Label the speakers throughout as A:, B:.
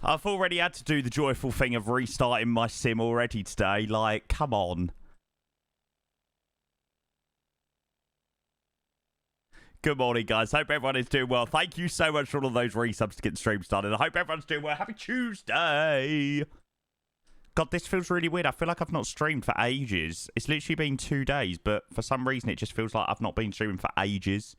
A: I've already had to do the joyful thing of restarting my sim already today. Like, come on. Good morning, guys. Hope everyone is doing well. Thank you so much for all of those resubs to get the stream started. I hope everyone's doing well. Happy Tuesday. God, this feels really weird. I feel like I've not streamed for ages. It's literally been 2 days, but for some reason it just feels like I've not been streaming for ages.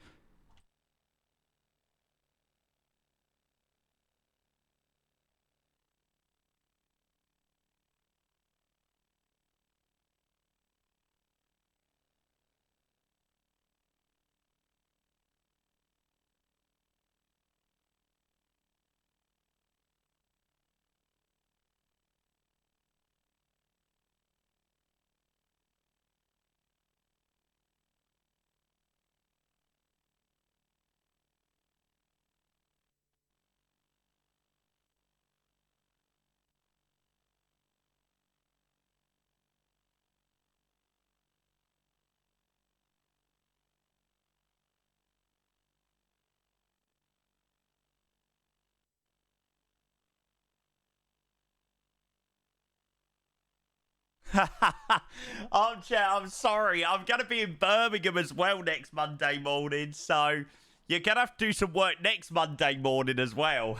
A: I'm sorry. I'm going to be in Birmingham as well next Monday morning, so you're going to have to do some work next Monday morning as well.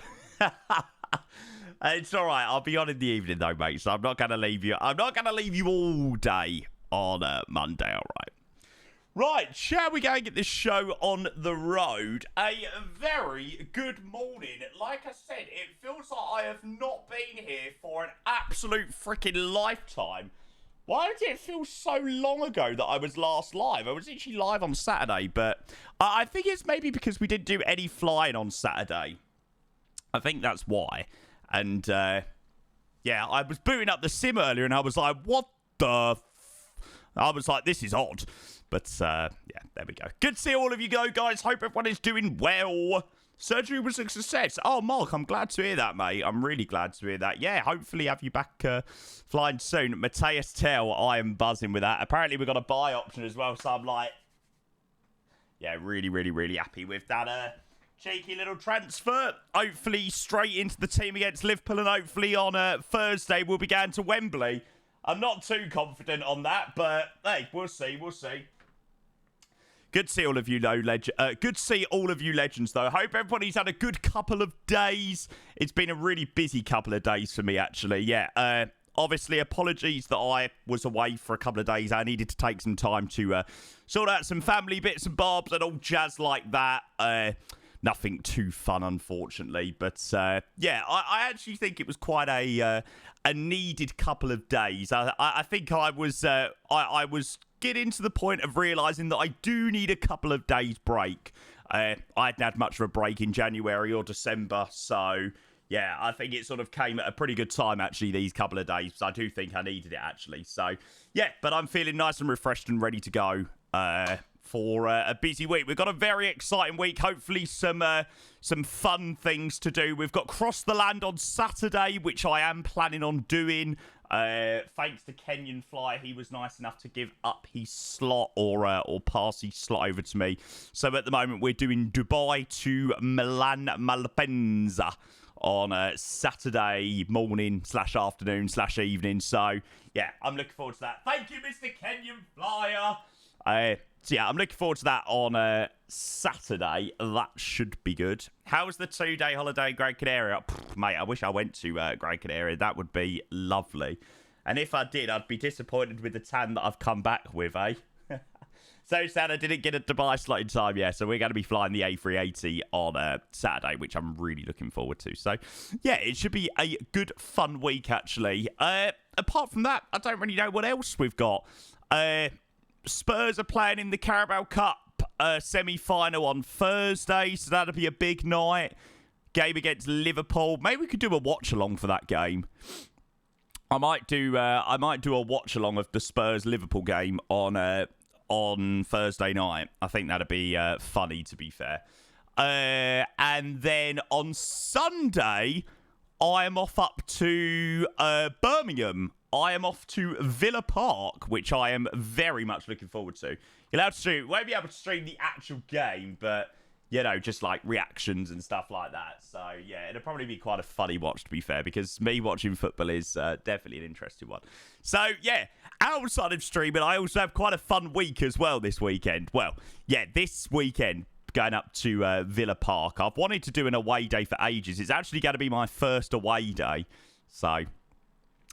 A: It's all right. I'll be on in the evening, though, mate, so I'm not going to leave you. I'm not going to leave you all day on Monday, all right? Right, shall we go and get this show on the road? A very good morning. Like I said, it feels like I have not been here for an absolute freaking lifetime. Why did it feel so long ago that I was last live? I was actually live on Saturday, but I think it's maybe because we didn't do any flying on Saturday. I think that's why. And, yeah, I was booting up the sim earlier and I was like, what the I was like, this is odd. But, yeah, there we go. Good to see all of you go, guys. Hope everyone is doing well. Surgery was a success. Oh, Mark, I'm glad to hear that, mate. I'm really glad to hear that. Yeah, hopefully have you back flying soon. Mateus Tell, I am buzzing with that. Apparently, we've got a buy option as well, so I'm like, yeah, really, really, really happy with that cheeky little transfer. Hopefully straight into the team against Liverpool, and hopefully on Thursday we'll be going to Wembley. I'm not too confident on that, but hey, we'll see, we'll see. Good to see all of you, good to see all of you legends, though. Hope everybody's had a good couple of days. It's been a really busy couple of days for me, actually. Yeah, obviously, apologies that I was away for a couple of days. I needed to take some time to sort out some family bits and bobs and all jazz like that. Nothing too fun, unfortunately. But, yeah, I actually think it was quite a needed couple of days. I think I was getting to the point of realising that I do need a couple of days break. I hadn't had much of a break in January or December, so yeah, I think it sort of came at a pretty good time, actually, these couple of days, so I do think I needed it, actually. So, yeah, but I'm feeling nice and refreshed and ready to go for a busy week. We've got a very exciting week, hopefully some fun things to do. We've got Cross the Land on Saturday, which I am planning on doing. Thanks to Kenyan Fly, he was nice enough to give up his slot or pass his slot over to me. So at the moment we're doing Dubai to Milan Malpensa on Saturday morning / afternoon / evening. So yeah, I'm looking forward to that. Thank you, Mr. Kenyan Flyer. So yeah, I'm looking forward to that on Saturday. That should be good. How was the 2-day holiday in Gran Canaria? Mate, I wish I went to Gran Canaria. That would be lovely. And if I did, I'd be disappointed with the tan that I've come back with, eh? So sad I didn't get a Dubai slot in time, yeah. So we're going to be flying the A380 on Saturday, which I'm really looking forward to. So, yeah, it should be a good, fun week, actually. Apart from that, I don't really know what else we've got. Spurs are playing in the Carabao Cup semi-final on Thursday, so that'll be a big night. Game against Liverpool. Maybe we could do a watch-along for that game. I might do a watch-along of the Spurs-Liverpool game on Thursday night. I think that'd be funny, to be fair. And then on Sunday, I am off up to Birmingham. I am off to Villa Park, which I am very much looking forward to. You'll have to stream. Won't be able to stream the actual game, but you know, just like reactions and stuff like that. So yeah, it'll probably be quite a funny watch, to be fair, because me watching football is definitely an interesting one. So yeah, outside of streaming, I also have quite a fun week as well this weekend. Well, yeah, this weekend, going up to Villa Park. I've wanted to do an away day for ages. It's actually going to be my first away day. So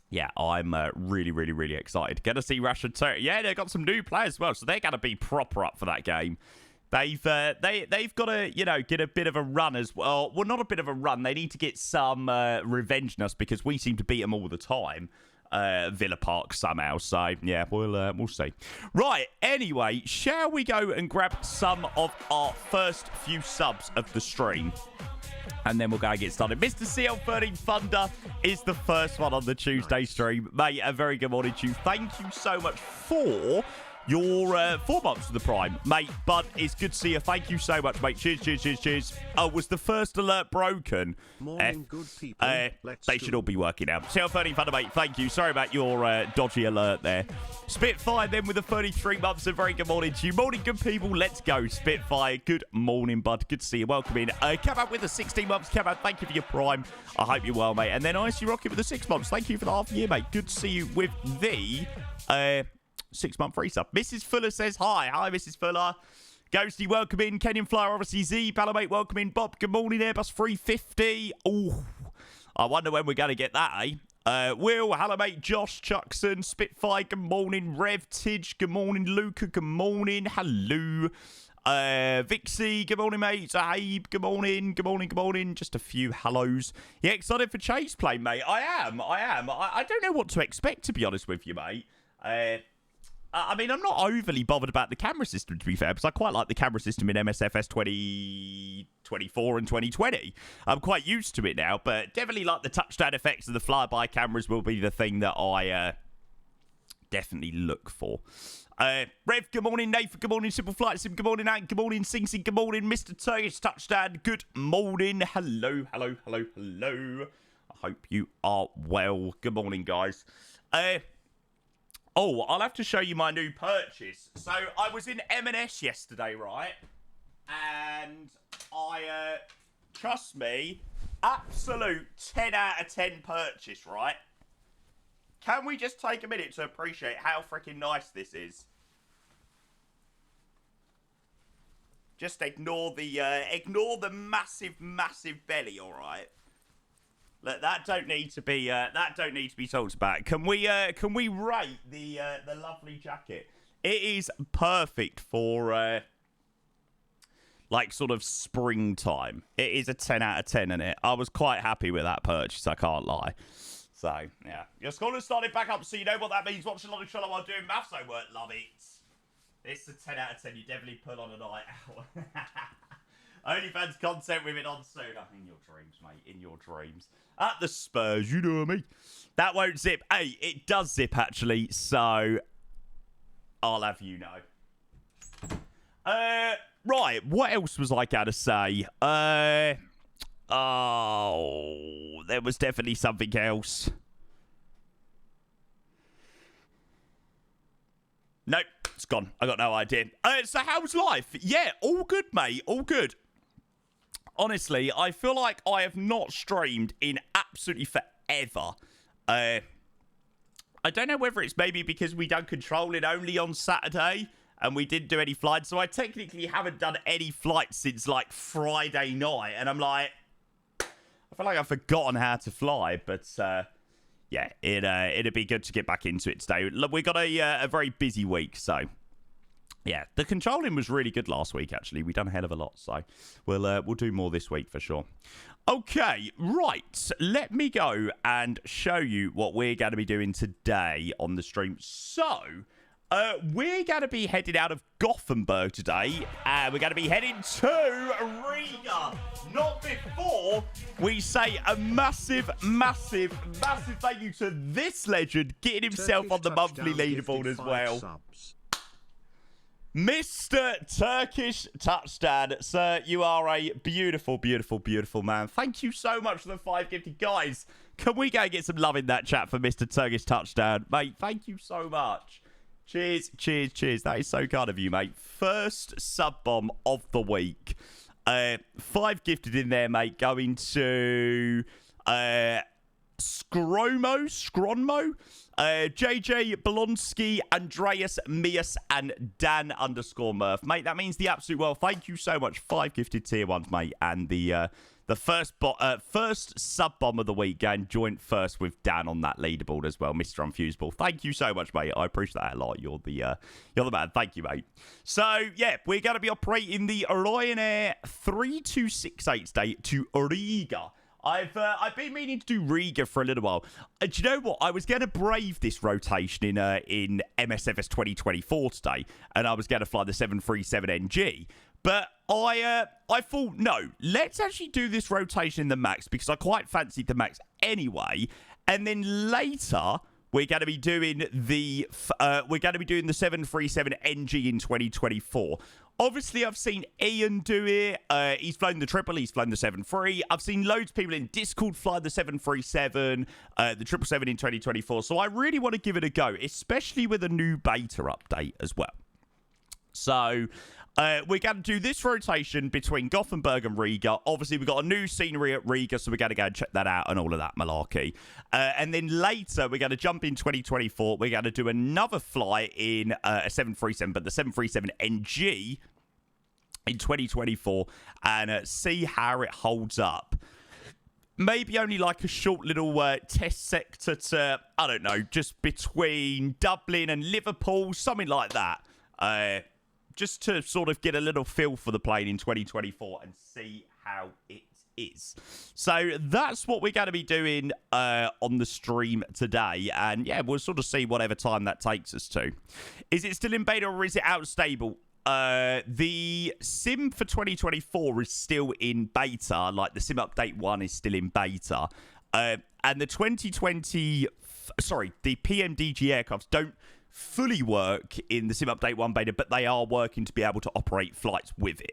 A: yeah, I'm really, really, really excited. Going to see Russia too. Yeah, they've got some new players as well, so they're going to be proper up for that game. They've got to, you know, get a bit of a run as well. Well, not a bit of a run. They need to get some revenge on us because we seem to beat them all the time. Villa Park somehow. So yeah, we'll see. Right. Anyway, shall we go and grab some of our first few subs of the stream? And then we'll go and get started. Mr. CL13 Thunder is the first one on the Tuesday stream. Mate, a very good morning to you. Thank you so much for your 4 months of the Prime. Mate, Bud, it's good to see you. Thank you so much, mate. Cheers, cheers, cheers, cheers. Oh, was the first alert broken?
B: Morning, good people.
A: They should all be working now. CL13 Thunder, mate, thank you. Sorry about your dodgy alert there. Spitfire then with the 33 months. A very good morning to you. Morning, good people. Let's go, Spitfire. Good morning, Bud. Good to see you. Welcome in. Cabad with the 16 months. Cabad, thank you for your Prime. I hope you're well, mate. And then Icy Rocket with the 6 months. Thank you for the half year, mate. Good to see you with the 6-month free sub. Mrs. Fuller says hi. Hi, Mrs. Fuller. Ghosty, welcome in. Kenyan Flyer, obviously. Z, Palamate, welcome in. Bob, good morning. Airbus 350. Oh, I wonder when we're going to get that, eh? Will, hello, mate. Josh, Chuckson, Spitfire, good morning. Rev, Tidge, good morning. Luca, good morning. Hello. Vixie, good morning, mate. Zahaib, good morning. Good morning, good morning. Just a few hellos. Yeah, excited for Chase Play, mate. I am. I don't know what to expect, to be honest with you, mate. I mean, I'm not overly bothered about the camera system, to be fair, because I quite like the camera system in MSFS 2024 and 2020. I'm quite used to it now, but definitely like the touchdown effects of the flyby cameras will be the thing that I definitely look for. Rev, good morning. Nathan, good morning. Simple Flight Sim, good morning. Ant, good morning. Sing Sing, good morning. Mr. Turkish Touchdown, good morning. Hello, hello, hello, hello. I hope you are well. Good morning, guys. Oh, I'll have to show you my new purchase. So, I was in M&S yesterday, right? And I, trust me, absolute 10 out of 10 purchase, right? Can we just take a minute to appreciate how freaking nice this is? Just ignore the massive, massive belly, all right? Look, that don't need to be talked about. Can we rate the lovely jacket? It is perfect for like sort of springtime. It is a 10 out of 10 in it. I was quite happy with that purchase, I can't lie. So yeah, your school has started back up, so you know what that means. Watch a lot of Trello while doing maths homework. Love it. It's a 10 out of 10. You definitely pull on a night out. OnlyFans content with it on soon. In your dreams, mate. In your dreams. At the Spurs, you know what I mean? That won't zip. Hey, it does zip, actually. So, I'll have you know. Right. What else was I going to say? Oh, there was definitely something else. Nope. It's gone. I got no idea. So, how's life? Yeah, all good, mate. All good. Honestly, I feel like I have not streamed in absolutely forever. I don't know whether it's maybe because we done Control It only on Saturday and we didn't do any flights. So I technically haven't done any flights since like Friday night. And I'm like, I feel like I've forgotten how to fly. But yeah, it'd be good to get back into it today. Look, we got a very busy week, so... Yeah, the controlling was really good last week, actually. We done a hell of a lot, so we'll do more this week for sure. Okay, right. Let me go and show you what we're going to be doing today on the stream. So, we're going to be heading out of Gothenburg today, and we're going to be heading to Riga. Not before we say a massive, massive, massive thank you to this legend getting himself on the monthly leaderboard as well. Subs. Mr. Turkish Touchdown. Sir, you are a beautiful, beautiful, beautiful man. Thank you so much for the 5 gifted. Guys, can we go and get some love in that chat for Mr. Turkish Touchdown? Mate, thank you so much. Cheers, cheers, cheers. That is so kind of you, mate. First sub bomb of the week. 5 gifted in there, mate. Going to Skronmo, JJ Bolonsky, Andreas Mias, and Dan _Murph. Mate, that means the absolute world. Thank you so much. 5 gifted tier 1s, mate. And the first sub bomb of the week going joint first with Dan on that leaderboard as well, Mr. Unfusable. Thank you so much, mate. I appreciate that a lot. You're the man. Thank you, mate. So yeah, we're going to be operating the Ryanair 3268 today to Riga. I've been meaning to do Riga for a little while. Do you know what? I was going to brave this rotation in MSFS 2024 today, and I was going to fly the 737NG. But I thought, no, let's actually do this rotation in the MAX because I quite fancied the MAX anyway. And then later we're going to be doing the 737NG in 2024. Obviously, I've seen Ian do it. He's flown the triple. He's flown the 73. I've seen loads of people in Discord fly the 737, the 777 in 2024. So I really want to give it a go, especially with a new beta update as well. So we're going to do this rotation between Gothenburg and Riga. Obviously, we've got a new scenery at Riga, so we're going to go and check that out and all of that malarkey. And then later, we're going to jump in 2024. We're going to do another fly in a 737, but the 737NG in 2024 and see how it holds up. Maybe only like a short little test sector to, I don't know, just between Dublin and Liverpool, something like that. Just to sort of get a little feel for the plane in 2024 and see how it is. So that's what we're going to be doing on the stream today. And yeah, we'll sort of see whatever time that takes us to. Is it still in beta or is it out stable? The sim for 2024 is still in beta. Like the sim update 1 is still in beta. And the the PMDG aircrafts don't fully work in the sim update 1 beta, but they are working to be able to operate flights with it.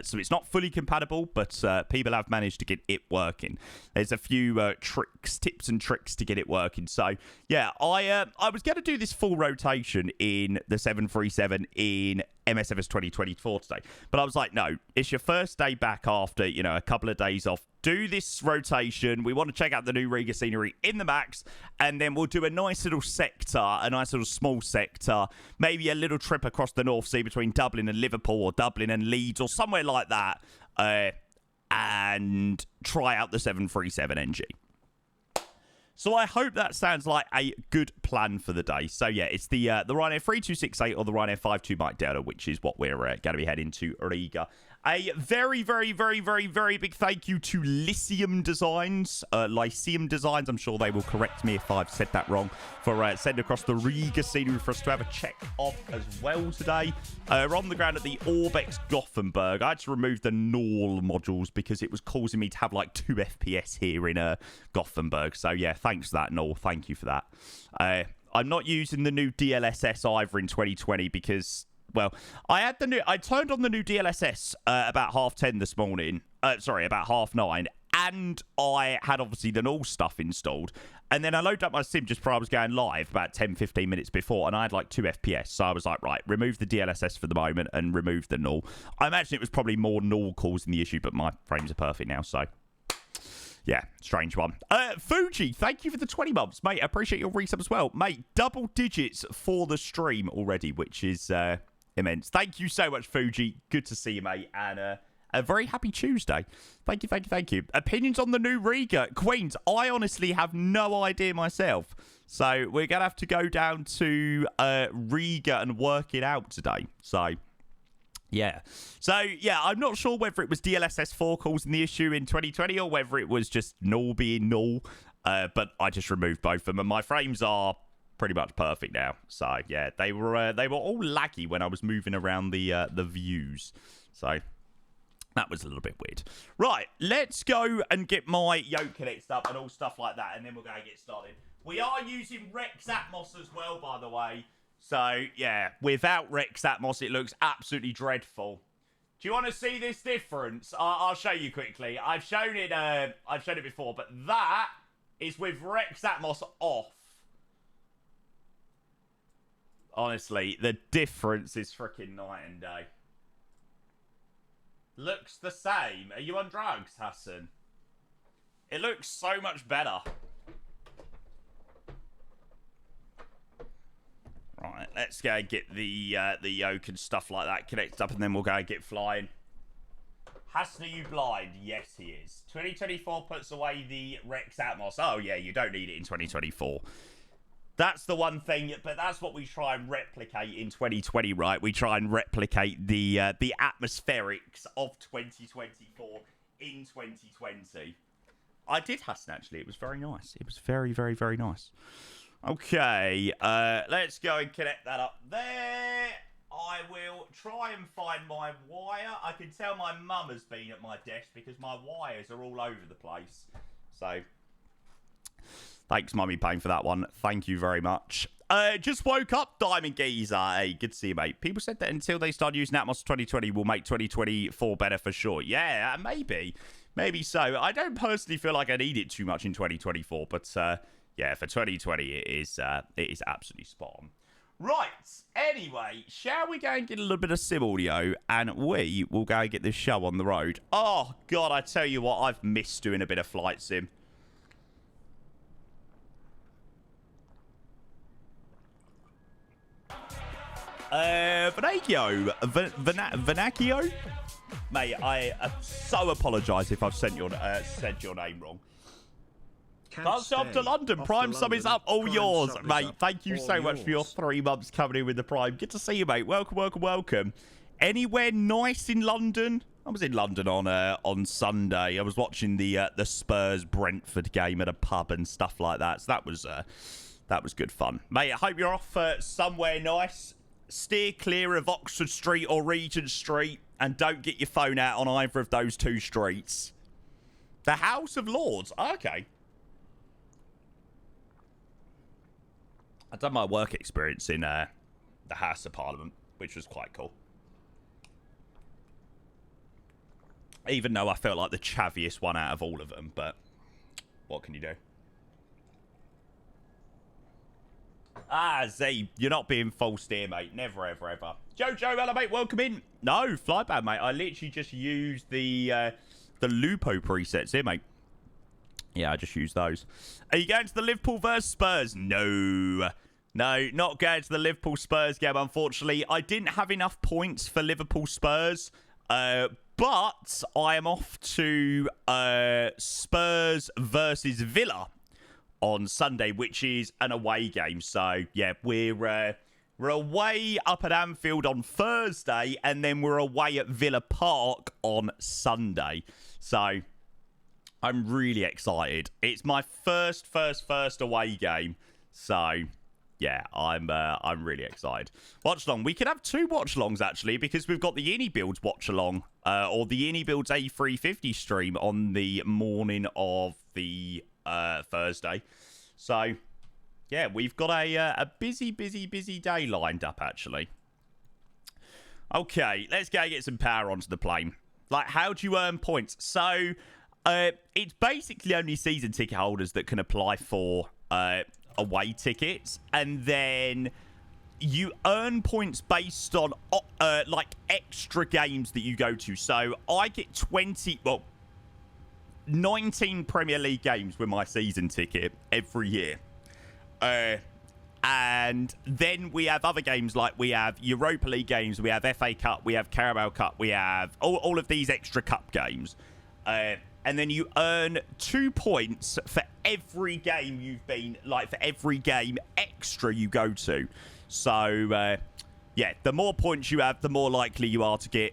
A: So it's not fully compatible, but people have managed to get it working. There's a few tips and tricks to get it working. So yeah, I was going to do this full rotation in the 737 in MSFS 2024 today, but I was like, no, it's your first day back after, you know, a couple of days off. Do this rotation. We want to check out the new Riga scenery in the MAX, and then we'll do a nice little sector, a nice little small sector, maybe a little trip across the North Sea between Dublin and Liverpool or Dublin and Leeds or somewhere like that, and try out the 737NG. So I hope that sounds like a good plan for the day. So yeah, it's the Ryanair 3268 or the Ryanair 52 Mike Delta, which is what we're going to be heading to Riga. A very, very, very, very, very big thank you to Lyceum Designs. I'm sure they will correct me if I've said that wrong. For sending across the Riga scenery for us to have a check of as well today. We're on the ground at the Orbex Gothenburg. I had to remove the null modules because it was causing me to have like 2 FPS here in Gothenburg. So yeah, thanks for that, null. Thank you for that. I'm not using the new DLSS either in 2020 because, well, I turned on the new DLSS about 10:30 this morning. About 9:30. And I had obviously the null stuff installed. And then I loaded up my sim just before I was going live about 10-15 minutes before. And I had like 2 FPS. So I was like, right, remove the DLSS for the moment and remove the null. I imagine it was probably more null causing the issue, but my frames are perfect now. So yeah, strange one. Fuji, thank you for the 20 months, mate. I appreciate your resub as well. Mate, double digits for the stream already, which is immense. Thank you so much, Fuji. Good to see you, mate. And a very happy Tuesday. Thank you, thank you, thank you. Opinions on the new Riga? Queens, I honestly have no idea myself. So we're going to have to go down to Riga and work it out today. So yeah. So, yeah, I'm not sure whether it was DLSS 4 causing the issue in 2020 or whether it was just null being null. But I just removed both of them, and my frames are pretty much perfect now. So, yeah, they were all laggy when I was moving around the views. So that was a little bit weird. Right, let's go and get my yoke connected up and all stuff like that, and then we'll go and get started. We are using Rex Atmos as well, by the way. So, yeah, without Rex Atmos, it looks absolutely dreadful. Do you want to see this difference? I'll show you quickly. I've shown it before, but that is with Rex Atmos off. Honestly, the difference is freaking night and day. Looks the same. Are you on drugs, Hassan? It looks so much better. Right, let's go and get the yoke and stuff like that connected up, and then we'll go and get flying. Hassan, are you blind? Yes, he is. 2024 puts away the Rex Atmos. Oh, yeah, you don't need it in 2024. That's the one thing, but that's what we try and replicate in 2020, right? We try and replicate the atmospherics of 2024 in 2020. I did, Hassan, actually. It was very nice. It was very, very, very nice. Okay, let's go and connect that up there. I will try and find my wire. I can tell my mum has been at my desk because my wires are all over the place. So, thanks, Mummy Payne, for that one. Thank you very much. Just woke up, Diamond Geezer. Hey, good to see you, mate. People said that until they start using Atmos 2020 will make 2024 better for sure. Yeah, maybe. Maybe so. I don't personally feel like I need it too much in 2024, but yeah, for 2020 it is absolutely spot on. Right, anyway, shall we go and get a little bit of sim audio, and we will go and get this show on the road. Oh, God, I tell you what, I've missed doing a bit of flight sim. Vanacchio? Mate, I so apologise if I've said your name wrong. Can't up to London. Prime sub is up. All yours, mate. Thank you so much for your 3 months coming in with the Prime. Good to see you, mate. Welcome, welcome, welcome. Anywhere nice in London? I was in London on Sunday. I was watching the Spurs Brentford game at a pub and stuff like that. So that was good fun, mate. I hope you're off somewhere nice. Steer clear of Oxford Street or Regent Street, and don't get your phone out on either of those 2 streets. The House of Lords. Okay. I've done my work experience in the House of Parliament, which was quite cool. Even though I felt like the chaviest one out of all of them, but what can you do? Ah, Z, you're not being false here, mate. Never, ever, ever. Jojo, hello, mate. Welcome in. No, Flypad, mate. I literally just used the Lupo presets here, mate. Yeah, I just use those. Are you going to the Liverpool versus Spurs? No. No, not going to the Liverpool Spurs game, unfortunately. I didn't have enough points for Liverpool Spurs, but I am off to Spurs versus Villa on Sunday, which is an away game. So, yeah, we're away up at Anfield on Thursday, and then we're away at Villa Park on Sunday. So, I'm really excited. It's my first away game. So, yeah, I'm really excited. Watch along. We could have 2 watch alongs actually, because we've got the Ini Builds watch along, or the Ini Builds A350 stream on the morning of the Thursday. So, yeah, we've got a busy day lined up actually. Okay, let's go get some power onto the plane. Like, how do you earn points? So, it's basically only season ticket holders that can apply for away tickets, and then you earn points based on like extra games that you go to. So I get 19 Premier League games with my season ticket every year. And then we have other games, like we have Europa League games, we have FA Cup, we have Carabao Cup, we have all of these extra cup games. And then you earn 2 points for every game you've been, like for every game extra you go to. So, yeah, the more points you have, the more likely you are to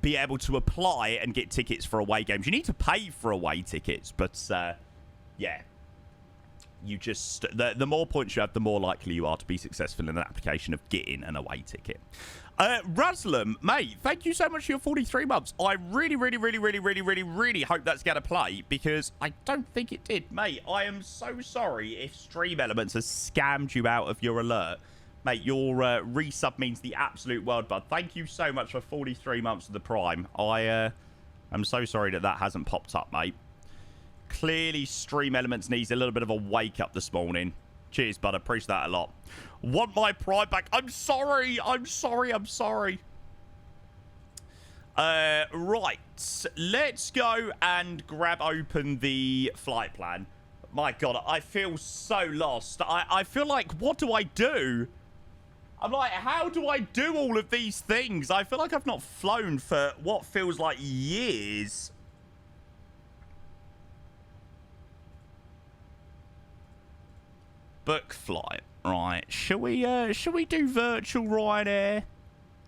A: be able to apply and get tickets for away games. You need to pay for away tickets, but, yeah. You just, the more points you have, the more likely you are to be successful in an application of getting an away ticket. Raslam, mate, thank you so much for your 43 months. I really hope that's going to play, because I don't think it did. Mate, I am so sorry if Stream Elements has scammed you out of your alert. Mate, your resub means the absolute world, bud. Thank you so much for 43 months of the Prime. I'm so sorry that hasn't popped up, mate. Clearly, Stream Elements needs a little bit of a wake-up this morning. Cheers, bud. I appreciate that a lot. Want my Prime back? I'm sorry. Right. Let's go and grab open the flight plan. My God, I feel so lost. I feel like, what do I do? I'm like, how do I do all of these things? I feel like I've not flown for what feels like years. Book flight. Right. Shall we do virtual Ryanair?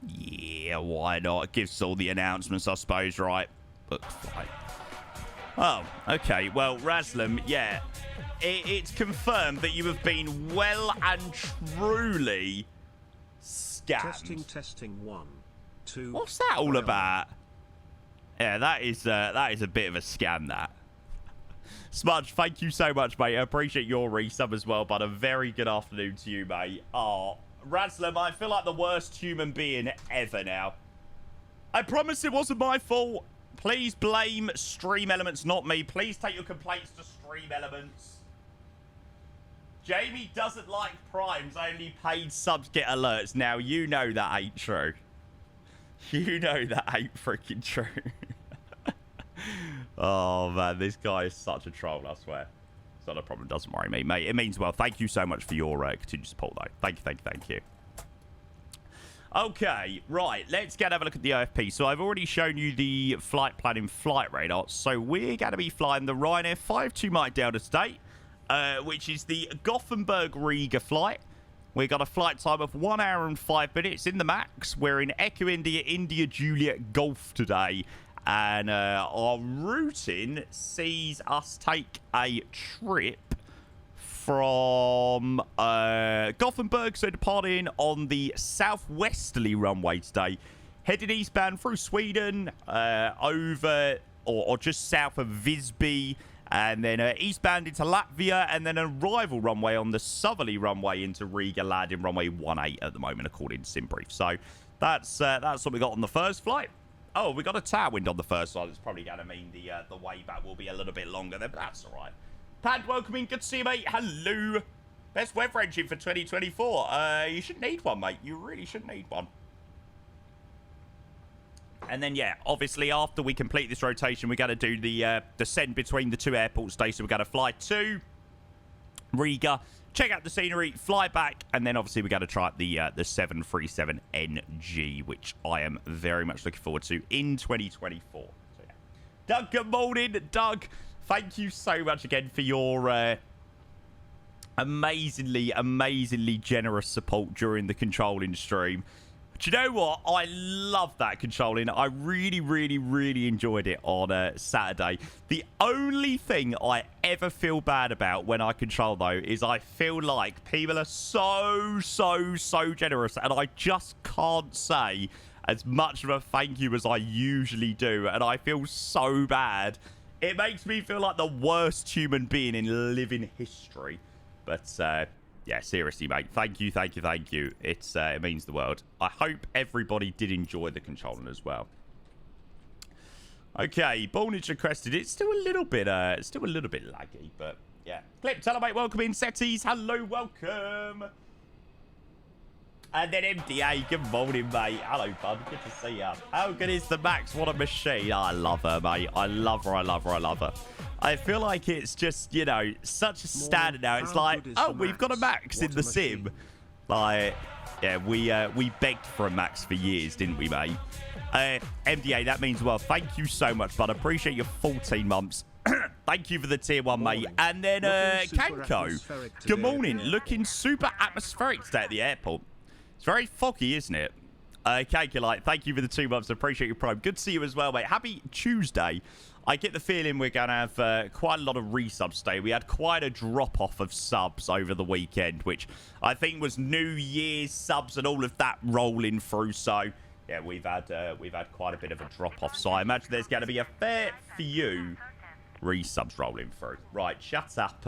A: Yeah, why not? It gives all the announcements, I suppose, right? Book flight. Oh, okay. Well, Raslam, yeah. It's confirmed that you have been well and truly scammed.
B: Testing 1, 2.
A: What's that all about? Yeah, that is a bit of a scam, that. Smudge, thank you so much, mate. I appreciate your resub as well, but a very good afternoon to you, mate. Oh, Raslam, I feel like the worst human being ever now. I promise it wasn't my fault. Please blame Stream Elements, not me. Please take your complaints to Stream Elements. Jamie doesn't like primes. Only paid subs get alerts. Now, you know that ain't true. You know that ain't freaking true. Oh, man. This guy is such a troll, I swear. It's not a problem. Doesn't worry me, mate. It means well. Thank you so much for your continued support, though. Thank you, thank you, thank you. Okay, right. Let's get have a look at the OFP. So I've already shown you the flight plan in Flight Radar. So we're going to be flying the Ryanair 52 Mike Delta today, which is the Gothenburg Riga flight. We got a flight time of 1 hour and 5 minutes in the max. We're in Echo India, India Juliet Golf today. And our routing sees us take a trip from Gothenburg, so departing on the southwesterly runway today, heading eastbound through Sweden, over or just south of Visby, and then eastbound into Latvia, and then an arrival runway on the southerly runway into Riga, landing runway 18 at the moment, according to SimBrief. So that's what we got on the first flight. Oh, we got a tailwind on the first flight. It's probably going to mean the way back will be a little bit longer then, but that's all right. Pad, welcome in. Good to see you, mate. Hello. Best weather engine for 2024. You shouldn't need one, mate. You really shouldn't need one. And then, yeah, obviously, after we complete this rotation, we're going to do the descent between the two airports today. So we're going to fly to Riga, check out the scenery, fly back, and then, obviously, we're going to try out the 737NG, which I am very much looking forward to in 2024. So, yeah. Doug, good morning. Doug, thank you so much again for your amazingly generous support during the controlling stream. Do you know what? I love that controlling. I really enjoyed it on Saturday. The only thing I ever feel bad about when I control, though, is I feel like people are so generous, and I just can't say as much of a thank you as I usually do, and I feel so bad. It makes me feel like the worst human being in living history. But, yeah, seriously, mate. Thank you. It means the world. I hope everybody did enjoy the controlling as well. Okay, Bornage requested. It's still a little bit laggy, but yeah. Clip, tell her, mate. Welcome in, Setties. Hello, welcome. And then MDA, good morning, mate. Hello, bud. Good to see you. How good is the Max? What a machine. I love her, mate. I love her. I feel like it's just, you know, such a standard now. It's like, oh, we've got a Max in the sim. Like, yeah, we begged for a Max for years, didn't we, mate? MDA, that means, well, thank you so much, bud. I appreciate your 14 months. Thank you for the tier 1, mate. And then, Kanko, good morning. Looking super atmospheric today at the airport. It's very foggy, isn't it? Calculate, thank you for the 2 months. I appreciate your prime. Good to see you as well, mate. Happy Tuesday. I get the feeling we're going to have quite a lot of resubs today. We had quite a drop-off of subs over the weekend, which I think was New Year's subs and all of that rolling through. So, yeah, we've had quite a bit of a drop-off. So I imagine there's going to be a fair few resubs rolling through. Right, shut up,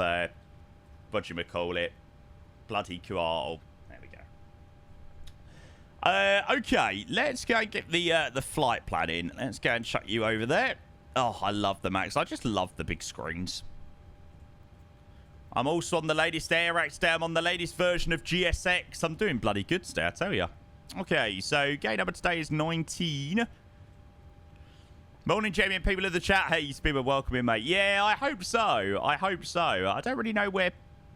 A: whatchamacallit. Bloody Kual. Okay, let's go and get the flight plan in. Let's go and chuck you over there. Oh, I love the Max. I just love the big screens. I'm also on the latest AirX today. I'm on the latest version of GSX. I'm doing bloody good today, I tell you. Okay, so gate number today is 19. Morning, Jamie and people in the chat. Hey, it's been a welcoming, mate. Yeah, I hope so. I hope so. I don't really know where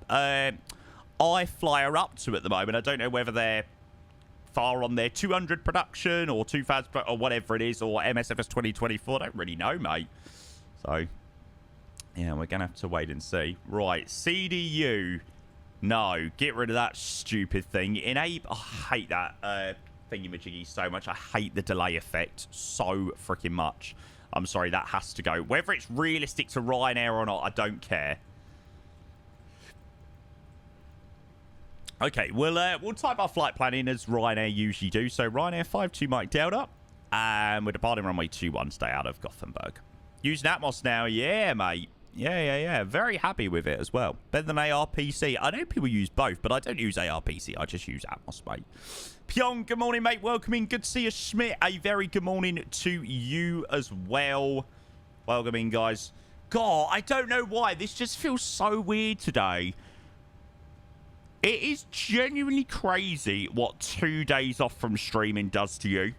A: I fly are up to at the moment. I don't know whether they're far on their 200 production or 2000 or whatever it is, or MSFS 2024. I don't really know, mate. So, yeah, we're going to have to wait and see. Right, CDU. No, get rid of that stupid thing. Enable. Oh, I hate that thingy-majiggy so much. I hate the delay effect so freaking much. I'm sorry, that has to go. Whether it's realistic to Ryanair or not, I don't care. Okay, we'll type our flight plan in as Ryanair usually do. So Ryanair 52 Mike Delta, and we're departing runway 21, stay out of Gothenburg. Using Atmos now, yeah, mate. Yeah. Very happy with it as well. Better than ARPC. I know people use both, but I don't use ARPC. I just use Atmos, mate. Pyong, good morning, mate. Welcome in. Good to see you, Schmidt. A very good morning to you as well. Welcome in, guys. God, I don't know why. This just feels so weird today. It is genuinely crazy what 2 days off from streaming does to you.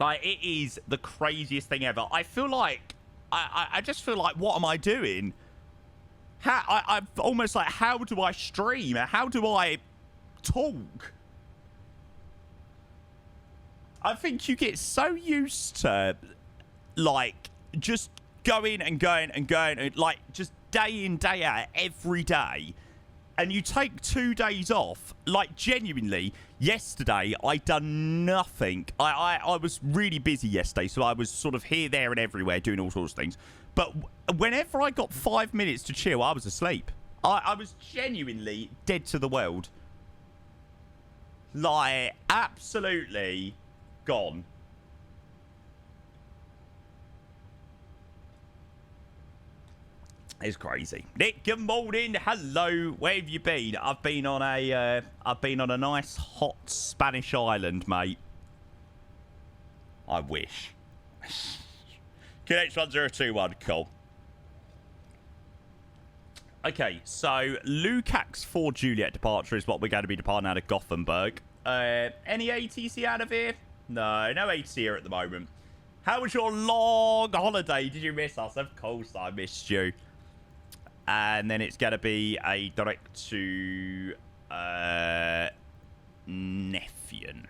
A: Like, it is the craziest thing ever. I feel like... I just feel like, what am I doing? I'm almost like, how do I stream? How do I talk? I think you get so used to, like, just going and going and going, and, like, just day in, day out, every day. And you take 2 days off, like, genuinely, yesterday, I done nothing. I was really busy yesterday, so I was sort of here, there, and everywhere doing all sorts of things. But whenever I got 5 minutes to chill, I was asleep. I was genuinely dead to the world. Like, absolutely gone. It's crazy. Nick, good morning. Hello. Where have you been? I've been on a nice hot Spanish island, mate. I wish. QH1021, cool. Okay, so Lukacs for Juliet departure is what we're going to be departing out of Gothenburg. Any ATC out of here? No ATC here at the moment. How was your long holiday? Did you miss us? Of course I missed you. And then it's going to be a direct to Nephian.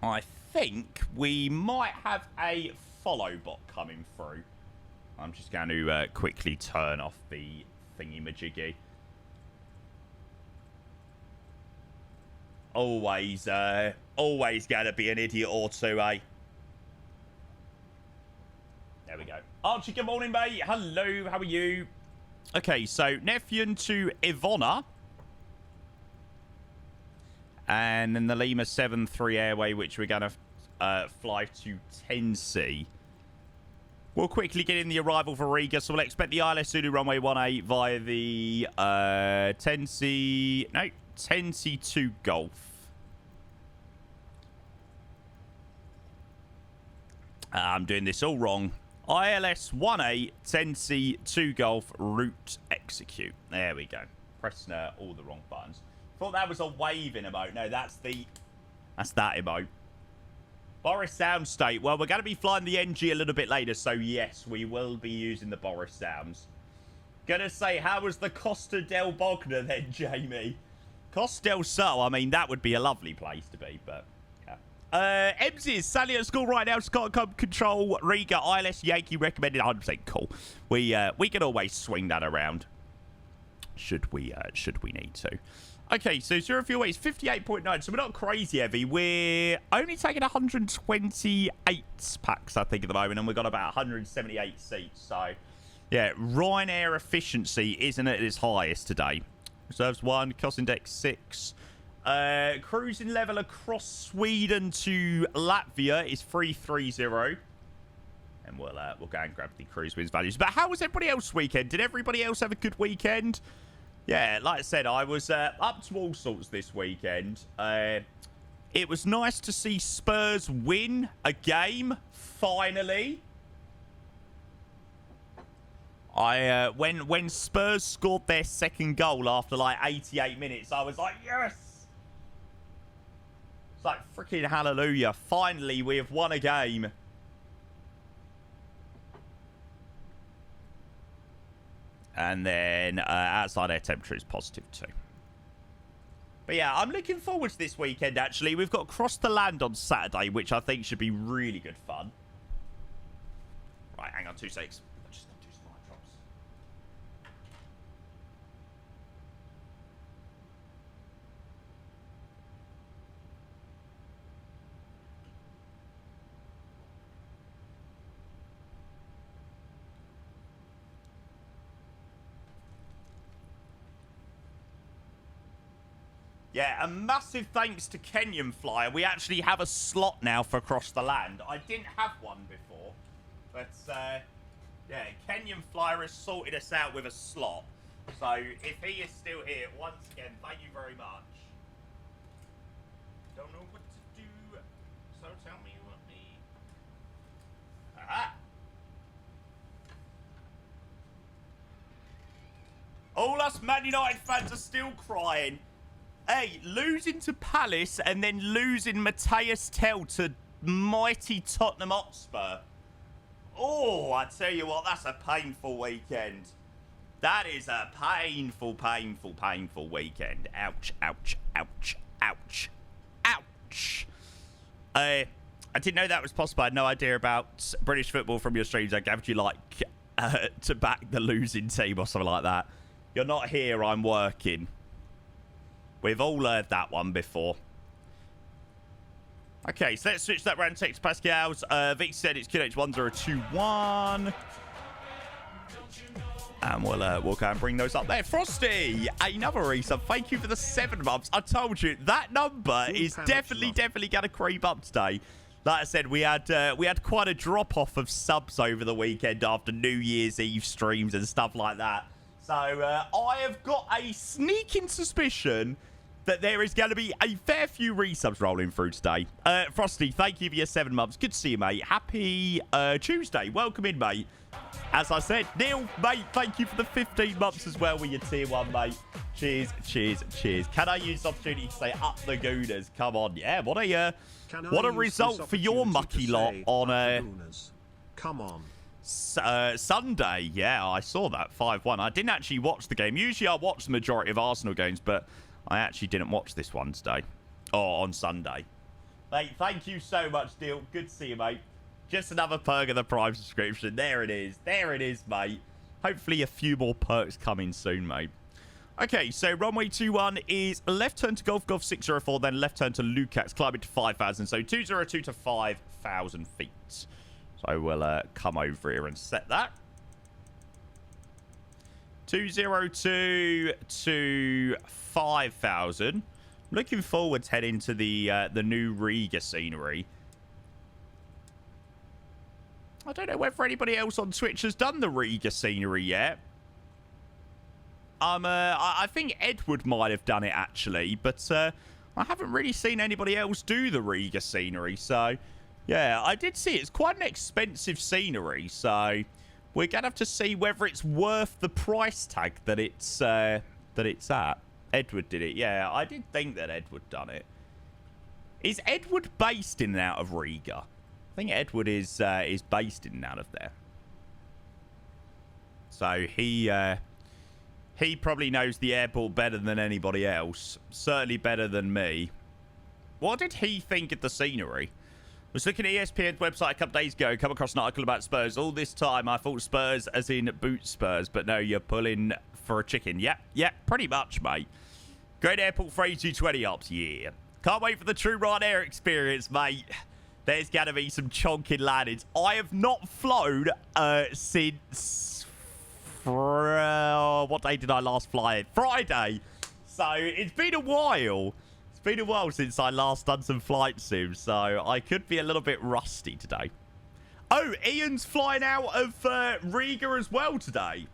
A: I think we might have a follow bot coming through. I'm just going to quickly turn off the thingy-majiggy. Always going to be an idiot or two, eh? There we go. Archie, good morning, mate. Hello, how are you? Okay, so Nephian to Ivona. And then the Lima 7-3 airway, which we're going to fly to 10C. We'll quickly get in the arrival for Riga, so we'll expect the ILS Zulu runway 18 via the 10C... No, 10C2 Golf. I'm doing this all wrong. ILS 18 10C2 Golf route execute. There we go. Pressing all the wrong buttons. Thought that was a waving emote. No, that's that emote. Boris sound state. Well, we're going to be flying the NG a little bit later, so yes, we will be using the Boris sounds. Gonna say, how was the Costa del Bogna then, Jamie? Costa del Sol, I mean, that would be a lovely place to be, but... Emsy is sadly at school right now. Scott control Riga ILS Yankee recommended 100% cool. We can always swing that around. Should we need to. Okay, so 0 fuel weight is 58.9, so we're not crazy heavy. We're only taking 128 packs, I think, at the moment, and we've got about 178 seats. So, yeah, Ryanair efficiency isn't at its highest today. Reserves 1, cost index 6. Cruising level across Sweden to Latvia is 330. And we'll go and grab the cruise winds values. But how was everybody else weekend? Did everybody else have a good weekend? Yeah, like I said, I was up to all sorts this weekend. It was nice to see Spurs win a game, finally. When Spurs scored their second goal after like 88 minutes, I was like, yes! It's like freaking hallelujah. Finally, we have won a game. And then outside air temperature is positive 2. But yeah, I'm looking forward to this weekend, actually. We've got Cross the Land on Saturday, which I think should be really good fun. Right, hang on 2 seconds. I just got 2 smart drops. Yeah, a massive thanks to Kenyan Flyer. We actually have a slot now for Across the Land. I didn't have one before. But, yeah, Kenyan Flyer has sorted us out with a slot. So, if he is still here, once again, thank you very much. Don't know what to do, so tell me what the... Aha! All us Man United fans are still crying. Hey, losing to Palace and then losing Matthias Tell to mighty Tottenham Hotspur. Oh, I tell you what, that's a painful weekend. That is a painful, painful, painful weekend. Ouch, ouch, ouch, ouch, ouch. I didn't know that was possible. I had no idea about British football from your streams. I gave you like to back the losing team or something like that. You're not here, I'm working. We've all heard that one before. Okay, so let's switch that round to Pascal's. Vic said it's QH1021. And we'll go and bring those up there. Frosty, another resub. Thank you for the 7 months. I told you, that number is definitely going to creep up today. Like I said, we had quite a drop-off of subs over the weekend after New Year's Eve streams and stuff like that. So, I have got a sneaking suspicion that there is going to be a fair few resubs rolling through today. Frosty, thank you for your 7 months. Good to see you, mate. Happy Tuesday. Welcome in, mate. As I said, Neil, mate, thank you for the 15 months as well with your tier 1, mate. Cheers, cheers, cheers. Can I use this opportunity to say up the Gooners? Come on. Yeah, what a result for your mucky lot on...
B: Come on.
A: Sunday. Yeah, I saw that 5-1. I didn't actually watch the game. Usually I watch the majority of Arsenal games, but I actually didn't watch this one today. Or on Sunday. Mate, thank you so much, Neil. Good to see you, mate. Just another perk of the Prime subscription. There it is. There it is, mate. Hopefully a few more perks coming soon, mate. Okay, so runway 21 is left turn to Golf Golf 604, then left turn to Lukacs, climbing to 5,000. So 202 to 5,000 feet. So we'll come over here and set that. 202 to 5,000. Looking forward to heading to the new Riga scenery. I don't know whether anybody else on Twitch has done the Riga scenery yet. I think Edward might have done it, actually. But I haven't really seen anybody else do the Riga scenery. So, yeah, I did see it's quite an expensive scenery. So, we're going to have to see whether it's worth the price tag that it's at. Edward did it. Yeah, I did think that Edward done it. Is Edward based in and out of Riga? I think Edward is based in and out of there. So he probably knows the airport better than anybody else. Certainly better than me. What did he think of the scenery? I was looking at ESPN's website a couple days ago, come across an article about Spurs. All this time I thought Spurs as in boot Spurs, but no, you're pulling for a chicken. Yep, pretty much, mate. Great airport for A220 ops, yeah. Can't wait for the true Ryanair experience, mate. There's going to be some chonking landings. I have not flown since... what day did I last fly? Friday. So, it's been a while. It's been a while since I last done some flight sims. So, I could be a little bit rusty today. Oh, Ian's flying out of Riga as well today.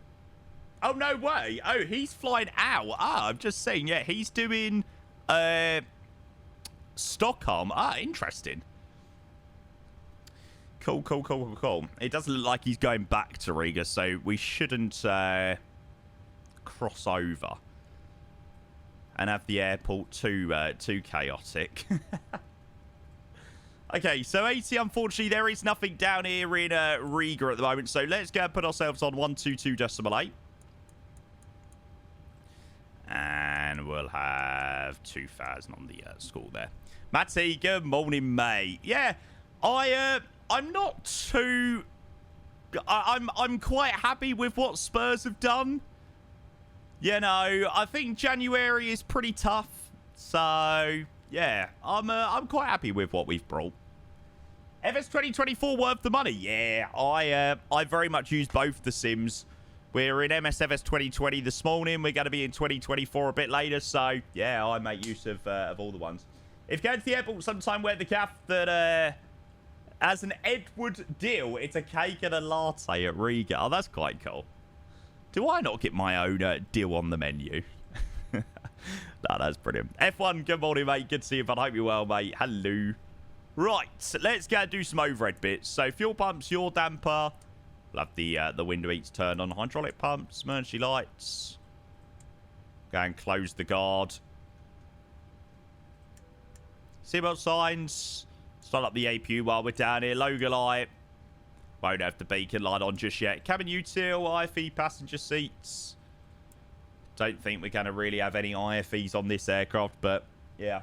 A: Oh, no way. Oh, he's flying out. Ah, I'm just saying, yeah, he's doing Stockholm. Ah, interesting. Cool. It doesn't look like he's going back to Riga, so we shouldn't cross over and have the airport too chaotic. Okay, so 80, unfortunately, there is nothing down here in Riga at the moment, so let's go and put ourselves on 122.8. And we'll have 2,000 on the score there. Matty, good morning, mate. Yeah, I'm not too... I'm quite happy with what Spurs have done. You know, I think January is pretty tough. So, yeah, I'm quite happy with what we've brought. FS2024 worth the money. Yeah, I very much use both the sims. We're in MSFS 2020 this morning. We're going to be in 2024 a bit later. So, yeah, I make use of all the ones. If you go to the airport sometime, wear the cap that as an Edward deal, it's a cake and a latte at Riga. Oh, that's quite cool. Do I not get my own deal on the menu? No, that's brilliant. F1, good morning, mate. Good to see you, but I hope you're well, mate. Hello. Right, let's go do some overhead bits. So, fuel pumps, yaw damper. We'll have the window eats turned on. Hydraulic pumps, emergency lights. Go and close the guard. Seatbelt signs. Start up the APU while we're down here. Logo light. Won't have the beacon light on just yet. Cabin util, IFE passenger seats. Don't think we're going to really have any IFEs on this aircraft, but yeah.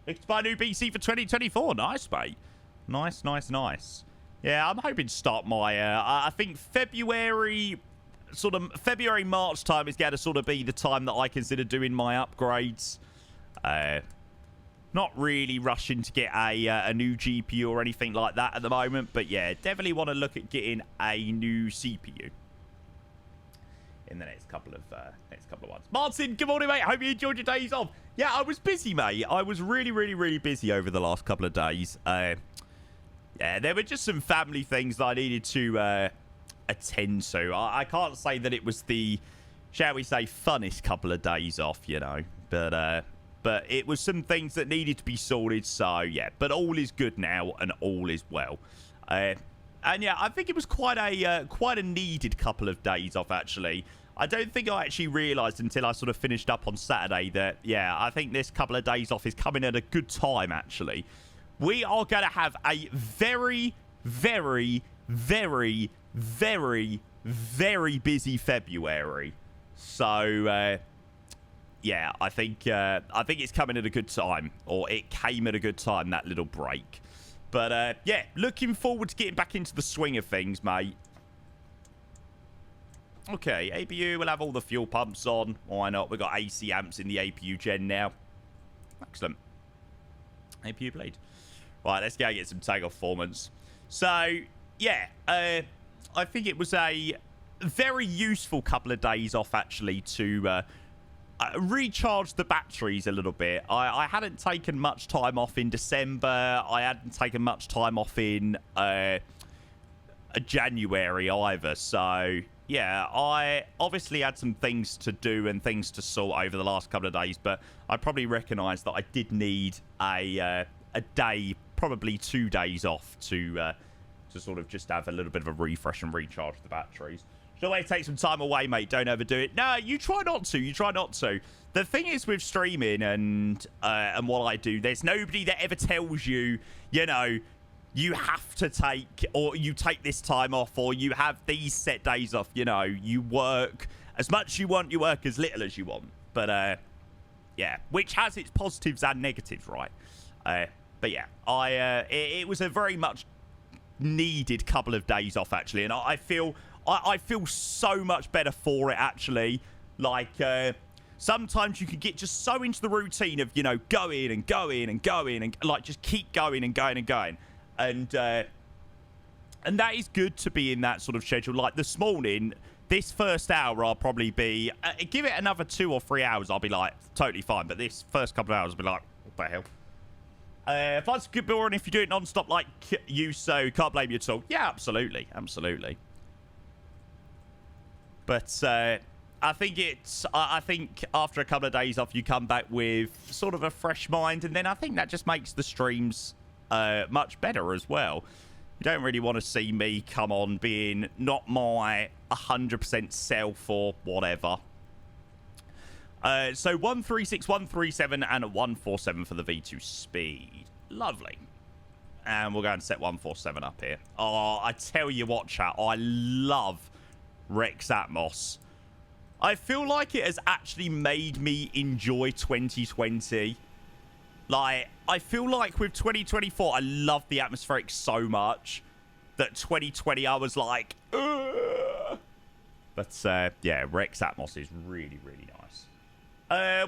A: Looking to buy a new BC for 2024. Nice, mate. Nice, nice, nice. Yeah, I'm hoping to start my... I think February, March time is going to sort of be the time that I consider doing my upgrades. Not really rushing to get a new GPU or anything like that at the moment. But yeah, definitely want to look at getting a new CPU in the next couple of months. Martin, good morning, mate. Hope you enjoyed your days off. Yeah, I was busy, mate. I was really, really, really busy over the last couple of days. Yeah, there were just some family things that I needed to attend to. I can't say that it was the, shall we say, funnest couple of days off, you know. But it was some things that needed to be sorted. So, yeah. But all is good now and all is well. And, yeah, I think it was quite a needed couple of days off, actually. I don't think I actually realised until I sort of finished up on Saturday that, yeah, I think this couple of days off is coming at a good time, actually. We are going to have a very, very, very, very, very busy February. So, yeah, I think it's coming at a good time. Or it came at a good time, that little break. But, yeah, looking forward to getting back into the swing of things, mate. Okay, APU, we'll have all the fuel pumps on. Why not? We've got AC amps in the APU gen now. Excellent. APU blade. Right, let's go get some takeoff performance. So, yeah, I think it was a very useful couple of days off, actually, to recharge the batteries a little bit. I hadn't taken much time off in December. I hadn't taken much time off in January either. So, yeah, I obviously had some things to do and things to sort over the last couple of days, but I probably recognised that I did need a day, probably 2 days off to sort of just have a little bit of a refresh and recharge the batteries. Shall I take some time away, mate? Don't overdo it. No, you try not to. You try not to. The thing is with streaming and what I do, there's nobody that ever tells you, you know, you have to take, or you take this time off, or you have these set days off. You know, you work as much as you want, you work as little as you want. But, yeah, which has its positives and negatives, right? But, yeah, it was a very much needed couple of days off, actually. And I feel so much better for it, actually. Like, sometimes you can get just so into the routine of, you know, going and going and going and, like, just keep going and going and going. And that is good to be in that sort of schedule. Like, this morning, this first hour, I'll probably be... give it another 2 or 3 hours, I'll be, like, totally fine. But this first couple of hours, I'll be like, what the hell? If that's good, boring, if you do it non-stop like you, so can't blame you at all. Yeah, absolutely. Absolutely. But I think I think after a couple of days off, you come back with sort of a fresh mind. And then I think that just makes the streams much better as well. You don't really want to see me come on being not my 100% self or whatever. So 136, 137, and a 147 for the V2 speed. Lovely. And we'll go and set 147 up here. Oh, I tell you what, chat. I love Rex Atmos. I feel like it has actually made me enjoy 2020. Like, I feel like with 2024, I love the atmospheric so much that 2020, I was like, ugh. But, yeah, Rex Atmos is really, really nice.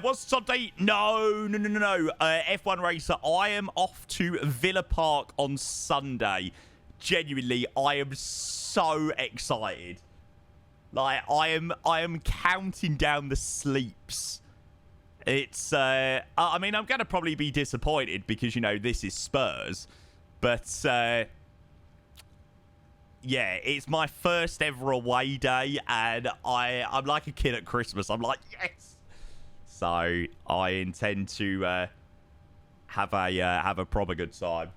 A: What's Sunday? No. F1 Racer, I am off to Villa Park on Sunday. Genuinely, I am so excited. Like, I am counting down the sleeps. It's, I mean, I'm going to probably be disappointed because, you know, this is Spurs. But, yeah, it's my first ever away day, and I'm like a kid at Christmas. I'm like, yes! So, I intend to have a proper good time.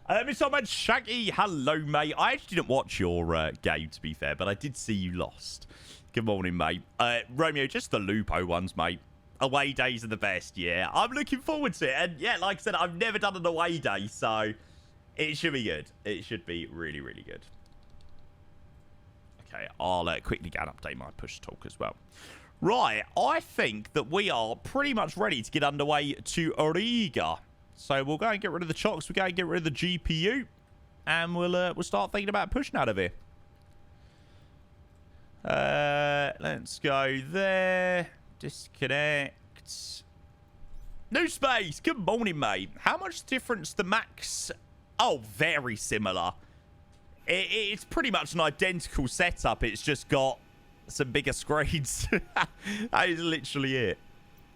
A: Mr. Man Shaggy, hello, mate. I actually didn't watch your game, to be fair, but I did see you lost. Good morning, mate. Romeo, just the Lupo ones, mate. Away days are the best, yeah. I'm looking forward to it. And, yeah, like I said, I've never done an away day, so it should be good. It should be really, really good. Okay, I'll quickly go and update my push talk as well. Right, I think that we are pretty much ready to get underway to Riga. So we'll go and get rid of the chocks. We'll go and get rid of the GPU. And we'll start thinking about pushing out of here. Let's go there. Disconnect. New space. Good morning, mate. How much difference the Max? Oh, very similar. It's pretty much an identical setup. It's just got some bigger screens. That is literally it.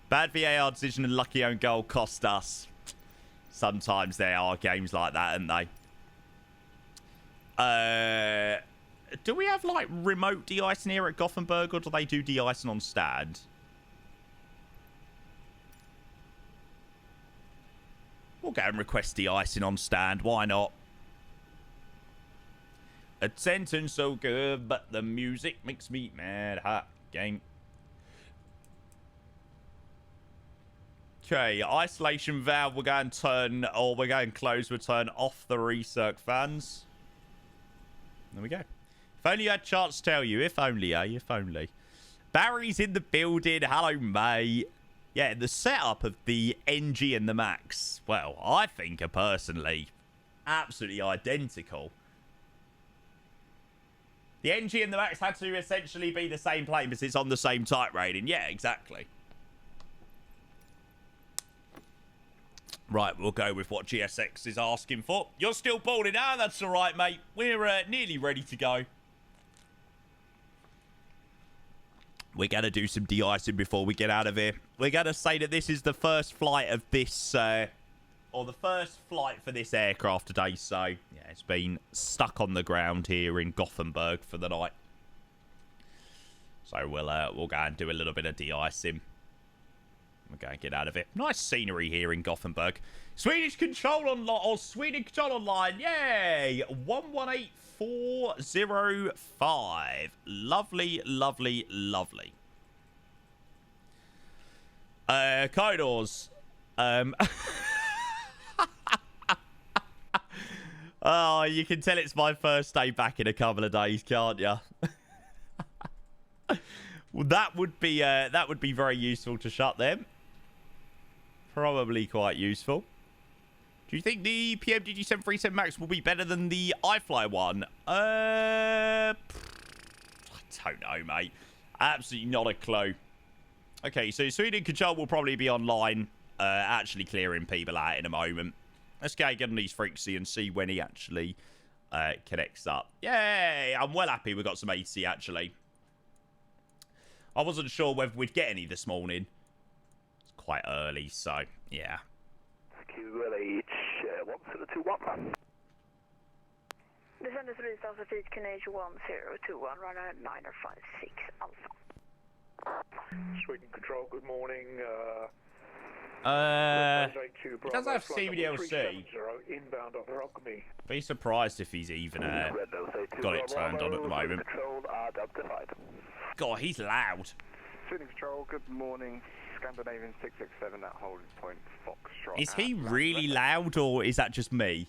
A: Bad VAR decision and lucky own goal cost us. Sometimes there are games like that, aren't they? Do we have, like, remote de-icing here at Gothenburg, or do they do de-icing on stand? We'll go and request de-icing on stand. Why not? A sentence so good, but the music makes me mad. Hot game. Okay, isolation valve. We're going to turn, or we're going to close. We'll turn off the recirc fans. There we go. If only you had a chance to tell you. If only, eh? If only. Barry's in the building. Hello, mate. Yeah, the setup of the NG and the Max, well, I think are personally absolutely identical. The NG and the Max had to essentially be the same plane because it's on the same type rating. Yeah, exactly. Right, we'll go with what GSX is asking for. You're still balling out. That's all right, mate. We're nearly ready to go. We're going to do some de-icing before we get out of here. We're going to say that this is the first flight of this, or the first flight for this aircraft today. So, yeah, it's been stuck on the ground here in Gothenburg for the night. So we'll go and do a little bit of de-icing. We're going to get out of it. Nice scenery here in Gothenburg. Swedish Control Online, or Sweden Control Online. Yay! 118405. Lovely, lovely, lovely. Corridors. Oh, you can tell it's my first day back in a couple of days, can't you? Well, that would be very useful to shut them. Probably quite useful. Do you think the PMDG 737 Max will be better than the iFly one? I don't know, mate. Absolutely not a clue. Okay, so Sweden Control will probably be online, actually clearing people out in a moment. Let's go get on these frequency and see when he actually connects up. Yay! I'm well happy we got some AC, actually. I wasn't sure whether we'd get any this morning. It's quite early, so, yeah.
C: QLH 1021.
D: Descend 3 South Traffic, Canage 1021, runner 956 Alpha.
C: Sweden Control, good morning.
A: It does have CBDLC.
C: Inbound on Rockme.
A: Be surprised if he's even got it turned on at the moment. God, he's loud.
E: Sweden Control, good morning. Scandinavian 667 at holding point Foxtrot.
A: Is he really loud, or is that just me?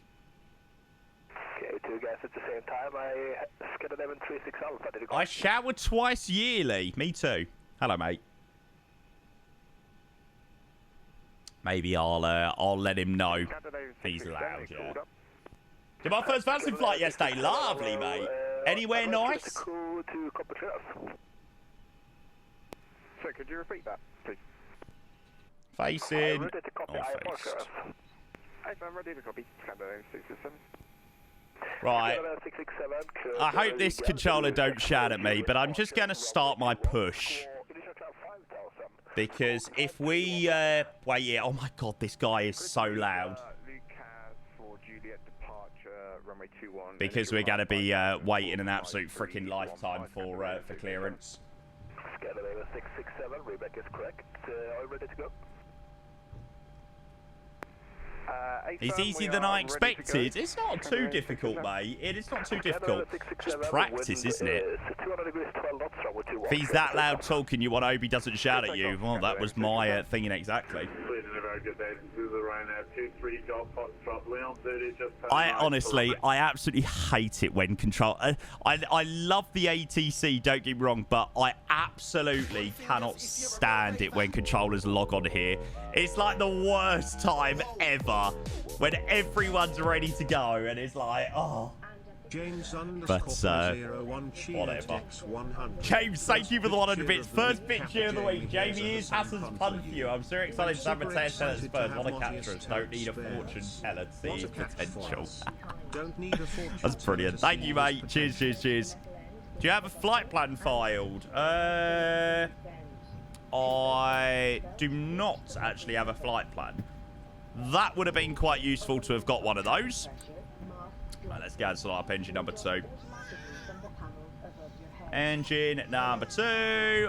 C: Okay, to guys at the same time. I Scandinavian 36 Alpha. Did you go?
A: I shower twice yearly. Me too. Hello, mate. Maybe I'll let him know he's loud, yeah. Did my first Vanson flight yesterday. Lovely, mate. Anywhere nice?
C: To Copenhagen.
E: So, could you repeat that, please?
A: Facing.
C: Ready to copy.
A: Or
C: I
A: faced.
E: I'm ready to copy. Scandinavian 667.
A: Right.
C: Scandinavian 667.
A: I hope this controller don't shout at me, but I'm just going to start my push.
C: Initial climb 5,000.
A: Because if we... wait, yeah. Oh, my God. This guy is so loud.
E: Lucas for Juliet departure, runway 21.
A: Because we're going to be waiting an absolute freaking lifetime for clearance.
C: Scandinavian 667. Rebecca is correct. Are you ready to go?
A: It's easier than I expected. It's not too difficult, mate. It is not too difficult. Just practice, isn't it?
C: 200 degrees 12 knots runway 21.
A: If he's that loud talking, you want to hope he doesn't shout at you. Well, that was my thinking exactly. I honestly, I absolutely hate it when control... I love the ATC, don't get me wrong, but I absolutely cannot stand it when controllers log on here. It's like the worst time ever when everyone's ready to go and it's like, oh... But, whatever. James, thank you for the 100 bits. First bit cheer of the week. Jamie is Hassan's pun for you. I'm so excited to have Mateus tell us first. What a capture us. Don't need a fortune teller to see his potential. That's brilliant. Thank you, mate. Cheers, cheers, cheers. Do you have a flight plan filed? I do not actually have a flight plan. That would have been quite useful to have got one of those. Right, let's cancel up engine number 2. Engine number 2.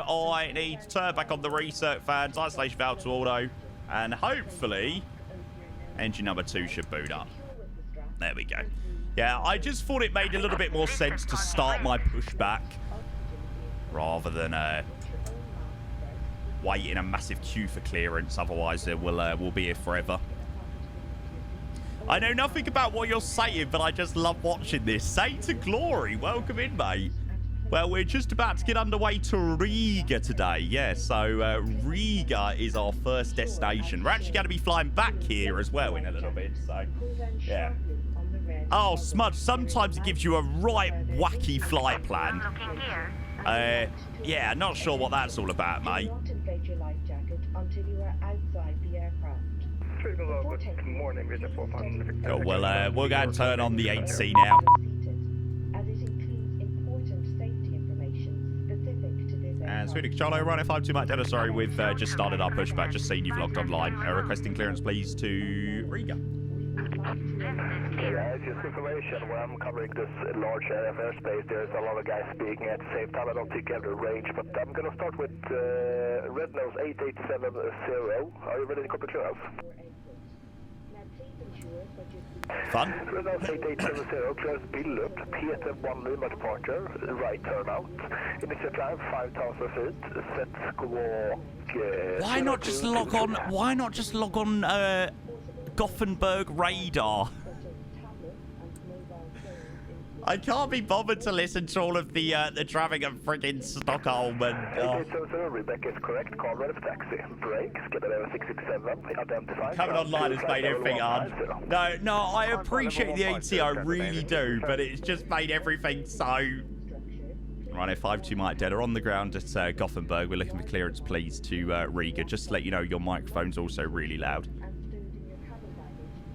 A: I need to turn back on the reset fans, isolation valve to auto, and hopefully engine number 2 should boot up. There we go. Yeah, I just thought it made a little bit more sense to start my pushback rather than wait in a massive queue for clearance. Otherwise, we'll be here forever. I know nothing about what you're saying, but I just love watching this. Say to glory. Welcome in, mate. Well, we're just about to get underway to Riga today. Yeah, so Riga is our first destination. We're actually going to be flying back here as well in a little bit, so yeah. Oh, Smudge, sometimes it gives you a right wacky flight plan. Yeah, not sure what that's all about, mate. Oh, well, we'll go and turn on the 8C now. And Swedish Charlo, Ryanair 52 Mike Delta, sorry, we've just started our pushback, just seen you've logged online. Requesting clearance, please, to Riga.
C: Yeah, just information. When I'm covering this large area of airspace, there's a lot of guys speaking at the same time. I don't think I have the range, but I'm going to start with Red Nose 8870. Are you ready to copy clearance?
A: Fun.
C: Red Nose 8870, clearance Billup, PT1 Lima departure, right turnout. Initial climb 5,000 feet, set squawk.
A: Why not just log on? Why not just log on Gothenburg radar? I can't be bothered to listen to all of the traffic of friggin' Stockholm and...
C: Rebecca is correct. Call ready for taxi. Brakes. Get it over 667. Identify.
A: Coming online has made everything hard. No, I appreciate the AT, I really do, but it's just made everything so... Ryanair 52 Mike Dead are on the ground at Gothenburg. We're looking for clearance, please, to Riga. Just to let you know, your microphone's also really loud.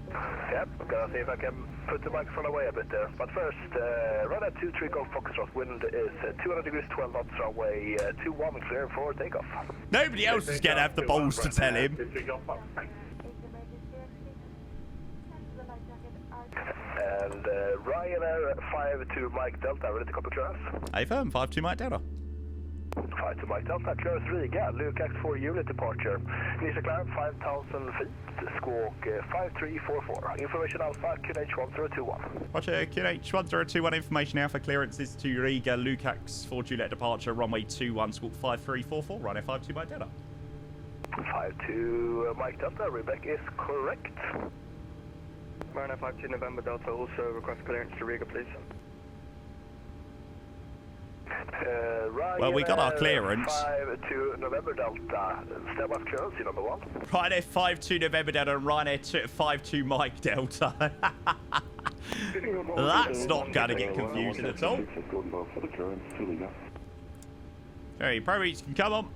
C: Yep, I'm gonna see if I can put the microphone away a bit there. But first, Ryanair 23 Golf Foxtrot, wind is 200 degrees 12 knots, runway 21, clear for takeoff.
A: Nobody else is going to have the balls to tell him.
C: And Ryanair 52 Mike Delta, ready to copy clearance?
A: Hey firm, 52 Mike Delta.
C: 52 Mike Delta, clearance Riga, Lucas for unit departure. Initial climb 5,000 feet, squawk 5344. Information Alpha, QNH1021.
A: Roger, QNH1021, information Alpha, clearances to Riga, Lukacs for Juliet departure, runway 21, squawk 5344, Ryanair 52 Mike Delta.
C: 52 Mike Delta, Rebecca is correct.
E: Ryanair 52 November Delta, also request clearance to Riga, please.
A: Well, we got our clearance.
C: 52 November Delta. Step up clearance, number 1.
A: Ryanair 52 November Delta and Ryanair 52 Mike Delta. That's not going to get confusing at all. Hey, Pro Eats can come on.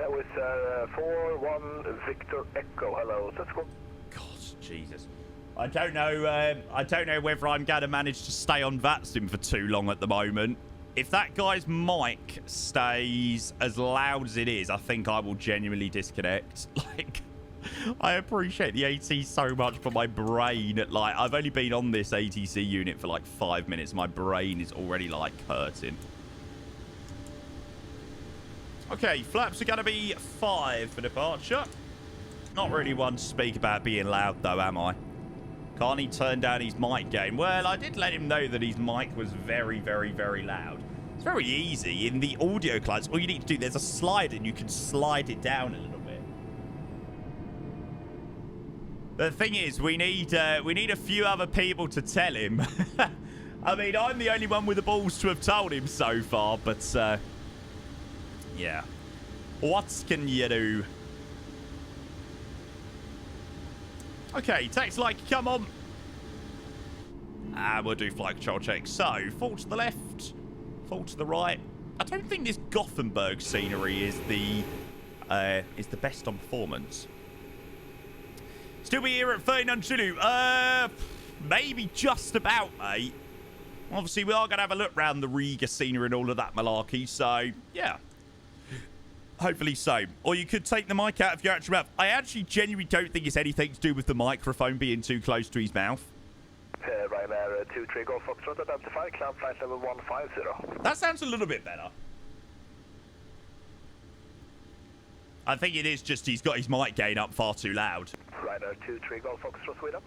C: With 4-1 Victor Echo. Hello, let's go.
A: God, Jesus. I don't know whether I'm going to manage to stay on VATSIM for too long at the moment. If that guy's mic stays as loud as it is, I think I will genuinely disconnect. Like, I appreciate the AT so much, but my brain, like, I've only been on this ATC unit for like 5 minutes. My brain is already like hurting. Okay, flaps are going to be 5 for departure. Not really one to speak about being loud, though, am I? Can't he turn down his mic gain? Well, I did let him know that his mic was very, very, very loud. It's very easy. In the audio clients, all you need to do, there's a slide and you can slide it down a little bit. The thing is, we need a few other people to tell him. I mean, I'm the only one with the balls to have told him so far, but, yeah. What can you do? Okay, taxi light, come on. And we'll do flight control check. So, fall to the left, fall to the right. I don't think this Gothenburg scenery is the best on performance. Still be here at 39 Zulu. Maybe just about, mate. Obviously, we are going to have a look around the Riga scenery and all of that malarkey, so, yeah. Hopefully so. Or you could take the mic out of your actual mouth. I actually genuinely don't think it's anything to do with the microphone being too close to his mouth.
C: Ryanair 23 Golf Foxtrot, identify, climb flight level 150.
A: That sounds a little bit better. I think it is just he's got his mic gain up far too loud.
C: Ryanair 23 Golf Foxtrot, Sweden.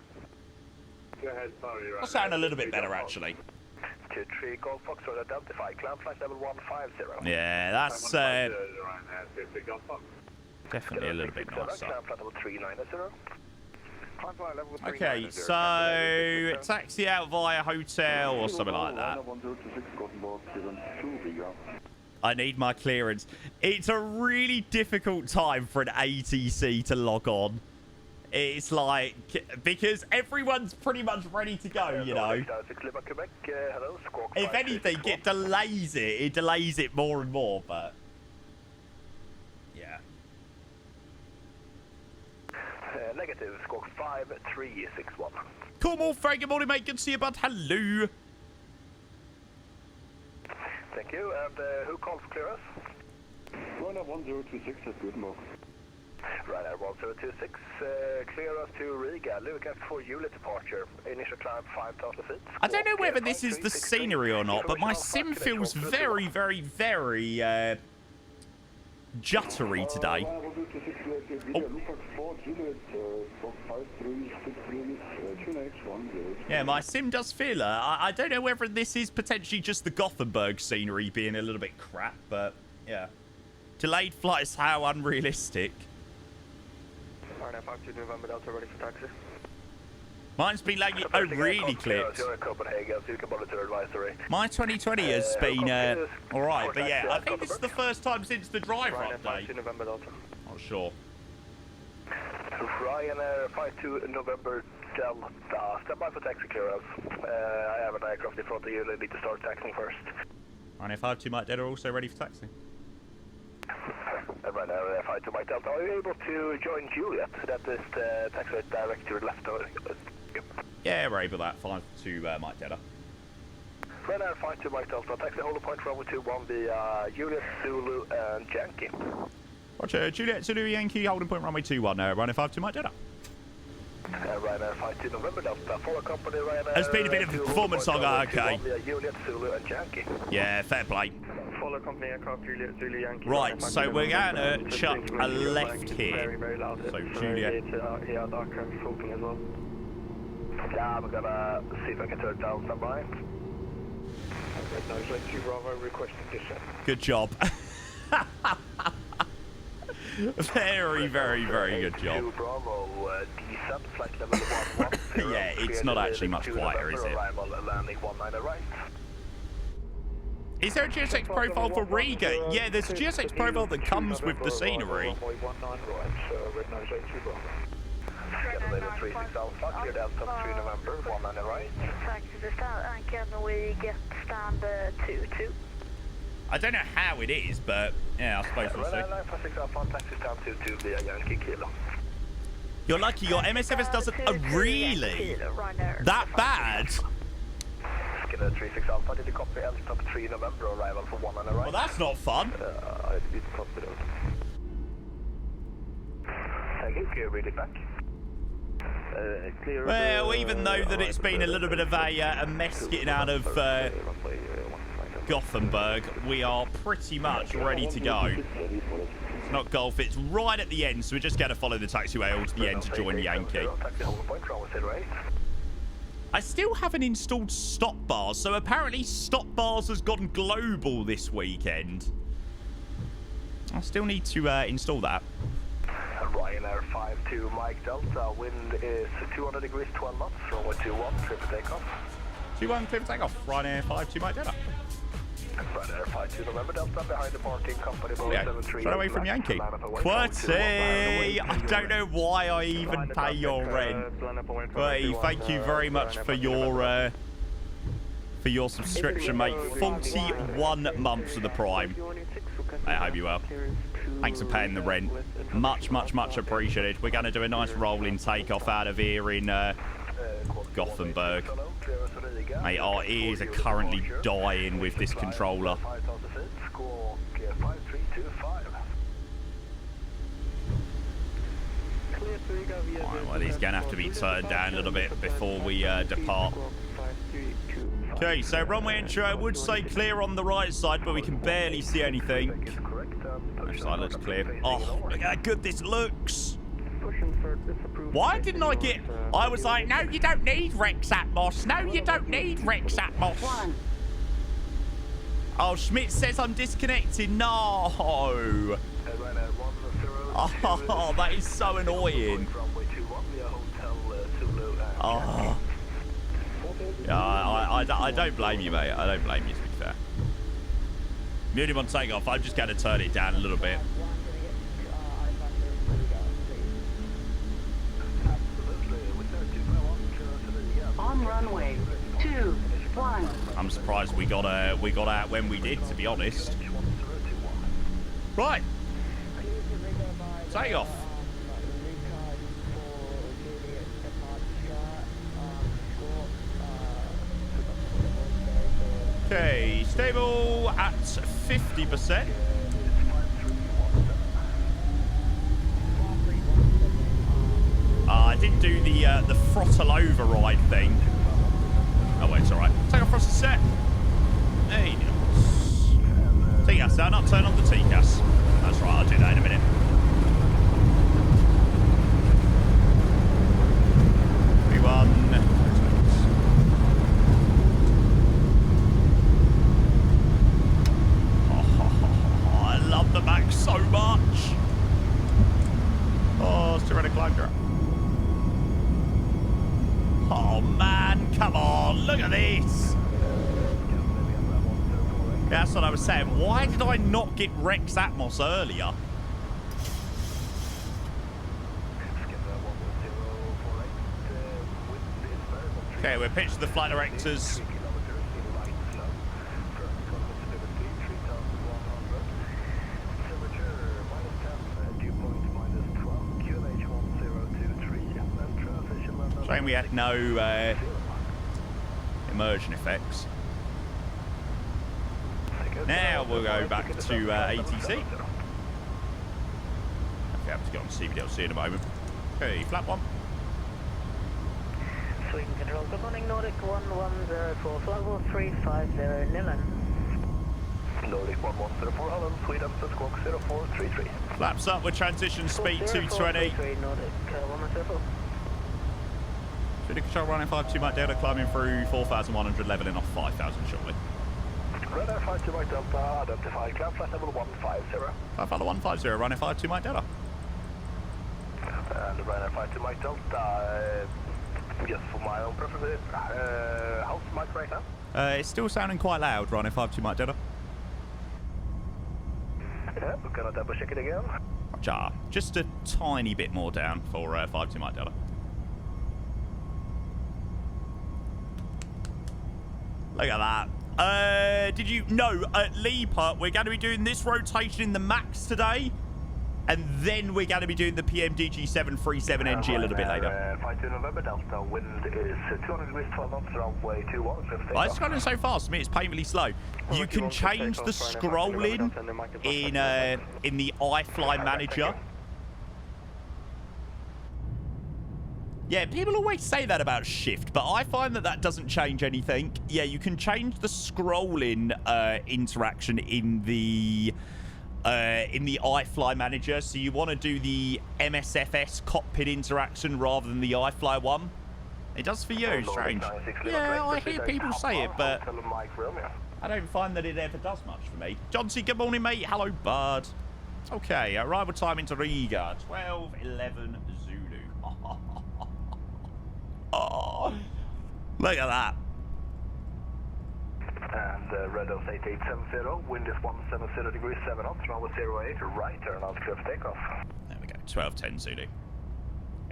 E: Go ahead, sorry, Ryanair.
A: That sound a little bit better, actually.
C: 23 Golf Foxtrot, identify, climb flight level 150.
A: Yeah, that's definitely a little bit nicer.
C: Climb flight level 390.
A: Okay, so taxi out via hotel or something like that. I need my clearance. It's a really difficult time for an ATC to log on. It's like, because everyone's pretty much ready to go, you know. If anything, it delays it. It delays it more and more, but... yeah.
C: Negative, squawk 5361.
A: Cool, more Frank. Good morning, mate. Good to see you, bud. Hello.
C: Thank you. And who called for clearance?
F: Ryanair 1026 at Gothenburg.
C: Ryanair 1026, clear us to Riga. Look at for Juliet departure. Initial climb 5,000 feet.
A: I don't know whether this is the scenery or not, but my sim feels very, very, very juttery today. Yeah, my sim does feel I don't know whether this is potentially just the Gothenburg scenery being a little bit crap, but yeah. Delayed flights, how unrealistic.
E: Ryanair 52 November Delta, ready for taxi.
A: Mine's been lagging. Oh, really clipped.
C: You're in Copenhagen, so you can monitor advisory.
A: My 2020 has been alright, but yeah, I think this is the first time since the driver
E: Ryanair
A: update.
E: 52 November Delta.
A: Not sure.
C: Ryanair 52 November Delta. Stand by for taxi clearance. I have an aircraft in front of you. They need to start taxiing first.
A: Ryanair 52 Mike Delta also ready for taxi.
C: And Ryanair 52 Mike Delta. Are you able to join Juliet? That is the taxiway direct to your left.
A: Yeah, we're able that. 52 Mike Delta.
C: Ryanair 52 Mike Delta. Taxi hold point runway 21 via Juliet, Zulu, and Yankee.
A: Roger, Juliet, Zulu, Yankee, holding point runway 21. Ryanair 52 Mike Delta.
C: Ryanair 52 November Delta. Follow company Ryanair.
A: There's been a bit of a performance song, okay.
C: Via Juliet, Zulu, and Yankee.
A: Yeah, fair play.
E: Follow company aircraft Juliet, Zulu, Yankee.
A: Right, so we're going to chuck a left here.
E: Very, very loud.
A: So Juliet.
E: Yeah, dark traffic talking as well.
C: Yeah, I'm gonna see if I can turn down some by.
E: Like 2 Bravo, requesting descent.
A: Good job. Very, very, very good job.
C: 2 Bravo, descent, flight level 110.
A: Yeah, it's not actually much quieter, is it?
C: Arrival, landing 19 right.
A: Is there a GSX profile for Riga? Yeah, there's a GSX profile that comes with the scenery.
C: Scandinavian 36 Alpha, clear Delta 3 November, 19 right.
D: Taxi to stand, and can we get stand 22?
A: I don't know how it is, but yeah, I suppose we'll see.
C: Ryanair 956 Alpha, taxi stand 22 via Yankee Kilo.
A: You're lucky your MSFS doesn't... Oh, really? That bad?
C: Scandinavian 36 Alpha, did you copy Delta 3 November, arrival for 19 right?
A: Well, that's not fun.
C: I did copy that. Thank you, clear really back.
A: Well, even though that it's been a little bit of a mess getting out of Gothenburg, we are pretty much ready to go. It's not golf, it's right at the end, so we're just going to follow the taxiway all to the end to join Yankee. I still haven't installed stop bars, so apparently stop bars has gone global this weekend. I still need to install that.
C: Ryanair 52 Mike Delta, wind is 200 degrees 12 knots, runway 21, clear for takeoff.
A: 21, clear for takeoff. Ryanair 52 Mike Delta.
C: Ryanair 52 November Delta, behind the parking company,
A: Yeah, straight away from Yankee. Qwerty! I don't know why I even pay your rent. Qwerty, thank you very much for your subscription, mate. 41 months of the Prime. I hope you well. Thanks for paying the rent. Much, much, much appreciated. We're going to do a nice rolling takeoff out of here in Gothenburg. Mate, our ears are currently dying with this controller. Right, well, he's going to have to be turned down a little bit before we depart. Okay, so runway intro, I would say clear on the right side, but we can barely see anything. Left side looks clear. Oh, look how good this looks. Why didn't I get... I was like, no, you don't need Rex Atmos. No, you don't need Rex Atmos. Oh, Schmidt says I'm disconnected. No. Oh, that is so annoying. Oh. Yeah, I don't blame you, mate. I don't blame you, to be fair. Mute him on takeoff. I'm just going to turn it down a little bit.
G: On runway 21.
A: I'm surprised we got out when we did, to be honest. Right. Take off. Okay, stable at 50%. I didn't do the throttle override thing. Oh wait, it's all right. Take off throttle set. Hey, TCAS down, not turn on the TCAS. That's right, I'll do that in a minute. I love the back so much. Oh, it's tyrannical anchor. Oh man, come on, look at this. That's what I was saying. Why did I not get Rex Atmos earlier? Okay, we're pitched to the flight directors. Shame we had no immersion effects. Now we'll go back to ATC. Okay, I have to get on CBDLC in a moment. Okay, flat one.
D: Swing control, good morning, Nordic 1104, flight 350 Nillen.
C: Nordic 1104, Holland, Sweden, squawk 0433.
A: Flaps up with transition speed 220.
D: Nordic 1104.
A: Speed control running 52 Mike Delta, climbing through 4,111 and off 5,000 shortly.
C: Ryanair 52 Mike Delta, identified, climb flight level 150.
A: Climb flight 150, running 52 Mike Delta.
C: And Ryanair 52 Mike Delta, Just for my own preference. How's the mic right now?
A: It's still sounding quite loud, Ryanair 52 Mike Delta.
C: Yeah, we're gonna double check it again.
A: Roger. Just a tiny bit more down for 52 Mike Delta. Look at that. Did you... No, at Leaper, we're going to be doing this rotation in the Max today. And then we're going to be doing the PMDG 737NG a little bit later.
C: 52 November Delta, wind is 200 degrees 12 knots, runway 21.
A: Well, it's going so fast. I mean, it's painfully slow. You can change the scrolling in the iFly manager. Yeah, people always say that about shift, but I find that that doesn't change anything. Yeah, you can change the scrolling interaction in the iFly manager. So you want to do the MSFS cockpit interaction rather than the iFly one. It does for you, strange. Yeah, I hear people say it, but I don't find that it ever does much for me. John C, good morning, mate. Hello, bud. Okay, arrival time into Riga, 12:11 Zulu. Oh, look at that.
C: And Red Oaks 8870, wind is 170 degrees 7 knots, runway 08, right, turn out clear for takeoff.
A: There we go, 12:10 Zulu.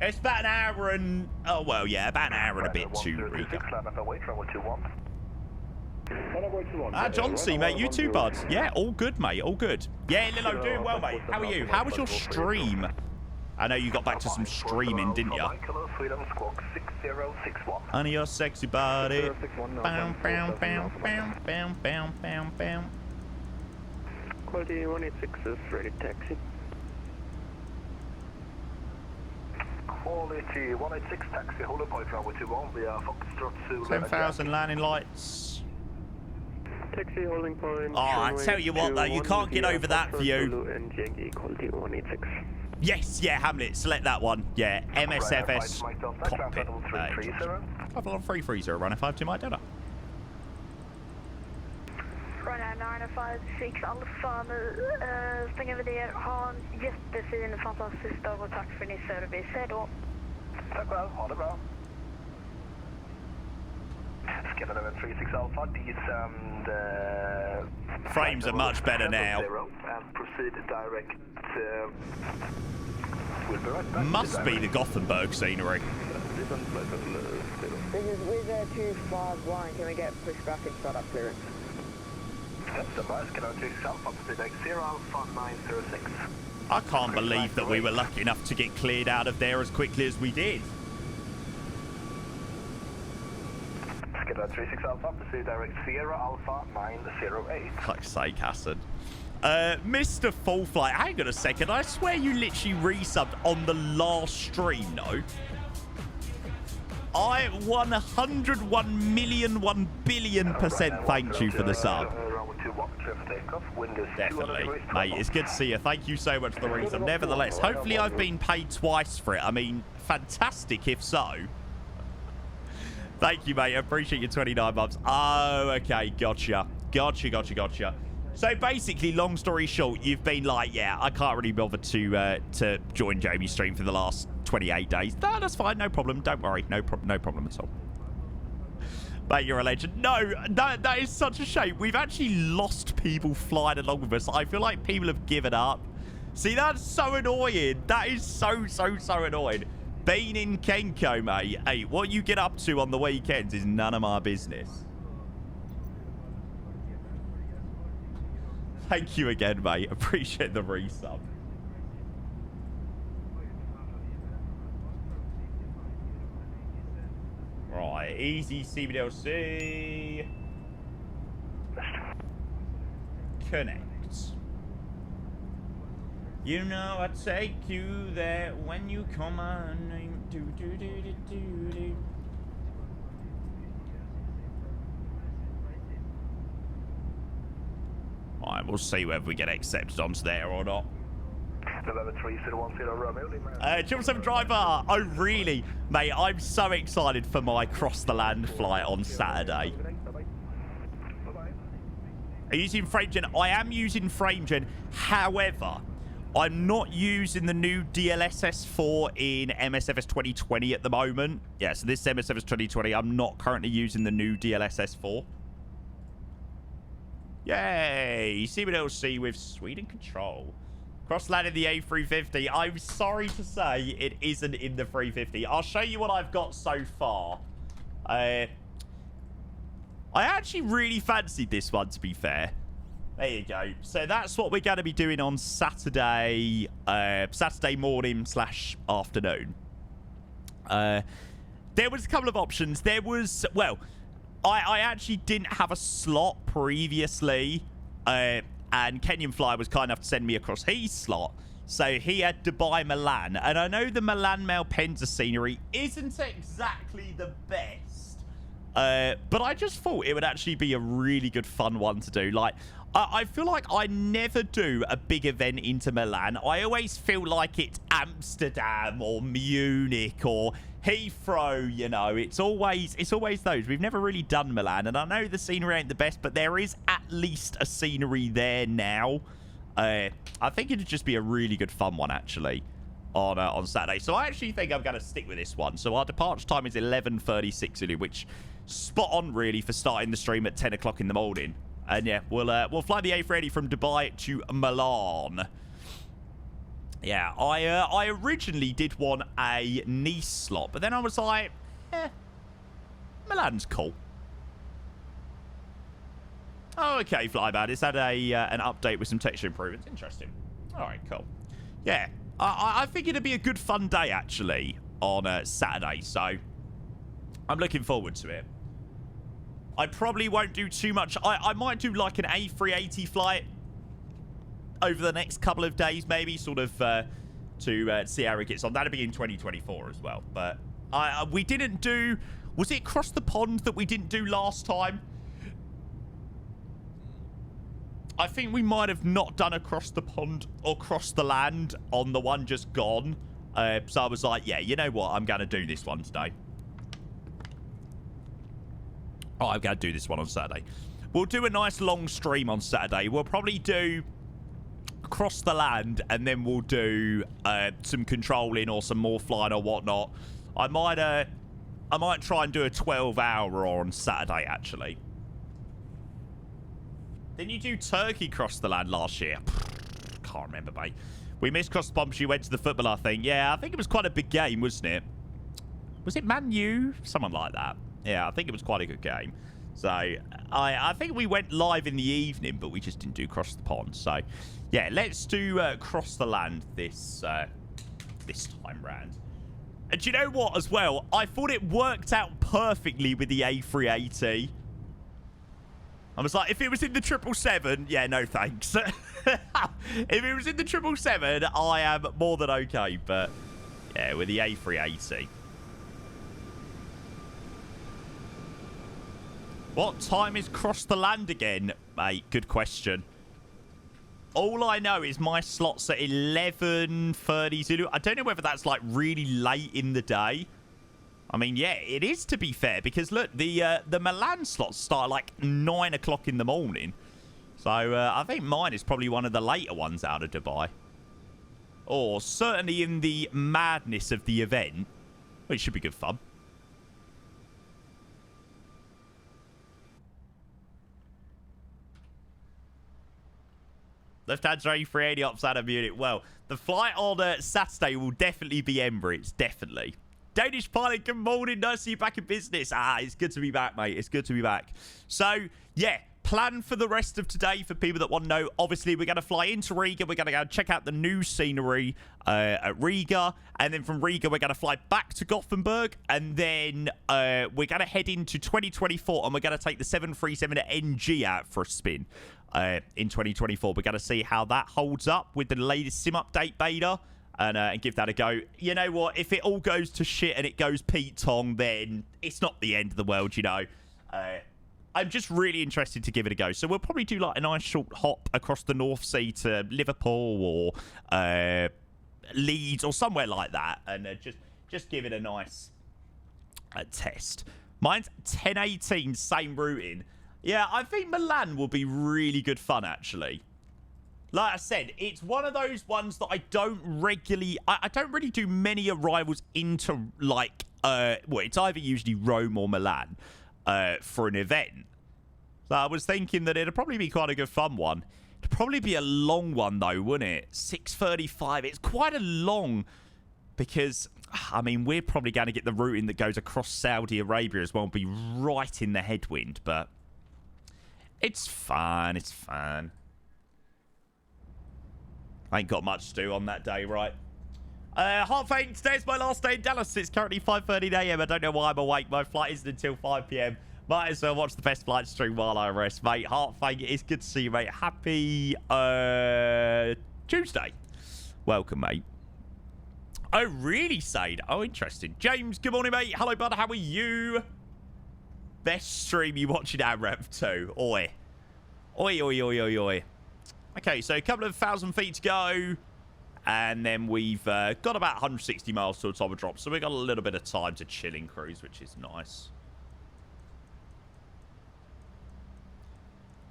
A: It's about an hour and... Oh, well, yeah, about an hour and a bit to Riga. John C, mate, you too, bud. Yeah, all good, mate, all good. Yeah, Lilo, doing well, mate. How are you? How was your stream? I know you got back to some streaming, didn't you? Honey, your sexy body. Bam, bam, bam, bam, bam, bam, bam, bam.
E: Quality 186 is ready taxi.
C: Quality 186 taxi, hold up point runway 21 via Foxtrot to
A: 10,000 landing lights.
E: Taxi holding point.
A: Oh, I tell you what, though, you can't get over that view.
E: Quality 186.
A: Yes, yeah, Hamlet, select that one. Yeah, MSFS cockpit. 330, Ryanair 52 Mike Delta.
D: Ryanair 956 Alfa, stänger vi ner. Ha en jättefin, fantastisk dag och tack för din service. Hej då.
C: Tack väl, ha det bra. Scandinavian 36 Alpha, descend...
A: Frames are much better now.
C: And proceed direct... we'll be right back.
A: Must be the Gothenburg scenery.
H: This is with 251. Can we get pushed back and start up clearance?
C: That's the bus. Can I take Alpha, proceed direct 0 Alpha 906.
A: I can't believe that we were lucky enough to get cleared out of there as quickly as we did.
C: Skidder 36 Alpha, proceed direct 0 Alpha 908.
A: Fuck's sake, Hassan. Mr. Full Flight, hang on a second. I swear you literally resubbed on the last stream, no? I 101,000,000,000,000% thank you for the sub. Definitely. Mate, it's good to see you. Thank you so much for the resub. Nevertheless, hopefully I've been paid twice for it. I mean, fantastic if so. Thank you, mate. I appreciate your 29 months. Oh, okay. Gotcha. Gotcha. So basically, long story short, you've been like, yeah, I can't really bother to join Jamie's stream for the last 28 days. No, that's fine. No problem. Don't worry. No problem at all. Mate, you're a legend. No, that is such a shame. We've actually lost people flying along with us. I feel like people have given up. See, that's so annoying. That is so annoying. Being in Kenko, mate. Hey, what you get up to on the weekends is none of my business. Thank you again, mate. Appreciate the resub. Right, easy CBDLC. Connect. You know I take you there when you call my name. Do. Alright, we'll see whether we get accepted onto there or not.
C: November 3010 Romeo.
A: 777 driver. Oh, really? Mate, I'm so excited for my cross the land flight on Saturday. Are you using FrameGen? I am using FrameGen. However, I'm not using the new DLSS4 in MSFS 2020 at the moment. Yeah, so this MSFS 2020, I'm not currently using the new DLSS4. Yay! C with Sweden control. Cross land in the A350. I'm sorry to say it isn't in the 350. I'll show you what I've got so far. I actually really fancied this one, to be fair. There you go. So that's what we're going to be doing on Saturday, Saturday morning / afternoon. There was a couple of options. There was, well, I actually didn't have a slot previously, and Kenyan Fly was kind enough to send me across his slot. So he had Dubai Milan, and I know the Milan Malpensa scenery isn't exactly the best, but I just thought it would actually be a really good fun one to do. Like, I feel like I never do a big event into Milan. I always feel like it's Amsterdam or Munich or Heathrow, you know. It's always those. We've never really done Milan, and I know the scenery ain't the best, but there is at least a scenery there now. I think it'd just be a really good fun one, actually, on Saturday. So I actually think I'm going to stick with this one. So our departure time is 11:36, which spot on, really, for starting the stream at 10 o'clock in the morning. And yeah, we'll fly the A380 from Dubai to Milan. Yeah, I originally did want a Nice slot, but then I was like, Milan's cool. Oh, okay, Flybad. It's had an update with some texture improvements. Interesting. All right, cool. Yeah, I think it'd be a good fun day, actually, on Saturday, so I'm looking forward to it. I probably won't do too much. I might do like an A380 flight over the next couple of days, maybe, sort of to see how it gets on. That'll be in 2024 as well. But we didn't do... Was it Across the Pond that we didn't do last time? I think we might have not done Across the Pond or Cross the Land on the one just gone. So I was like, yeah, you know what? I'm going to do this one today. Oh, I'm going to do this one on Saturday. We'll do a nice long stream on Saturday. We'll probably do Across the Land, and then we'll do some controlling or some more flying or whatnot. I might try and do a 12-hour on Saturday, actually. Didn't you do Turkey Cross the Land last year? Can't remember, mate. We missed Cross the Pond. She went to the football, I think. Yeah, I think it was quite a big game, wasn't it? Was it Man U? Someone like that. Yeah, I think it was quite a good game. So, I think we went live in the evening, but we just didn't do Cross the Pond. So, yeah, let's do Cross the Land this time round. And do you know what, as well? I thought it worked out perfectly with the A380. I was like, if it was in the 777, yeah, no thanks. If it was in the 777, I am more than okay. But, yeah, with the A380. What time is Cross the Land again, mate? Good question. All I know is my slot's at 11:30 Zulu. I don't know whether that's like really late in the day. I mean, yeah, it is, to be fair, because look, the Milan slots start like 9 o'clock in the morning. So I think mine is probably one of the later ones out of Dubai. Or certainly in the madness of the event. Well, it should be good fun. Lufthansa A380 ops out of Munich. Well, the flight on Saturday will definitely be Emirates. Definitely. Danish pilot, good morning. Nice to see you back in business. It's good to be back, mate. It's good to be back. So, yeah, plan for the rest of today for people that want to know. Obviously, we're going to fly into Riga. We're going to go check out the new scenery at Riga. And then from Riga, we're going to fly back to Gothenburg. And then we're going to head into 2024. And we're going to take the 737NG out for a spin. In 2024, we're going to see how that holds up with the latest sim update beta and give that a go. You know what? If it all goes to shit and it goes Pete Tong, then it's not the end of the world, you know. I'm just really interested to give it a go. So we'll probably do like a nice short hop across the North Sea to Liverpool or Leeds or somewhere like that, and just give it a nice test. Mine's 10:18, same routing. Yeah, I think Milan will be really good fun, actually. Like I said, it's one of those ones that I don't regularly... I don't really do many arrivals into, like... well, it's either usually Rome or Milan for an event. So I was thinking that it'd probably be quite a good fun one. It'd probably be a long one, though, wouldn't it? 6:35. It's quite a long... Because, I mean, we're probably going to get the routing that goes across Saudi Arabia as well and be right in the headwind. But it's fun. It's fun. I ain't got much to do on that day, right? Half 8. Today's my last day in Dallas. It's currently 5:30 a.m. I don't know why I'm awake. My flight isn't until 5 p.m. Might as well watch the best flight stream while I rest, mate. Heart thing, it's good to see you, mate. Happy Tuesday. Welcome, mate. Oh, really, Sade? Oh, interesting. James, good morning, mate. Hello, bud. How are you? Best stream you watching at Rev 2. Oi. Oi, oi, oi, oi, oi. Okay, so a couple of 1,000 feet to go. And then we've got about 160 miles to the top of drop. So we've got a little bit of time to chill in cruise, which is nice.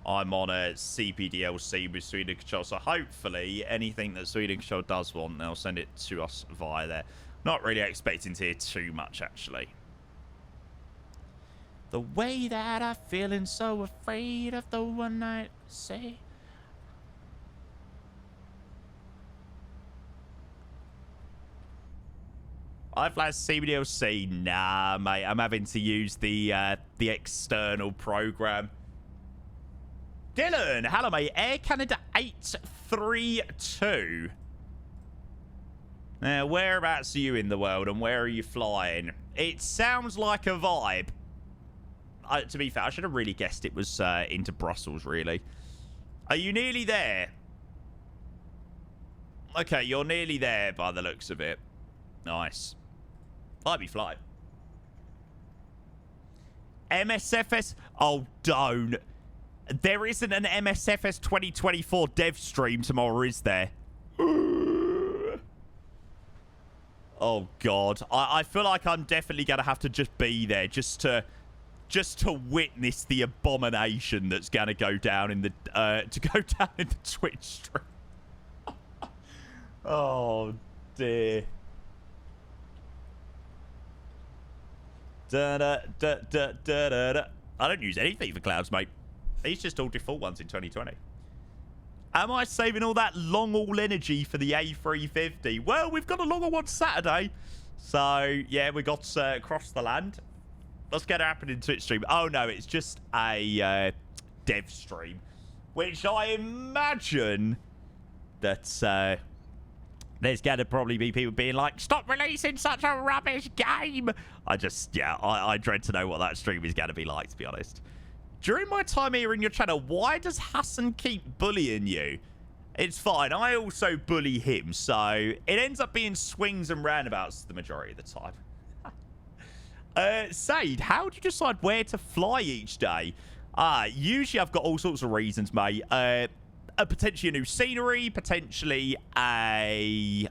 A: I'm on a CPDLC with Sweden Control, so hopefully anything that Sweden Control does want, they'll send it to us via there. Not really expecting to hear too much, actually. The way that I'm feeling so afraid of the one I say. I flash CPDLC. Nah, mate, I'm having to use the external program. Dylan, hello, mate. Air Canada 832. Now, whereabouts are you in the world and where are you flying? It sounds like a vibe. To be fair, I should have really guessed it was into Brussels, really. Are you nearly there? Okay, you're nearly there by the looks of it. Nice. Might be flight. MSFS? Oh, don't. There isn't an MSFS 2024 dev stream tomorrow, is there? Oh, God. I feel like I'm definitely going to have to just be there just to witness the abomination that's going to go down in the Twitch stream. Oh, dear. I don't use anything for clouds, mate. These just all default ones in 2020. Am I saving all that long-haul energy for the A350? Well, we've got a long-haul one Saturday. So, yeah, we got across the land. Let's get it happening in Twitch stream. Oh, no, it's just a dev stream. Which I imagine that there's going to probably be people being like, stop releasing such a rubbish game. I dread to know what that stream is going to be like, to be honest. During my time here in your channel, why does Hassan keep bullying you? It's fine. I also bully him, so it ends up being swings and roundabouts the majority of the time. Sade, how do you decide where to fly each day? Usually I've got all sorts of reasons, mate. Potentially a new scenery, potentially a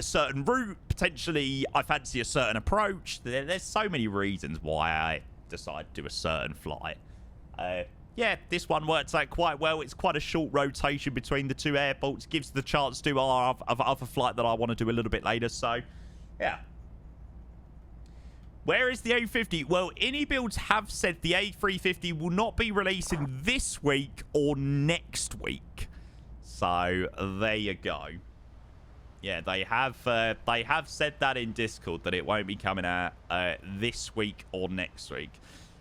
A: certain route, potentially I fancy a certain approach. There's so many reasons why I decide to do a certain flight. Yeah, this one works out quite well. It's quite a short rotation between the two airports. Gives the chance to do our other flight that I want to do a little bit later. So, yeah. Where is the A350? Well, AnyBuilds have said the A350 will not be releasing this week or next week. So, there you go. Yeah, they have said that in Discord, that it won't be coming out this week or next week.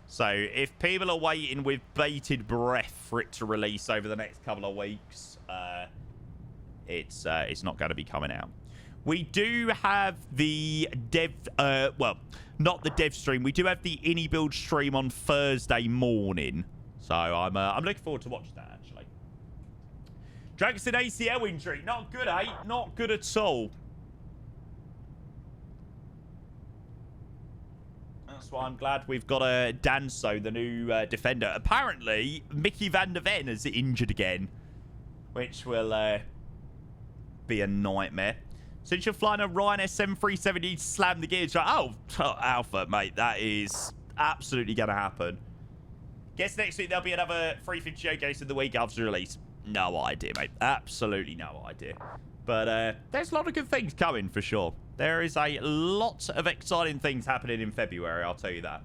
A: So, if people are waiting with bated breath for it to release over the next couple of weeks, it's not going to be coming out. We do have the dev, well, not the dev stream. We do have the AnyBuild stream on Thursday morning. So I'm looking forward to watching that, actually. Dragonson ACL injury. Not good, eh? Not good at all. That's why I'm glad we've got a Danso, the new defender. Apparently, Mickey van der Ven is injured again, which will be a nightmare. Since you're flying a Ryanair 737, you slam the gears. Oh, Alpha, mate, that is absolutely going to happen. Guess next week there'll be another 350 showcase in the week after release. No idea, mate. Absolutely no idea. But there's a lot of good things coming for sure. There is a lot of exciting things happening in February, I'll tell you that.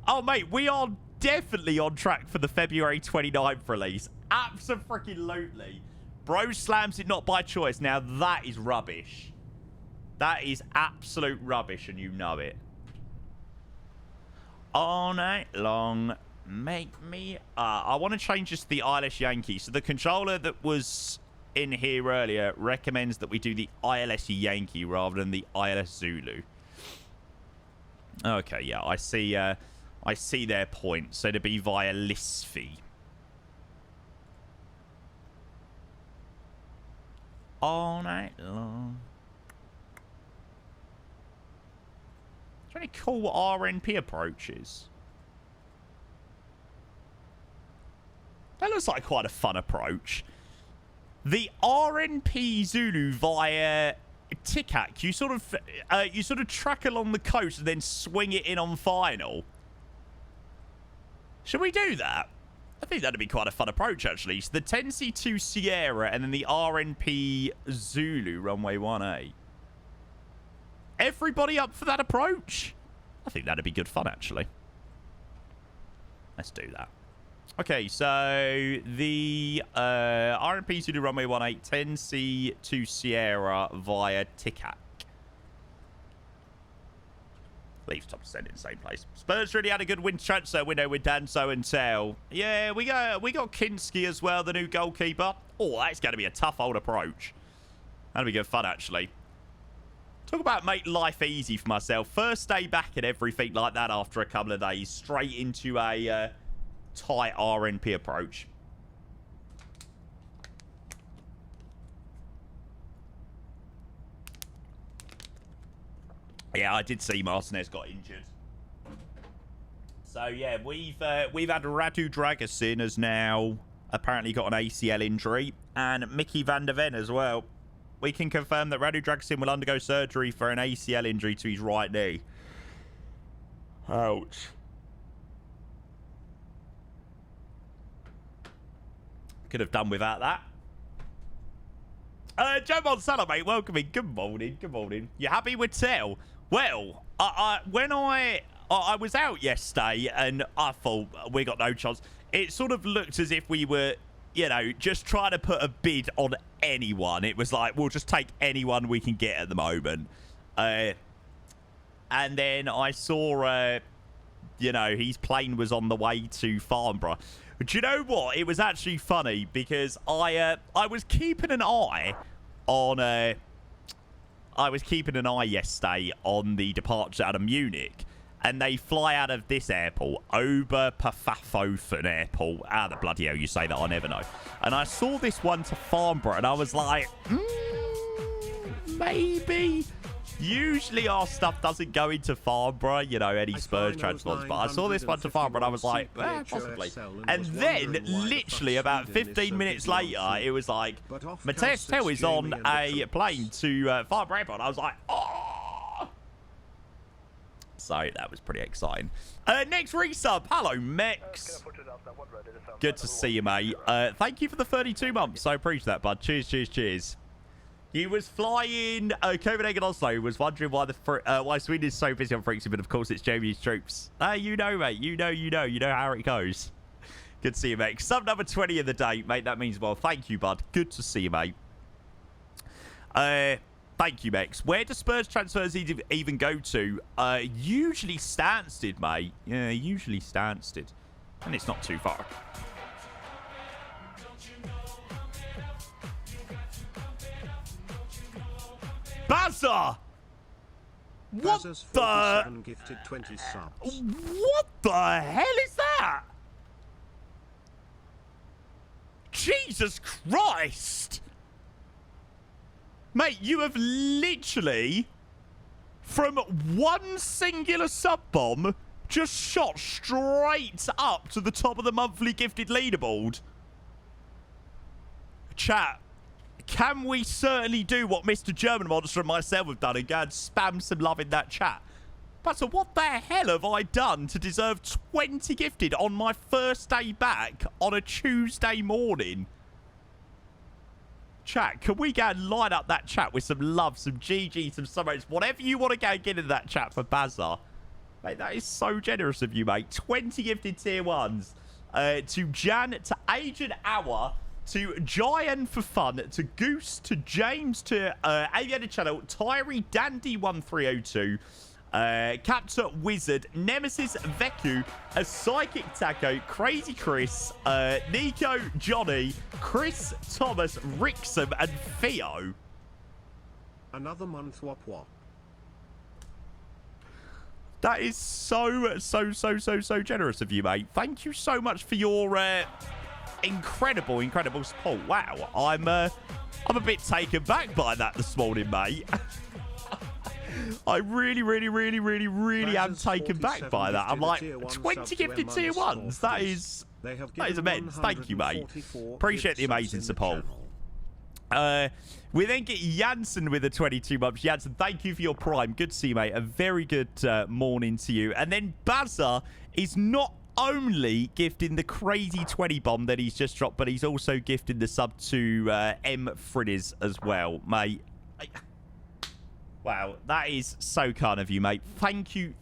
A: Oh, mate, we are definitely on track for the February 29th release. Abso-freaking-lutely. Bro slams it not by choice. Now, that is rubbish. That is absolute rubbish, and you know it. All night long, make me... I want to change this to the ILS Yankee. So the controller that was in here earlier recommends that we do the ILS Yankee rather than the ILS Zulu. Okay, yeah, I see their point. So to be via Lisfi. All night long. Is there any cool RNP approaches? That looks like quite a fun approach. The RNP Zulu via Tikak, you sort of track along the coast and then swing it in on final. Should we do that? I think that'd be quite a fun approach, actually. So the 10C2 Sierra and then the RNP Zulu runway 1A. Everybody up for that approach? I think that'd be good fun, actually. Let's do that. Okay, so the RNP Zulu runway 18, 10C2 Sierra via Tikak. Leaves top descent in the same place. Spurs really had a good winter transfer window with Danso and Tell. Yeah, we got Kinski as well, the new goalkeeper. Oh, that's going to be a tough old approach. That'll be good fun, actually. Talk about make life easy for myself. First day back and everything like that after a couple of days. Straight into a tight RNP approach. Yeah, I did see Martinez got injured. So yeah, we've had Radu Dragusin has now apparently got an ACL injury, and Mickey van der Ven as well. We can confirm that Radu Dragusin will undergo surgery for an ACL injury to his right knee. Ouch. Could have done without that. Joe Monsanto, mate, welcome in. Good morning, good morning. You happy with Tell? Well, when I was out yesterday and I thought we got no chance, it sort of looked as if we were, you know, just trying to put a bid on anyone. It was like, we'll just take anyone we can get at the moment. And then I saw, you know, his plane was on the way to Farnborough. Do you know what? It was actually funny because I was keeping an eye on... I was keeping an eye yesterday on the departure out of Munich, and they fly out of this airport, Oberpfaffhofen Airport. How the bloody hell you say that, I never know. And I saw this one to Farnborough, and I was like, maybe. Usually our stuff doesn't go into Farnborough, you know, any Spurs transfers, but I saw this one to Farnborough and I was like, possibly. And then, literally about 15 minutes later, it was like, Matthias Tell is on a plane to Farnborough Airport. I was like, oh! So that was pretty exciting. Next resub. Hello, Mex. Good to see you, mate. Thank you for the 32 months. I appreciate that, bud. Cheers, cheers, cheers. He was flying Copenhagen Oslo. Was wondering why Sweden is so busy on Freaksy, but of course it's Jamie's troops. You know, mate. You know how it goes. Good to see you, mate. Sub number 20 of the day, mate. That means well. Thank you, bud. Good to see you, mate. Thank you, Mex. Where do Spurs transfers even go to? Usually Stansted, mate. Yeah, usually Stansted, and it's not too far. Bazza! What the...
B: Gifted 20 subs.
A: What the hell is that? Jesus Christ! Mate, you have literally, from one singular sub-bomb, just shot straight up to the top of the monthly gifted leaderboard. Chat. Can we certainly do what Mr. German Monster and myself have done and go and spam some love in that chat? Buster, what the hell have I done to deserve 20 gifted on my first day back on a Tuesday morning? Chat, can we go and line up that chat with some love, some GG, some summons, whatever you want to go and get in that chat for Bazza. Mate, that is so generous of you, mate. 20 gifted tier 1s to Jan, to Agent Hour, to Giant for Fun, to Goose, to James, to Aviator Channel, Tyree, Dandy1302, Captain Wizard, Nemesis Veku, a Psychic Taco, Crazy Chris, Nico, Johnny, Chris, Thomas, Rixum, and Theo.
B: Another month, wop wop.
A: That is so generous of you, mate. Thank you so much for your incredible support. Wow, I'm a bit taken back by that this morning, mate. I really am taken back by that. I'm like, 20 gifted tier 1s. That is immense. Thank you, mate. Appreciate the amazing support. We then get Jansen with the 22 months. Jansen, thank you for your prime. Good to see you, mate. A very good morning to you. And then Bazza is not only gifting the crazy 20 bomb that he's just dropped, but he's also gifting the sub to M. Friddies as well, mate. Wow, that is so kind of you, mate. Thank you.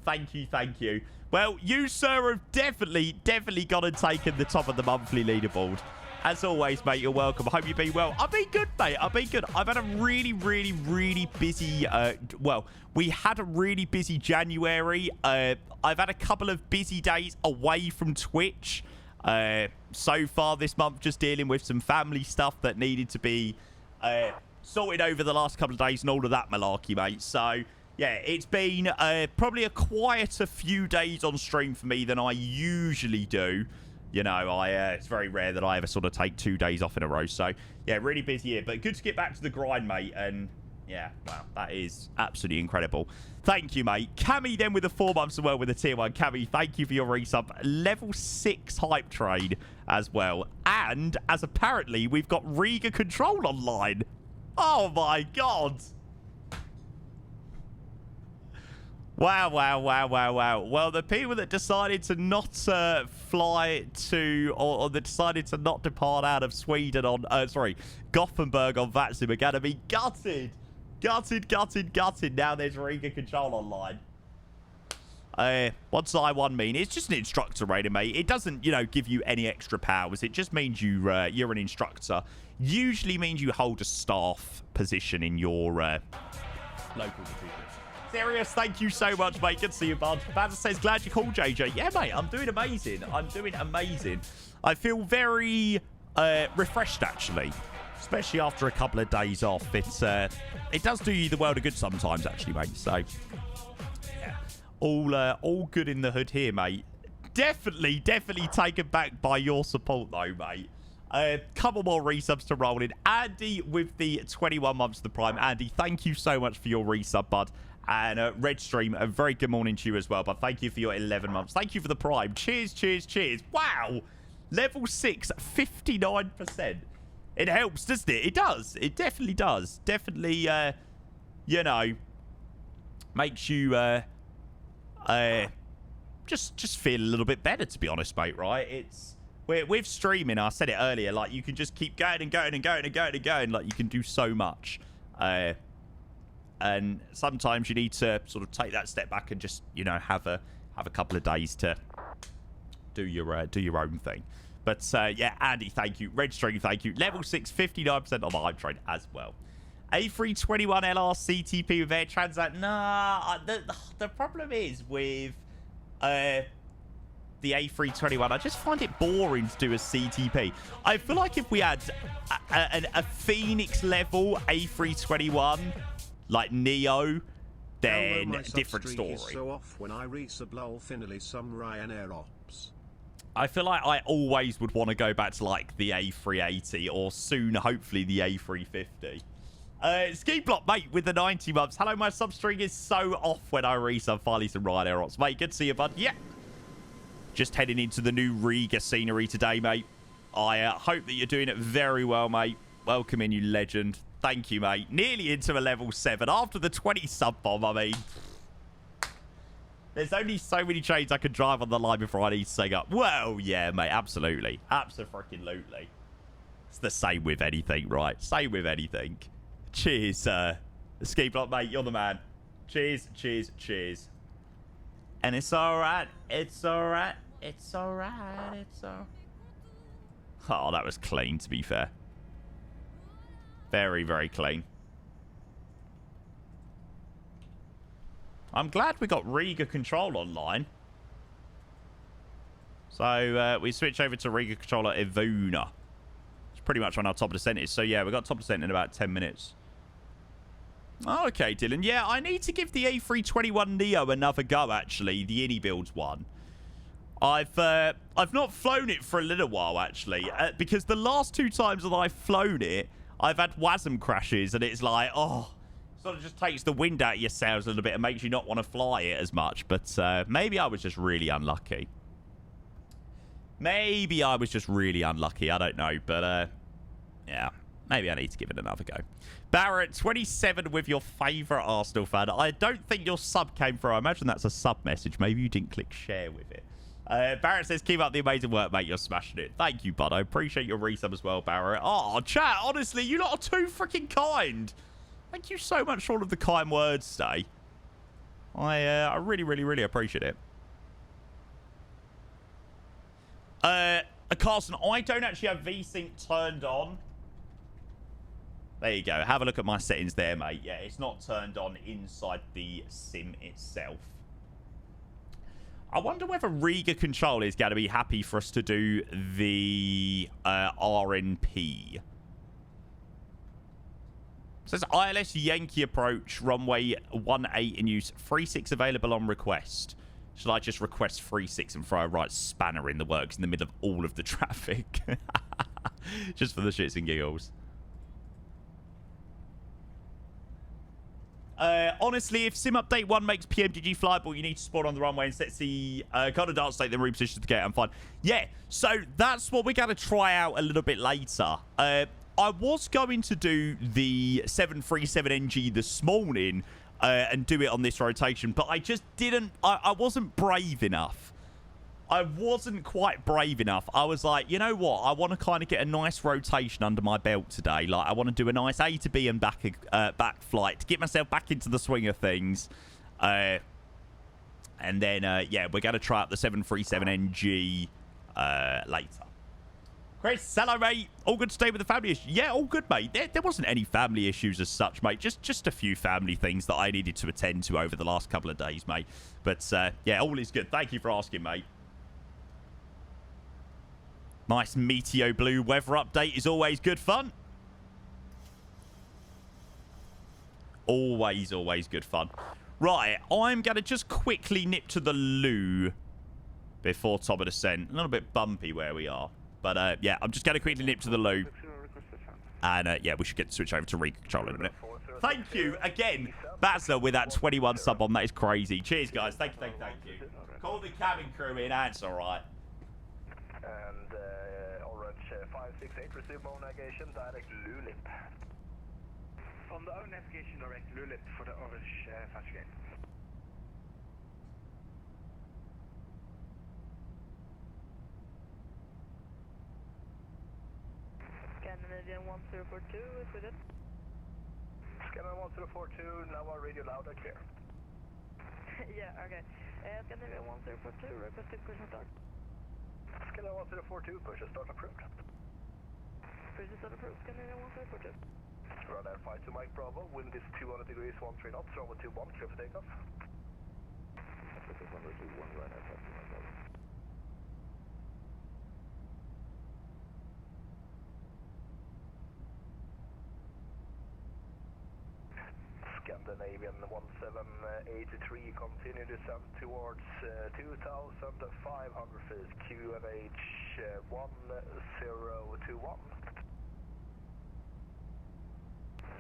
A: Well, you, sir, have definitely gone and taken the top of the monthly leaderboard. As always, mate, you're welcome. I hope you've been well. I've been good, mate. I've been good. I've had a really busy... well, we had a really busy January. I've had a couple of busy days away from Twitch. So far this month, just dealing with some family stuff that needed to be... sorted over the last couple of days and all of that malarkey, mate. So, yeah, it's been probably a quieter few days on stream for me than I usually do. You know, it's very rare that I ever sort of take 2 days off in a row. So, yeah, really busy here. But good to get back to the grind, mate. And, yeah, wow, that is absolutely incredible. Thank you, mate. Cammy then with the 4 months as well with the tier 1. Cammy, thank you for your resub. Level 6 hype trade as well. And, as apparently, we've got Riga control online. Oh, my God. Wow. Well, the people that decided to not fly to, or that decided to not depart out of Sweden on, Gothenburg on Vatsim are going to be gutted. Gutted. Now there's Riga control online. What's I1 mean? It's just an instructor rating, mate. It doesn't, give you any extra powers. It just means you're an instructor. Usually means you hold a staff position in your local division. Serious, thank you so much, mate. Good to see you, bud. Bad says, glad you called, JJ. Yeah, mate, I'm doing amazing. I feel very refreshed, actually. Especially after a couple of days off. It does do you the world of good sometimes, actually, mate. So, yeah. All good in the hood here, mate. Definitely taken back by your support, though, mate. A couple more resubs to roll in. Andy with the 21 months of the prime. Andy, thank you so much for your resub, bud. And Redstream, a very good morning to you as well. But thank you for your 11 months. Thank you for the prime. Cheers. Wow. Level 6, 59%. It helps, doesn't it? It does. It definitely does. Definitely, makes you just feel a little bit better, to be honest, mate, right? With streaming, I said it earlier, like, you can just keep going and going. Like, you can do so much. And sometimes you need to sort of take that step back and just, have a couple of days to do your own thing. But, yeah, Andy, thank you. Redstream, thank you. Level 6, 59% on the hype trade as well. A321 LR CTP with Air Transat. Nah, the problem is with the A321, I just find it boring to do a CTP. I feel like if we had a Phoenix level A321... like Neo, then different story.
B: So off when I resub lol finally some Ryanair ops.
A: I feel like I always would want to go back to like the A380 or soon hopefully the A350. Ski Block, mate, with the 90 months. Hello, my substring is so off when I resub finally some Ryanair ops. Mate, good to see you, bud. Yeah. Just heading into the new Riga scenery today, mate. I hope that you're doing it very well, mate. Welcome in, you legend. Thank you, mate. Nearly into a level 7 after the 20 sub bomb, I mean. There's only so many trains I can drive on the line before I need to sing up. Well, yeah, mate, absolutely. Absolutely. It's the same with anything, right? Same with anything. Cheers, Ski Block, mate. You're the man. Cheers. And it's alright. Oh, that was clean, to be fair. Very, very clean. I'm glad we got Riga Control online. So, we switch over to Riga Controller Ivuna. It's pretty much on our top of descent is. So, yeah, we got top descent in about 10 minutes. Okay, Dylan. Yeah, I need to give the A321neo another go, actually. The Innie Builds one. I've not flown it for a little while, actually. Because the last 2 times that I've flown it, I've had WASM crashes. And it's like, oh... Sort of just takes the wind out of your sails a little bit and makes you not want to fly it as much. But maybe I was just really unlucky. I don't know. But yeah, maybe I need to give it another go. Barrett, 27 with your favourite Arsenal fan. I don't think your sub came through. I imagine that's a sub message. Maybe you didn't click share with it. Barrett says, keep up the amazing work, mate. You're smashing it. Thank you, bud. I appreciate your resub as well, Barrett. Oh, chat, honestly, you lot are too freaking kind. Thank you so much for all of the kind words today. I really appreciate it. Carson, I don't actually have VSync turned on. There you go. Have a look at my settings there, mate. Yeah, it's not turned on inside the sim itself. I wonder whether Riga Control is going to be happy for us to do the RNP. Says ILS Yankee approach, runway 18 in use, 36 available on request. Should I just request 36 and throw a right spanner in the works in the middle of all of the traffic? Just for the shits and giggles. Honestly, if Sim Update 1 makes PMDG flyable, you need to spawn on the runway and set the kind of dart state, then reposition to get. I'm fine. Yeah, so that's what we're going to try out a little bit later. I was going to do the 737NG this morning and do it on this rotation, but I just didn't. I wasn't brave enough. I wasn't quite brave enough. I was like, you know what? I want to kind of get a nice rotation under my belt today. Like, I want to do a nice A to B and back flight to get myself back into the swing of things. And then, yeah, we're going to try out the 737NG later. Chris, hello, mate. All good to stay with the family issues? Yeah, all good, mate. There wasn't any family issues as such, mate. Just a few family things that I needed to attend to over the last couple of days, mate. But, yeah, all is good. Thank you for asking, mate. Nice Meteo Blue weather update is always good fun. Always good fun. Right, I'm going to just quickly nip to the loo before top of descent. A little bit bumpy where we are. But, yeah, I'm just going to quickly nip to the loo. And, yeah, we should get to switch over to Riga Control in a minute. Thank you again, Bazza, with that 21 sub on. That is crazy. Cheers, guys. Thank you. Call the cabin crew in. That's all right.
C: And Orange 568, receive Mo navigation, direct Lulip. On the own navigation, direct Lulip for the Orange 568.
D: Scandinavian 1042 is with it.
C: Scandinavian 1042, now our radio loud and clear.
D: Yeah, okay. Scandinavian 1042, requesting push and start.
C: Scandinavian 1042, push and start approved.
D: Push and start approved, Scandinavian 1042.
C: Ryanair 52 Mike Bravo, wind is 200 degrees, 13 knots, runway 21, clear for takeoff. Runway 21, Ryanair 52 Mike Bravo. Scandinavian 1783, continue descent towards 2,500 feet, QNH 1021.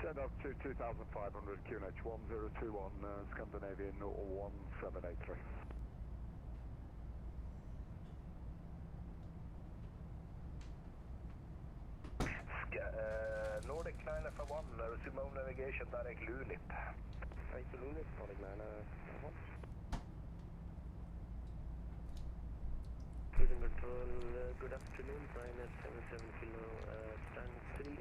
F: Send up to 2,500, QNH 1021, Scandinavian 1783.
C: Nordic 9F1, resume Mo navigation, direct Lulip. Right to Lulip, Nordic 9F1. Control, good afternoon, Ryanair 77 kilo, stand 38,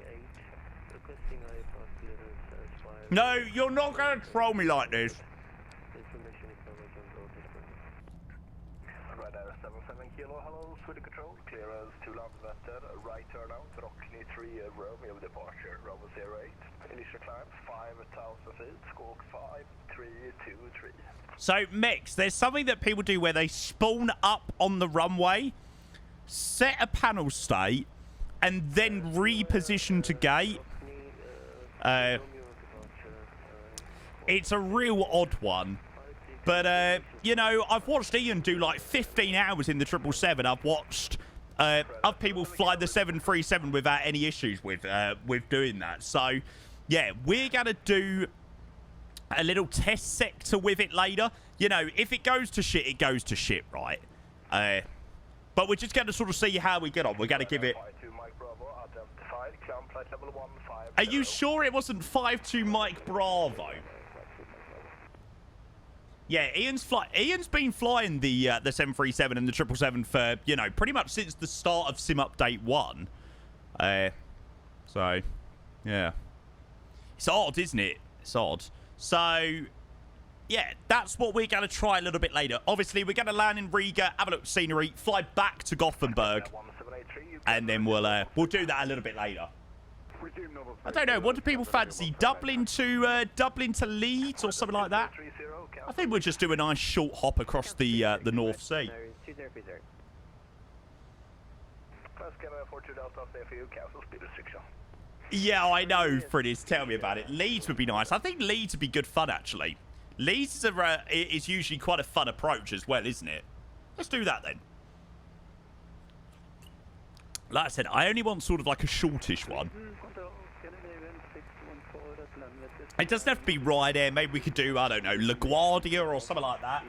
C: requesting IFR clearance as fire.
A: No, you're not going to troll me like this.
C: Information is covered on road dispatch. Ryanair 77 kilo, hello, Sweden Control, clearance to Landvetter, right turnout, Rockney 3, Romeo departure, Romeo 08, initial climb 5,000 feet, squawk 5323.
A: So, Mix, there's something that people do where they spawn up on the runway, set a panel state, and then reposition to gate. It's a real odd one. But, you know, I've watched Ian do like 15 hours in the 777. I've watched other people fly the 737 without any issues with doing that. So, yeah, we're going to do a little test sector with it later. You know, if it goes to shit, it goes to shit, right? But we're just going to sort of see how we get on. We're going to give it... Are you sure it wasn't 5-2 Mike Bravo? Yeah, Ian's been flying the 737 and the 777 for, you know, pretty much since the start of Sim Update 1. So, yeah. It's odd, isn't it? It's odd. So, yeah, that's what we're going to try a little bit later. Obviously, we're going to land in Riga, have a look at scenery, fly back to Gothenburg, and then we'll do that a little bit later. I don't know. What do people fancy? Dublin to Leeds or something like that? I think we'll just do a nice short hop across the North Sea. Yeah, I know, Fridis. Tell me about it. Leeds would be nice. I think Leeds would be good fun, actually. Leeds is usually quite a fun approach as well, isn't it? Let's do that then. Like I said, I only want sort of like a shortish one. It doesn't have to be Ryanair. Maybe we could do, I don't know, LaGuardia or something like that.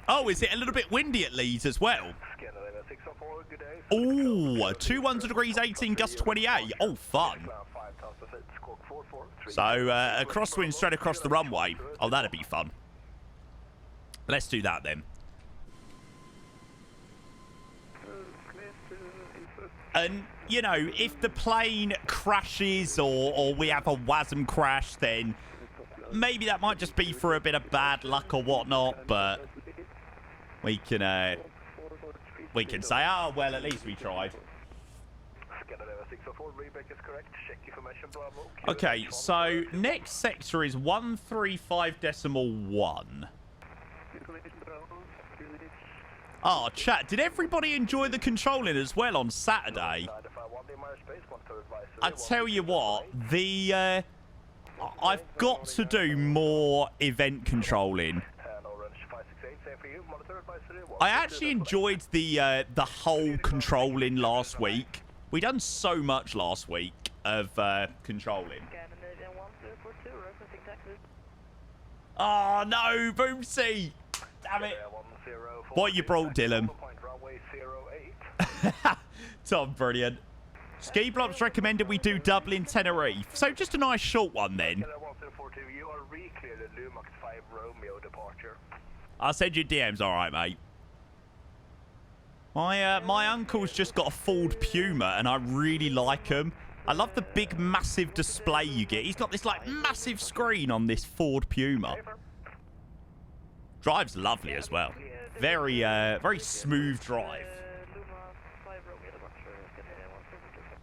A: Oh, is it a little bit windy at Leeds as well? Oh, 210 degrees 18, gust 28. Oh, fun. So, a crosswind straight across the runway. Oh, that'd be fun. Let's do that then. And, you know, if the plane crashes or we have a WASM crash, then maybe that might just be for a bit of bad luck or whatnot, but we can say, oh, well, at least we tried. Okay, so next sector is 135.1. Oh, chat, did everybody enjoy the controlling as well on Saturday? I tell you what, I've got to do more event controlling. I actually enjoyed the whole controlling last week. We done so much last week of controlling. Oh no, Boomsy! Damn it! What you brought, Dylan? Tom, brilliant. Ski Blobs recommended we do Dublin Tenerife. So just a nice short one then. I'll send you DMs, alright, mate. My uncle's just got a Ford Puma and I really like him. I love the big massive display you get. He's got this like massive screen on this Ford Puma. Drives lovely as well. Very very smooth drive.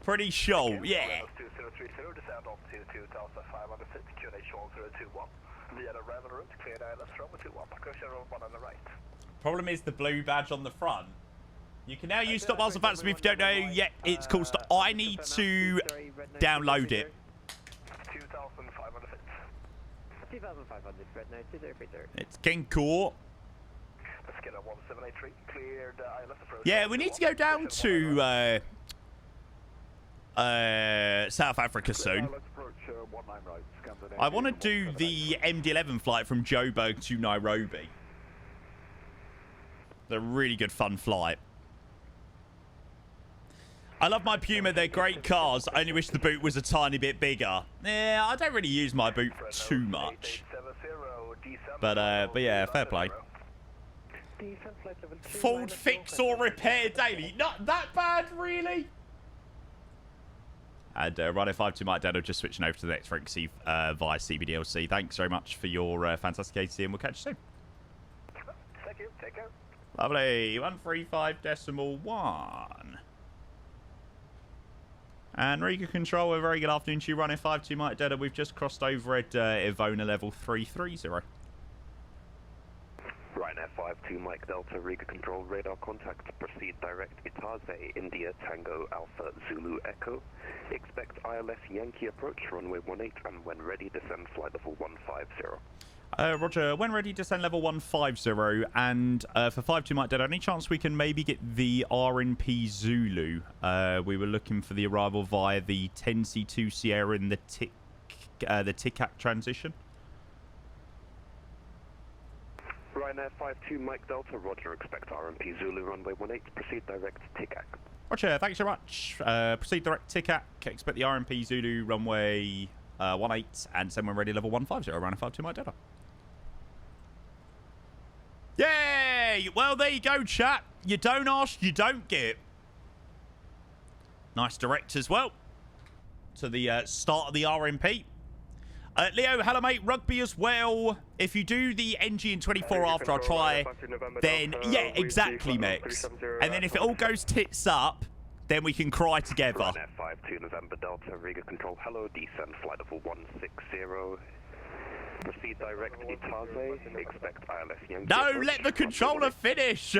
A: Pretty sure, yeah. Problem is the blue badge on the front. You can now use stop miles and facts if you don't know yet. It's called stop. I need to download it. 2,500. It's Gencourt. Yeah, we need to go down to South Africa soon. I want to do the MD-11 flight from Joburg to Nairobi. It's a really good fun flight. I love my Puma. They're great cars. I only wish the boot was a tiny bit bigger. Yeah, I don't really use my boot too much. But yeah, fair play. Fault fix or repair daily. Not that bad, really. And Ryanair 52 Mike Dad just switching over to the next frequency via CBDLC. Thanks very much for your fantastic ATC, and we'll catch you soon.
C: Thank you. Take care.
A: Lovely. 135.1. And Riga Control, a very good afternoon to you. Ryanair 52 Mike Dad. We've just crossed over at Ivona level 330.
C: Ryanair 52 Mike Delta, Riga Control, radar contact, proceed direct Itaze, India Tango Alpha Zulu Echo. Expect ILS Yankee approach, runway 18, and when ready, descend flight level 150.
A: Roger, when ready, descend level 150. And for 52 Mike Dead, any chance we can maybe get the RNP Zulu? We were looking for the arrival via the 10C2 Sierra in the TICAC transition.
C: Ryanair 52 Mike Delta, roger, expect RMP Zulu, runway 18, proceed direct TICAC.
A: Roger, thanks very much. Proceed direct TICAC, expect the RMP Zulu, runway 18, and send when ready, level 150, Ryanair 52 Mike Delta. Yay! Well, there you go, chat. You don't ask, you don't get. Nice direct as well to the start of the RMP. Leo, hello, mate. Rugby as well. If you do the NG in 24 after I'll try, then... Yeah, exactly, Mix. And then if it all goes tits up, then we can cry together.
C: Ryanair 52 November Delta, Riga Control, hello, descend flight level 160. Proceed direct Itaze, expect ILS Yankee.
A: No, let the controller finish!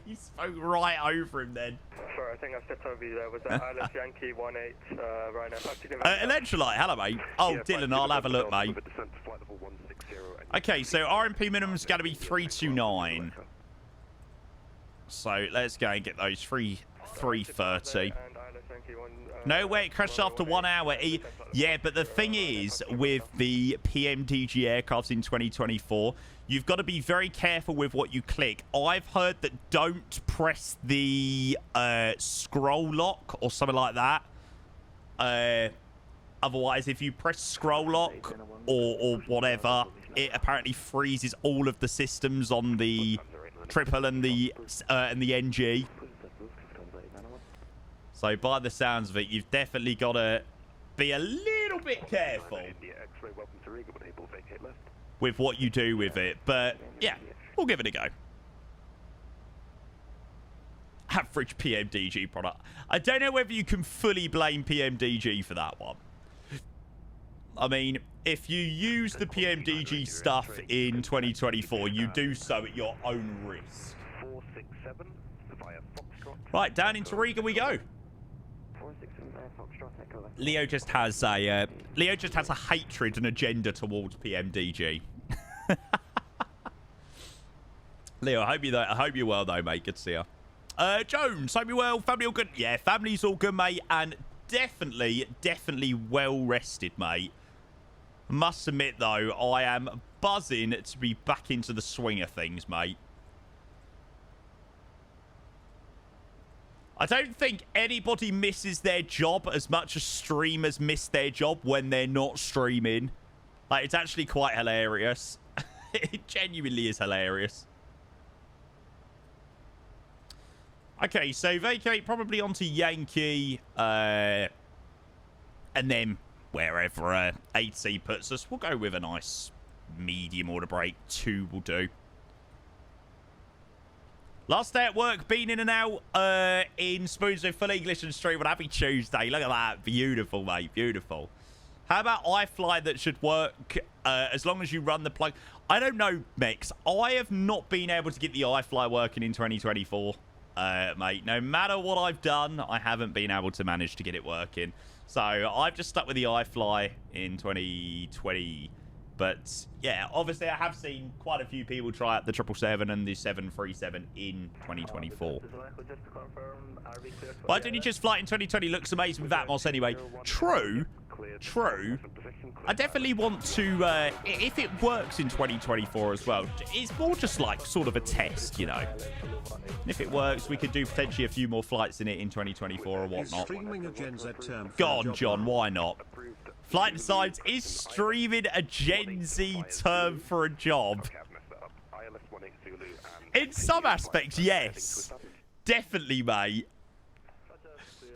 A: He spoke right over him then.
E: Sorry, I think I stepped over you there. Was that ILS Yankee 18, Ryanair 52?
A: Electrolyte, hello, mate. Oh, yeah, Dylan, I'll have a look, mate. Okay, so RMP minimum's going to be 329. So let's go and get those 330. No way, it crashed after 1 hour. Yeah, but the thing is, with the PMDG aircraft in 2024, you've got to be very careful with what you click. I've heard that don't press the scroll lock or something like that. Otherwise, if you press scroll lock or whatever, it apparently freezes all of the systems on the triple and the NG. So by the sounds of it, you've definitely got to be a little bit careful with what you do with it. But yeah, we'll give it a go. Average PMDG product. I don't know whether you can fully blame PMDG for that one. I mean, if you use the PMDG stuff in 2024, you do so at your own risk. Right, down into Riga we go. Leo just has a hatred and agenda towards PMDG. Leo, I hope you're well though, mate. Good to see you. Jones, hope you're well. Family all good? Yeah, family's all good, mate, and definitely well rested, mate. Must admit though, I am buzzing to be back into the swing of things, mate. I don't think anybody misses their job as much as streamers miss their job when they're not streaming. Like, it's actually quite hilarious. It genuinely is hilarious. Okay, so vacate probably onto Yankee. And then wherever 8C puts us, we'll go with a nice medium order break. 2 will do. Last day at work, been in and out in Spoonso, full English and stream on Happy Tuesday. Look at that. Beautiful, mate. Beautiful. How about iFly that should work as long as you run the plug? I don't know, Mex. I have not been able to get the iFly working in 2024, mate. No matter what I've done, I haven't been able to manage to get it working. So I've just stuck with the iFly in 2020. But yeah, obviously I have seen quite a few people try out the 777 and the 737 in 2024. Why didn't you just fly in 2020? Looks amazing with Atmos anyway. True. I definitely want to, if it works in 2024 as well, it's more just like sort of a test, you know. If it works, we could do potentially a few more flights in it in 2024 or whatnot. Go on, John, why not? Flight decides, is streaming a Gen Z term for a job? In some aspects, yes. Definitely, mate.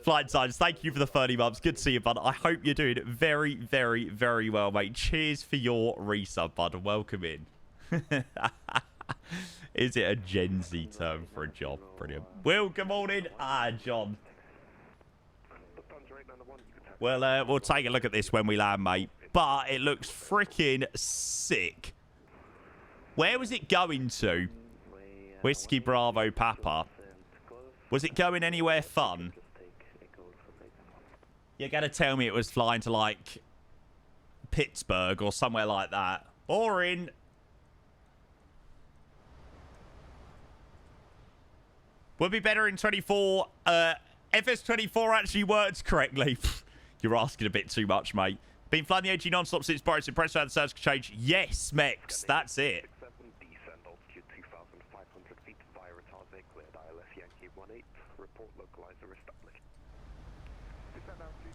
A: Flight Signs, thank you for the 30 months. Good to see you, bud. I hope you're doing very, very, very well, mate. Cheers for your resub, bud. Welcome in. Is it a Gen Z term for a job? Brilliant. Will, good morning. Ah, John. Well, we'll take a look at this when we land, mate. But it looks freaking sick. Where was it going to? Whiskey Bravo Papa. Was it going anywhere fun? You're going to tell me it was flying to, like, Pittsburgh or somewhere like that. Or in... Would be better in 24. FS24 actually works correctly. You're asking a bit too much, mate. Been flying the AG non-stop since Boris. Impressed how the search change. Yes, Mex. That's it.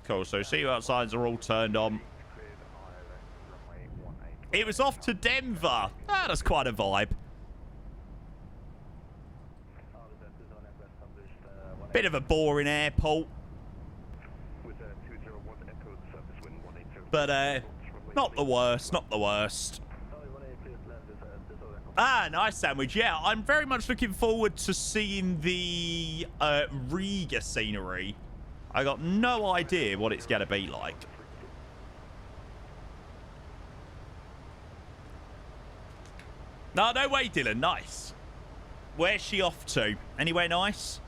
A: Cool, so seatbelt signs are all turned on. It was off to Denver. Ah, that's quite a vibe. Bit of a boring airport. But, not the worst, not the worst. Ah, nice sandwich. Yeah, I'm very much looking forward to seeing the Riga scenery. I got no idea what it's going to be like. No way, Dylan. Nice. Where's she off to? Anywhere nice?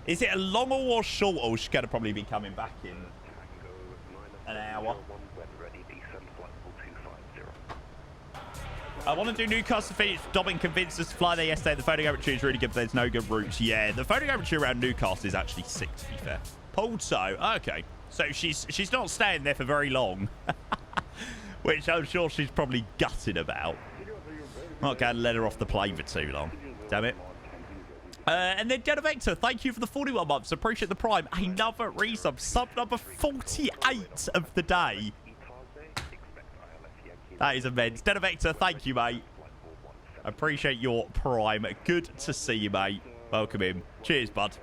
A: Is it a long haul or short haul? She's going to probably be coming back in an hour. I want to do Newcastle Phoenix. Dobbin convinced us to fly there yesterday. The photogrammetry is really good, but there's no good routes. Yeah, the photogrammetry around Newcastle is actually sick, to be fair. Also, okay. So she's not staying there for very long. Which I'm sure she's probably gutted about. Not going to let her off the plane for too long. Damn it. And then Jenna Vector, thank you for the 41 months. Appreciate the prime. Another resub. Sub number 48 of the day. That is immense. Jenna Vector, thank you, mate. Appreciate your prime. Good to see you, mate. Welcome in. Cheers, bud.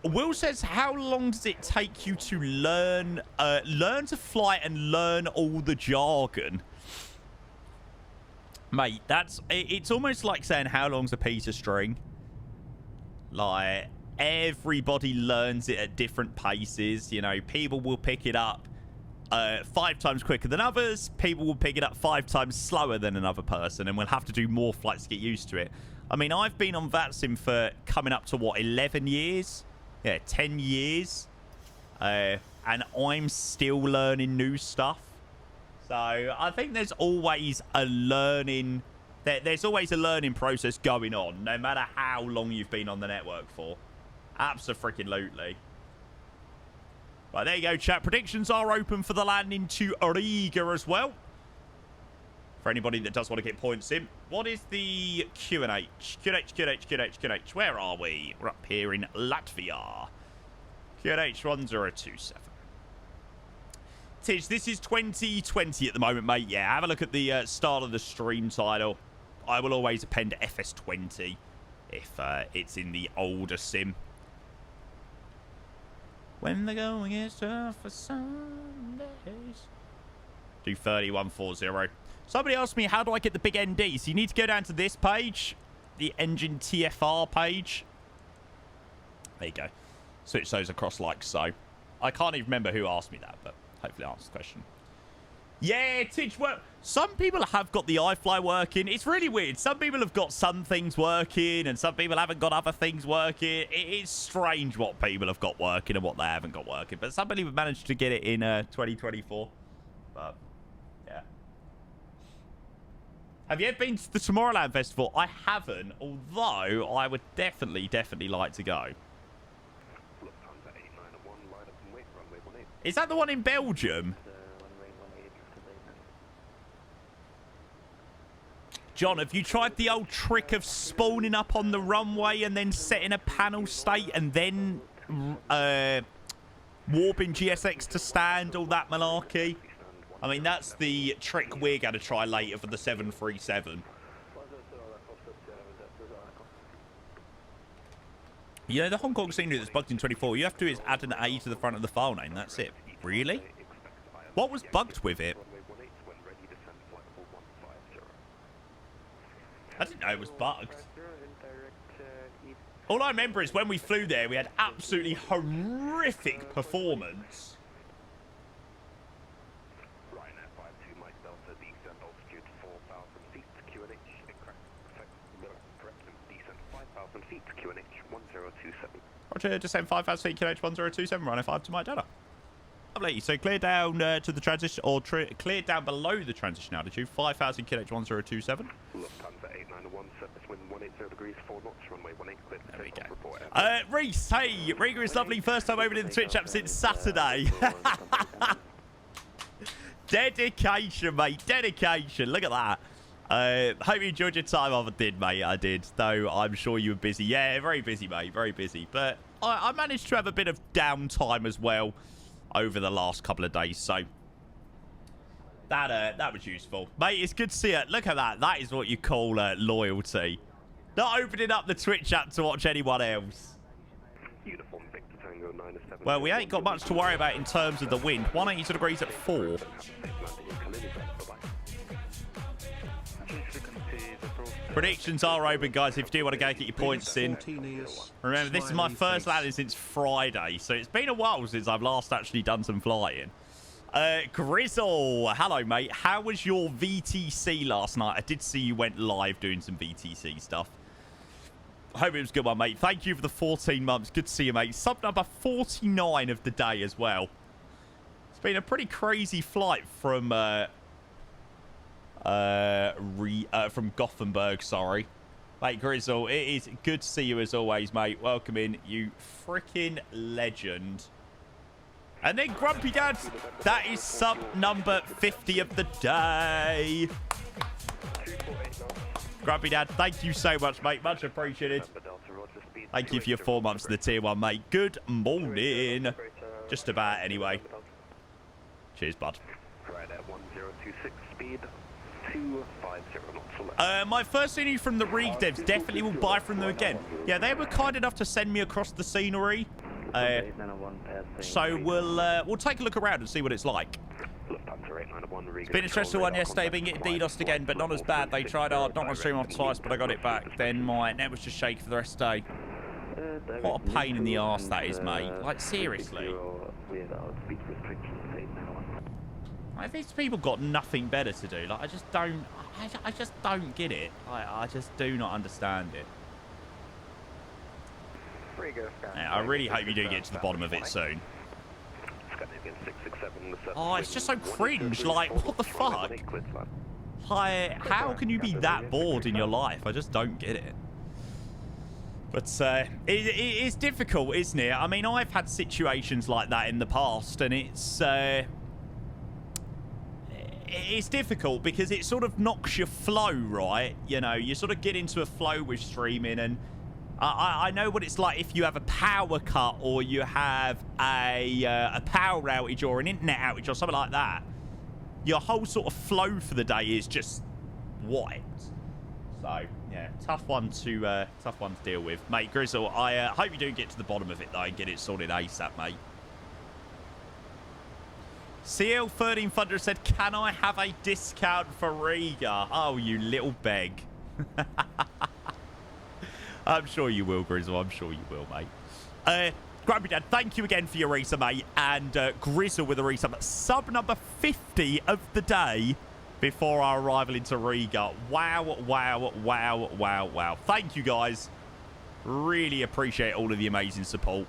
A: Will says, how long does it take you to learn to fly and learn all the jargon? Mate, it's almost like saying how long's a piece of string. Like, everybody learns it at different paces. You know, people will pick it up 5 times quicker than others. People will pick it up 5 times slower than another person, and we'll have to do more flights to get used to it. I mean, I've been on VATSIM for coming up to, what, 11 years? Yeah, 10 years. And I'm still learning new stuff. So I think there's always a learning... There's always a learning process going on, no matter how long you've been on the network for. Abso-freaking-lutely. Right, there you go, chat. Predictions are open for the landing to Riga as well. For anybody that does want to get points in. What is the QNH? QNH. Where are we? We're up here in Latvia. QNH 1027. Tish, this is 2020 at the moment, mate. Yeah, have a look at the start of the stream title. I will always append FS20 if it's in the older sim. When the going is tough for some days. Do 3140. Somebody asked me, how do I get the big ND? So you need to go down to this page. The engine TFR page. There you go. Switch those across like so. I can't even remember who asked me that, but hopefully I answered the question. Yeah, Titch, well, some people have got the iFly working. It's really weird. Some people have got some things working and some people haven't got other things working. It's strange what people have got working and what they haven't got working. But some people have managed to get it in 2024. But, yeah. Have you ever been to the Tomorrowland Festival? I haven't, although I would definitely like to go. Is that the one in Belgium? John, have you tried the old trick of spawning up on the runway and then setting a panel state and then warping GSX to stand, all that malarkey? I mean, that's the trick we're going to try later for the 737. You know, the Hong Kong scenery that's bugged in 24, you have to do is add an A to the front of the file name. That's it. Really? What was bugged with it? I didn't know it was bugged. All I remember is when we flew there, we had absolutely horrific performance.
C: Ryanair 52 Mike Delta, descent altitude 4,000 feet, QNH, correct, descent 5,000 feet, QNH 1027.
A: Roger, descent 5,000 feet, QNH 1027, Ryanair 5 to Mike Delta. Lovely. So clear down to the transition, or clear down below the transition altitude, 5,000 QNH 1027.
C: Lufthansa 891, surface wind 180 degrees, 4 knots, runway 18, clear.
A: There we go. Reese, hey, Riga is lovely. First time over to the Twitch app since Saturday. Dedication, mate. Dedication. Look at that. Hope you enjoyed your time off. I did, mate. I did. Though I'm sure you were busy. Yeah, very busy, mate. Very busy. But I managed to have a bit of downtime as well over the last couple of days. So that was useful. Mate, it's good to see it. Look at that. That is what you call loyalty. Not opening up the Twitch app to watch anyone else.
C: Uniform Victor Tango 97.
A: Well, we ain't got much to worry about in terms of the wind. 182 degrees at 4. Predictions are open, guys, if you do want to go get your points in. Remember, this is my first landing since Friday, so it's been a while since I've last actually done some flying. Grizzle, hello, mate. How was your VTC last night? I did see you went live doing some VTC stuff. I hope it was a good one, mate. Thank you for the 14 months. Good to see you, mate. Sub number 49 of the day as well. It's been a pretty crazy flight from Gothenburg, sorry. Mate, Grizzle, it is good to see you as always, mate. Welcome in, you freaking legend. And then Grumpy Dad, that is sub number 50 of the day. Grumpy Dad, thank you so much, mate. Much appreciated. Thank you for your 4 months to the tier 1, mate. Good morning. Just about, anyway. Cheers, bud.
C: Ryanair 1026, speed 250 knots.
A: My first scenery from the Riga devs, definitely will buy from them again. Yeah, they were kind enough to send me across the scenery. So we'll take a look around and see what it's like. It's been a stressful one yesterday, being getting DDoSed again, but not as bad. They tried hard, not my stream off twice, but I got it back. Then my net was just shaky for the rest of the day. What a pain in the arse that is, mate. Like, seriously. Like, these people got nothing better to do. Like, I just don't get it. I just do not understand it. Yeah, I really hope you do get to the bottom of it soon. Oh, it's just so cringe. Like, what the fuck? Like, how can you be that bored in your life? I just don't get it. But it's difficult, isn't it? I mean, I've had situations like that in the past, and it's difficult because it sort of knocks your flow, right? You know, you sort of get into a flow with streaming, and I know what it's like if you have a power cut or you have a power outage or an internet outage or something like that. Your whole sort of flow for the day is just wiped. So, yeah, tough one to deal with. Mate, Grizzle, I hope you do get to the bottom of it, though, and get it sorted ASAP, mate. CL13 Thunder said, can I have a discount for Riga? Oh, you little beg. I'm sure you will, Grizzle. I'm sure you will, mate. Grumpy Dad, thank you again for your resub, mate. And Grizzle with a resub. Sub number 50 of the day before our arrival into Riga. Wow, wow, wow, wow, wow. Thank you, guys. Really appreciate all of the amazing support.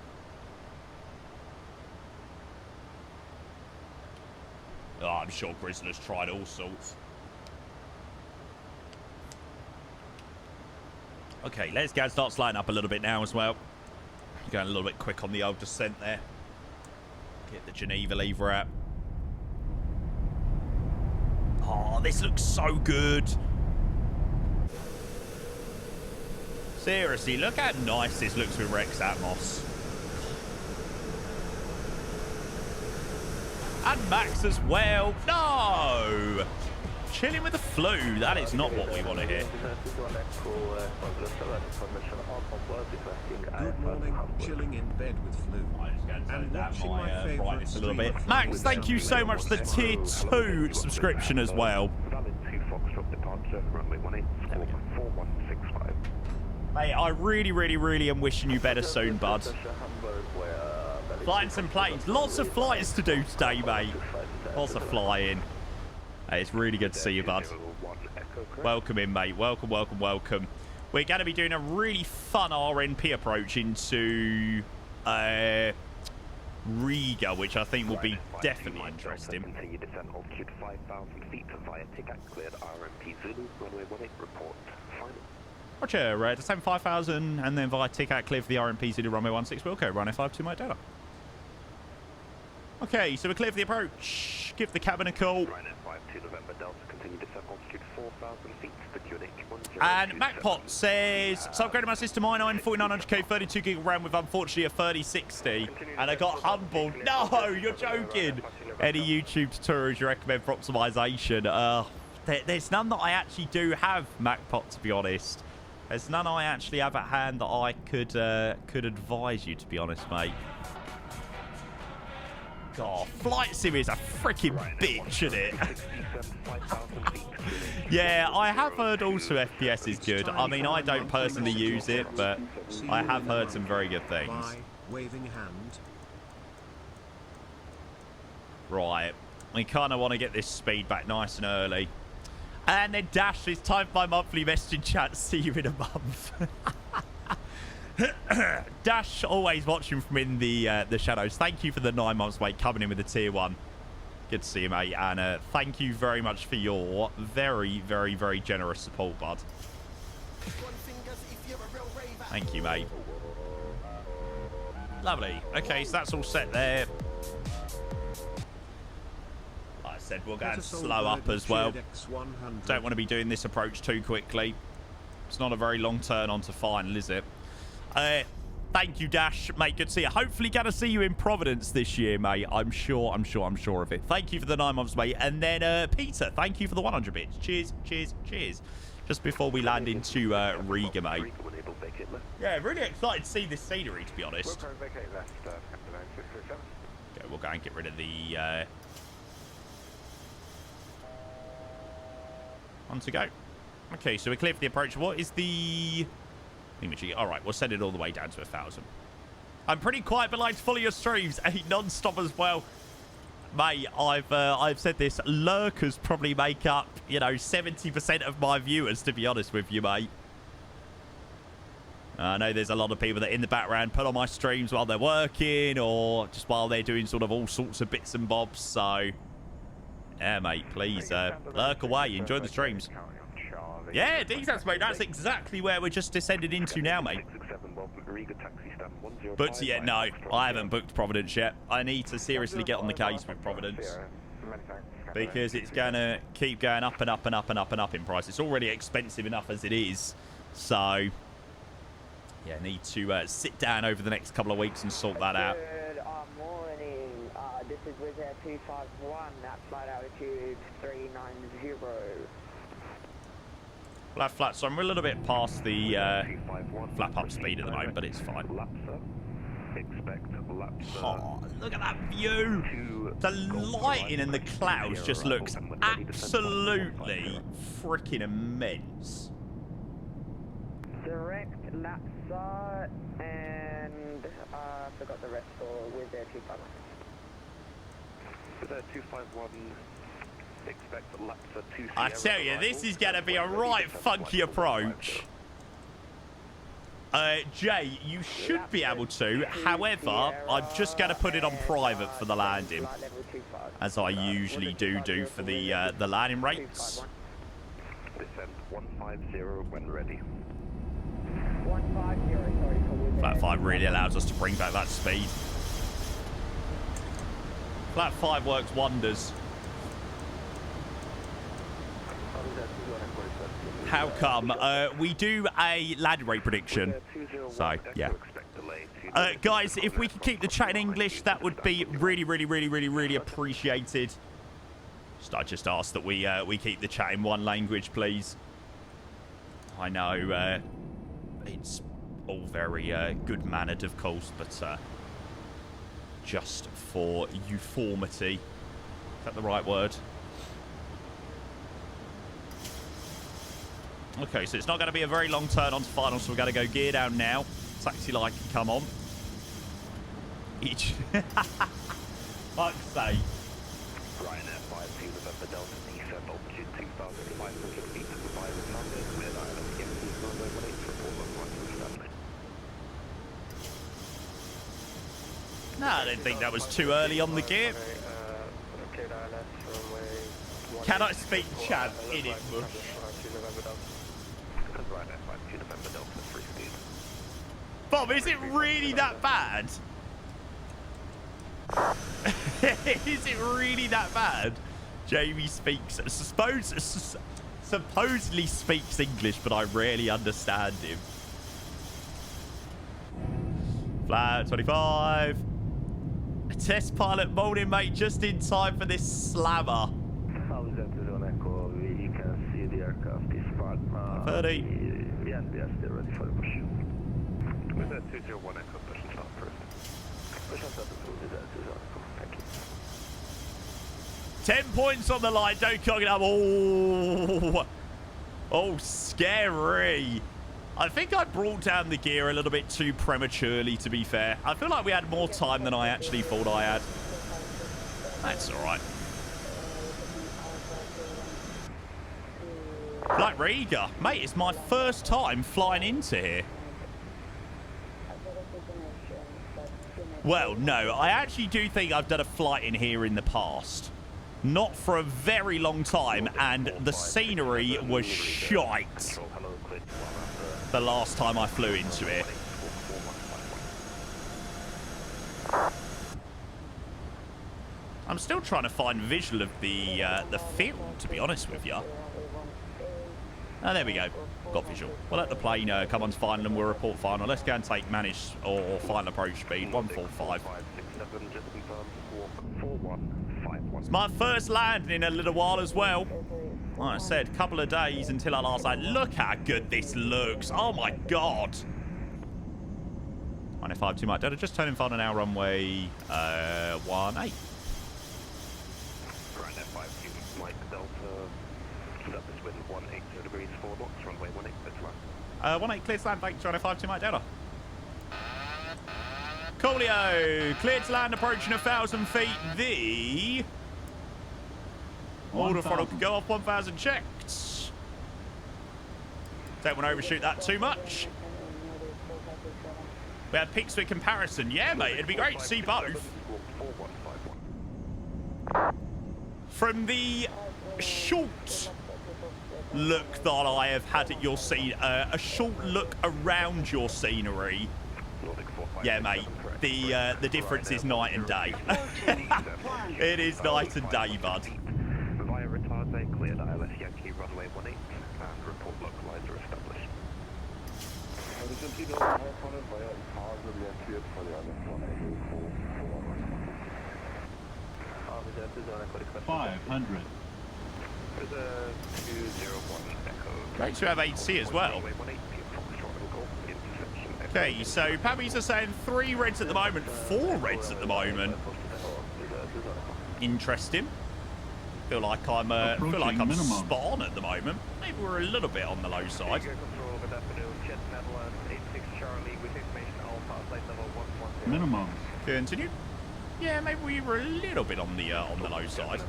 A: Oh, I'm sure Grizzle has tried all sorts. Okay, let's go and start sliding up a little bit now as well. Going a little bit quick on the old descent there. Get the Geneva lever out. Oh, this looks so good. Seriously, look how nice this looks with Rex Atmos. And Max as well. No! Chilling with the flu. That is not what we want to hear.
B: Good morning, chilling in bed with flu. And watching my favourite
A: a little bit. Max, thank you so much for the tier 2 subscription as well. Mate, I really am wishing you better soon, bud. Flying some planes. Lots of flights to do today, mate. Lots of flying. Hey, it's really good to see you, bud. Welcome in, mate. Welcome. We're going to be doing a really fun RNP approach into Riga, which I think will be definitely interesting.
C: Continue descent altitude 5,000 feet via ticket cleared RMP Zulu, runway 18, report final.
A: Roger, descend 5,000 and then via ticket clear for the RMP Zulu, runway 16 Wilco, runway 52 Mike Delta. Okay, so we're clear for the approach. Give the cabin a call.
C: Ryanair 52 November Delta, continue descent altitude 4,000 feet, the QNH 10.
A: And MacPot says, so upgraded my system i9 4900K 32 gig RAM with unfortunately a 3060, and I got humbled. No, you're joking. Any YouTube tutorials you recommend for optimization? There's none that I actually do have, MacPot, to be honest. There's none I actually have at hand that I could advise you, to be honest, mate. God, Flight Sim is a freaking bitch, isn't it? Yeah, I have heard also FPS is good. I mean, I don't personally use it, but I have heard some very good things.
B: Waving hand.
A: Right, we kind of want to get this speed back nice and early. And then Dash, it's time for my monthly messaging chat. See you in a month. Dash, always watching from in the shadows. Thank you for the 9 months, mate, coming in with the tier 1. Good to see you, mate. And thank you very much for your very generous support, bud. Thank you, mate. Lovely. Okay, so that's all set there. Like I said, we'll go and slow up as well. Don't want to be doing this approach too quickly. It's not a very long turn on to final, is it? Thank you, Dash, mate. Good to see you. Hopefully gonna see you in Providence this year, mate. I'm sure of it. Thank you for the 9 months, mate. And then Peter, thank you for the 100 bits. Cheers. Just before we land into Riga, mate. Yeah, really excited to see this scenery, to be honest. Okay, we'll go and get rid of the on to go. Okay, so we're clear for the approach. What is the all right, we'll send it all the way down to 1,000. I'm pretty quiet, but like to follow your streams. Non-stop as well, mate. I've said this. Lurkers probably make up, 70% of my viewers, to be honest with you, mate. I know there's a lot of people that in the background put on my streams while they're working or just while they're doing sort of all sorts of bits and bobs. So, yeah, mate, please lurk away. Enjoy the streams. Yeah, decent, mate. That's exactly where we're just descended into now, mate. But yeah, no, I haven't booked Providence yet. I need to seriously get on the case with Providence because it's gonna keep going up and up and up and up and up in price. It's already expensive enough as it is. So yeah, need to sit down over the next couple of weeks and sort that out.
H: Good morning. This is Wizz Air 251 at flight altitude 390.
A: Flat, so I'm a little bit past the flap up speed at the moment, but it's fine. Oh, look at that view! The lighting and the clouds just looks absolutely freaking immense.
H: Direct Lapsa and I forgot the rest for Wizz Air 251.
C: Wizz Air 251.
A: I tell you, this is going to be a right funky approach. Jay, you should be able to. However, I'm just going to put it on private for the landing, as I usually do for the landing rates.
C: Descent 150 when ready.
H: 150, sorry.
A: Flat 5 really allows us to bring back that speed. Flat 5 works wonders. How come? We do a landing rate prediction. So, yeah. Guys, if we could keep the chat in English, that would be really appreciated. I just ask that we keep the chat in one language, please. I know it's all very good-mannered, of course, but just for euformity. Is that the right word? Okay, so it's not going to be a very long turn on to final, so we're going to go gear down now. Taxi light can come on. Each. Fuck's sake.
C: Ryanair 5 November Delta, descend altitude 2,500 feet to 5 London, clear ILS, Yankee, runway 18, report on flight established.
A: No, I didn't think that was too early on the gear. Can I speak Chad in it, Bush? Bob, is it really that bad? Is it really that bad? Jamie speaks, supposedly speaks English, but I rarely understand him. Flat 25. A test pilot molding, mate, just in time for this slammer.
C: You can see the aircraft is part
A: 30.
C: Yes, they're ready for the push. With that 201 echo, push and stop first. Push and stop the 201, thank you.
A: 10 points on the line, don't cock it up. Oh, scary. I think I brought down the gear a little bit too prematurely, to be fair. I feel like we had more time than I actually thought I had. That's all right. Like Riga. Mate, it's my first time flying into here. Well, no, I actually do think I've done a flight in here in the past. Not for a very long time, and the scenery was shite the last time I flew into it. I'm still trying to find visual of the field, to be honest with you. Oh, there we go. Got visual. We'll let the plane come on to final and we'll report final. Let's go and take managed or final approach speed 145. It's my first landing in a little while as well. Like I said, couple of days until I last night. Look how good this looks. Oh my god. 152 Mike Delta, just turning final now, runway 18.
C: Ryanair 5 Mike Delta. That is wind 180 degrees 4 knots, runway 18, clear to land.
A: 18 clear to land, thanks, China 52 Mike Delta. Coolio, cleared to land, approaching 1,000 feet. The order throttle can go off 1,000 checked. Don't want to overshoot that too much. We had pics for comparison. Yeah, mate, it'd be great to see both. From the short look that I have had at your scene, a short look around your scenery. Yeah, mate, the difference is night and day. It is night and day, bud.
C: Via retard, cleared ILS Yankee runway 18 and report localizer established.
A: Great to have 8C as well. Okay, so Pabbies are saying 3 reds at the moment, 4 reds at the moment. Interesting. Feel like I'm spot on at the moment. Maybe we're a little bit on the low side.
I: Minimum.
A: Continue. Yeah, maybe we were a little bit on the low side.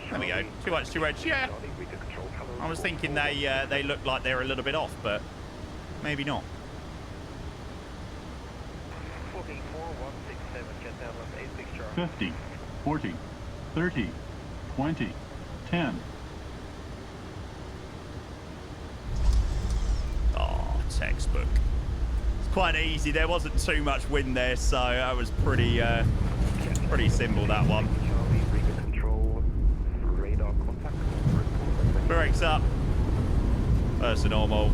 A: There we go. 2 whites, 2 reds. Yeah. I was thinking they look like they're a little bit off, but maybe not.
I: 50, 40, 30, 20, 10.
A: Oh, textbook. It's quite easy. There wasn't too much wind there, so that was pretty simple, that one. Brakes up. First to normal.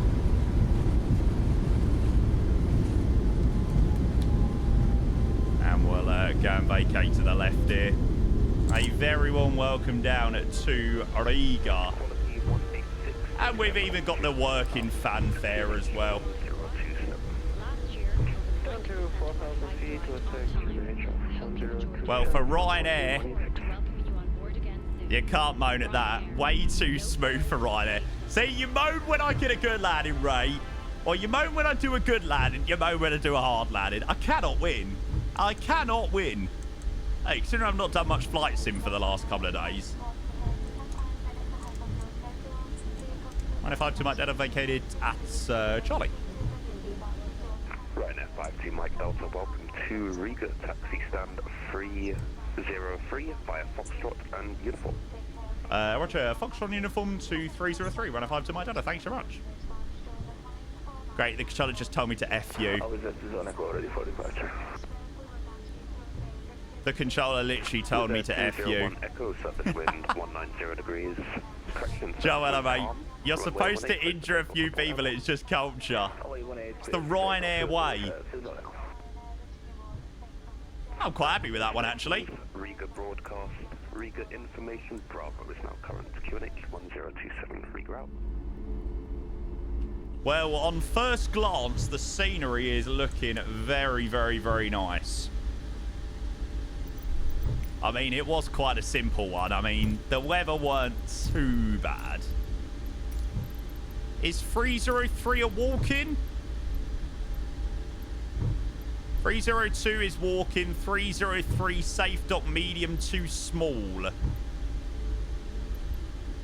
A: go and vacate to the left here. A very warm welcome down to Riga. And we've even got the working fanfare as well. Well, for Ryanair, you can't moan at that. Way too smooth for Ryanair. See, you moan when I get a good landing rate, or you moan when I do a good landing, you moan when I do a hard landing. I cannot win. I cannot win. Hey, considering I've not done much flight sim for the last couple of days. 105 to Mike Delta vacated at Charlie.
C: Ryanair 52 Mike Delta, welcome to Riga, taxi stand 303 via Foxtrot and uniform.
A: Roger, Foxtrot uniform to 303, 105 to Mike Delta, thanks so much. Great, the controller just told me to F you. The controller literally told me to F you.
C: Echo, surface wind 190 degrees.
A: Joella, mate, you're supposed to injure a few people, it's just culture. It's the Ryanair way. I'm quite happy with that one, actually.
C: Riga broadcast, Riga information, Bravo is now current, QNH 1027, Riga out.
A: Well, on first glance, the scenery is looking very, very, very nice. I mean, it was quite a simple one. I mean, the weather weren't too bad. Is 303 a walk-in? 302 is walk-in. 303 safe dock medium too small.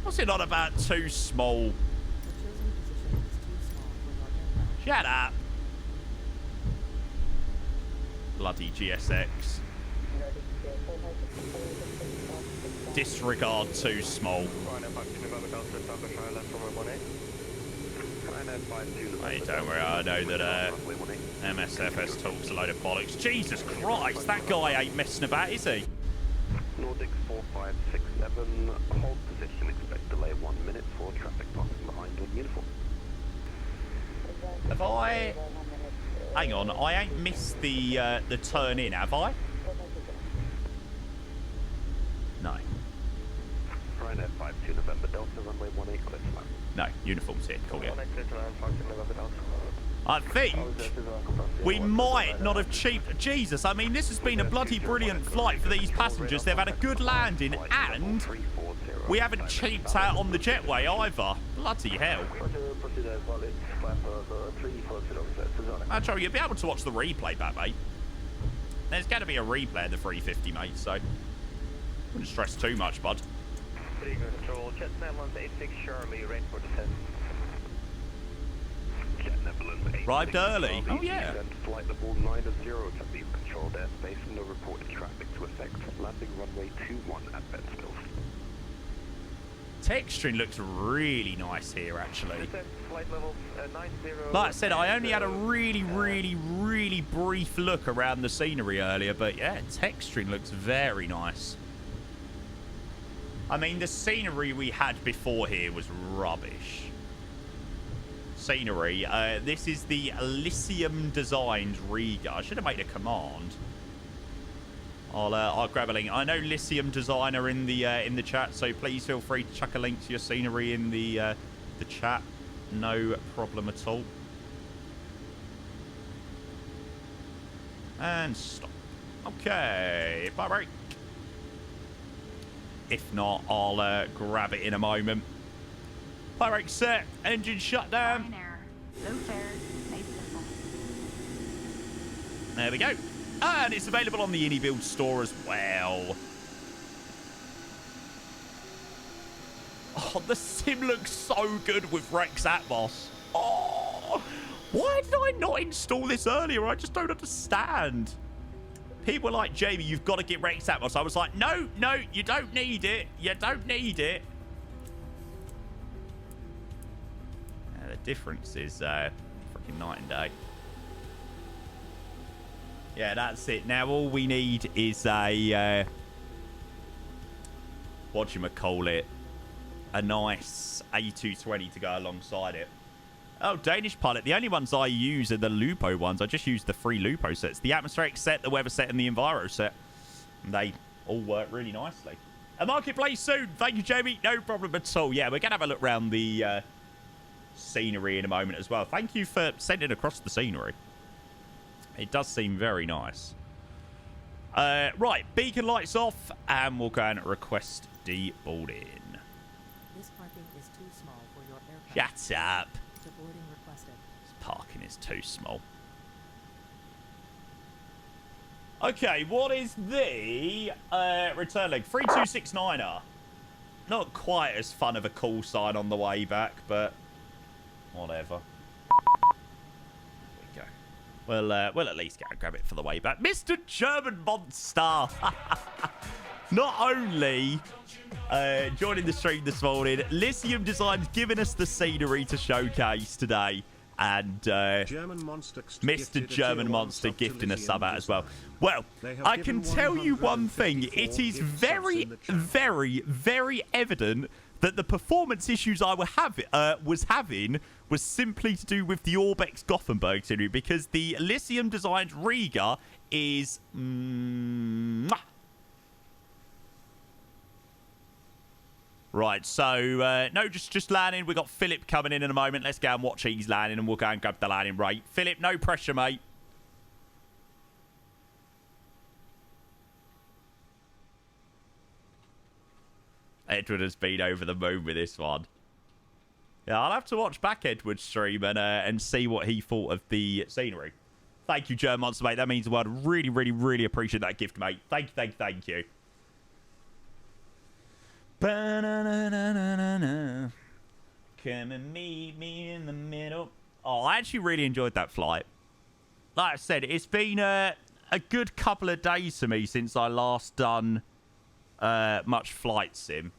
A: What's it on about too small? Shut up. Bloody GSX. Disregard too small. Hey, don't worry, I know that MSFS talks a load of bollocks. Jesus Christ, that guy ain't messing about, is he?
C: Nordic 4567, hold position, expect delay 1 minute for traffic passing behind on uniform.
A: Have I... Hang on, I ain't missed the turn in, have I? No.
C: Ryanair 52 November Delta, runway 18, clear to land.
A: No, uniform's here, cool, yeah. I think we might not have cheaped... Jesus, I mean, this has been a bloody brilliant flight for these passengers. They've had a good landing, and we haven't cheaped out on the jetway either. Bloody hell. Actually, you'll be able to watch the replay back, mate. There's going to be a replay of the 350, mate, so... Wouldn't stress too much, bud.
C: Control, Jet Netherlands 86 Charlie, ready for descent. Jet Netherlands 86
A: Arrived early. Oh, yeah.
C: Flight level 90 to be controlled airspace, no reported traffic to affect. Landing runway 21 at Ventspils.
A: Texturing looks really nice here, actually.
C: Flight level 90.
A: Like I said, I only had a really, really, really brief look around the scenery earlier, but yeah, texturing looks very nice. I mean, the scenery we had before here was rubbish. Scenery. This is the Elysium designed Riga. I should have made a command. I'll grab a link. I know Lyceum Designer in the chat, so please feel free to chuck a link to your scenery in the chat. No problem at all. And stop. Okay, bye break. If not, I'll grab it in a moment. Fire brake set, engine shut down. There we go. And it's available on the IndyBuild store as well. Oh, the sim looks so good with Rex Atmos. Oh, why did I not install this earlier? I just don't understand. People like Jamie, you've got to get Rex Atmos. I was like, no, no, you don't need it. You don't need it. The difference is freaking night and day. Yeah, that's it. Now all we need is a whatchamacallit, a nice A220 to go alongside it. Oh, Danish pilot. The only ones I use are the Lupo ones. I just use the free Lupo sets. The atmospheric set, the weather set, and the enviro set. They all work really nicely. A marketplace soon. Thank you, Jamie. No problem at all. Yeah, we're going to have a look around the scenery in a moment as well. Thank you for sending across the scenery. It does seem very nice. Right, beacon lights off, and we'll go and request deboarding.
J: This parking is too small for your aircraft.
A: Shut up.
J: Deboarding requested.
A: This parking is too small. Okay, what is the return leg? 3269er. Not quite as fun of a call sign on the way back, but whatever. There we go. We'll at least go and grab it for the way back. Mr. German Monster! Not only joining the stream this morning, Lyceum Design's giving us the scenery to showcase today. And Mr. German Monster gifting a sub out as well. Well, I can tell you one thing. It is very, very, very evident that the performance issues I was having was simply to do with the Orbex Gothenburg scenery, because the Lyceum Designed Riga is... Right, so, no, just landing. We've got Philip coming in a moment. Let's go and watch he's landing, and we'll go and grab the landing rate. Philip, no pressure, mate. Edward has been over the moon with this one. Yeah, I'll have to watch back Edward's stream and see what he thought of the scenery. Thank you, German Monster, mate. That means the world. Really, really, really appreciate that gift, mate. Thank you. Ba-na-na-na-na-na. Come and meet me in the middle. Oh, I actually really enjoyed that flight. Like I said, it's been a good couple of days for me since I last done much flight sim.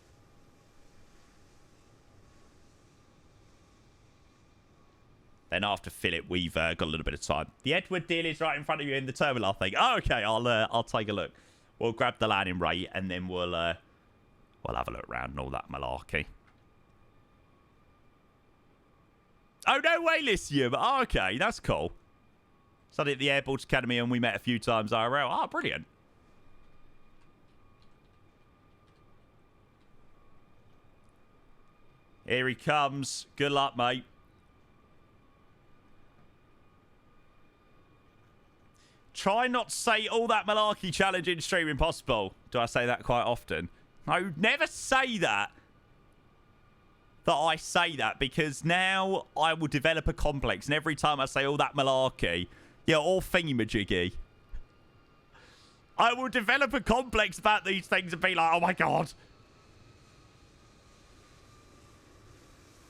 A: Then after Philip, we've got a little bit of time. The Edward deal is right in front of you in the terminal, I think. Oh, okay, I'll take a look. We'll grab the landing rate, and then we'll have a look around and all that malarkey. Oh, no way, Lyceum. Oh, okay, that's cool. Studied at the Airports Academy, and we met a few times IRL. Oh, brilliant. Here he comes. Good luck, mate. Try not to say all that malarkey challenge in stream impossible. Do I say that quite often? No, never say that. That I say that, because now I will develop a complex, and every time I say all that malarkey, yeah, or thingy-majiggy, I will develop a complex about these things and be like, oh my god.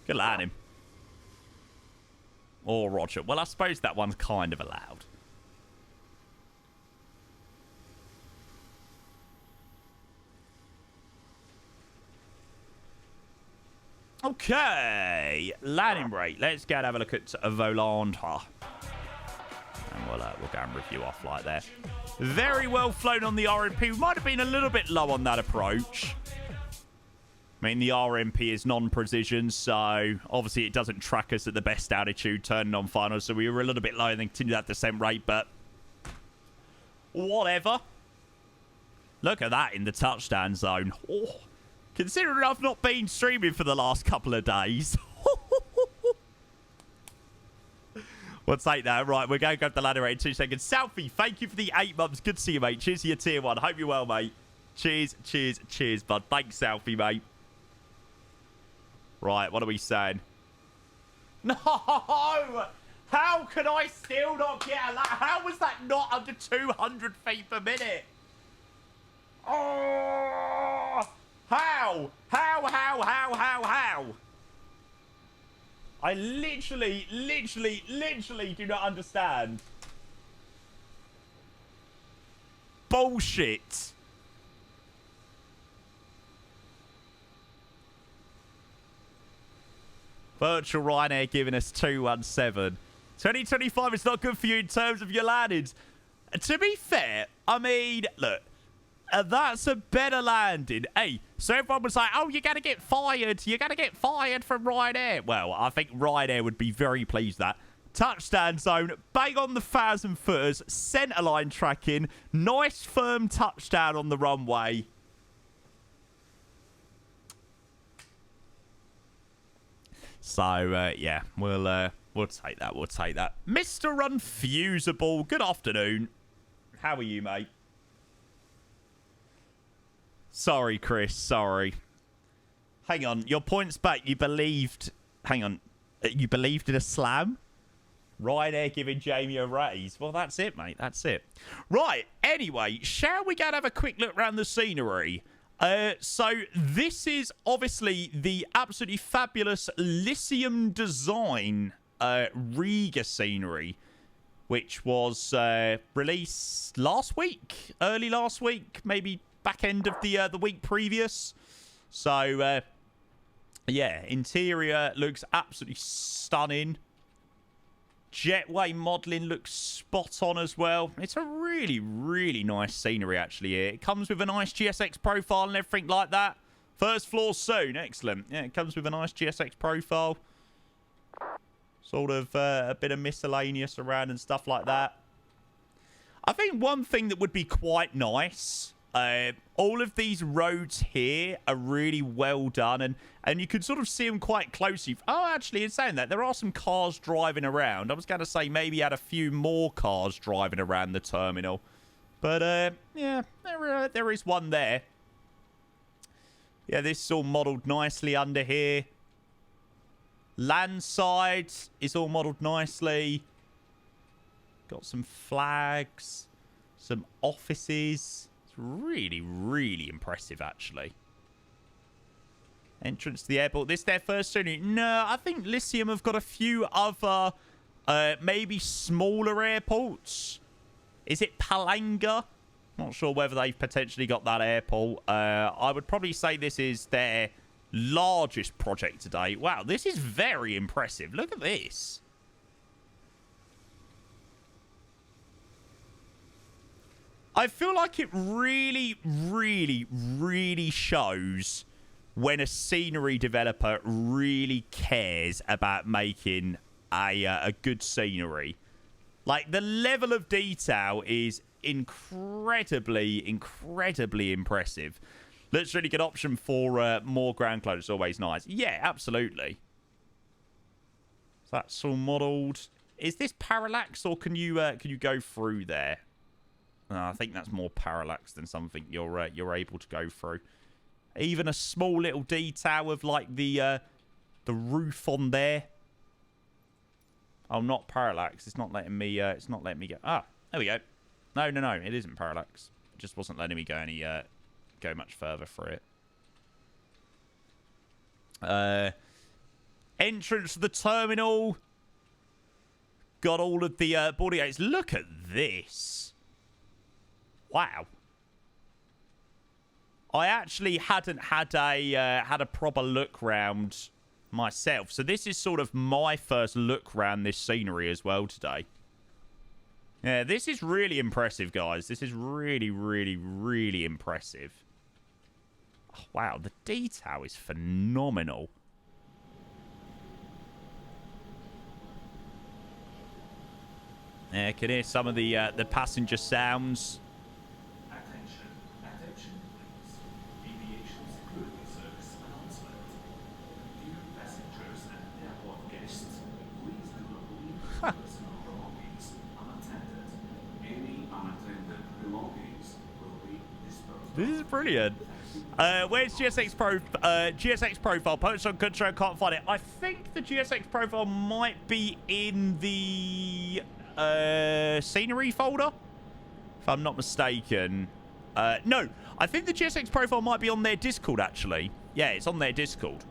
A: Good lad, him. Or Roger. Well, I suppose that one's kind of allowed. Okay, landing rate. Let's go and have a look at Volant. And we'll go and review our flight there. Very well flown on the RMP. We might have been a little bit low on that approach. I mean, the RMP is non-precision, so obviously it doesn't track us at the best altitude turning on final, so we were a little bit low and then continued that descent rate, but whatever. Look at that in the touchdown zone. Oh. Considering I've not been streaming for the last couple of days. We'll take that. Right, we're going to grab the ladder rate in 2 seconds. Selfie, thank you for the 8 months. Good to see you, mate. Cheers to your tier 1. Hope you're well, mate. Cheers, bud. Thanks, Selfie, mate. Right, what are we saying? No! How can I still not get a ladder? How was that not under 200 feet per minute? Oh! How? I literally do not understand. Bullshit. Virtual Ryanair giving us 217. 2025 is not good for you in terms of your landings. To be fair, I mean, look. That's a better landing. Hey, so everyone was like, oh, you're going to get fired. You're going to get fired from Ryanair. Well, I think Ryanair would be very pleased with that. touchdown zone, bang on the 1,000-footers, centre line tracking, nice firm touchdown on the runway. So, yeah, we'll take that. We'll take that. Mr. Unfusible, good afternoon. How are you, mate? Sorry, Chris, sorry. Hang on, your point's back. You believed... Hang on. You believed in a slam? Ryanair giving Jamie a raise. Well, that's it, mate. That's it. Right. Anyway, shall we go and have a quick look around the scenery? So this is obviously the absolutely fabulous Lyceum Design Riga scenery, which was released last week, early last week, maybe back end of the week previous. So yeah, interior looks absolutely stunning. Jetway modelling looks spot on as well. It's a really, really nice scenery, actually, here. It comes with a nice GSX profile and everything like that. First floor soon. Excellent. Yeah, it comes with a nice GSX profile. Sort of a bit of miscellaneous around and stuff like that. I think one thing that would be quite nice... all of these roads here are really well done, and you can sort of see them quite closely. Oh, actually, in saying that, there are some cars driving around. I was going to say maybe add a few more cars driving around the terminal. But, yeah, there is one there. Yeah, this is all modelled nicely under here. Landside is all modelled nicely. Got some flags, some offices. Really, really impressive, actually. Entrance to the airport. This their first journey? No, I think Lyceum have got a few other, maybe smaller airports. Is it Palanga? Not sure whether they've potentially got that airport. I would probably say this is their largest project to date. Wow, this is very impressive. Look at this. I feel like it really, really, really shows when a scenery developer really cares about making a good scenery. Like, the level of detail is incredibly, incredibly impressive. Looks really good option for more ground clothes. Always nice. Yeah, absolutely. So that's all modelled. Is this parallax, or can you go through there? I think that's more parallax than something you're able to go through. Even a small little detail of like the roof on there. Oh, not parallax. It's not letting me. It's not letting me go. Ah, there we go. No. It isn't parallax. It just wasn't letting me go much further for it. Entrance to the terminal. Got all of the boarding gates. Look at this. Wow. I actually hadn't had a proper look round myself. So this is sort of my first look round this scenery as well today. Yeah, this is really impressive, guys. This is really, really, really impressive. Oh, wow, the detail is phenomenal. Yeah, I can hear some of the passenger sounds. This is brilliant. Where's GSX GSX profile? Post on control, can't find it. I think the GSX profile might be in the scenery folder, if I'm not mistaken. No, I think the GSX profile might be on their Discord, actually. Yeah, it's on their Discord.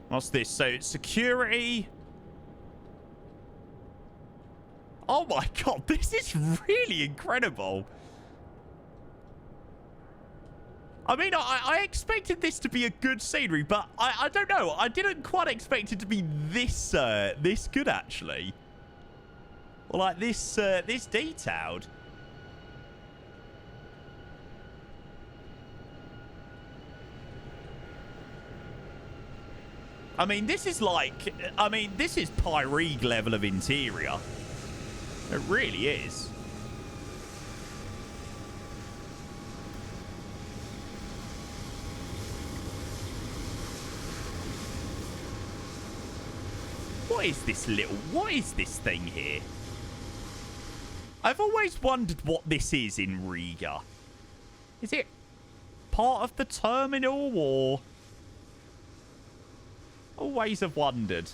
A: What's this? So it's security. Oh my god, this is really incredible. I mean, I expected this to be a good scenery, but I don't know. I didn't quite expect it to be this this good, actually. Or like this this detailed. I mean, this is like... I mean, this is Riga level of interior. It really is. What is this thing here? I've always wondered what this is in Riga. Is it part of the terminal or... Always have wondered.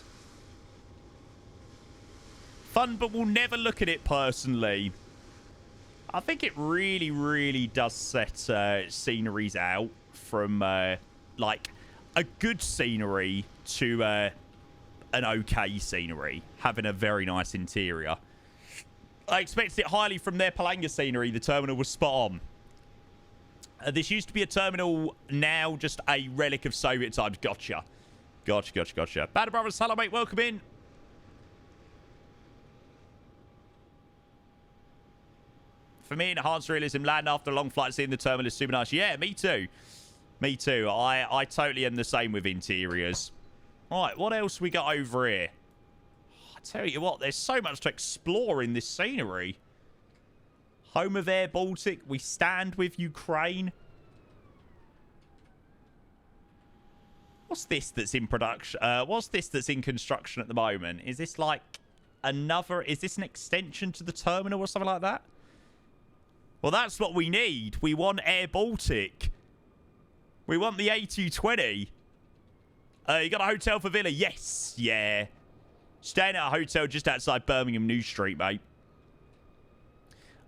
A: Fun, but we'll never look at it personally. I think it really, really does set sceneries out from, like, a good scenery to an okay scenery. Having a very nice interior. I expected it highly from their Palanga scenery. The terminal was spot on. This used to be a terminal, now just a relic of Soviet times. Gotcha. Gotcha. Bad Brothers, hello, mate. Welcome in. For me, enhanced realism, land after a long flight, seeing the terminal is super nice. Yeah, me too. I totally am the same with interiors. All right, what else we got over here? I tell you what, there's so much to explore in this scenery. Home of Air Baltic. We stand with Ukraine. What's this that's in production? What's this that's in construction at the moment? Is this like another... Is this an extension to the terminal or something like that? Well, that's what we need. We want Air Baltic. We want the A220. You got a hotel for Villa? Yes. Yeah. Staying at a hotel just outside Birmingham New Street, mate.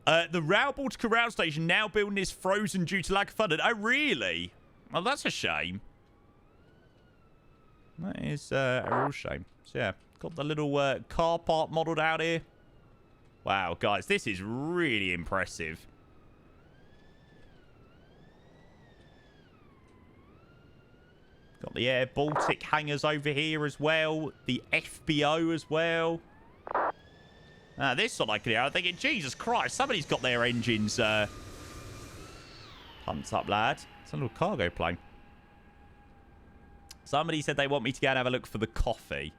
A: The Rail Baltica rail station now building is frozen due to lack of funding. Oh, really? Well, that's a shame. That is a real shame. So, yeah. Got the little car park modelled out here. Wow, guys. This is really impressive. Got the Air Baltic hangars over here as well. The FBO as well. This one I can hear. I'm thinking, Jesus Christ, somebody's got their engines pumped up, lad. It's a little cargo plane. Somebody said they want me to go and have a look for the coffee.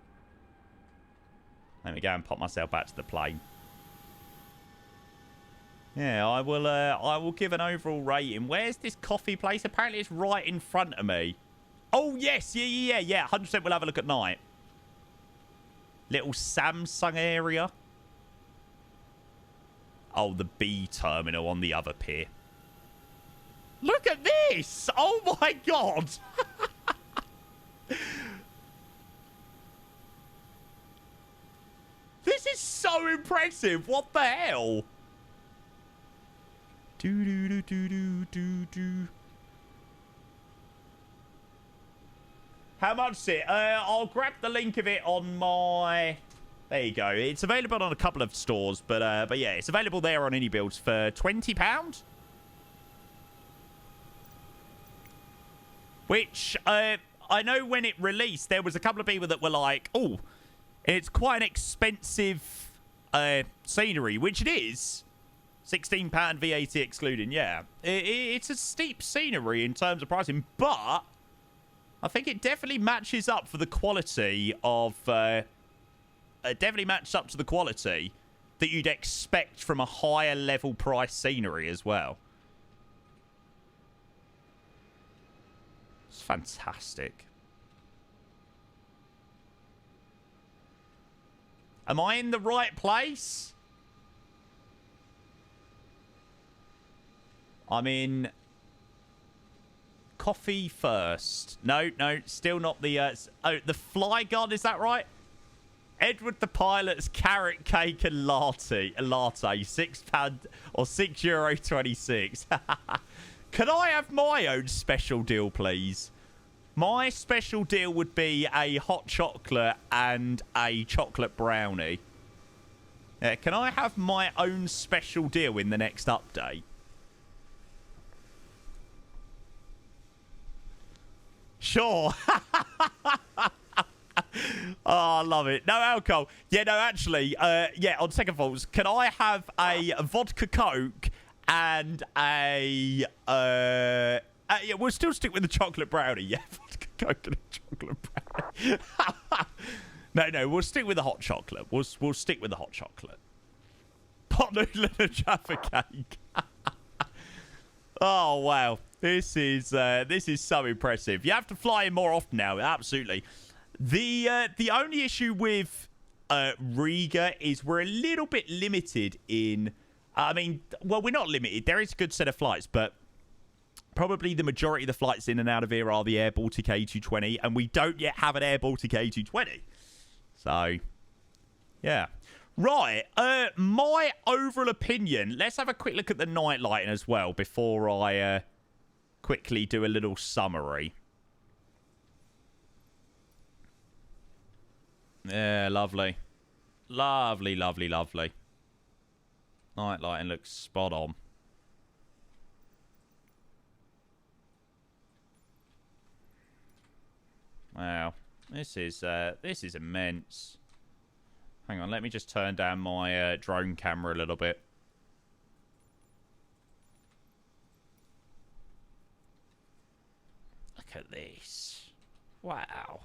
A: Let me go and pop myself back to the plane. Yeah, I will give an overall rating. Where's this coffee place? Apparently it's right in front of me. Oh, yes. Yeah. 100% we'll have a look at night. Little Samsung area. Oh, the B terminal on the other pier. Look at this. Oh, my God. This is so impressive. What the hell? How much is it? I'll grab the link of it on my... There you go. It's available on a couple of stores, but yeah, it's available there on any builds for £20. Which, I know when it released, there was a couple of people that were like, oh, it's quite an expensive scenery, which it is. £16 VAT excluding, yeah. It's a steep scenery in terms of pricing, but I think it definitely matches up for the quality of... definitely matches up to the quality that you'd expect from a higher level price scenery as well. It's fantastic. Am I in the right place? I'm in... Coffee first. No, still not the... oh, the Fly God, is that right? Edward the Pilot's carrot cake and latte. A latte. £6 or €6.26. Can I have my own special deal, please? My special deal would be a hot chocolate and a chocolate brownie. Yeah, can I have my own special deal in the next update? Sure. Oh, I love it. No alcohol. Yeah, no, actually, yeah, on second thoughts, can I have a vodka Coke and a... yeah, we'll still stick with the chocolate brownie. Yeah, vodka. Coconut chocolate brownie. No, we'll stick with the hot chocolate. We'll stick with the hot chocolate. Pot noodle and a Jaffa cake. Oh wow, this is so impressive. You have to fly in more often now. Absolutely. The only issue with Riga is we're a little bit limited in. I mean, well, we're not limited. There is a good set of flights, but probably the majority of the flights in and out of here are the Air Baltic A220, and we don't yet have an Air Baltic A220. So, yeah. Right, my overall opinion, let's have a quick look at the night lighting as well before I quickly do a little summary. Yeah, lovely. Lovely, lovely, lovely. Night lighting looks spot on. Wow, this is immense. Hang on, let me just turn down my drone camera a little bit. Look at this. Wow.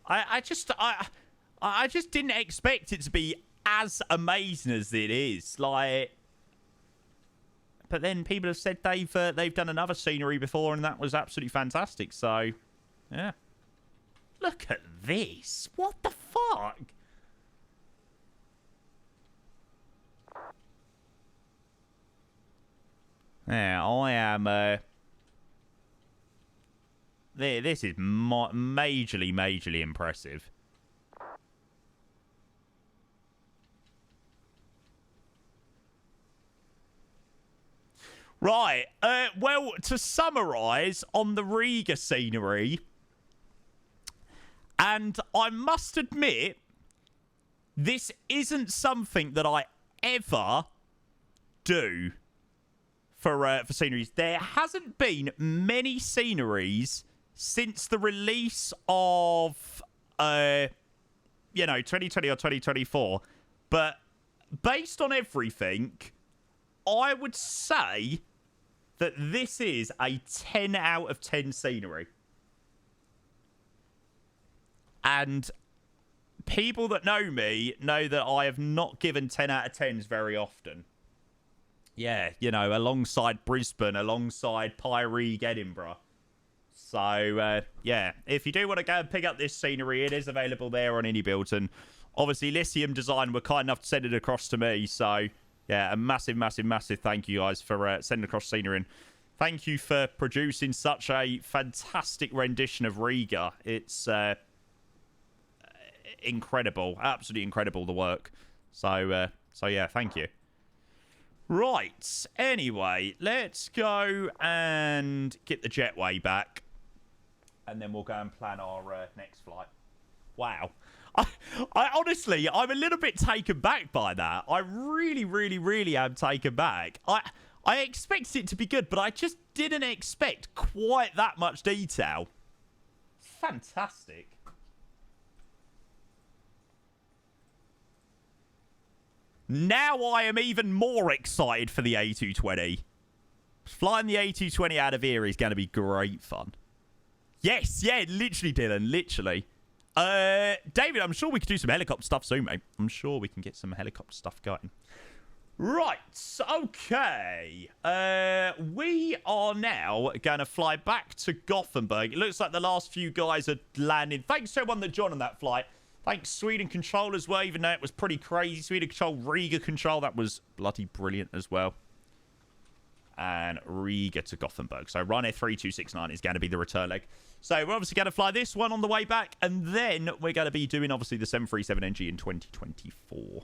A: I just didn't expect it to be as amazing as it is. Like, but then people have said they've done another scenery before and that was absolutely fantastic. So, yeah. Look at this. What the fuck? Yeah, I am... This is majorly impressive. Right. Well, to summarise on the Riga scenery... And I must admit, this isn't something that I ever do for sceneries. There hasn't been many sceneries since the release of, 2020 or 2024. But based on everything, I would say that this is a 10 out of 10 scenery. And people that know me know that I have not given 10 out of 10s very often. Yeah, alongside Brisbane, alongside Pyregue, Edinburgh. So, yeah, if you do want to go and pick up this scenery, it is available there on AnyBuild. And obviously, Lyceum Design were kind enough to send it across to me. So, yeah, a massive thank you guys for sending across scenery. And thank you for producing such a fantastic rendition of Riga. It's... incredible, absolutely incredible, the work. So yeah, thank you. Right, anyway, let's go and get the jetway back, and then we'll go and plan our next flight. Wow. I honestly, I'm a little bit taken back by that. I really am taken back. I expected it to be good, but I just didn't expect quite that much detail. Fantastic. Now I am even more excited for the A220. Flying the A220 out of here is going to be great fun. Yes, yeah, literally, Dylan, literally. David, I'm sure we could do some helicopter stuff soon, mate. I'm sure we can get some helicopter stuff going. Right, okay. We are now going to fly back to Gothenburg. It looks like the last few guys are landing. Thanks to everyone that joined on that flight. Thanks, Sweden Control as well, even though it was pretty crazy. Sweden Control, Riga Control, that was bloody brilliant as well. And Riga to Gothenburg. So Ryanair 3269 is going to be the return leg. So we're obviously going to fly this one on the way back. And then we're going to be doing, obviously, the 737NG in 2024.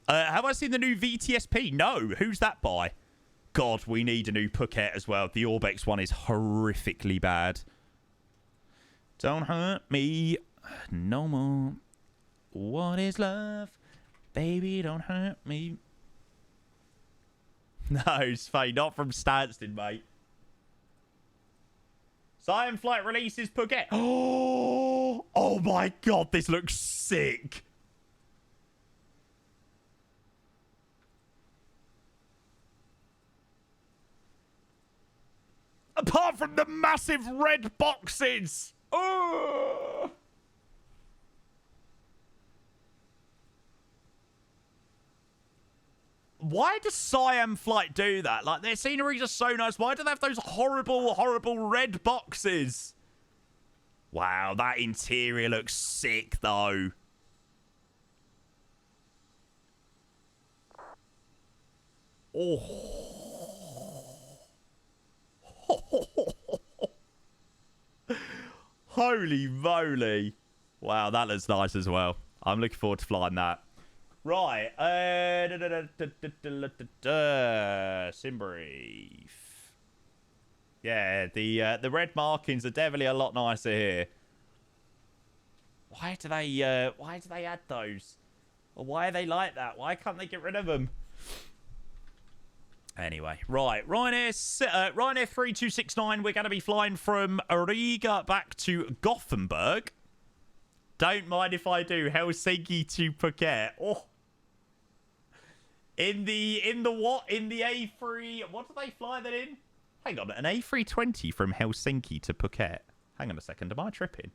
A: Have I seen the new VTSP? No. Who's that by? God, we need a new Phuket as well. The Orbex one is horrifically bad. Don't hurt me no more. What is love? Baby, don't hurt me. No, it's fine. Not from Stansted, mate. Siam flight releases Phuket. Oh my God, this looks sick. Apart from the massive red boxes. Oh. Why does Siam Flight do that? Like, their sceneries are so nice. Why do they have those horrible, horrible red boxes? Wow, that interior looks sick, though. Oh. Holy moly. Wow, that looks nice as well. I'm looking forward to flying that. Right. Sim brief. Yeah, the red markings are definitely a lot nicer here. Why do they add those? Or why are they like that? Why can't they get rid of them? Anyway, right. Ryanair 3269. We're going to be flying from Riga back to Gothenburg. Don't mind if I do. Helsinki to Phuket. Oh. In the what? In the A3... What do they fly that in? Hang on. An A320 from Helsinki to Phuket. Hang on a second. Am I tripping?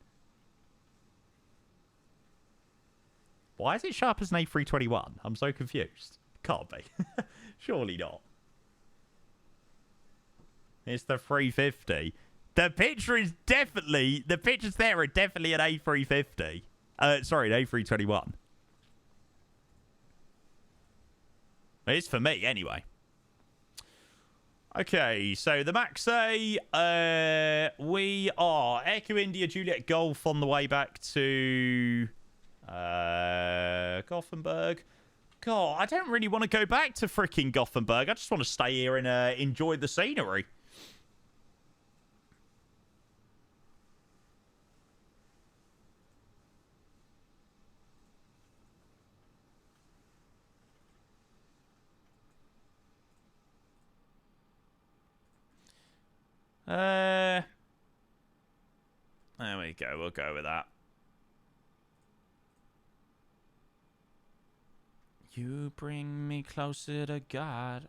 A: Why is it sharp as an A321? I'm so confused. Can't be. Surely not. It's the 350. The picture is definitely... The pictures there are definitely an A350. Sorry, an A321. It's for me, anyway. Okay, so the Max A, we are Echo India Juliet Golf on the way back to Gothenburg. God, I don't really want to go back to freaking Gothenburg. I just want to stay here and enjoy the scenery. There we go. We'll go with that. You bring me closer to God.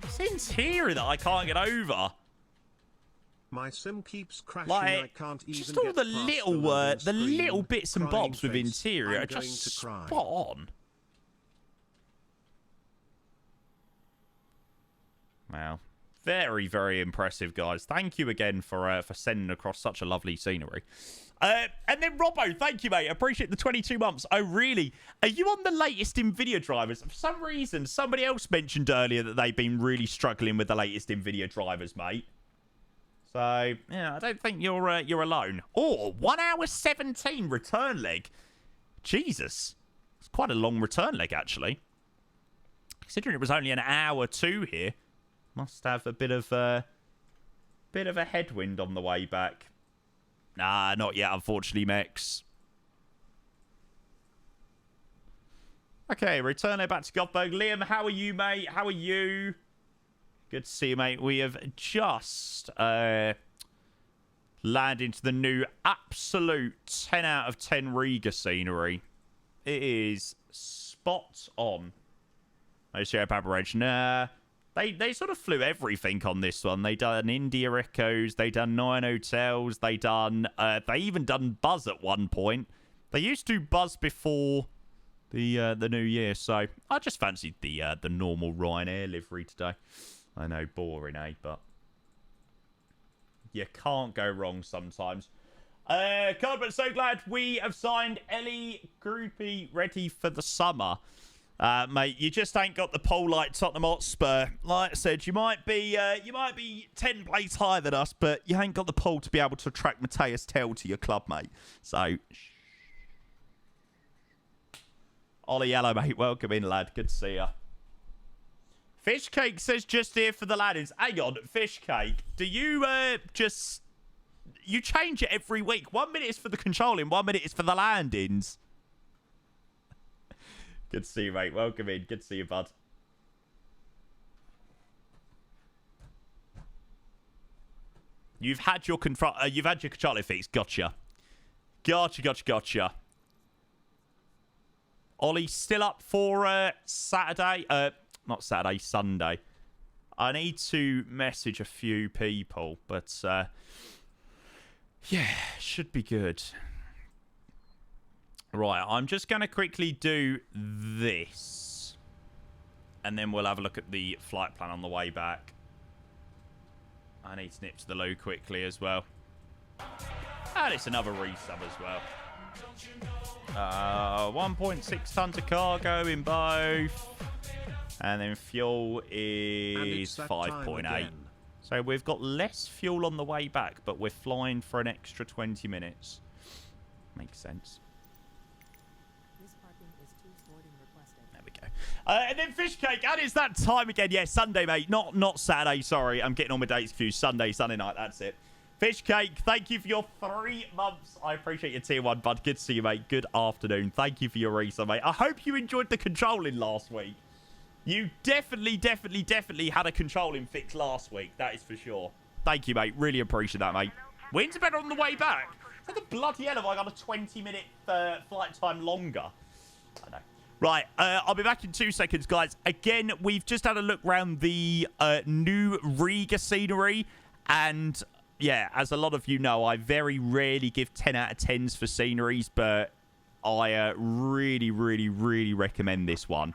A: It's interior that I can't get over.
B: My sim keeps crashing.
A: Like,
B: I can't even
A: just all
B: get
A: the
B: past
A: little, the little bits and
B: Crying
A: bobs with
B: face.
A: interior
B: I'm
A: are just
B: going to cry.
A: spot on. Wow, very, very impressive, guys. Thank you again for sending across such a lovely scenery. And then Robbo, thank you, mate. Appreciate the 22 months. Oh, really? Are you on the latest NVIDIA drivers? For some reason, somebody else mentioned earlier that they've been really struggling with the latest NVIDIA drivers, mate. So, yeah, I don't think you're alone. Oh, 1 hour 17 return leg. Jesus. It's quite a long return leg, actually. Considering it was only an hour 2 here. Must have a bit of a headwind on the way back. Nah, not yet, unfortunately, Mex. Okay, return it back to Gothenburg. Liam, how are you, mate? How are you? Good to see you, mate. We have just landed into the new absolute 10 out of 10 Riga scenery. It is spot on. No shape aberration. Nah. They sort of flew everything on this one. They done India Echoes. They done 9 hotels. They even done Buzz at one point. They used to Buzz before the new year. So I just fancied the normal Ryanair livery today. I know, boring, eh? But you can't go wrong sometimes. Cardboard, so glad we have signed Ellie Groupie ready for the summer. Mate, you just ain't got the pole like Tottenham Hotspur. Like I said, you might be 10 places higher than us, but you ain't got the pole to be able to attract Mateus Tell to your club, mate. So, Ollie Yellow, mate, welcome in, lad. Good to see ya. Fishcake says just here for the ladders. Hang on, Fishcake, do you you change it every week? 1 minute is for the controlling, 1 minute is for the landings. Good to see you, mate. Welcome in. Good to see you, bud. You've had your controlling fix. Gotcha. Gotcha. Ollie, still up for Saturday? Not Saturday, Sunday. I need to message a few people, but yeah, should be good. Right, I'm just going to quickly do this. And then we'll have a look at the flight plan on the way back. I need to nip to the loo quickly as well. And it's another resub as well. 1.6 tons of cargo in both. And then fuel is 5.8. So we've got less fuel on the way back, but we're flying for an extra 20 minutes. Makes sense.
J: This parking is 2 boarding requested.
A: There we go. And then fish cake, and it's that time again. Yeah, Sunday, mate. Not Saturday, sorry. I'm getting all my dates confused. Sunday night, that's it. Fish cake, thank you for your 3 months. I appreciate your tier 1, bud. Good to see you, mate. Good afternoon. Thank you for your resub, mate. I hope you enjoyed the controlling last week. You definitely had a controlling fix last week. That is for sure. Thank you, mate. Really appreciate that, mate. When's better on the way back? How the bloody hell have I got a 20-minute flight time longer? I know. Right, I'll be back in 2 seconds, guys. Again, we've just had a look around the new Riga scenery. And, yeah, as a lot of you know, I very rarely give 10 out of 10s for sceneries. But I really recommend this one.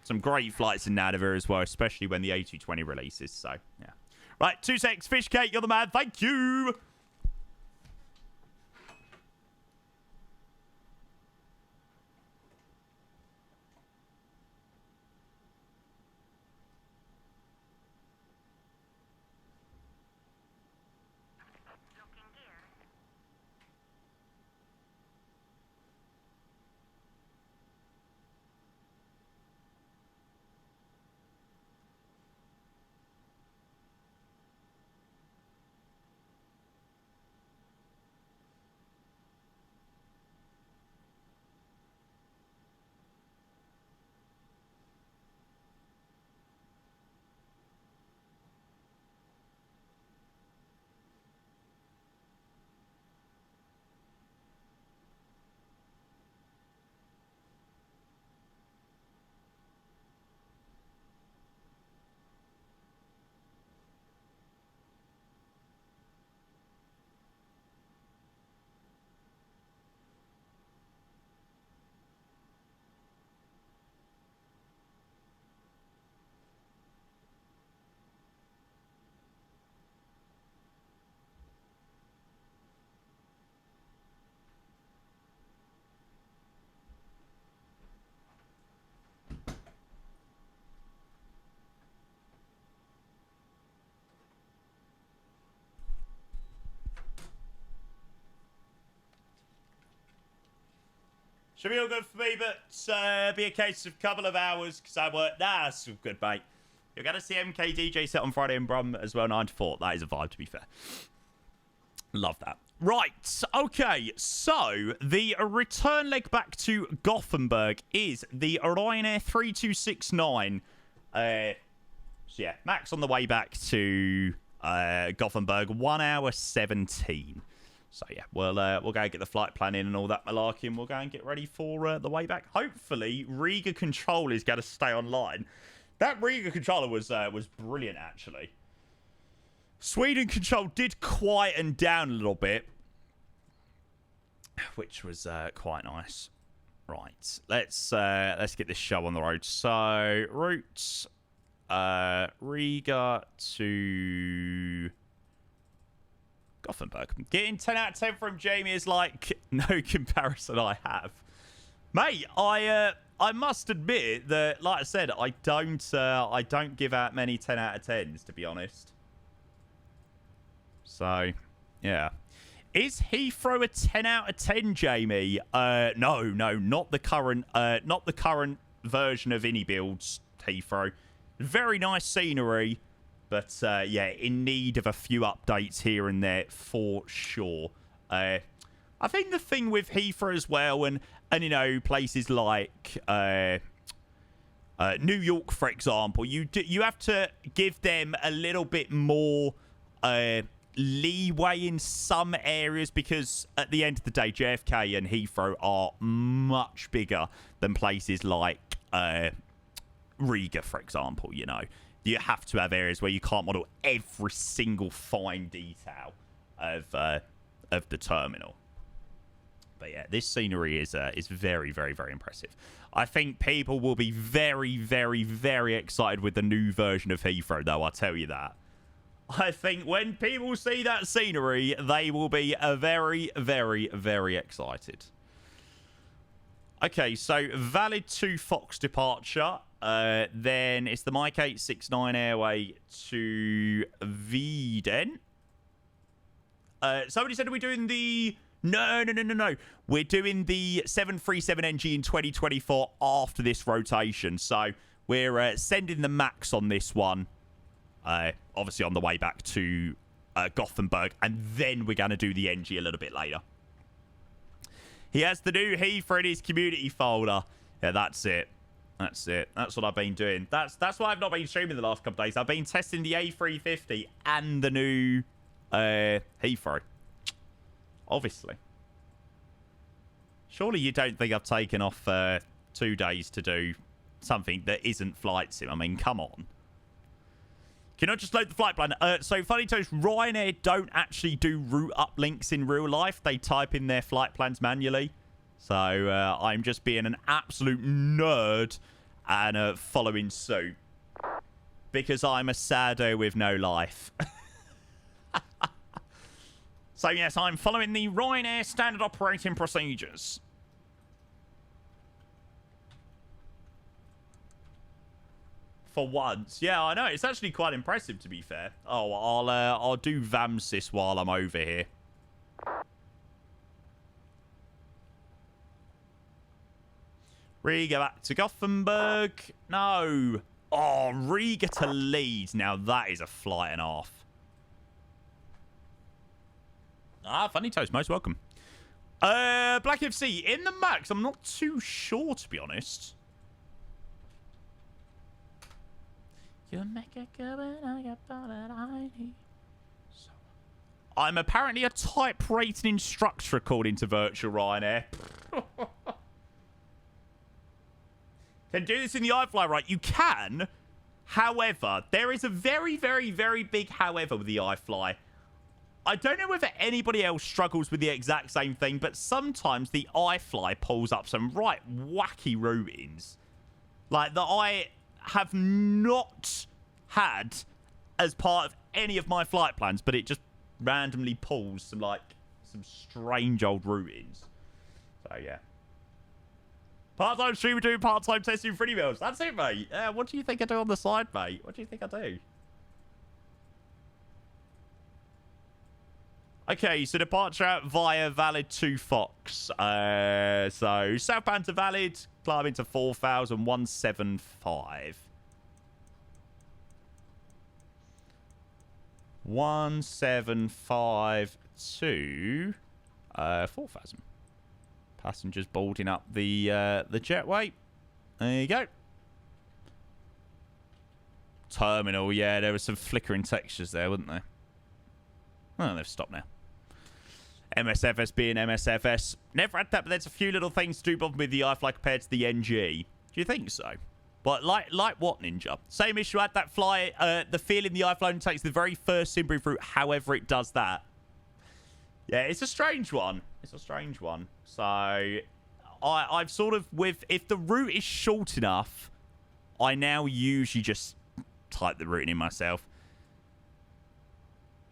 A: Some great flights in Nadavir as well, especially when the A220 releases. So, yeah. Right, 2 secs. Fish cake, you're the man. Thank you. Should be all good for me, but be a case of a couple of hours because I work. Nah, that's all good, mate. You're going to see MK DJ set on Friday in Brum as well, 9 to 4. That is a vibe, to be fair. Love that. Right, okay, so the return leg back to Gothenburg is the Ryanair 3269. So yeah, max on the way back to Gothenburg, 1 hour 17. So yeah, we'll go and get the flight plan in and all that malarkey, and we'll go and get ready for the way back. Hopefully, Riga controller is going to stay online. That Riga controller was brilliant, actually. Sweden control did quieten down a little bit, which was quite nice. Right, let's get this show on the road. So routes, Riga to Gothenburg. Getting 10 out of 10 from Jamie is like no comparison I have. Mate, I must admit that, like I said, I don't give out many 10 out of 10s, to be honest. So, yeah. Is Heathrow a 10 out of 10, Jamie? No, not the current version of Builds Heathrow. Very nice scenery. But, yeah, in need of a few updates here and there for sure. I think the thing with Heathrow as well, and you know, places like New York, for example, you have to give them a little bit more leeway in some areas because at the end of the day, JFK and Heathrow are much bigger than places like Riga, for example. You know, you have to have areas where you can't model every single fine detail of the terminal. But yeah, this scenery is very, very, very impressive. I think people will be very, very, very excited with the new version of Heathrow, though, I'll tell you that. I think when people see that scenery, they will be very, very, very excited. Okay, so valid to Fox departure. Then it's the Mike 869 airway to Wieden. Somebody said, are we doing the... No. We're doing the 737NG in 2024 after this rotation. So we're sending the MAX on this one. Obviously on the way back to Gothenburg. And then we're going to do the NG a little bit later. He has the new Heathrow in his community folder. Yeah, that's it. That's it. That's what I've been doing. That's why I've not been streaming the last couple of days. I've been testing the A350 and the new Heathrow. Obviously. Surely you don't think I've taken off 2 days to do something that isn't flight sim? I mean, come on. Can I just load the flight plan? So, funny toast, Ryanair don't actually do route uplinks in real life. They type in their flight plans manually. So, I'm just being an absolute nerd and following suit. Because I'm a saddo with no life. So, yes, I'm following the Ryanair standard operating procedures. For once. Yeah, I know. It's actually quite impressive, to be fair. Oh, I'll do VAMSIS while I'm over here. Riga back to Gothenburg. No. Oh, Riga to Leeds. Now, that is a flight and a half. Ah, Funny Toast, most welcome. Black FC, in the MAX, I'm not too sure, to be honest. You make it good when I get all that I need. I'm apparently a type rating instructor, according to Virtual Ryanair. Can do this in the iFly, right? You can. However, there is a very, very, very big however with the iFly. I don't know whether anybody else struggles with the exact same thing, but sometimes the iFly pulls up some right wacky routings. Like, that I have not had as part of any of my flight plans, but it just randomly pulls some, like, some strange old routings. So, yeah. Part-time streamer doing part-time testing for emails. That's it, mate. What do you think I do on the side, mate? What do you think I do? Okay, so departure via valid to Fox. So southbound to valid, climbing to 4,175. 175 to 4,000. Passengers boarding up the jetway. There you go. Terminal, yeah, there were some flickering textures there, wasn't there? Oh, they've stopped now. MSFS being MSFS. Never had that, but there's a few little things to do bother with the iFly compared to the NG. Do you think so? But like what, Ninja? Same issue, had that fly, the feeling the iFly takes the very first Simbrief route, however it does that. Yeah, it's a strange one. It's a strange one. So, I've sort of, if the route is short enough, I now usually just type the route in myself.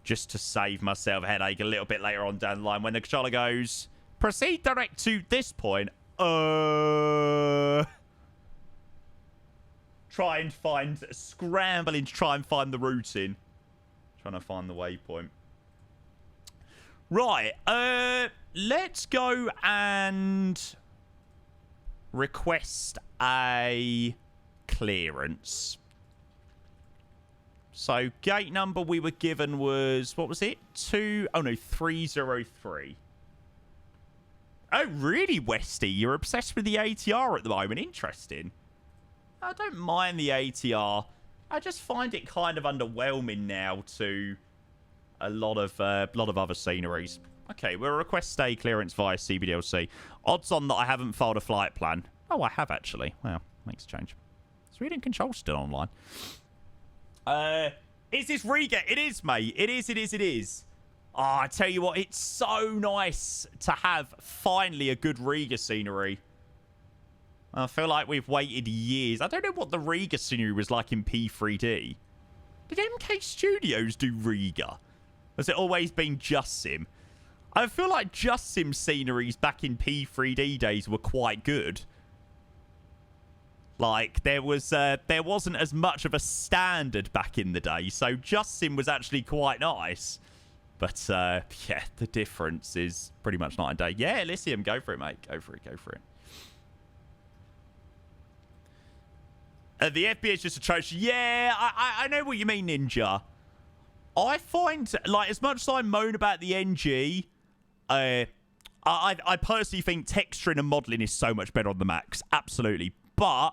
A: Just to save myself a headache a little bit later on down the line when the controller goes, proceed direct to this point. Scrambling to try and find the routing. Trying to find the waypoint. Right, let's go and request a clearance. So, gate number we were given was, what was it? 303. Oh, really, Westy? You're obsessed with the ATR at the moment. Interesting. I don't mind the ATR. I just find it kind of underwhelming now to a lot of other sceneries. Okay, we'll request stay clearance via CBDLC. Odds on that I haven't filed a flight plan. Oh, I have actually. Wow, makes a change. Sweden Control still online. Is this Riga? It is, mate. It is. Oh, I tell you what, it's so nice to have finally a good Riga scenery. I feel like we've waited years. I don't know what the Riga scenery was like in P3D. Did MK Studios do Riga? Has it always been Just Sim? I feel like Just Sim sceneries back in P3D days were quite good. Like, there wasn't as much of a standard back in the day, so Just Sim was actually quite nice. But, yeah, the difference is pretty much night and day. Yeah, Elysium, go for it, mate. Go for it. The FBA is just atrocious. Yeah, I know what you mean, Ninja. I find, like, as much as I moan about the NG, I personally think texturing and modelling is so much better on the Max. Absolutely. But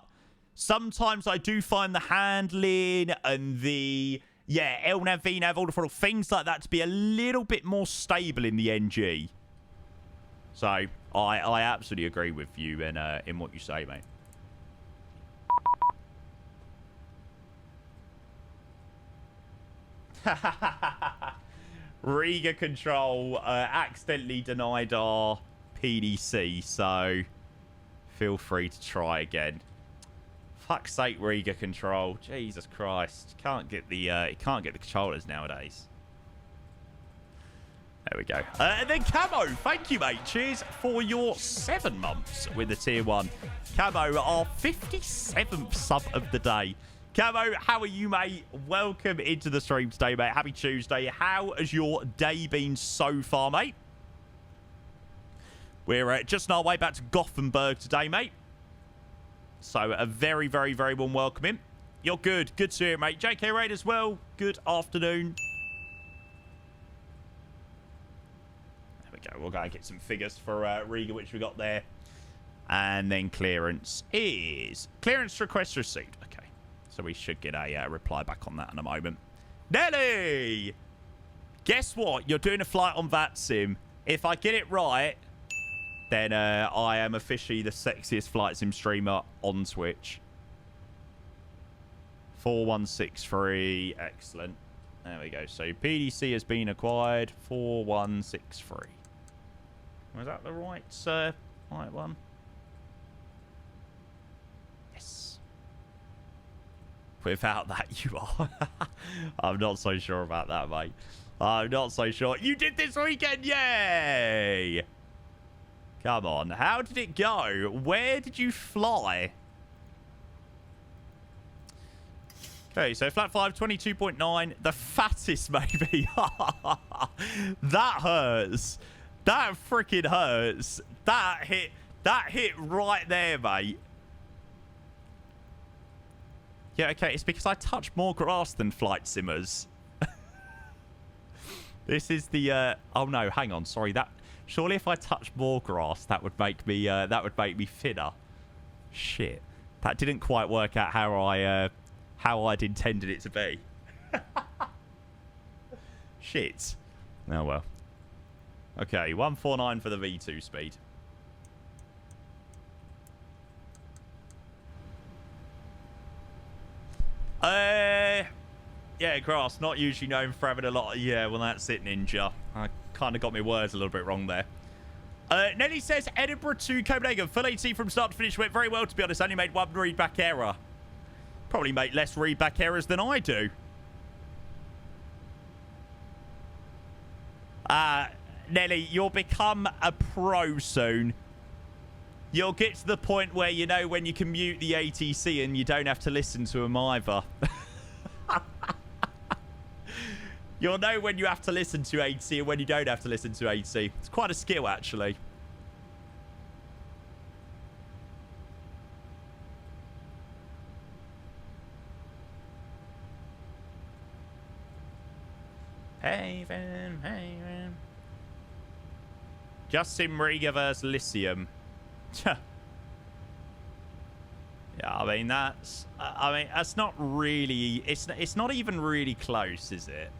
A: sometimes I do find the handling and the, LNAV, VNAV, all the throttle, things like that to be a little bit more stable in the NG. So, I absolutely agree with you in what you say, mate. Riga Control accidentally denied our PDC, so feel free to try again. Fuck's sake, Riga Control. Jesus Christ. Can't get the controllers nowadays. There we go. And then Camo, thank you, mate. Cheers for your 7 months with the tier 1. Camo, our 57th sub of the day. Camo, how are you, mate? Welcome into the stream today, mate. Happy Tuesday. How has your day been so far, mate? We're just on our way back to Gothenburg today, mate. So a very, very, very warm welcome in. You're good. Good to hear it, mate. JK Raid as well. Good afternoon. There we go. We'll go and get some figures for Riga, which we got there. And then clearance is... Clearance request received. Okay. So we should get a reply back on that in a moment. Nelly! Guess what? You're doing a flight on VATSIM. If I get it right, then I am officially the sexiest flight sim streamer on Twitch. 4163. Excellent. There we go. So PDC has been acquired. 4163. Was that the right one? Without that, you are. I'm not so sure about that, mate. I'm not so sure. You did this weekend! Yay! Come on. How did it go? Where did you fly? Okay, so flat 5, 22.9. The fattest, maybe. That hurts. That freaking hurts. That hit right there, mate. Yeah, okay, it's because I touch more grass than flight simmers. This is the oh no, hang on, sorry, that surely if I touch more grass that would make me thinner. Shit. That didn't quite work out how I'd intended it to be. Shit. Oh well. Okay, 149 for the V2 speed. Yeah, grass, not usually known for having a lot of... Yeah, well, that's it, Ninja. I kind of got my words a little bit wrong there. Nelly says, Edinburgh to Copenhagen. Full AT from start to finish went very well, to be honest. Only made 1 readback error. Probably make less readback errors than I do. Nelly, you'll become a pro soon. You'll get to the point where, you know, when you can mute the ATC and you don't have to listen to them either. You'll know when you have to listen to ATC and when you don't have to listen to ATC. It's quite a skill, actually. Haven. Justin Riga versus Lyceum. Yeah, I mean that's not really. It's not even really close, is it?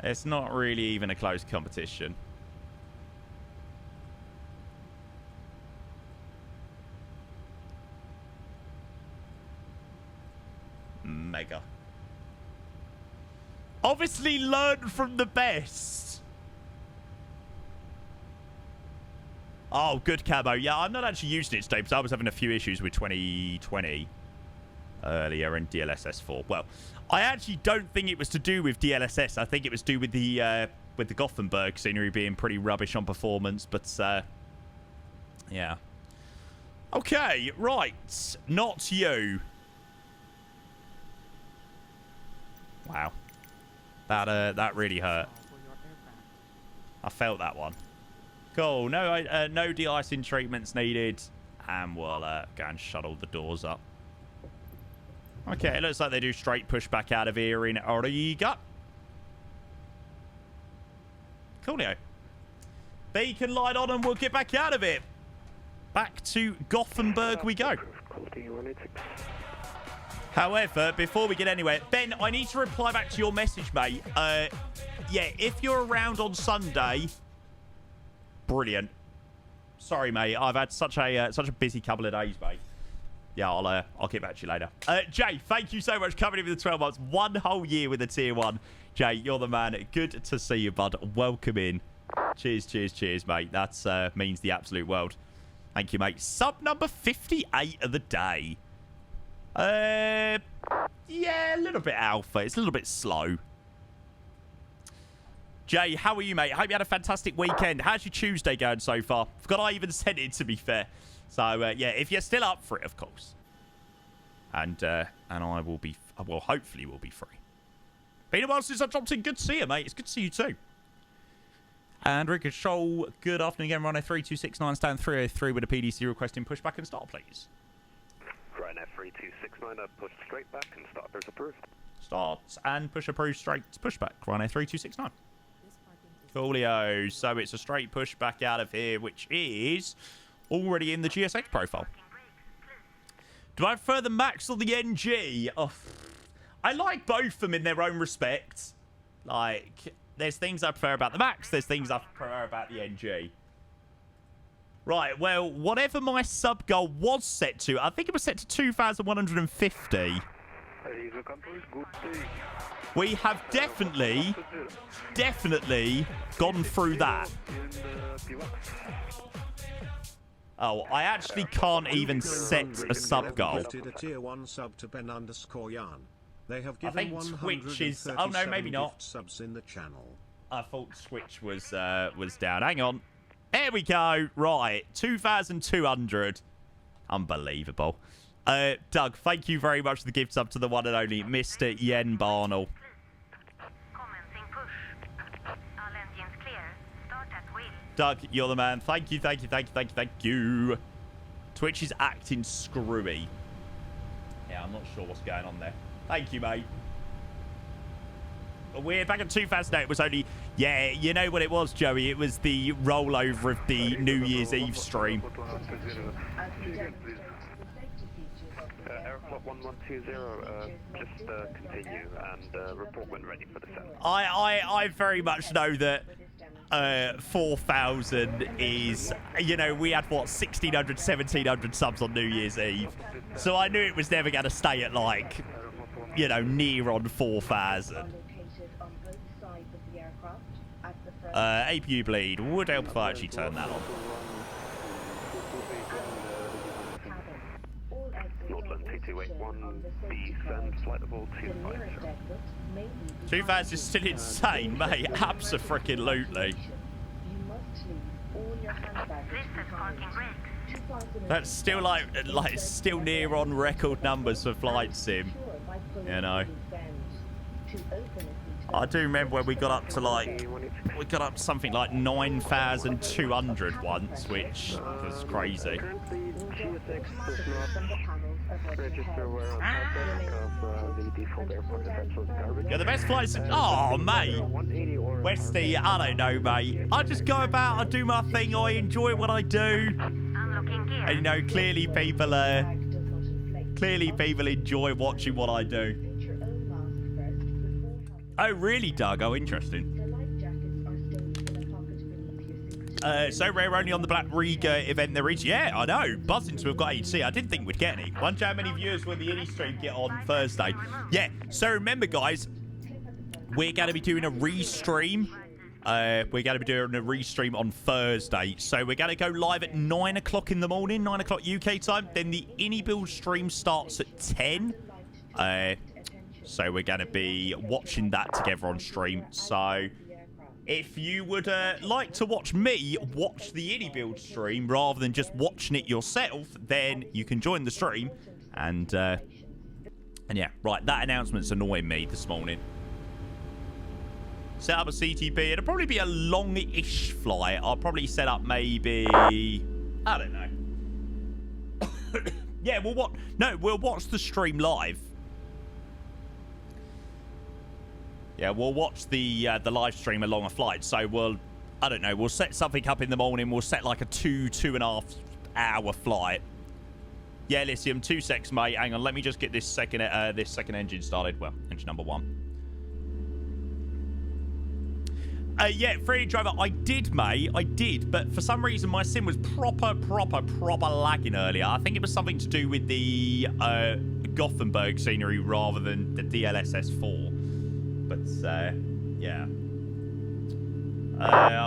A: It's not really even a close competition. Mega. Obviously learn from the best. Oh, good camo. Yeah, I'm not actually using it today because I was having a few issues with 2020 earlier in DLSS 4. Well, I actually don't think it was to do with DLSS. I think it was to do with the Gothenburg scenery being pretty rubbish on performance. But yeah. Okay, right. Not you. Wow. That really hurt. I felt that one. Cool. No de-icing treatments needed. And we'll go and shuttle the doors up. Okay, it looks like they do straight push back out of here in Riga. Coolio. Beacon light on and we'll get back out of it. Back to Gothenburg we go. However, before we get anywhere, Ben, I need to reply back to your message, mate. Yeah, if you're around on Sunday, brilliant. Sorry, mate. I've had such a busy couple of days, mate. Yeah, I'll get back to you later. Jay, thank you so much for coming in with the 12 months. 1 whole year with a tier 1. Jay, you're the man. Good to see you, bud. Welcome in. Cheers, cheers, cheers, mate. That means the absolute world. Thank you, mate. Sub number 58 of the day. Yeah, a little bit alpha. It's a little bit slow. Jay, how are you, mate? Hope you had a fantastic weekend. How's your Tuesday going so far? Forgot I even said it, to be fair. So, yeah, if you're still up for it, of course. And I will be... Well, hopefully we'll be free. Been a while since I dropped in. Good to see you, mate. It's good to see you too. And Rick Shoal, good afternoon again. Ryanair 3269, stand 303 with a PDC requesting pushback and start, please.
C: Ryanair 3269, push straight back and starters approved.
A: Starts and push approved straight pushback. Ryanair 3269. Coolio. So it's a straight pushback out of here, which is already in the GSX profile. Do I prefer the Max or the NG? Oh, I like both of them in their own respect. Like, there's things I prefer about the Max, there's things I prefer about the NG. Right, well, whatever my sub goal was set to, I think it was set to 2,150. We have definitely gone through that. Oh, I actually can't even set a sub goal.
B: A tier 1 sub to Ben_Yarn. They have given
A: I think Twitch is... Oh, no, maybe not.
B: Subs in the channel.
A: I thought Twitch was down. Hang on. There we go. Right. 2,200. Unbelievable. Doug, thank you very much for the gift sub to the one and only Mr. Yen Barnell. Doug, you're the man. Thank you, thank you, thank you, thank you, thank you. Twitch is acting screwy. Yeah, I'm not sure what's going on there. Thank you, mate. We're back at 2008. It was only... Yeah, you know what it was, Joey? It was the rollover of the New Year's Eve stream.
C: Airclock 1120, just continue and report when ready for the set.
A: I very much know that 4,000 is, you know, we had what, 1,600, 1,700 subs on New Year's Eve, so I knew it was never going to stay at, like, you know, near on 4,000. APU bleed would help if I actually turn that on.
C: Northland 2281, descend flight level 250.
A: 2,000 is still insane, mate. Abso-freaking-lutely. That's still like still near on record numbers for Flight Sim. You know. I do remember when we got up to something like 9,200 once, which was crazy. Yeah, the best flights. Oh, mate. Westy, I don't know, mate. I just go about, I do my thing, I enjoy what I do. And, you know, clearly people enjoy watching what I do. Oh, really, Doug? Oh, interesting. So we're only on the Black Riga event there is. Yeah, I know. Buzzing to have got HC. I didn't think we'd get any. Wonder how many viewers will the Innie stream get on Thursday. Yeah, so remember, guys, we're going to be doing a restream. We're going to be doing a restream on Thursday. So we're going to go live at 9 o'clock in the morning, 9 o'clock UK time. Then the Innie build stream starts at 10. So we're going to be watching that together on stream. So if you would like to watch me watch the Innie build stream rather than just watching it yourself, then you can join the stream. And yeah, right, that announcement's annoying me this morning. Set up a CTB. It'll probably be a long-ish flight. I'll probably set up maybe, I don't know. Yeah, we'll watch the stream live. Yeah, we'll watch the live stream along a flight. So I don't know, we'll set something up in the morning. We'll set like a 2.5 hour flight. Yeah, Lithium, 2 secs, mate. Hang on, let me just get this second engine started. Well, engine number 1. Yeah, Freddie Driver, I did, mate. I did, but for some reason my sim was proper lagging earlier. I think it was something to do with the Gothenburg scenery rather than the DLSS 4. But, yeah.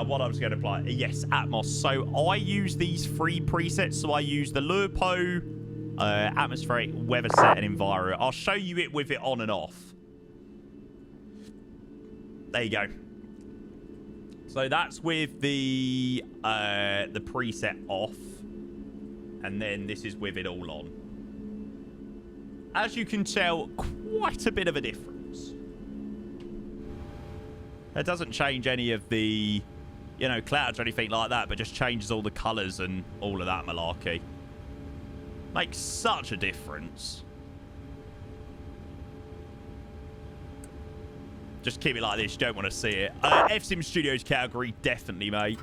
A: What I was going to play. Yes, Atmos. So I use these 3 presets. So I use the Lupo, atmospheric, weather set, and enviro. I'll show you it with it on and off. There you go. So that's with the preset off. And then this is with it all on. As you can tell, quite a bit of a difference. It doesn't change any of the, clouds or anything like that, but just changes all the colours and all of that malarkey. Makes such a difference. Just keep it like this. You don't want to see it. FSim Studios category, definitely, mate.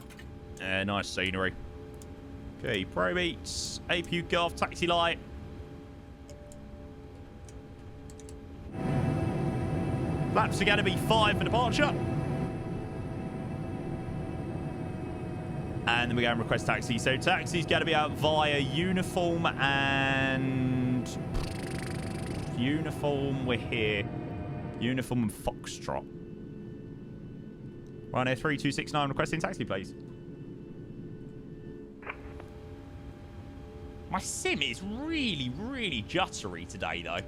A: Nice scenery. Okay, Pro Beats, APU Golf, Taxi Light. Flaps are going to be 5 for departure. And then we're going to request taxi. So taxi's going to be out via uniform and... Uniform, we're here. Uniform and Foxtrot. Ryanair 3269 requesting taxi, please. My sim is really juttery today, though.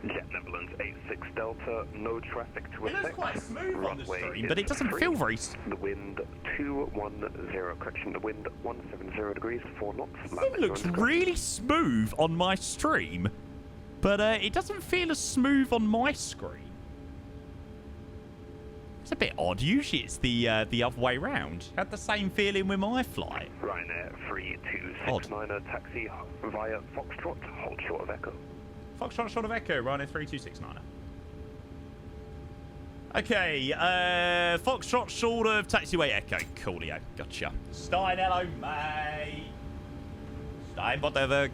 C: Jet Netherlands 86 Delta, no traffic to
A: it looks quite smooth on the stream, but it doesn't feel very...
C: The wind 210, correction, the wind 170 degrees, 4 knots.
A: It looks really smooth on my stream, but it doesn't feel as smooth on my screen. It's a bit odd. Usually it's the other way round. Had the same feeling with my flight.
C: Ryanair 3269, taxi via Foxtrot, hold short of Echo.
A: Foxtrot short of Echo, Ryanair 3269. Okay, Foxtrot short of taxiway Echo. Coolio, gotcha. Stein, hello, mate. Stein, Gothenburg.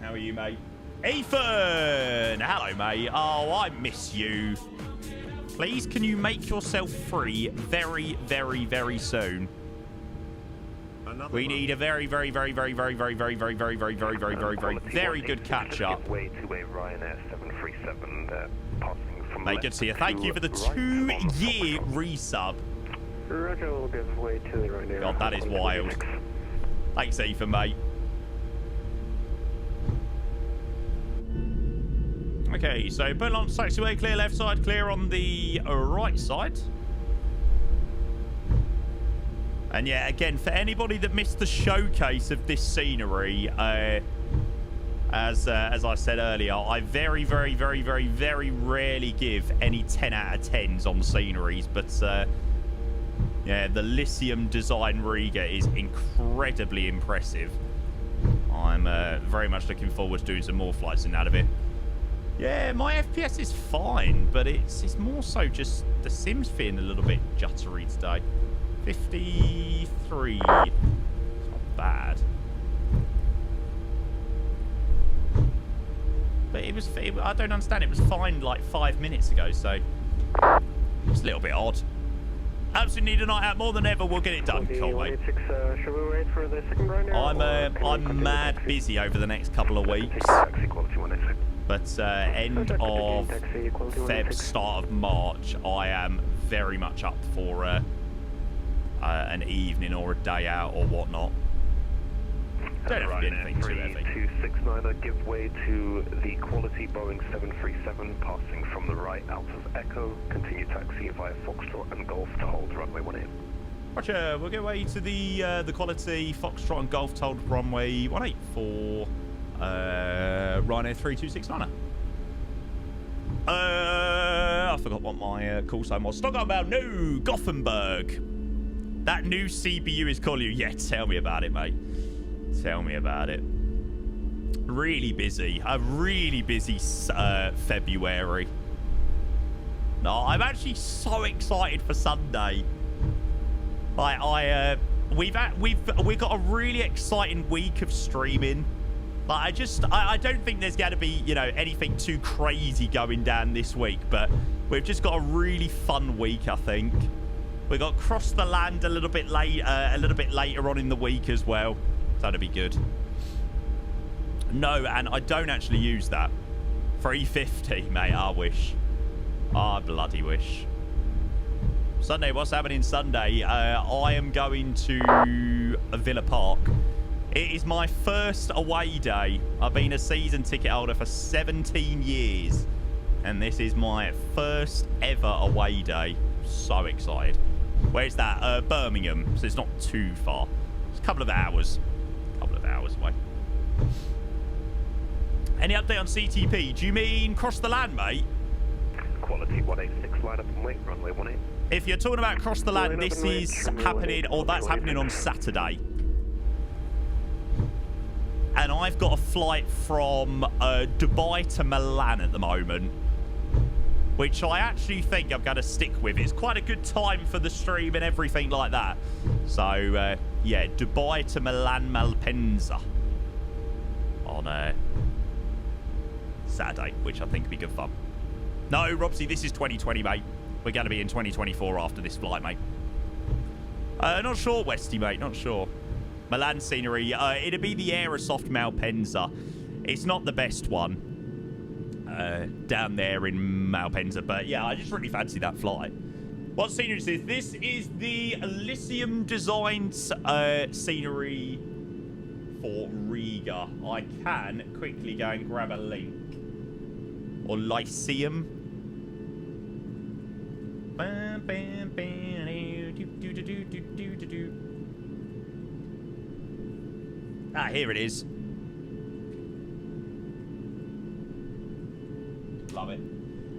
A: How are you, mate? Ethan! Hello, mate. Oh, I miss you. Please, can you make yourself free very soon? We need a very good catch up.
C: Way two-way Ryanair 737 passing from
A: mate, good to see you. Thank you for the 2-year resub.
C: Roger, we'll give way to the Ryanair.
A: God, that is wild. Thanks, Ethan, mate. Okay, so put on taxiway, clear left side, clear on the right side. And yeah, again, for anybody that missed the showcase of this scenery, as I said earlier, I very rarely give any 10 out of 10s on sceneries. But yeah, the Lithium design Riga is incredibly impressive. I'm very much looking forward to doing some more flights in that a bit. Yeah, my FPS is fine, but it's more so just the sim's feeling a little bit juttery today. 53. It's not bad. But I don't understand. It was fine like 5 minutes ago, so It's a little bit odd. Absolutely need a night out more than ever. We'll get it done. Can't wait.
C: Should we wait for the second Ryanair?
A: I'm mad busy over the next couple of weeks. But end of Feb, start of March, I am very much up for an evening or a day out or whatnot. Don't have to be anything too heavy.
C: 3269, give way to the quality Boeing 737 passing from the right out of Echo. Continue taxi via Foxtrot and Golf to hold runway 18.
A: Roger, we'll get away to the quality Foxtrot and Golf to hold runway 18 for Ryanair 3269. I forgot what my call sign was. Stockholm bound, no, Gothenburg. That new CBU is calling you. Yeah, tell me about it, mate. Tell me about it. Really busy. A really busy February. No, I'm actually so excited for Sunday. We've got a really exciting week of streaming. Like, I don't think there's going to be, you know, anything too crazy going down this week, but we've just got a really fun week, I think. We got Cross the Land a little bit later on in the week as well. So that'll be good. No, and I don't actually use that. 350, mate, I wish. I bloody wish. Sunday, what's happening Sunday? I am going to Villa Park. It is my first away day. I've been a season ticket holder for 17 years. And this is my first ever away day. So excited. Where's that? Birmingham. So it's not too far. It's a couple of hours. Away. Any update on CTP? Do you mean Cross the Land, mate?
C: Quality 186, line up and wait, runway 18.
A: If you're talking about Cross the Land, this is happening, or that's happening on Saturday. And I've got a flight from Dubai to Milan at the moment, which I actually think I'm going to stick with. It's quite a good time for the stream and everything like that. So, yeah, Dubai to Milan Malpensa on Saturday, which I think will be good fun. No, Robsy, this is 2020, mate. We're going to be in 2024 after this flight, mate. Not sure, Westy, mate, not sure. Milan scenery, it'd be the Aerosoft Malpensa. It's not the best one down there in Malpensa, but yeah, I just really fancy that flight. What scenery is this? This is the Elysium designed scenery for Riga. I can quickly go and grab a link. Or Lyceum. Ah, here it is. Love it.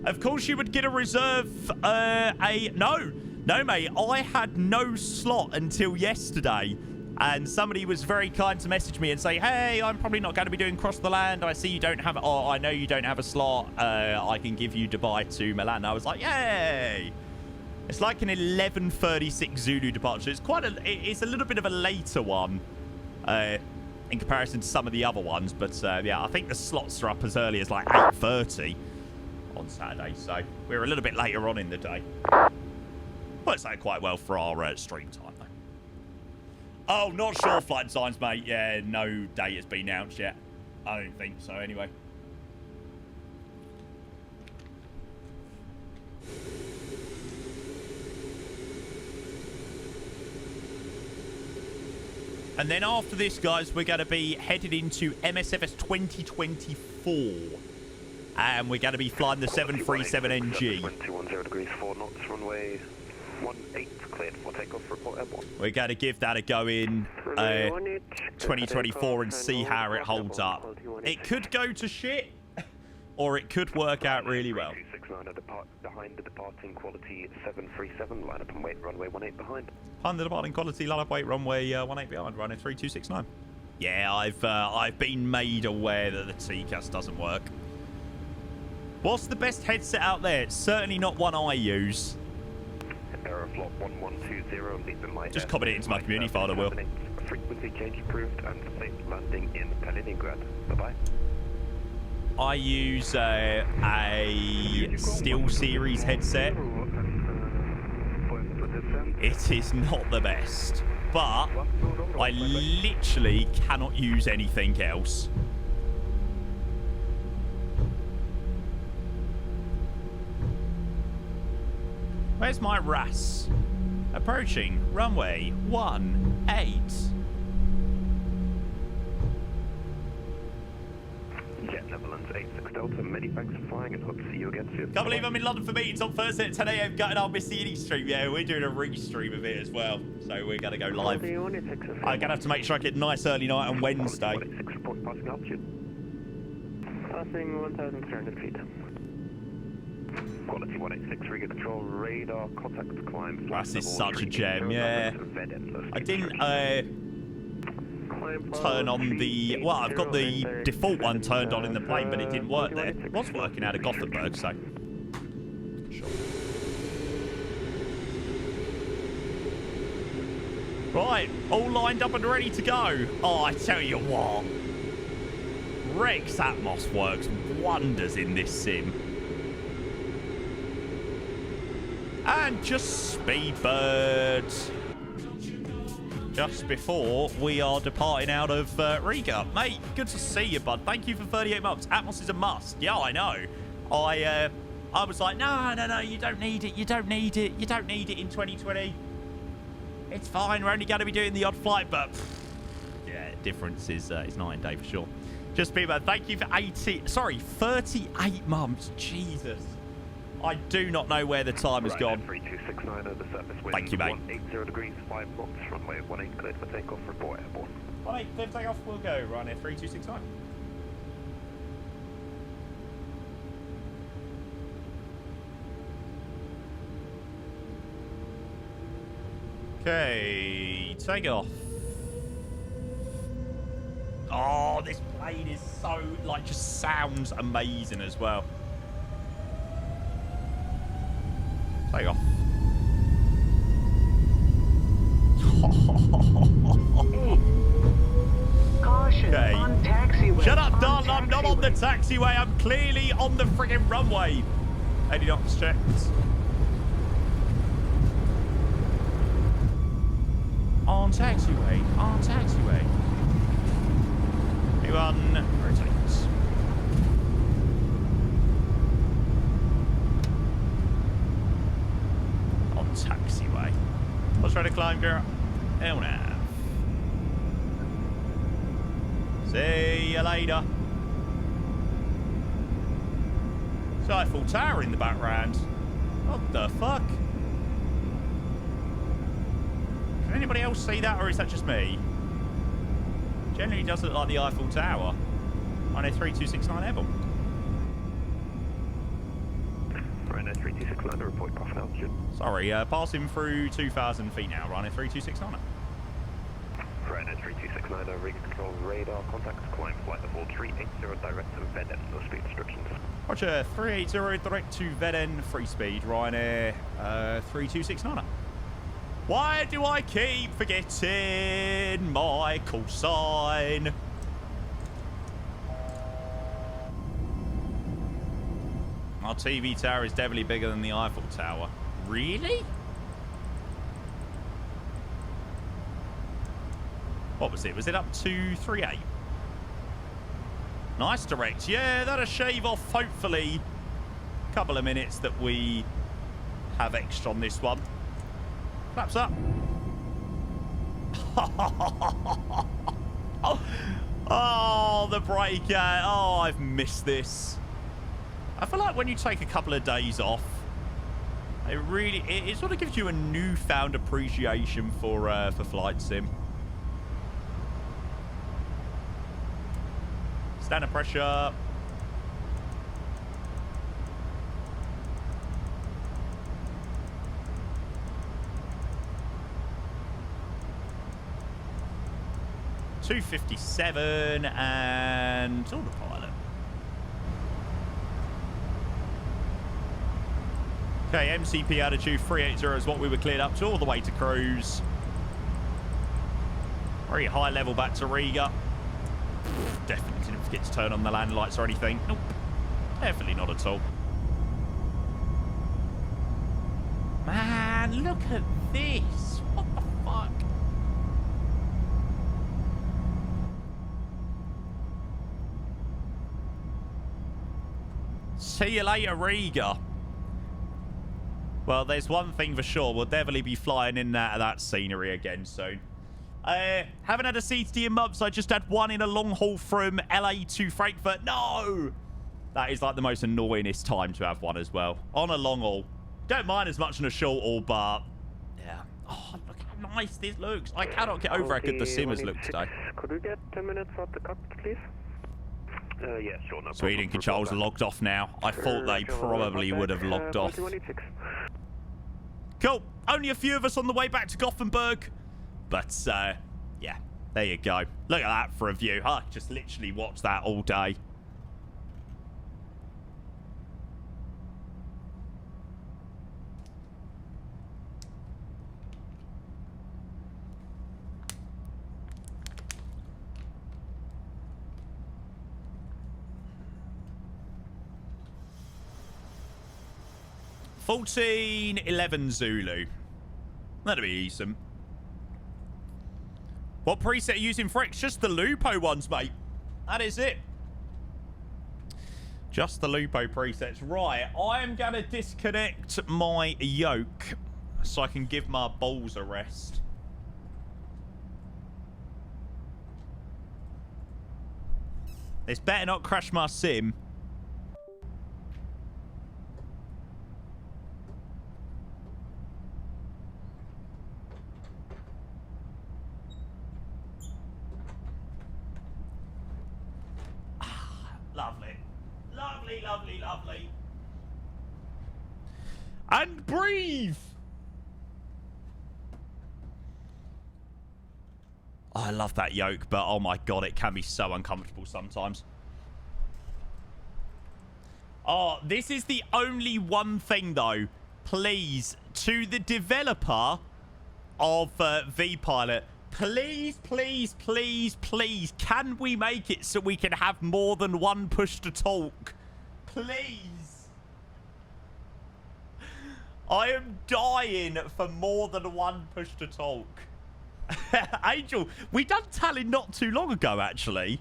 A: Of course you would get a reserve, No, mate, I had no slot until yesterday. And somebody was very kind to message me and say, hey, I'm probably not going to be doing Cross the Land. I see you don't have, oh, I know you don't have a slot. I can give you Dubai to Milan. I was like, yay. It's like an 11:36 Zulu departure. It's a little bit of a later one in comparison to some of the other ones. But yeah, I think the slots are up as early as like 8:30 on Saturday. So we're a little bit later on in the day. Works out quite well for our stream time, though. Oh, not sure, flight designs, mate. Yeah, no date has been announced yet. I don't think so, anyway. And then after this, guys, we're going to be headed into MSFS 2024. And we're going to be flying the 737NG.
C: 210 degrees, 4 knots, runway 18, cleared for takeoff, report airborne.
A: We're going to give that a go in 2024 and see how it holds up. It could go to shit, or it could work out really well.
C: 269 behind the departing quality 737, line up and wait, runway 18 behind.
A: Behind the departing quality, line up, wait, runway 18 behind, runway 3269. Yeah, I've been made aware that the TCAS doesn't work. What's the best headset out there? It's certainly not one I use.
C: Aeroflot 1120, lead the light.
A: Just copy it into my community file, I will.
C: Frequency change approved and safe landing in Kaliningrad. Bye-bye.
A: I use a Steel Series headset. It is not the best, but I literally cannot use anything else. Where's my RAS? Approaching runway 18.
C: Jet Netherlands 86 Delta, many thanks for flying and hope to see you again soon.
A: Can't believe I'm in London for meetings on Thursday at 10 AM. Gutted I'll miss the Indy stream. Yeah, we're doing a re-stream of it as well. So we're going to go live. I'm going to have to make sure I get a nice early night on Wednesday.
C: 186 report passing altitude. Passing 1,300 feet. Quality 186, Riga control, radar, contact, climb.
A: This is such a gem, yeah. I didn't turn on the... Well, I've got the default one turned on in the plane, but it didn't work there. It was working out of Gothenburg, so... Sure. Right, all lined up and ready to go. Oh, I tell you what. Rex Atmos works wonders in this sim. And just Speedbird. Just before we are departing out of Riga. Mate, good to see you, bud. Thank you for 38 months. Atmos is a must. Yeah, I know. I was like, no, you don't need it. You don't need it. You don't need it in 2020. It's fine. We're only going to be doing the odd flight, but yeah, difference is night and day for sure. Just Speedbird, thank you for 38 months. Jesus. I do not know where the time has gone.
C: 3269 over surface wind.
A: Thank you, mate.
C: 180 degrees, 5 knots, runway 18 cleared for takeoff, report airborne.
A: 18 cleared for takeoff, we'll go. Ryanair 3269. Okay, take off. Oh, this plane is so, like, just sounds amazing as well. Take off.
G: Caution on taxiway.
A: Shut up, darling. I'm not on the taxiway. I'm clearly on the friggin' runway. 80 knots checked. On taxiway. On taxiway. Anyone rotate. Taxiway. Let's try to climb, girl. LNAV. See you later. It's Eiffel Tower in the background. What the fuck? Can anybody else see that, or is that just me? Generally does look like the Eiffel Tower. Ryanair 3269 airborne.
C: Ryanair 3269, report passing altitude.
A: Sorry, passing through 2,000 feet now. Ryanair 3269.
C: Ryanair 3269, Riga control, radar, contacts, climb, flight level 380, direct to VEDN, no speed restrictions.
A: Roger, 380, direct to VEDN, free speed, Ryanair 3269. Why do I keep forgetting my call sign? Our TV tower is definitely bigger than the Eiffel Tower. Really? What was it? Was it up to 38? Nice direct. Yeah, that'll shave off, hopefully, a couple of minutes that we have extra on this one. Flaps up. Oh, the brake. Oh, I've missed this. I feel like when you take a couple of days off, it sort of gives you a newfound appreciation for flight sim. Standard pressure. $257 and autopilot. Okay, MCP attitude 380 is what we were cleared up to, all the way to cruise. Very high level back to Riga. Definitely didn't forget to turn on the landing lights or anything. Nope. Definitely not at all. Man, look at this. What the fuck? See you later, Riga. Well, there's one thing for sure. We'll definitely be flying in that scenery again soon. Haven't had a CTD in months. I just had one in a long haul from LA to Frankfurt. No! That is like the most annoyingest time to have one as well. On a long haul. Don't mind as much on a short haul, but... yeah. Oh, look how nice this looks. I cannot get over how good the simmers look today.
C: Could we get 10 minutes at the cockpit, please? Yeah, sure. No
A: Sweden controls are logged off now. I thought they probably would have logged off. Cool. Only a few of us on the way back to Gothenburg. But, yeah. There you go. Look at that for a view. I just literally watched that all day. $14.11 Zulu. That'll be decent. What preset are you using for X? Just the Lupo ones, mate. That is it. Just the Lupo presets. Right, I am going to disconnect my yoke so I can give my balls a rest. This better not crash my sim. Lovely. Lovely, lovely, lovely. And breathe! Oh, I love that yoke, but oh my god, it can be so uncomfortable sometimes. Oh, this is the only one thing, though. Please, to the developer of V-Pilot, please, please, please, please, can we make it so we can have more than one push to talk? Please. I am dying for more than one push to talk. Angel, we done Tallinn not too long ago, actually.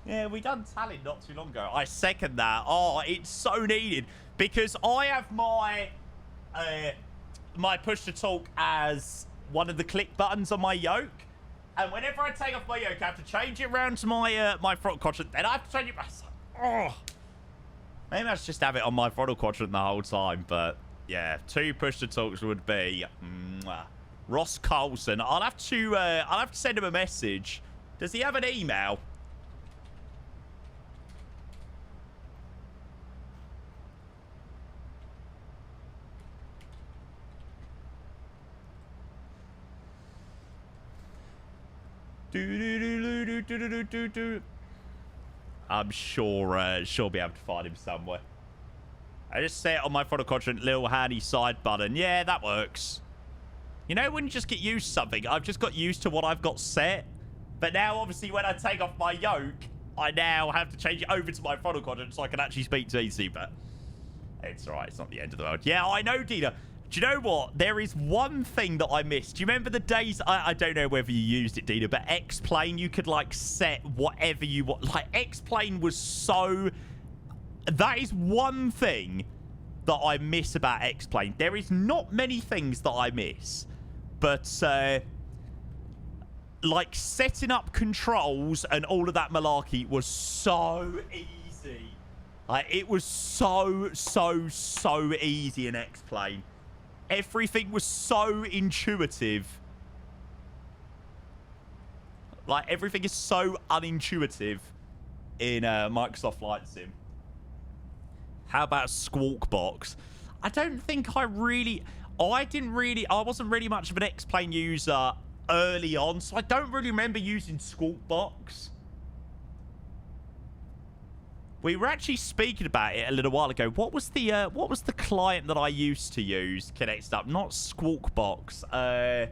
A: Yeah, we done Tallinn not too long ago. I second that. Oh, it's so needed. Because I have my my push to talk as one of the click buttons on my yoke. And whenever I take off my yoke, I have to change it around to my my throttle quadrant. Then I have to change it back. Oh. Maybe I should just have it on my throttle quadrant the whole time. But yeah, 2 push to talks would be Ross Carlson. I'll have to send him a message. Does he have an email? I'm sure she'll be able to find him somewhere. I just set it on my throttle quadrant, little handy side button. Yeah, that works. You know, when you just get used to something, I've just got used to what I've got set. But now, obviously, when I take off my yoke, I now have to change it over to my throttle quadrant so I can actually speak to easy. But it's all right. It's not the end of the world. Yeah, I know, Dina. Do you know what? There is one thing that I missed. Do you remember the days... I don't know whether you used it, Dina, but X-Plane, you could, like, set whatever you want. Like, X-Plane was so... That is one thing that I miss about X-Plane. There is not many things that I miss. But, like, setting up controls and all of that malarkey was so easy. Like, it was so easy in X-Plane. Everything was so intuitive. Like, everything is so unintuitive in Microsoft Flight Sim. How about Squawk Box? I don't think I wasn't really much of an X-Plane user early on, so I don't really remember using Squawk Box. We were actually speaking about it a little while ago. What was the client that I used to use connected up? Not Squawk Box. Oh,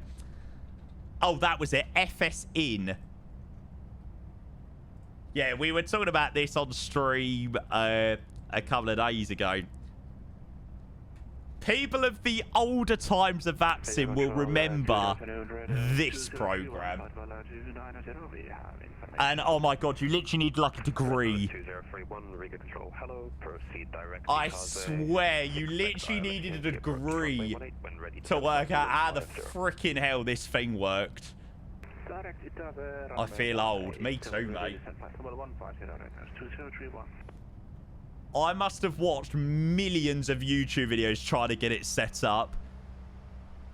A: that was it. FS in. Yeah, we were talking about this on stream a couple of days ago. People of the older times of Vapsim will remember this program. And oh my god, you literally need like a degree. I swear, you literally needed a degree to work out how the freaking hell this thing worked. I feel old. Me too, mate. I must have watched millions of YouTube videos trying to get it set up.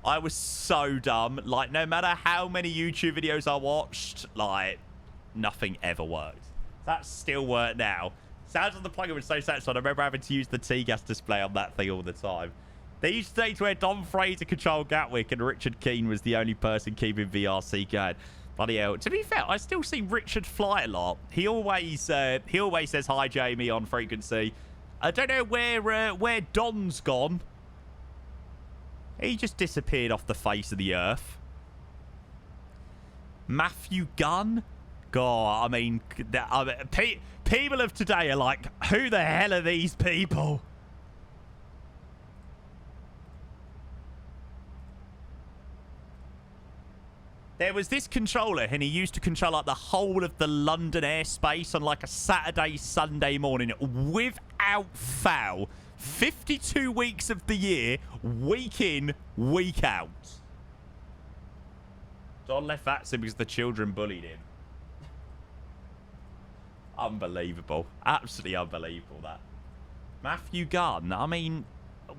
A: I was so dumb. Like, no matter how many YouTube videos I watched, like, nothing ever worked. That still worked now. Sounds of the plugin was so satisfied. I remember having to use the T-gas display on that thing all the time. These days where Don Fraser controlled Gatwick and Richard Keane was the only person keeping VRC going. Bloody hell. To be fair, I still see Richard fly a lot. He always says hi, Jamie, on frequency. I don't know where Don's gone. He just disappeared off the face of the earth. Matthew Gunn? God, I mean, people of today are like, who the hell are these people? There was this controller, and he used to control like the whole of the London airspace on like a Saturday, Sunday morning without fail. 52 weeks of the year, week in, week out. Don left Vatson because the children bullied him. Unbelievable. Absolutely unbelievable, that. Matthew Gunn, I mean,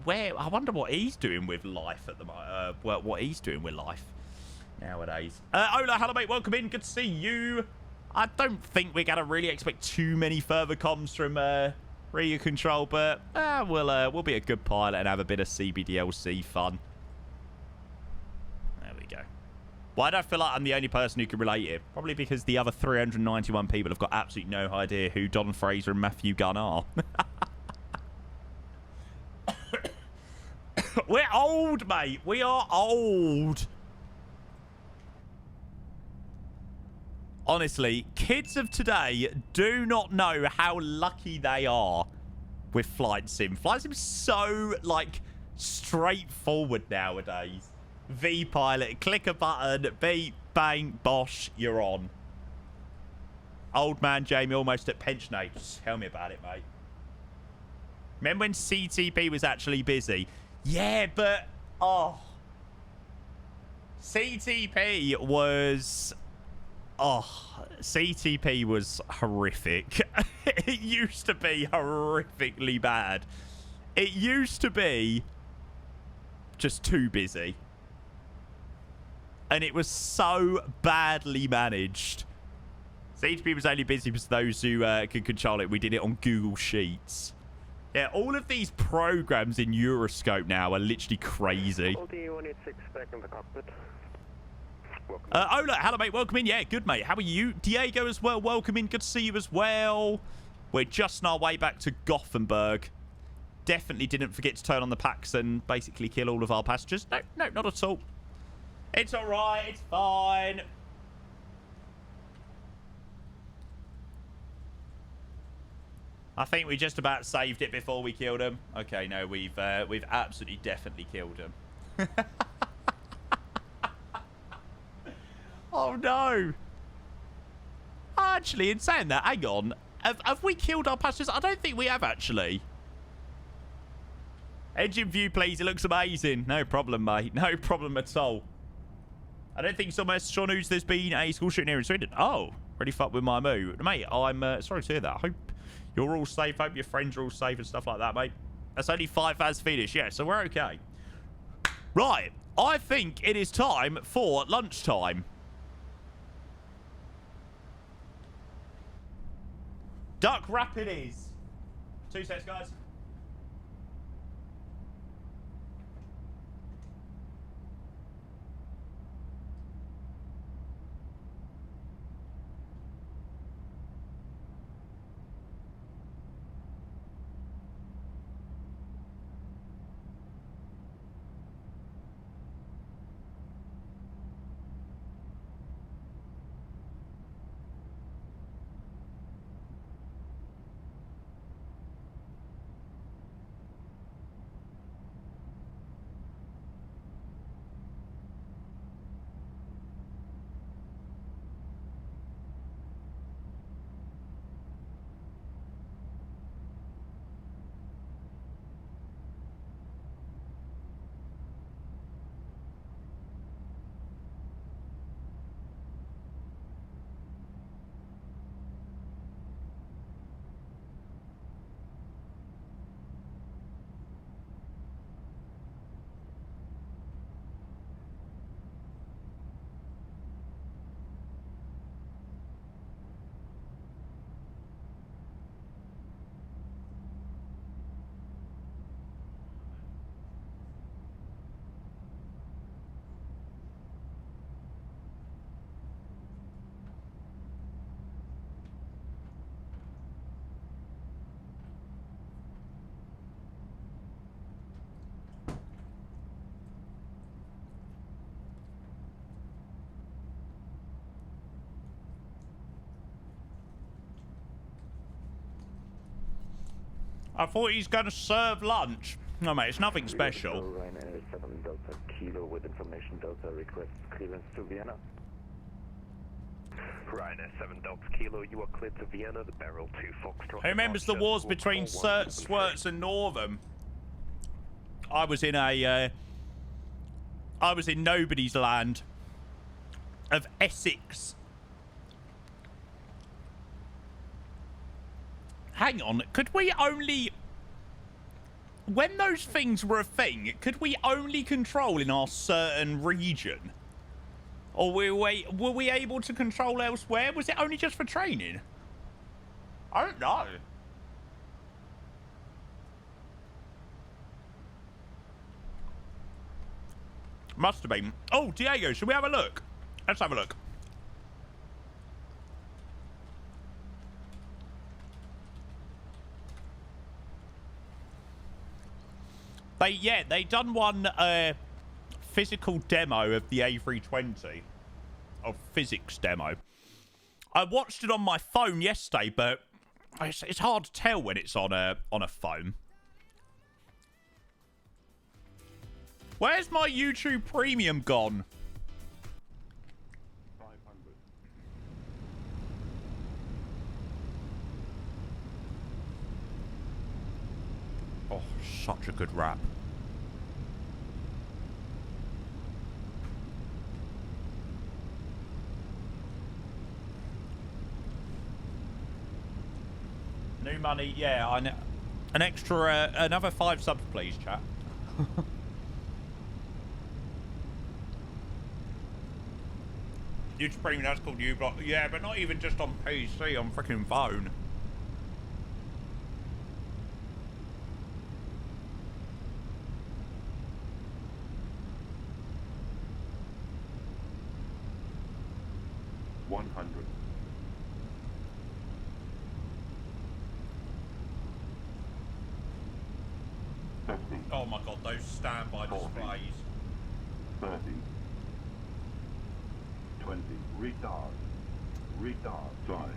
A: I wonder what he's doing with life at the moment. What he's doing with life nowadays. Ola, hello, mate. Welcome in. Good to see you. I don't think we're going to really expect too many further comms from Riga Control, but we'll be a good pilot and have a bit of CBDLC fun. There we go. Why do I feel like I'm the only person who can relate here? Probably because the other 391 people have got absolutely no idea who Don Fraser and Matthew Gunn are. We're old, mate. We are old. Honestly, kids of today do not know how lucky they are with Flight Sim. Flight Sim's so, like, straightforward nowadays. V-Pilot, click a button, beep, bang, bosh, you're on. Old man Jamie almost at pension age. Just tell me about it, mate. Remember when CTP was actually busy? Yeah, but, oh. CTP was horrific. It used to be horrifically bad. It used to be just too busy. And it was so badly managed. CTP was only busy because those who could control it. We did it on Google Sheets. Yeah, all of these programs in Euroscope now are literally crazy. Ola, hello, mate. Welcome in. Yeah, good, mate. How are you? Diego as well. Welcome in. Good to see you as well. We're just on our way back to Gothenburg. Definitely didn't forget to turn on the packs and basically kill all of our passengers. No, not at all. It's all right. It's fine. I think we just about saved it before we killed him. Okay, no, we've absolutely definitely killed him. Oh no! Actually, in saying that, hang on. Have we killed our passengers? I don't think we have, actually. Engine view, please. It looks amazing. No problem, mate. No problem at all. I don't think so much. Sean, who's there's been a school shooting here in Sweden. Oh, really fucked with my mood. Mate, I'm sorry to hear that. I hope you're all safe. Hope your friends are all safe and stuff like that, mate. That's only 5 hours Swedish. Yeah, so we're okay. Right. I think it is time for lunchtime. Duck Rapid is. 2 seconds, guys. I thought he's going to serve lunch. No, mate, it's nothing special.
F: Ryanair 7 Delta Kilo with information Delta request clearance to Vienna.
C: Ryanair 7 Delta Kilo, you are cleared to Vienna, the barrel 2 Foxtrot.
A: Who remembers the wars between Swerts and Northam? I was in nobody's land of Essex. Hang on, could we only... When those things were a thing, could we only control in our certain region? Or were we able to control elsewhere? Was it only just for training? I don't know. Must have been. Oh, Diego, should we have a look? Let's have a look. They done one physical demo of the A320. Of physics demo. I watched it on my phone yesterday, but it's hard to tell when it's on a phone. Where's my YouTube Premium gone?
I: 500.
A: Oh, such a good rap. New money, yeah, I know. An extra, another 5 subs, please, chat. YouTube Premium, that's called U-Block. Yeah, but not even just on PC, on freaking phone. Oh my god, those standby displays.
I: 30. 20. Retard. Retard. 5.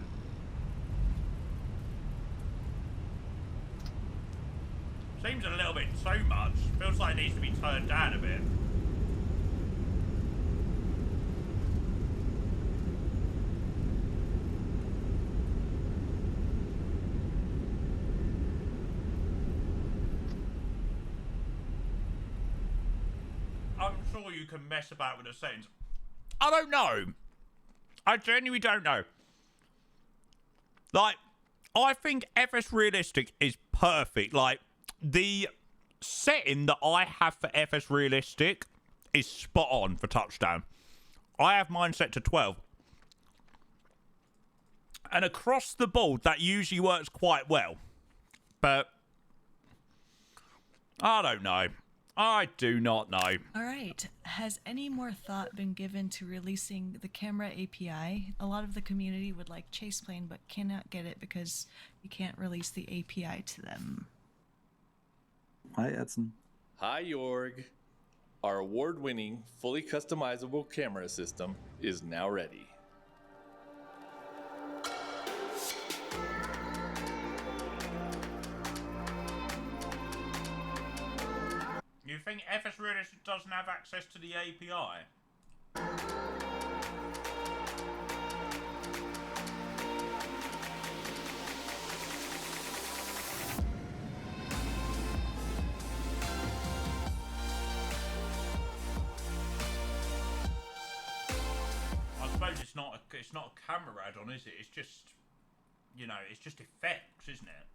A: Seems a little bit too much. Feels like it needs to be turned down a bit. I'm sure you can mess about with the settings. I don't know. I genuinely don't know. Like, I think FS Realistic is perfect. Like, the setting that I have for FS Realistic is spot on for touchdown. I have mine set to 12. And across the board, that usually works quite well. But I don't know. I do not know.
K: All right. Has any more thought been given to releasing the camera API? A lot of the community would like Chaseplane, but cannot get it because you can't release the API to them.
L: Hi, Edson.
M: Hi, Jorg. Our award-winning, fully customizable camera system is now ready.
A: You think FS Realistic doesn't have access to the API? I suppose it's not a camera add-on, is it? It's just, you know, it's just effects, isn't it?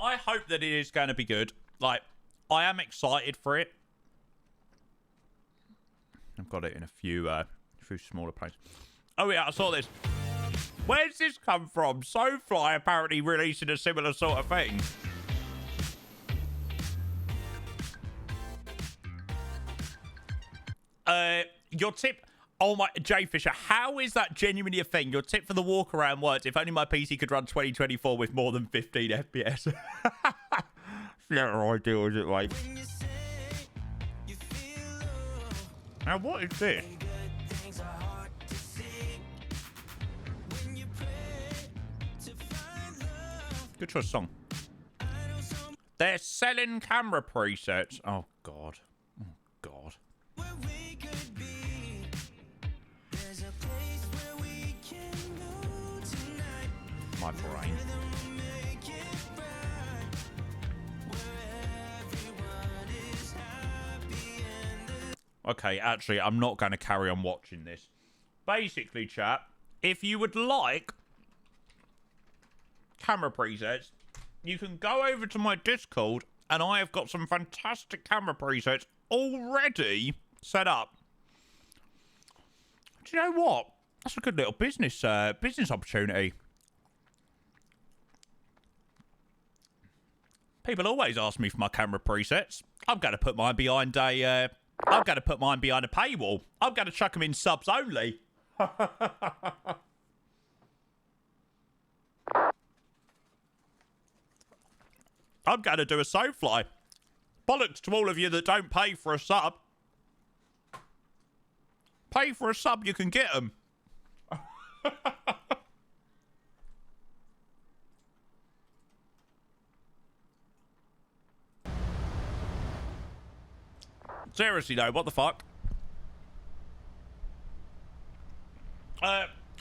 A: I hope that it is going to be good. Like, I am excited for it. I've got it in a few smaller places. Oh yeah, I saw this. Where's this come from? SoFly apparently releasing a similar sort of thing. Your tip... Oh my... Jay Fisher, how is that genuinely a thing? Your tip for the walk around works. If only my PC could run 2024 with more than 15 FPS. It's never ideal, is it, mate? Now, what is this? Good choice song. They're selling camera presets. Oh, God. Oh, God. My brain. Okay, actually, I'm not going to carry on watching this. Basically, chat, if you would like camera presets, you can go over to my Discord, and I have got some fantastic camera presets already set up. Do you know what? That's a good little business opportunity. People always ask me for my camera presets. I'm going to put mine behind a paywall. I'm going to chuck them in subs only. I'm going to do a SoFly. Bollocks to all of you that don't pay for a sub. Pay for a sub, you can get them. Seriously though, what the fuck?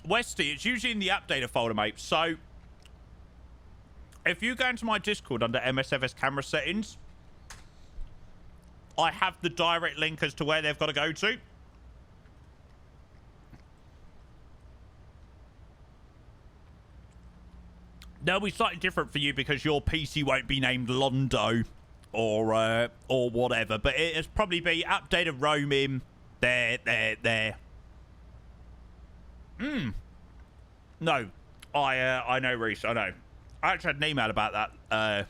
A: Westy, it's usually in the updater folder, mate. So, if you go into my Discord under MSFS camera settings, I have the direct link as to where they've got to go to. They'll be slightly different for you because your PC won't be named Londo or whatever, but it'll probably be updated roaming. There. No, I know, Reese. I know. I actually had an email about that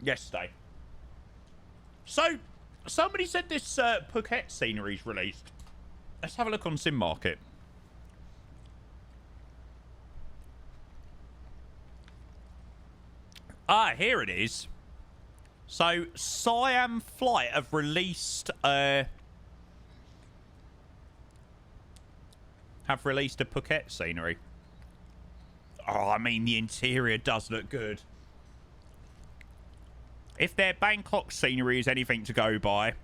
A: yesterday. So, somebody said this Phuket scenery's released. Let's have a look on Sim Market. Ah, here it is. So, Siam Flight have released a Phuket scenery. Oh, I mean, the interior does look good. If their Bangkok scenery is anything to go by,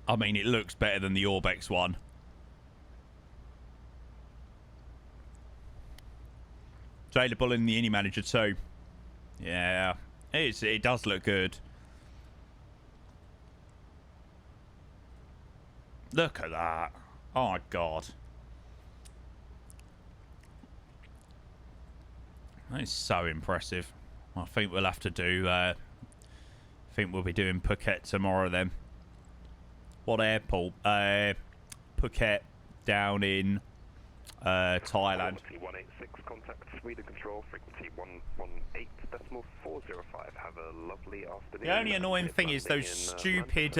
A: I mean, it looks better than the Orbex one. Available in the Indie Manager too. Yeah, it does look good. Look at that. Oh my god. That is so impressive. I think we'll have to do I think we'll be doing Phuket tomorrow then. What airport? Phuket down in Thailand.
C: 186 contact Sweden control frequency 118.405. Have a lovely afternoon.
A: The only annoying thing is those stupid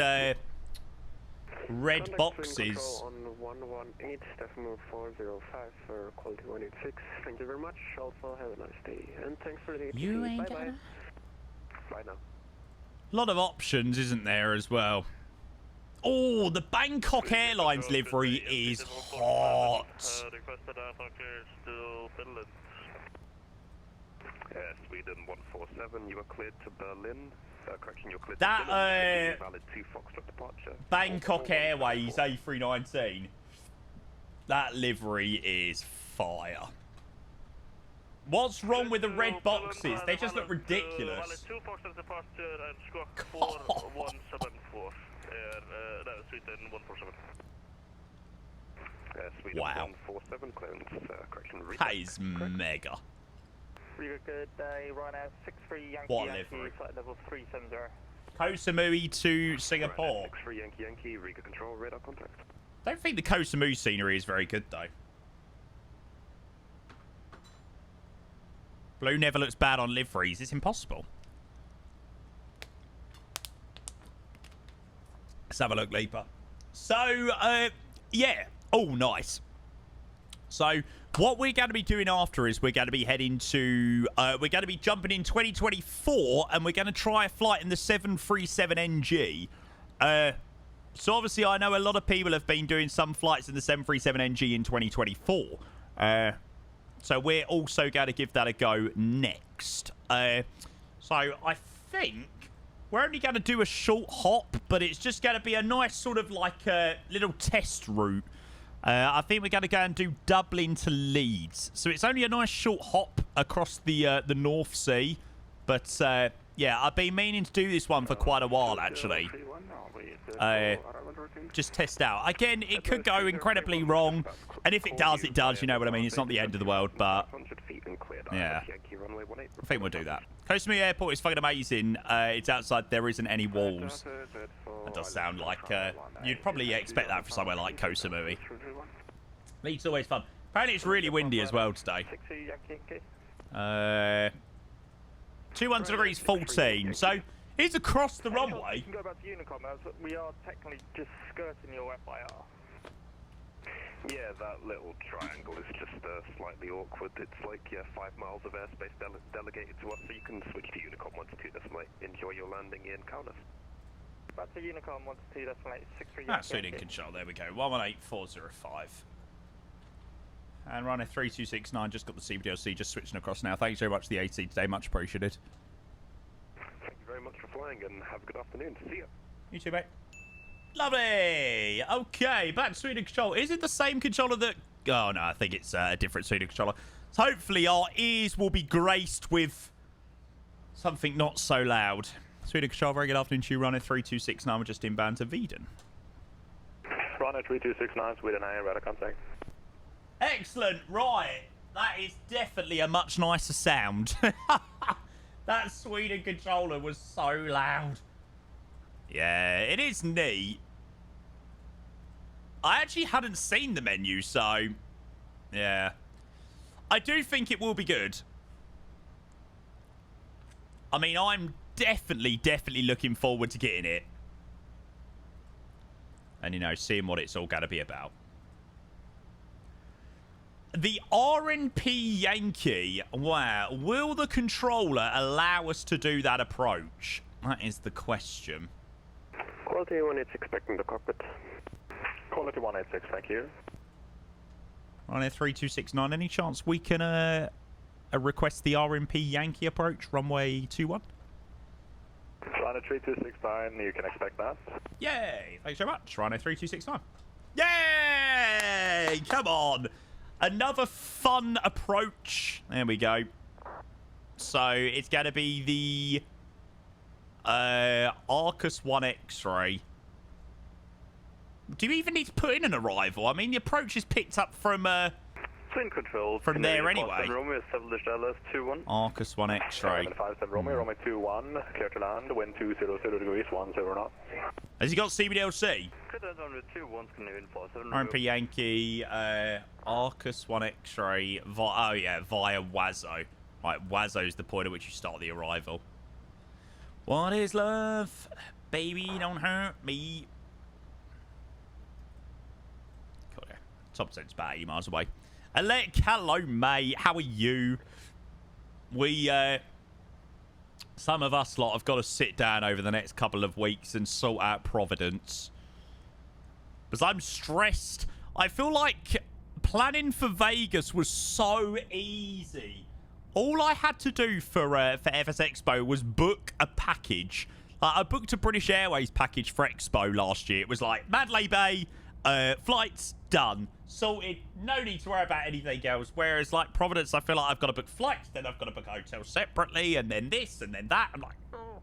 A: red boxes.
C: On 118.405 for quality 186. Thank you very much. Also have a nice day and thanks for the
A: You ain't
C: bye bye. Bye now.
A: A lot of options, isn't there, as well? Oh, the Bangkok Airlines livery is hot.
C: Sweden 147, you are cleared to Berlin. Correction, you're cleared
A: that,
C: to Berlin. Valid 2 Foxtrot departure.
A: Bangkok Airways A319. That livery is fire. What's wrong with the red boxes? They just look ridiculous.
C: Valid 2 Foxtrot departure and squawk 4174. Sweden 147. Sweden
A: Wow.
C: 147 clearance. Correction, Riga.
A: That is mega.
C: Riga, good day. Ryanair 63 Yankee
A: What
C: Yankee,
A: livery?
C: flight level 370.
A: Koh Samui to Singapore.
C: 63 Yankee Yankee, Riga control, radar contact.
A: Don't think the Koh Samui scenery is very good, though. Blue never looks bad on liveries. It's impossible. Let's have a look, Leaper. So, yeah. Oh, nice. So what we're going to be doing after is we're going to be heading to... we're going to be jumping in 2024, and we're going to try a flight in the 737NG. So obviously I know a lot of people have been doing some flights in the 737NG in 2024. So we're also going to give that a go next. So I think we're only going to do a short hop, but it's just going to be a nice sort of like a little test route. I think we're going to go and do Dublin to Leeds. So it's only a nice short hop across the North Sea. But yeah, I've been meaning to do this one for quite a while, actually. Just test out. Again, it could go incredibly wrong. And if it does, it does. You know what I mean? It's not the end of the world, but yeah, I think we'll do that. Kosamui Airport is fucking amazing. It's outside. There isn't any walls. That does sound like you'd probably expect that for somewhere like Kosamui. Leeds always fun. Apparently, it's really windy as well today. 21 degrees 14. So it's across the runway.
E: You can go back to Unicom as we are technically just skirting your FIR.
C: Yeah, that little triangle is just slightly awkward. It's like, yeah, 5 miles of airspace delegated to us, so you can switch to Unicom 1-2, enjoy your landing in Kaunas.
E: Back to Unicom 1-2, 63.
A: That's Sweden control. There we go. 118405. And Ryanair 3269 just got the CBDLC, just switching across now. Thanks very much for the AC today. Much appreciated.
C: Thank you very much for flying, and have a good afternoon. See you.
A: You too, mate. Lovely. Okay, back to Sweden control. Is it the same controller that... Oh, no, I think it's a different Sweden controller. So hopefully our ears will be graced with something not so loud. Sweden control, very good afternoon to you. Ryanair 3269. We're just inbound to Veden.
C: Ryanair 3269, Sweden Air, radar contact.
A: Excellent. Right. That is definitely a much nicer sound. That Sweden controller was so loud. Yeah, it is neat. I actually hadn't seen the menu, so... yeah. I do think it will be good. I mean, I'm definitely looking forward to getting it. And, you know, seeing what it's all going to be about. The RNP Yankee. Wow. Will the controller allow us to do that approach? That is the question.
C: Quality 186 expecting the cockpit. Quality 186, thank you.
A: Ryanair 3269. Any chance we can request the RMP Yankee approach, runway 21?
C: Ryanair 3269, you can expect that.
A: Yay! Thanks very much. Ryanair 3269. Yay! Come on! Another fun approach. There we go. So it's going to be the Arcus 1 X-ray. Do you even need to put in an arrival? I mean, the approach is picked up from
C: Twin control
A: from there anyway.
C: Romeo 7 21.
A: Arcus 1 X-ray.
C: 57 Romeo, Romeo 21, clear to land, wind 200 degrees, 10 knots.
A: Has he got CBDLC?
C: RMP
A: RMP Yankee, Arcus 1 X-ray, oh yeah, via Wazo. Right, Wazo's the point at which you start the arrival. What is love? Baby, don't hurt me. Cool, yeah. Top 10's about 80 miles away. Alec, hello, mate. How are you? We, some of us lot have got to sit down over the next couple of weeks and sort out Providence. Because I'm stressed. I feel like planning for Vegas was so easy. All I had to do for FS Expo was book a package. I booked a British Airways package for Expo last year. It was like Mandalay Bay, flights done, sorted. No need to worry about anything else. Whereas like Providence, I feel like I've got to book flights, then I've got to book hotels separately, and then this and then that. I'm like, oh.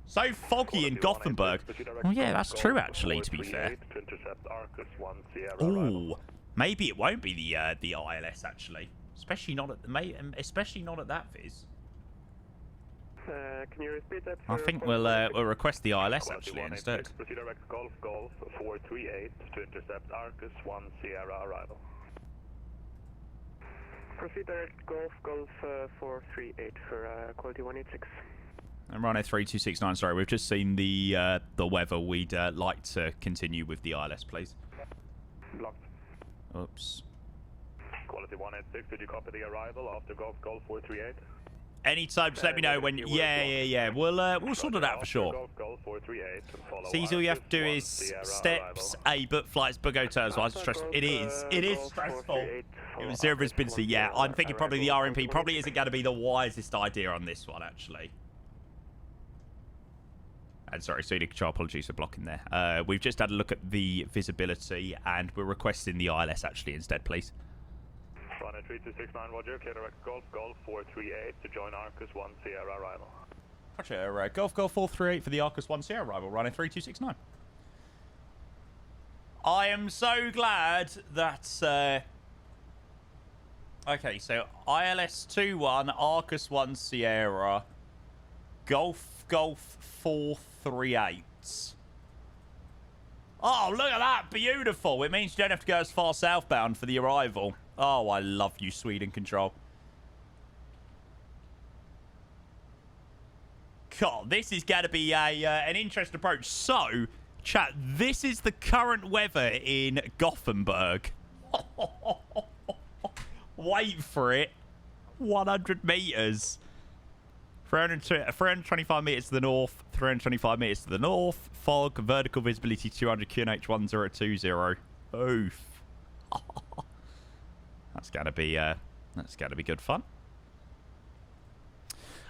A: So foggy in Gothenburg. Oh yeah, that's true actually. To be fair. Ooh, maybe it won't be the ILS actually. Especially not at that viz.
C: Can you repeat that?
A: I think we'll request the ILS actually instead.
C: Proceed direct Golf 438 to intercept Arcus 1 Sierra arrival. Proceed direct Golf 438 for quality 186.
A: And Ryanair 3269. Sorry, we've just seen the weather. We'd like to continue with the ILS, please.
C: Blocked.
A: Oops.
C: Quality 186, did you copy the arrival after Golf 438?
A: Anytime, just let me know when. Yeah. We'll sort it out for sure. So all you have to do is steps, book flights, book hotels. Well, stressful. It is stressful. It was zero visibility. Yeah, I'm thinking probably the RMP probably isn't going to be the wisest idea on this one, actually. And sorry, CD control, apologies for blocking there. We've just had a look at the visibility, and we're requesting the ILS actually instead, please.
C: Runway 3269, Roger. Clear direct Golf 438 to join Arcus 1 Sierra arrival.
A: Roger, Golf 438 for the Arcus 1 Sierra arrival, runway 3269. I am so glad that... Okay, so ILS 21, Arcus 1 Sierra, Golf 438. Oh, look at that. Beautiful. It means you don't have to go as far southbound for the arrival. Oh, I love you, Sweden Control. God, this is going to be an interesting approach. So, chat, this is the current weather in Gothenburg. Wait for it. 100 meters. 325 meters to the north, 325 meters to the north. Fog, vertical visibility 200, QNH 1020. Oof. That's gonna be good fun.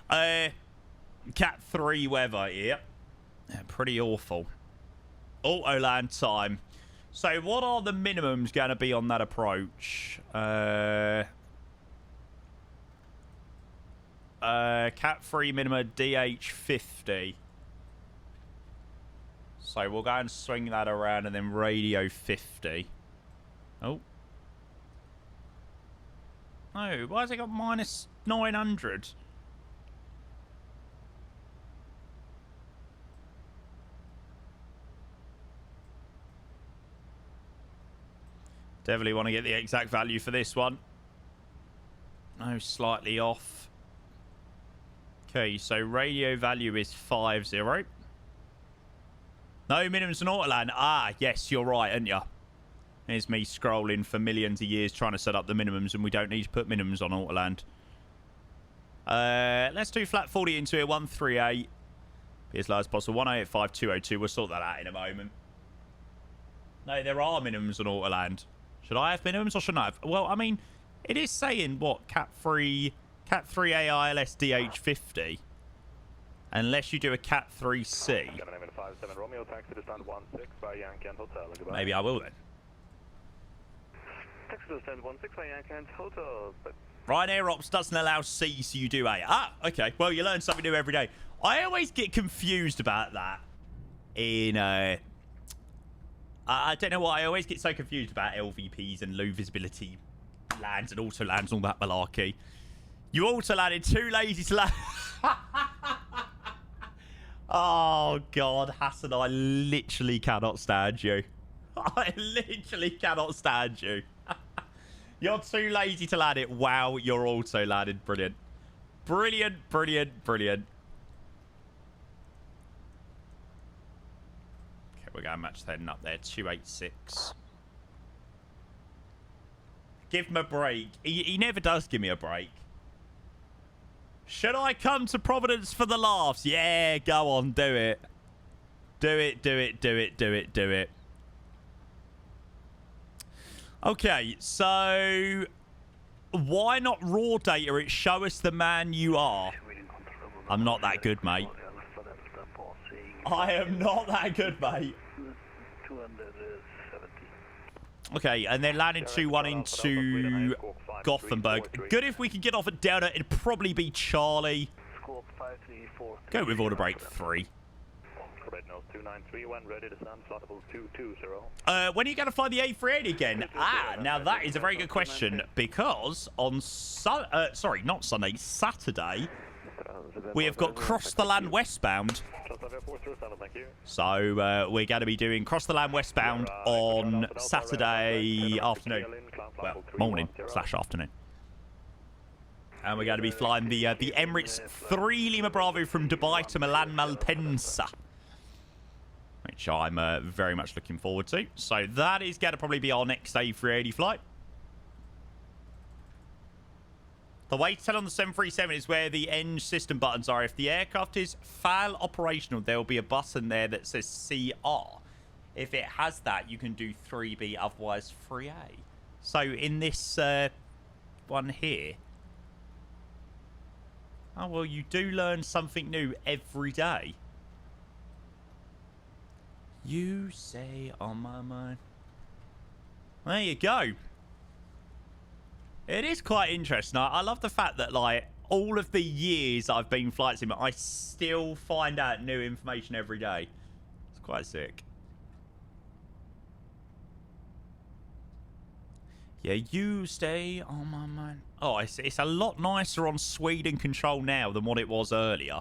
A: Cat 3 weather here. Yeah, pretty awful. Auto land time. So what are the minimums gonna be on that approach? Cat 3 minimum DH50. So we'll go and swing that around and then radio 50. Oh. Oh, why has it got minus 900? Definitely want to get the exact value for this one. Oh, slightly off. Okay, so radio value is 50. No minimums in Autoland. Ah, yes, you're right, aren't you? Here's me scrolling for millions of years trying to set up the minimums, and we don't need to put minimums on Autoland. Let's do flat 40 into it. 138. Be as low as possible. 185,202. We'll sort that out in a moment. No, there are minimums on Autoland. Should I have minimums or shouldn't I have? Well, I mean, it is saying, what, Cat 3 AILS DH50. Unless you do a Cat 3C. Maybe I will then. Ryanair Ops doesn't allow C, so you do A. Ah, okay. Well, you learn something new every day. I always get confused about that in... I don't know why. I always get so confused about LVPs and low visibility lands and auto lands and all that malarkey. You auto landed, too lazy to land. Oh, God, Hassan, I literally cannot stand you. I literally cannot stand you. You're too lazy to land it. Wow, you're auto landed. Brilliant. Brilliant, brilliant, brilliant. Okay, we're going to match heading up there. 286. Give him a break. He never does give me a break. Should I come to Providence for the laughs? Yeah, go on, do it. Do it, do it, do it, do it, do it. Okay, so why not raw data it? Show us the man you are. I'm not that good, mate. I am not that good, mate. Okay, and then landing 2-1 into Gothenburg. Good if we could get off at Delta. It'd probably be Charlie. Go with order break 3. When are you going to fly the A380 again? Ah, now that is a very good question, because on Saturday, we have got Cross the Land westbound. So we're going to be doing Cross the Land westbound on Saturday afternoon. Well, morning/afternoon. And we're going to be flying the Emirates 3 Lima Bravo from Dubai to Milan Malpensa, which I'm very much looking forward to. So that is going to probably be our next A380 flight. The way to tell on the 737 is where the end system buttons are. If the aircraft is FAL operational, there will be a button there that says CR. If it has that, you can do 3B, otherwise 3A. So in this one here... Oh, well, you do learn something new every day. You say on my mind. There you go. It is quite interesting. I love the fact that, like, all of the years I've been flight sim, I still find out new information every day. It's quite sick. Yeah, you stay on my mind. Oh, it's a lot nicer on Sweden control now than what it was earlier.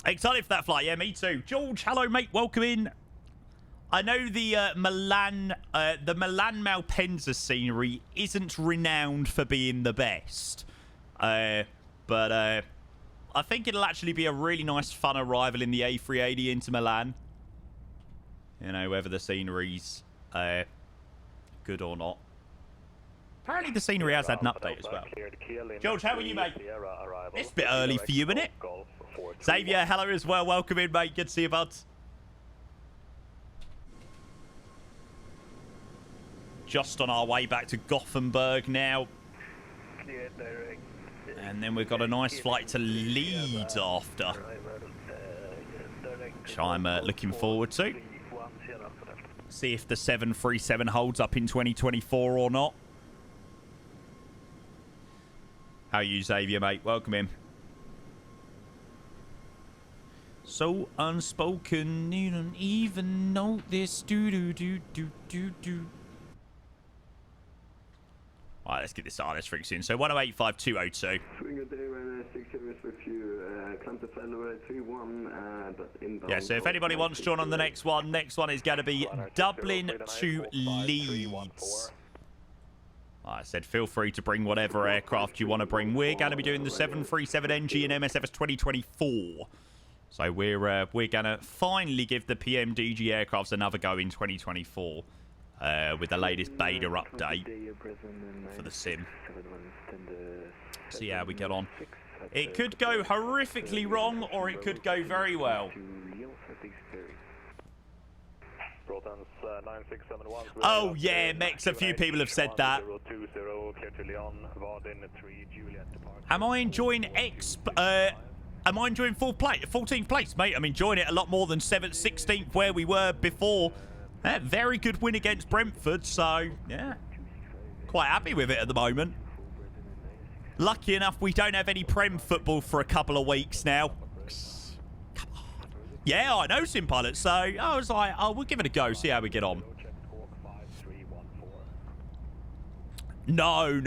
A: Excited for that flight. Yeah, me too. George, hello, mate. Welcome in. I know the Milan Malpensa scenery isn't renowned for being the best. But I think it'll actually be a really nice, fun arrival in the A380 into Milan. You know, whether the scenery's good or not. Apparently the scenery has had an update as well. George, how are you, mate? It's a bit early for you, isn't it? Xavier, hello as well. Welcome in, mate. Good to see you, bud. Just on our way back to Gothenburg now. And then we've got a nice flight to Leeds after. Which I'm looking forward to. See if the 737 holds up in 2024 or not. How are you, Xavier, mate? Welcome in. So unspoken, you don't even know this. Do. Alright, let's get this RS freaks in. So 1085202. Yeah, so if anybody wants to join on the next one is going to be Dublin to Leeds. I said feel free to bring whatever aircraft you want to bring. We're going to be doing the 737NG and MSFS 2024. So we're going to finally give the PMDG aircrafts another go in 2024 with the latest beta update for the sim. See how we get on. It could go horrifically wrong, or it could go very well. Oh yeah, Mex, a few people have said that. Am I enjoying am I enjoying 14th place, mate? I'm enjoying it a lot more than 7th, 16th, where we were before. Very good win against Brentford, so yeah, quite happy with it at the moment. Lucky enough, we don't have any Prem football for a couple of weeks now. Come on. Yeah, I know Sim Pilot, so I was like, oh, we'll give it a go, see how we get on. No.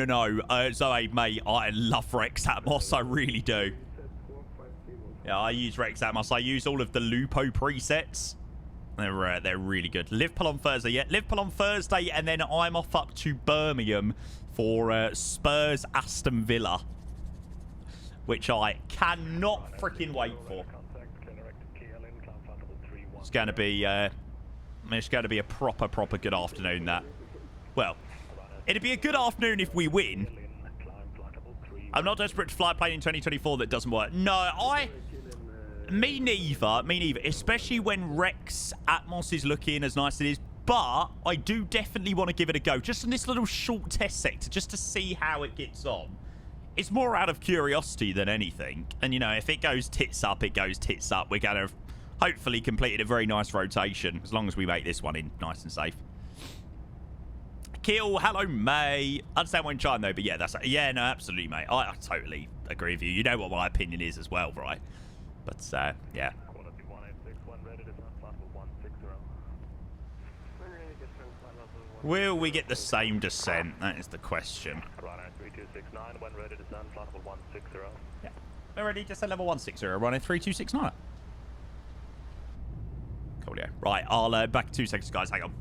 A: Zoe, mate, I love Rex Atmos, I really do. Yeah, I use Rex Atmos. I use all of the Lupo presets. They're really good. Liverpool on Thursday, yeah. Liverpool on Thursday, and then I'm off up to Birmingham for Spurs Aston Villa, which I cannot freaking wait for. It's going to be a proper good afternoon. That, well, it'd be a good afternoon if we win. I'm not desperate to fly a plane in 2024 that doesn't work. No, me neither. Especially when Rex Atmos is looking as nice as it is. But I do definitely want to give it a go. Just in this little short test sector, just to see how it gets on. It's more out of curiosity than anything. And, you know, if it goes tits up, it goes tits up. We're going to hopefully complete a very nice rotation. As long as we make this one in nice and safe. Kill, hello, May. I understand when trying, though. But, yeah, yeah, no, absolutely, mate. I totally agree with you. You know what my opinion is as well, right? But, yeah. Will we get the same descent? That is the question. Yeah. We're ready to descend level 160. Running 3269. Cool, yeah. Right, I'll back in 2 seconds, guys. Hang on.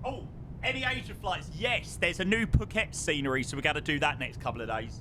A: Oh, any Asia flights? Yes, there's a new Phuket scenery, so we're going to do that next couple of days.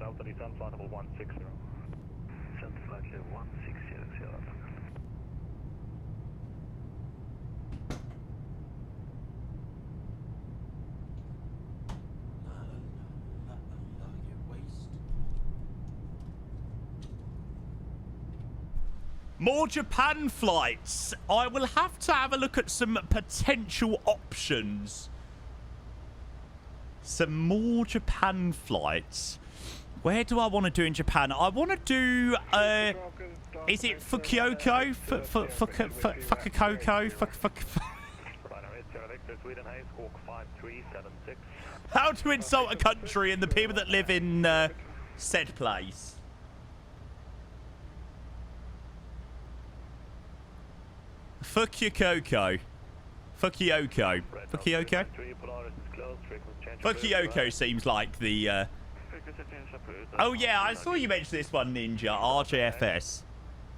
C: Delta, descend flight level 160. Descend flight level 160,
A: More Japan flights. I will have to have a look at some potential options. Some more Japan flights. Where do I want to do in Japan? I want to do, is it Fukuoka? Fukuoka? How to insult a country and the people that live in said place. Fukuoka. Fukuoka. Fukuoka? Fukuoka seems like the... Oh, yeah, I saw you mention this one, Ninja. RJFS.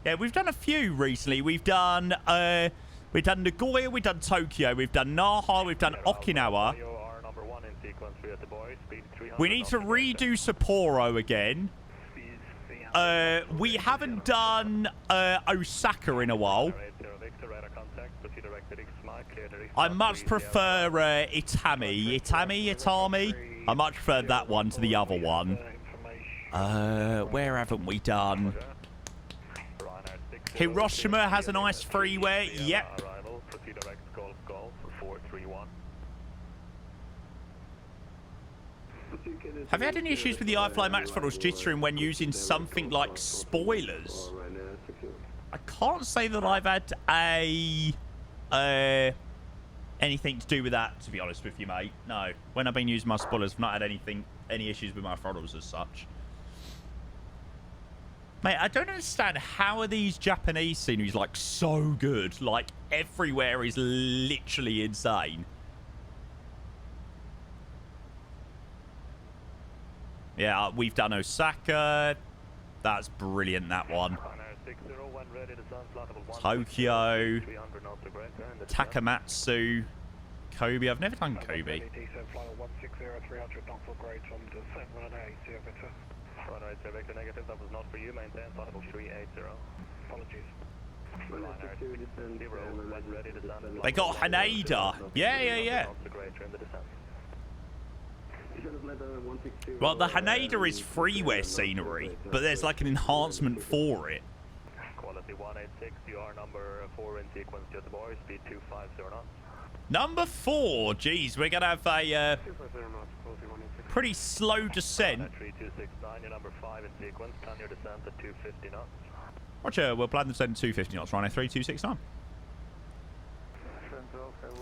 A: Yeah, we've done a few recently. We've done Nagoya, we've done Tokyo, we've done Naha, we've done Okinawa. We need to redo Sapporo again. We haven't done Osaka in a while. I much prefer Itami. I much prefer that one to the other one. Where haven't we done? Hiroshima has a nice freeway. Yep. Have you had any issues with the iFly Max throttles jittering when using something like spoilers? I can't say that I've had anything to do with that, to be honest with you, mate. No. When I've been using my spoilers, I've not had any issues with my throttles as such. Mate, I don't understand, how are these Japanese sceneries, like, so good? Like, everywhere is literally insane. Yeah, we've done Osaka. That's brilliant, that one. Tokyo. Takamatsu. Kobe. I've never done Kobe. They got Haneda. Yeah. Well, the Haneda is freeware scenery, but there's like an enhancement for it.
C: Quality 186, you are number 4 in sequence to the boy, speed 250 knots.
A: Number 4, geez, we're gonna have a pretty slow descent.
C: 3269, you're number 5 in sequence, plan your descent at 250 knots.
A: Roger, we'll plan the descent at 250 knots, Ryanair 3269.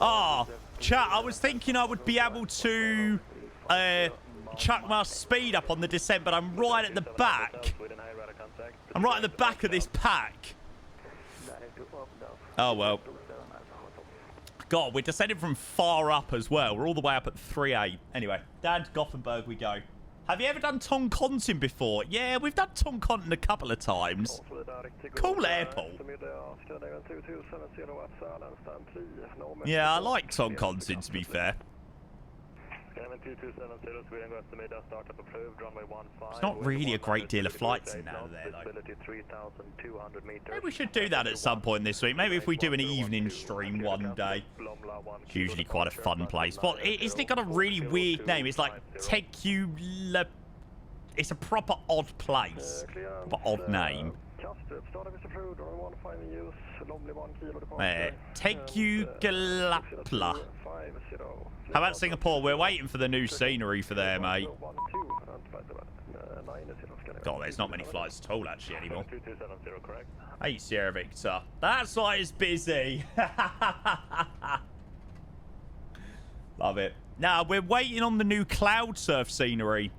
A: Ah, chat, I was thinking I would be able to chuck my speed up on the descent, but I'm right at the back. I'm right at the back of this pack. Oh, well. God, we're descending from far up as well. We're all the way up at 3A. Anyway, down to Gothenburg we go. Have you ever done Tonkontin before? Yeah, we've done Tonkontin a couple of times. Cool airport. Yeah, I like Tonkontin, to be fair. There's not really a great deal of flights in out of there, though. Maybe we should do that at some point this week. Maybe if we do an evening stream one day. It's usually quite a fun place. But isn't it got a really weird name? It's like Tekula... It's a proper odd place. But odd name. Tegugalapla. How about Singapore? We're waiting for the new scenery for there, mate. God, there's not many flights at all, actually, anymore. 8 Sierra Victor. That's why it's busy. Love it. Now, we're waiting on the new cloud surf scenery.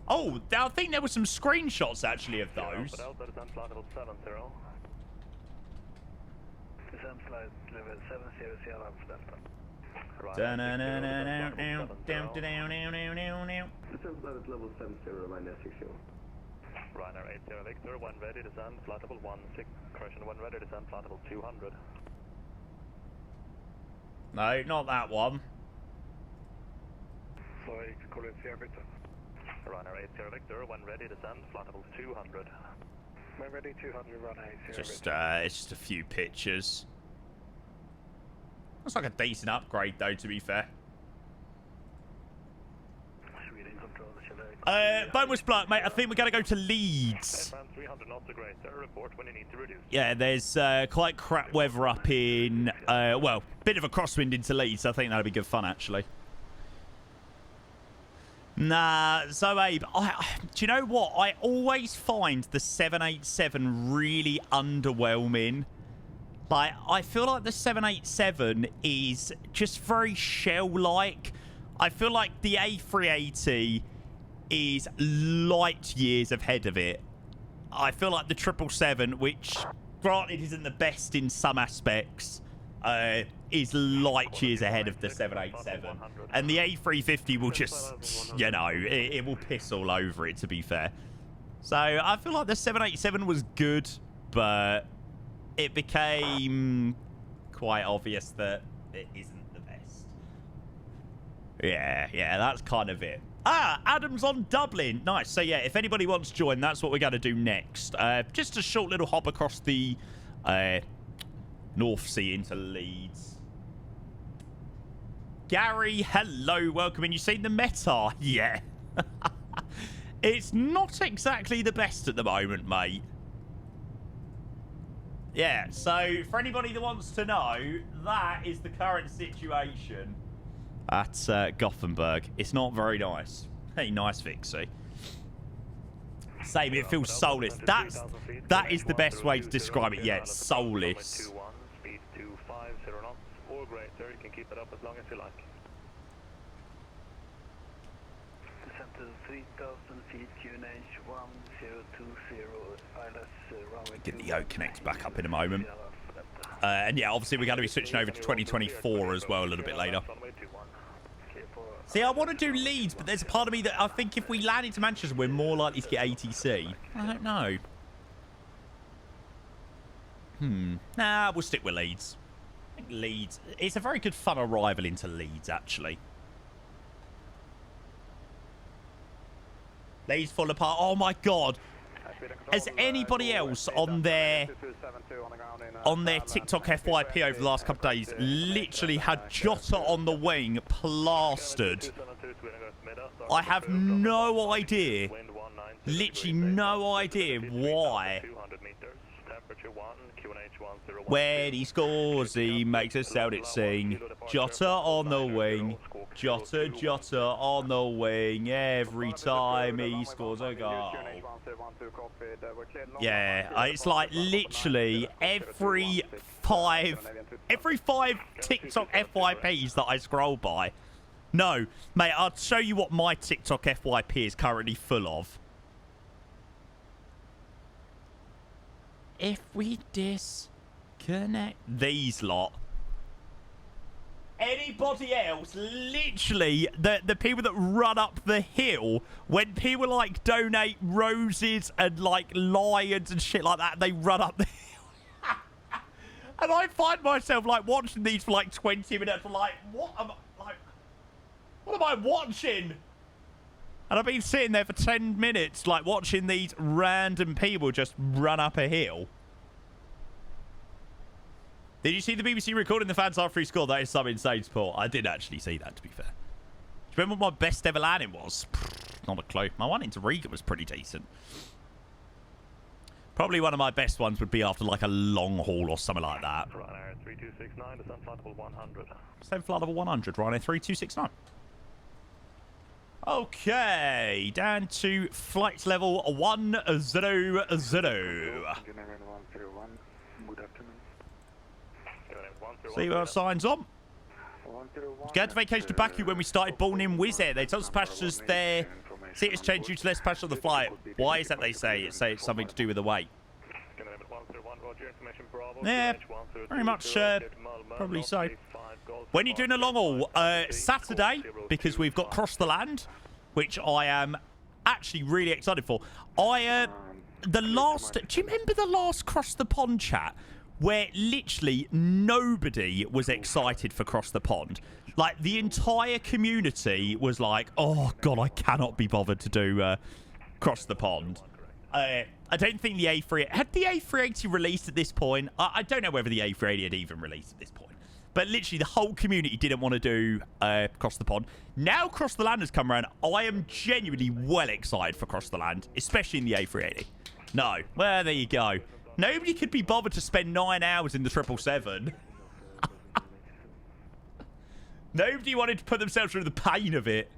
A: Oh, I think there were some screenshots, actually, of those.
I: Descent level 70, Ryanair 60.
C: Ryanair 80 Victor, when ready, descend, flight level 16, correction, when ready, descend, flight level 200.
A: No, not that one.
E: Sorry, call it Sierra Victor.
C: Ryanair 80 Victor, when ready, descend, flight level 200. When ready, 200, Ryanair 80 Victor.
A: It's just a few pictures. Looks like a decent upgrade, though, to be fair. Bonus block, mate. I think we're going to go to Leeds. Yeah, there's quite crap weather up in, well, bit of a crosswind into Leeds. I think that'll be good fun, actually. Nah, so Abe, do you know what? I always find the 787 really underwhelming. Like, I feel like the 787 is just very shell-like. I feel like the A380 is light years ahead of it. I feel like the 777, which granted isn't the best in some aspects, is light years ahead of the 787. And the A350 will just, you know, it will piss all over it, to be fair. So I feel like the 787 was good, but it became quite obvious that it isn't the best. Yeah, that's kind of it. Adam's on Dublin. Nice. So, yeah, if anybody wants to join, that's what we're going to do next. Just a short little hop across the North Sea into Leeds. Gary, hello. Welcome in. You seen the meta? Yeah. It's not exactly the best at the moment, mate. Yeah, so for anybody that wants to know, that is the current situation at Gothenburg. It's not very nice. Hey, nice, Vixie. Same, it feels soulless. That is the best way to describe it. Yeah, it's soulless.
C: Speed 250 knots or greater. You can keep it up as long as you like. Descent to 3,000 feet, QNH 1020, ILS
A: Get the yoke connect back up in a moment. And yeah, obviously we're going to be switching over to 2024 as well a little bit later. See, I want to do Leeds, but there's a part of me that I think if we land into Manchester, we're more likely to get ATC. I don't know. Nah, we'll stick with Leeds. I think Leeds. It's a very good fun arrival into Leeds, actually. Leeds fall apart. Oh my God. Has anybody else on their TikTok FYP over the last couple of days literally had Jota on the wing plastered? I have no idea, literally no idea why. When he scores, he makes a Celtic sing. Jota on the wing. Jota on the wing. Every time he scores a goal. Yeah, it's like literally every five TikTok FYPs that I scroll by. No, mate, I'll show you what my TikTok FYP is currently full of. If we disconnect these lot. Anybody else, literally, the people that run up the hill, when people, like, donate roses and, like, lions and shit like that, they run up the hill. And I find myself, like, watching these for, like, 20 minutes, like, what am I watching? And I've been sitting there for 10 minutes, like, watching these random people just run up a hill. Did you see the BBC recording the fans after he scored? That is some insane sport. I did actually see that, to be fair. Do you remember what my best ever landing was? Not a clue. My one into Riga was pretty decent. Probably one of my best ones would be after like a long haul or something like that.
C: Ryanair 3269, descent flight level 100.
A: Descent flight level 100, Ryanair 3269. Okay, down to flight level 100. Seatbelt signs on. Going to vacation to Baku when we started boarding in Wizz Air. They told us passengers their seats changed due to less passengers on the flight. Why is that, they say? It's something to do with the weight. Yeah, very much probably so. When you're doing a long haul, Saturday, because we've got Cross the Land, which I am actually really excited for. Do you remember the last Cross the Pond chat? where literally nobody was excited for Cross the Pond. Like, the entire community was like, oh, God, I cannot be bothered to do Cross the Pond. I don't think the A3... Had the A380 released at this point? I don't know whether the A380 had even released at this point. But literally, the whole community didn't want to do Cross the Pond. Now Cross the Land has come around. I am genuinely well excited for Cross the Land, especially in the A380. No. Well, there you go. Nobody could be bothered to spend 9 hours in the 777. Nobody wanted to put themselves through the pain of it.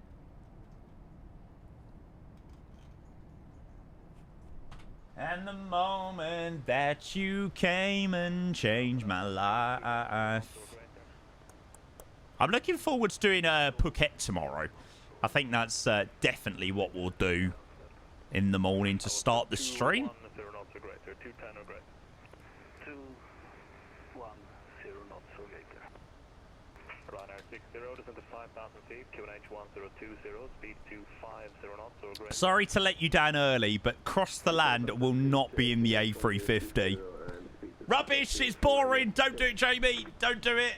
A: And the moment that you came and changed my life. I'm looking forward to doing Phuket tomorrow. I think that's definitely what we'll do in the morning to start the stream.
C: 210 or greater. 210 knots or greater. Ryanair 60, descend to 5,000 feet, QNH 1020, speed 250 knots or greater.
A: Sorry to let you down early, but Cross the Land will not be in the A350. Rubbish, it's boring. Don't do it, Jamie. Don't do it.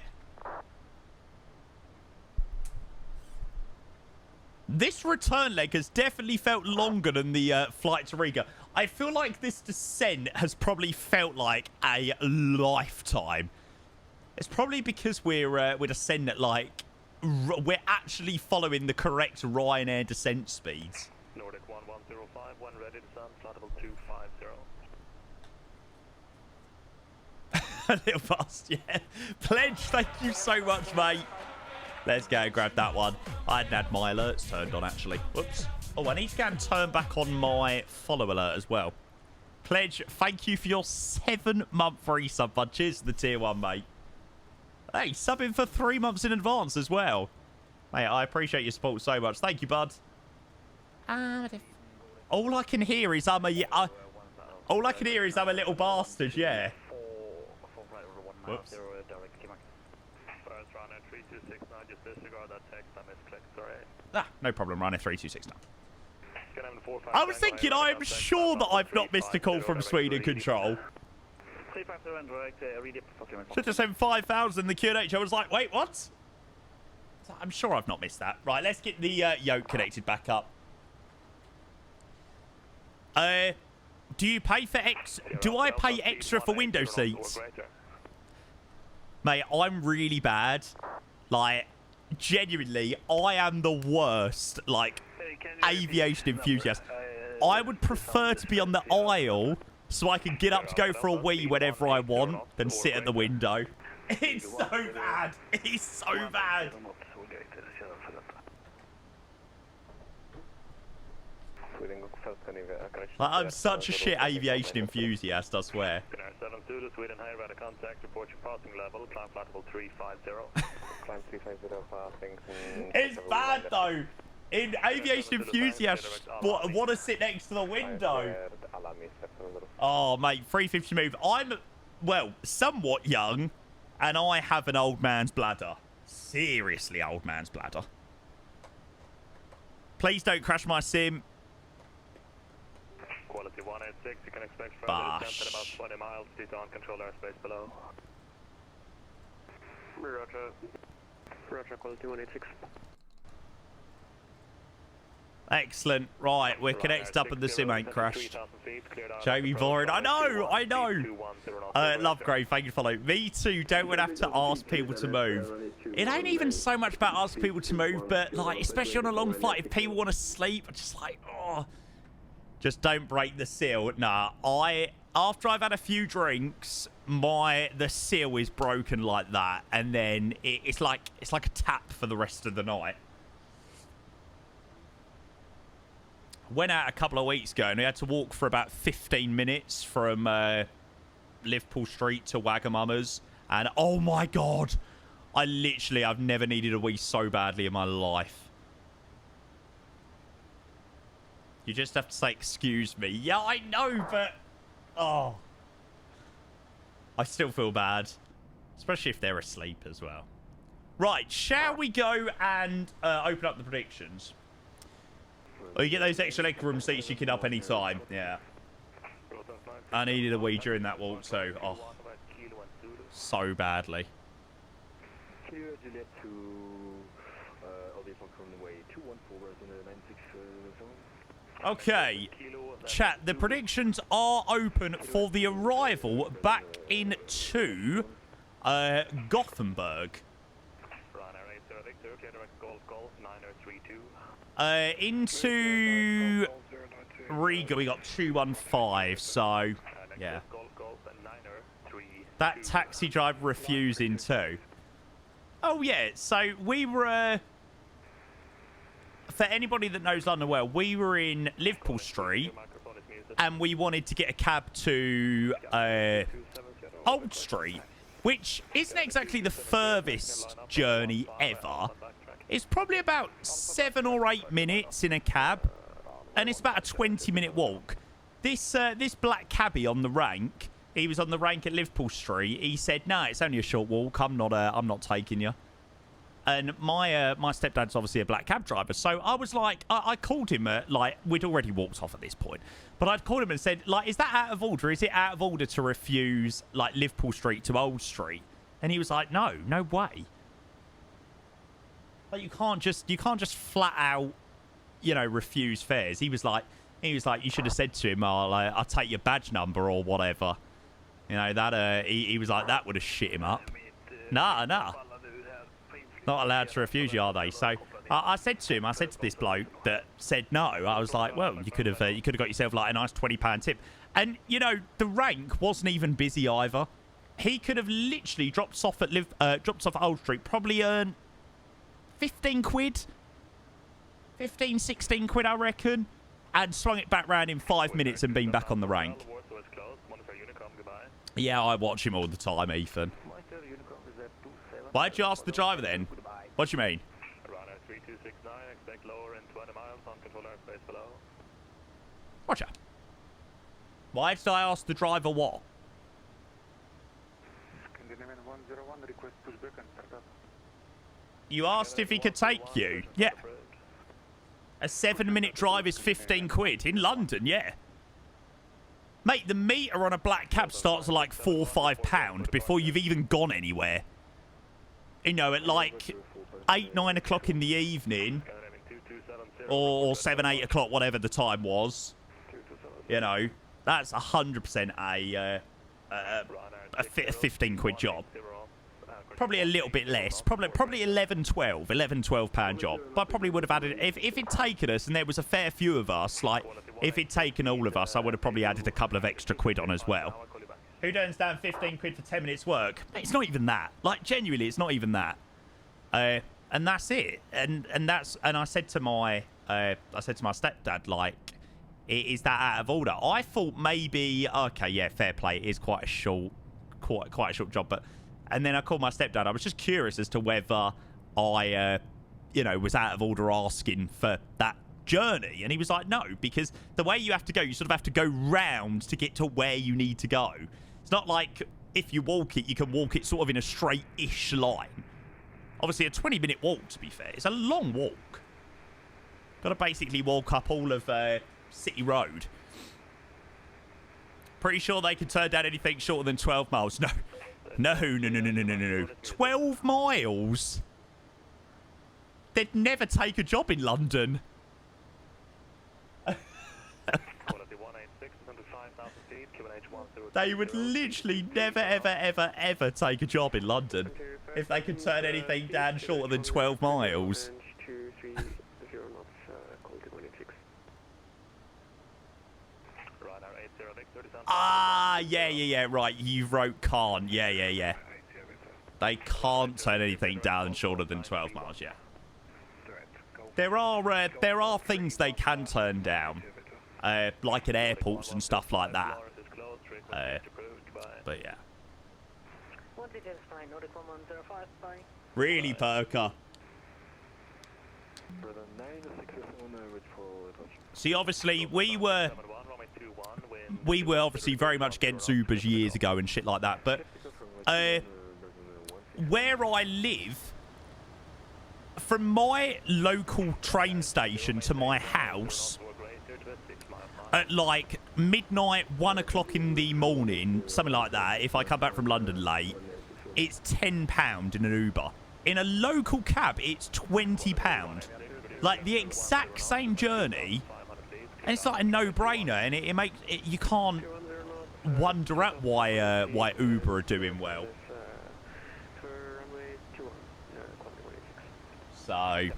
A: This return leg has definitely felt longer than the flight to Riga. I feel like this descent has probably felt like a lifetime. It's probably because we're descending at like... We're actually following the correct Ryanair descent speeds.
C: Nordic 1105, when ready, descend, flight level 250.
A: A little fast, yeah. Pledge, thank you so much, mate. Let's go grab that one. I hadn't had my alerts turned on, actually. Whoops. Oh, I need to go and turn back on my follow alert as well. Pledge, thank you for your 7-month free sub, bud. Cheers to the tier 1, mate. Hey, subbing for 3 months in advance as well. Mate, I appreciate your support so much. Thank you, bud. All I can hear is I'm a little bastard, yeah. Whoops. No problem, Ryanair 3269. I was thinking, I'm sure that I've not missed a call from Sweden Control. Should have sent 5,000 in the QNH. I was like, wait, what? I'm sure I've not missed that. Right, let's get the yoke connected back up. Do you pay for do I pay extra for window seats? Mate, I'm really bad. Like, genuinely, I am the worst, like, aviation enthusiast. I would prefer to be on the aisle so I can get up to go for a wee whenever I want than sit at the window. It's so bad. It's so bad. Like, I'm such a shit aviation enthusiast, I swear. It's bad though. In aviation enthusiasts want to sit next to the window. Oh mate, 350 move. I'm, well, somewhat young, and I have an old man's bladder. Seriously old man's bladder. Please don't crash my sim.
C: Quality 186, you can expect further descent at about 20 miles due to uncontrolled airspace below. Roger, quality 186.
A: Excellent. Right, we're connected up and the sim ain't crashed. Jamie Vorin. I know. Lovegrave, thank you for following. Me too, don't want to have to ask people to move. It ain't even so much about asking people to move, but like, especially on a long flight, if people want to sleep, I'm just like, oh. Just don't break the seal. Nah, after I've had a few drinks, the seal is broken like that, and then it's like a tap for the rest of the night. Went out a couple of weeks ago and we had to walk for about 15 minutes from Liverpool Street to Wagamama's, and oh my god, I've never needed a wee so badly in my life. You just have to say, excuse me. Yeah, I know, but... Oh. I still feel bad. Especially if they're asleep as well. Right, shall we go and open up the predictions? Oh, you get those extra leg room seats you can up any time. Yeah. I needed a wee during that walk, so... Oh. so badly.
C: Kilo Juliet to LV Way 214 in the 96 zone.
A: Okay, chat, the predictions are open for the arrival back into Gothenburg. Into Riga, we got 215, so, yeah. That taxi driver refusing too. Oh, yeah, so we were... for anybody that knows London well, we were in Liverpool Street, and we wanted to get a cab to Old Street, which isn't exactly the furthest journey ever. It's probably about 7 or 8 minutes in a cab, and it's about a 20-minute walk. This black cabbie on the rank, he was on the rank at Liverpool Street. He said, "No, it's only a short walk. I'm not taking you." And my stepdad's obviously a black cab driver, so I was like, I called him like we'd already walked off at this point, but I'd called him and said, like, "Is that out of order? Is it out of order to refuse like Liverpool Street to Old Street?" And he was like, "No way. Like you can't just flat out, you know, refuse fares." He was like, "You should have said to him, I'll take your badge number or whatever." You know that he was like, that would have shit him up. Nah. Not allowed to refuse you, are they? So I said to him, I said to this bloke that said no, I was like, well, you could have got yourself like a nice £20 tip. And you know, the rank wasn't even busy either. He could have literally dropped off at Old Street, probably earned 15 quid, 15, 16 quid, I reckon, and swung it back round in 5 minutes and been back on the rank. Yeah, I watch him all the time, Ethan. Why'd you ask the driver then? What do you mean? Roger. Why did I ask the driver what? You asked if he could take you? Yeah. A 7-minute drive is 15 quid. In London, yeah. Mate, the meter on a black cab starts at like £4 or £5 before you've even gone anywhere. You know, at like 8, 9 o'clock in the evening, or 7, 8 o'clock, whatever the time was. You know, that's 100% a 15 quid job. Probably a little bit less. Probably 11, 12 pound job. But I probably would have added, if it'd taken us, and there was a fair few of us, like, if it'd taken all of us, I would have probably added a couple of extra quid on as well. Who don't stand 15 quid for 10 minutes work? It's not even that. Like, genuinely, it's not even that. And that's it. And I said to my stepdad, like, is that out of order? I thought maybe, okay, yeah, fair play. It is quite a short job, but. And then I called my stepdad. I was just curious as to whether I, you know, was out of order asking for that journey. And he was like, no, because the way you have to go, you sort of have to go round to get to where you need to go. It's not like if you walk it, you can walk it sort of in a straight-ish line. Obviously, a 20-minute walk, to be fair. It's a long walk. Got to basically walk up all of City Road. Pretty sure they could turn down anything shorter than 12 miles. No. 12 miles? They'd never take a job in London. They would literally never, ever take a job in London if they could turn anything down shorter than 12 miles. Ah, yeah, right. You wrote can't. Yeah. They can't turn anything down shorter than 12 miles, yeah. There are things they can turn down, like at airports and stuff like that. But yeah. Really, Perker? See, obviously, we were obviously very much against Ubers years ago and shit like that, but where I live, from my local train station to my house, at like midnight, 1 o'clock in the morning, something like that, if I come back from London late, it's £10 in an Uber. In a local cab, it's £20. Like, the exact same journey, and it's like a no-brainer, and it makes it, you can't wonder at why Uber are doing well. So,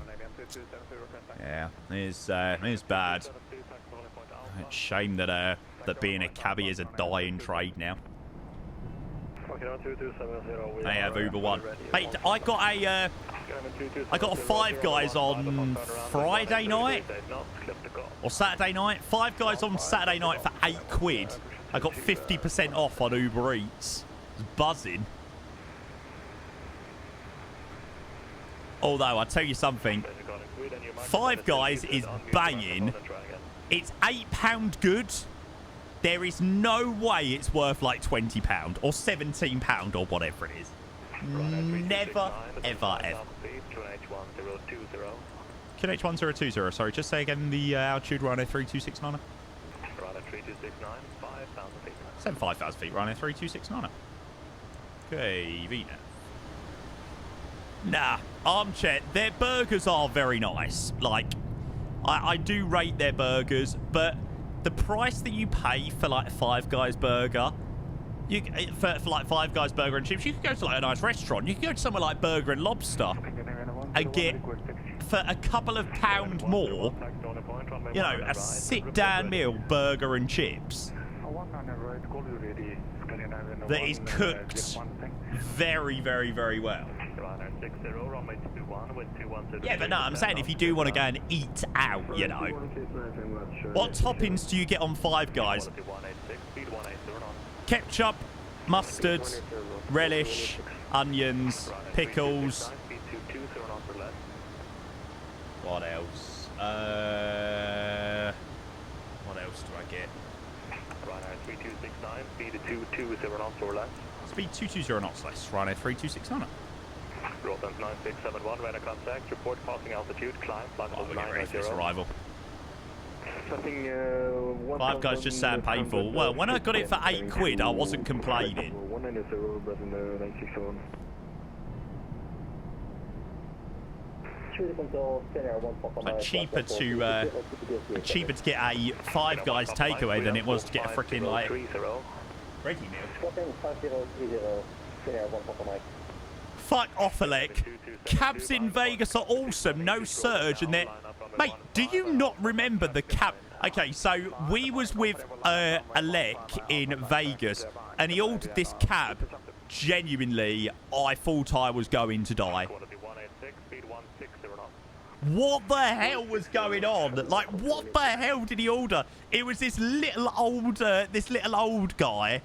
A: yeah, it's bad. It's a shame that being a cabbie is a dying trade now. They have Uber One. Hey, I got a Five Guys on Friday night or Saturday night. Five Guys on Saturday night for £8. I got 50% off on Uber Eats. It's buzzing. Although, I'll tell you something. Five Guys is banging. It's £8 good. There is no way it's worth like £20 or £17 or whatever it is. Never, ever, ever. QH1020, sorry, just say again the altitude, Ryanair 3269.
C: Ryanair 3269, 5,000 feet.
A: 5,000 feet, Ryanair 3269. Okay, VNAV. Nah, Armchair, their burgers are very nice. Like, I do rate their burgers, but the price that you pay for like Five Guys burger, for like Five Guys burger and chips, you could go to like a nice restaurant. You could go to somewhere like Burger and Lobster and get, for a couple of £1 more, you know, a sit-down meal, burger and chips that is cooked very, very, very well. Yeah, but no, I'm saying if you do want to go and eat out, you know. What toppings do you get on Five Guys? Ketchup, mustard, relish, onions, pickles. What else? What else do I get?
C: Ryanair 3269, speed 220 knots or less.
A: Speed 220 knots less. Ryanair 3269.
C: Rollband 9671, radar contact, report passing altitude, climb, flight level 990.
A: Arrival. Five Guys just sound painful. Well, when I got it for £8, I wasn't complaining. Like cheaper to get a Five Guys takeaway than it was to get a freaking like ready meal. Fuck off, Alec. Cabs in Vegas are awesome. No surge, and they're... Mate, do you not remember the cab? Okay, so we was with Alec in Vegas, and he ordered this cab. Genuinely, I thought I was going to die. What the hell was going on? Like, what the hell did he order? It was this little old guy.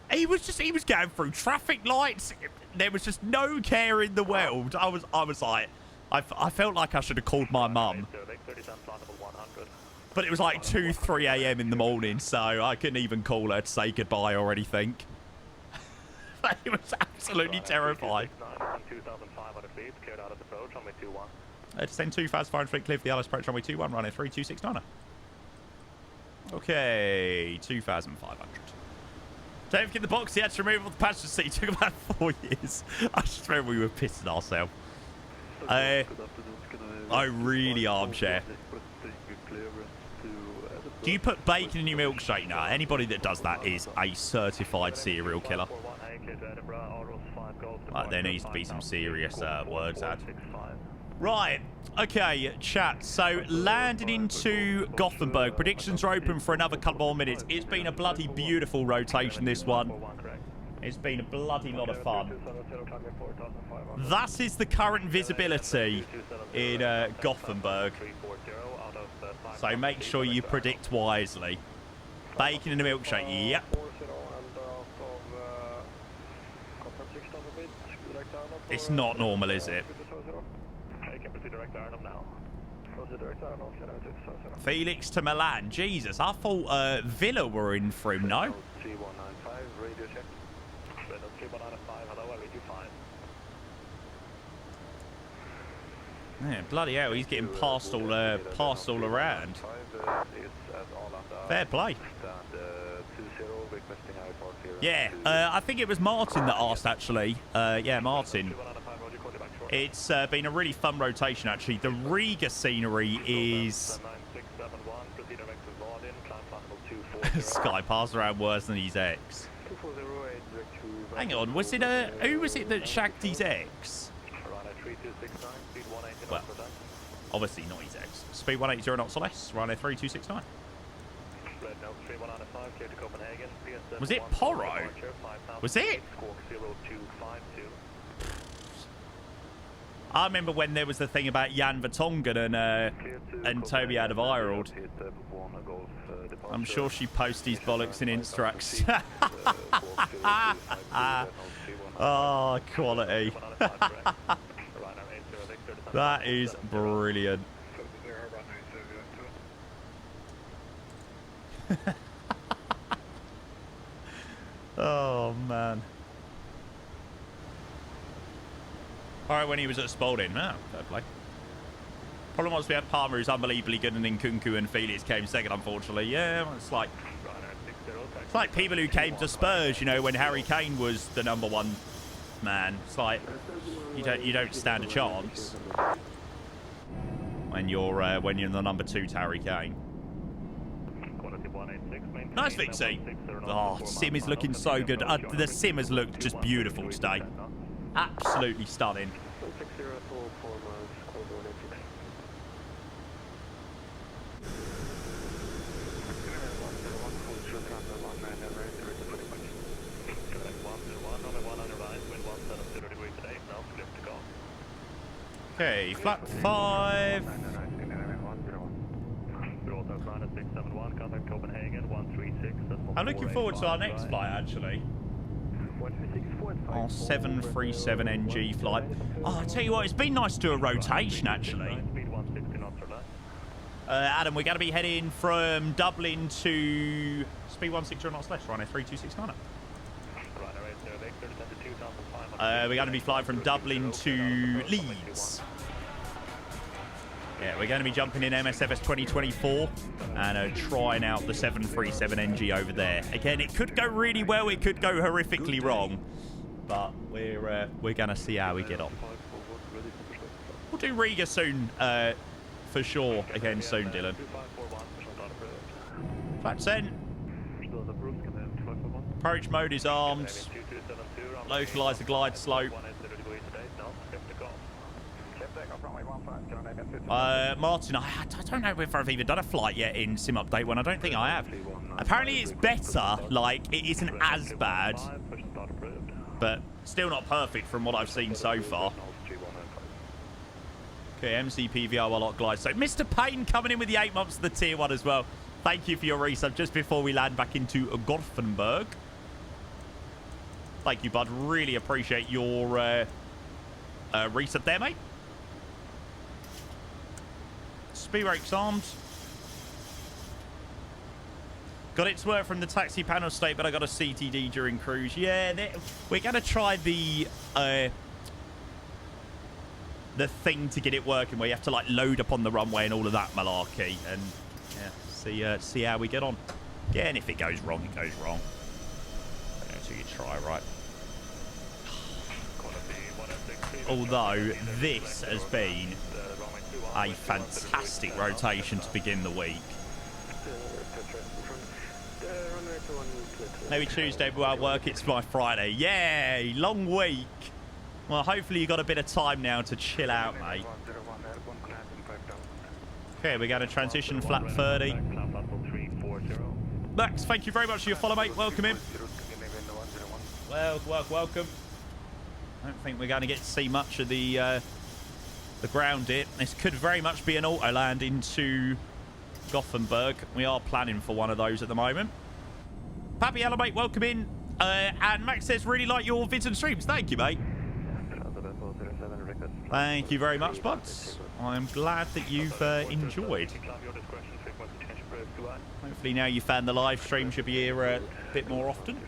A: He was going through traffic lights. There was just no care in the world. I was like, I felt like I should have called my mum. But it was like 2, 3 a.m. in the morning, so I couldn't even call her to say goodbye or anything. It was absolutely terrifying. Descend 2,500 feet, clear for the LS approach runway 21, runway 3269. Okay, 2,500. Don't forget the box he had to remove off the passenger seat. It took about 4 years. I just remember we were pissing ourselves. I really armchair. Do you put bacon in your milkshake now? Anybody that does that is a certified serial killer. There needs to be some serious words added. Right, okay, chat. So, landing into Gothenburg. Predictions are open for another couple more minutes. It's been a bloody beautiful rotation, this one. It's been a bloody lot of fun. That is the current visibility in Gothenburg. So, make sure you predict wisely. Bacon in a milkshake, yep. It's not normal, is it? Felix to Milan. Jesus, I thought Villa were in for him, no? Yeah, bloody hell, he's getting passed all around. Fair play. Yeah, I think it was Martin that asked, actually. Yeah, Martin. It's been a really fun rotation, actually. The Riga scenery is... Sky passed around worse than his ex. Hang on, was it who was it that shagged his ex? Well, obviously not his ex. Speed 180 knots or less. Ryanair 3269. Was it Poro? Was it? I remember when there was the thing about Jan Vertonghen and Toby Alderweireld. I'm sure she posted his bollocks in Instructs. Oh, quality. That is brilliant. Oh, man. Alright, when he was at Spalding. Oh, fair play. Problem was we had Palmer, who's unbelievably good, and then Nkunku and Felix came second, unfortunately. Yeah, it's like people who came to Spurs, you know, when Harry Kane was the #1 man. It's like you don't stand a chance when you're the #2 to Harry Kane. Nice VC. Oh, Sim is looking so good. The Sim has looked just beautiful today. Absolutely stunning. Okay, flat 5. I'm looking forward to our next flight, actually. Our 737NG flight. Oh, I tell you what, it's been nice to do a rotation, actually. Adam, we're going to be heading from Dublin to speed 160 knots less, Ryanair 3269. We're going to be flying from Dublin to Leeds. Yeah, we're going to be jumping in MSFS 2024 and trying out the 737NG over there. Again, it could go really well, it could go horrifically wrong, but we're going to see how we get on. We'll do Riga soon, for sure. Again, soon, Dylan. Flat 10. Approach mode is armed. Localizer glide slope. Martin, I don't know if I've even done a flight yet in Sim Update 1. I don't think I have. Apparently it's better. Like, it isn't as bad, but still not perfect from what I've seen so far. Okay, MCP VR lock glide. So Mr. Payne coming in with the 8 months of the tier 1 as well. Thank you for your resub just before we land back into Gothenburg. Thank you, bud. Really appreciate your resub there, mate. Speed brakes armed. Got it to work from the taxi panel state, but I got a CTD during cruise. Yeah, we're going to try the thing to get it working, where you have to like load up on the runway and all of that malarkey, and yeah, see how we get on. Yeah, and if it goes wrong, it goes wrong. So you try, right? Although this has been a fantastic rotation to begin the week. Maybe Tuesday will work. It's my Friday. Yay! Long week. Well, hopefully you got a bit of time now to chill out, mate. Okay, we're going to transition flat 30. Max, thank you very much for your follow, mate. Welcome in. Welcome. I don't think we're going to get to see much of the ground here. This could very much be an auto land into Gothenburg. We are planning for one of those at the moment. Pappy Hello, mate. Welcome in. And Max says, really like your vids and streams. Thank you, mate. Thank you very much, bud. I'm glad that you've enjoyed. Hopefully now you found the live stream should be here a bit more often.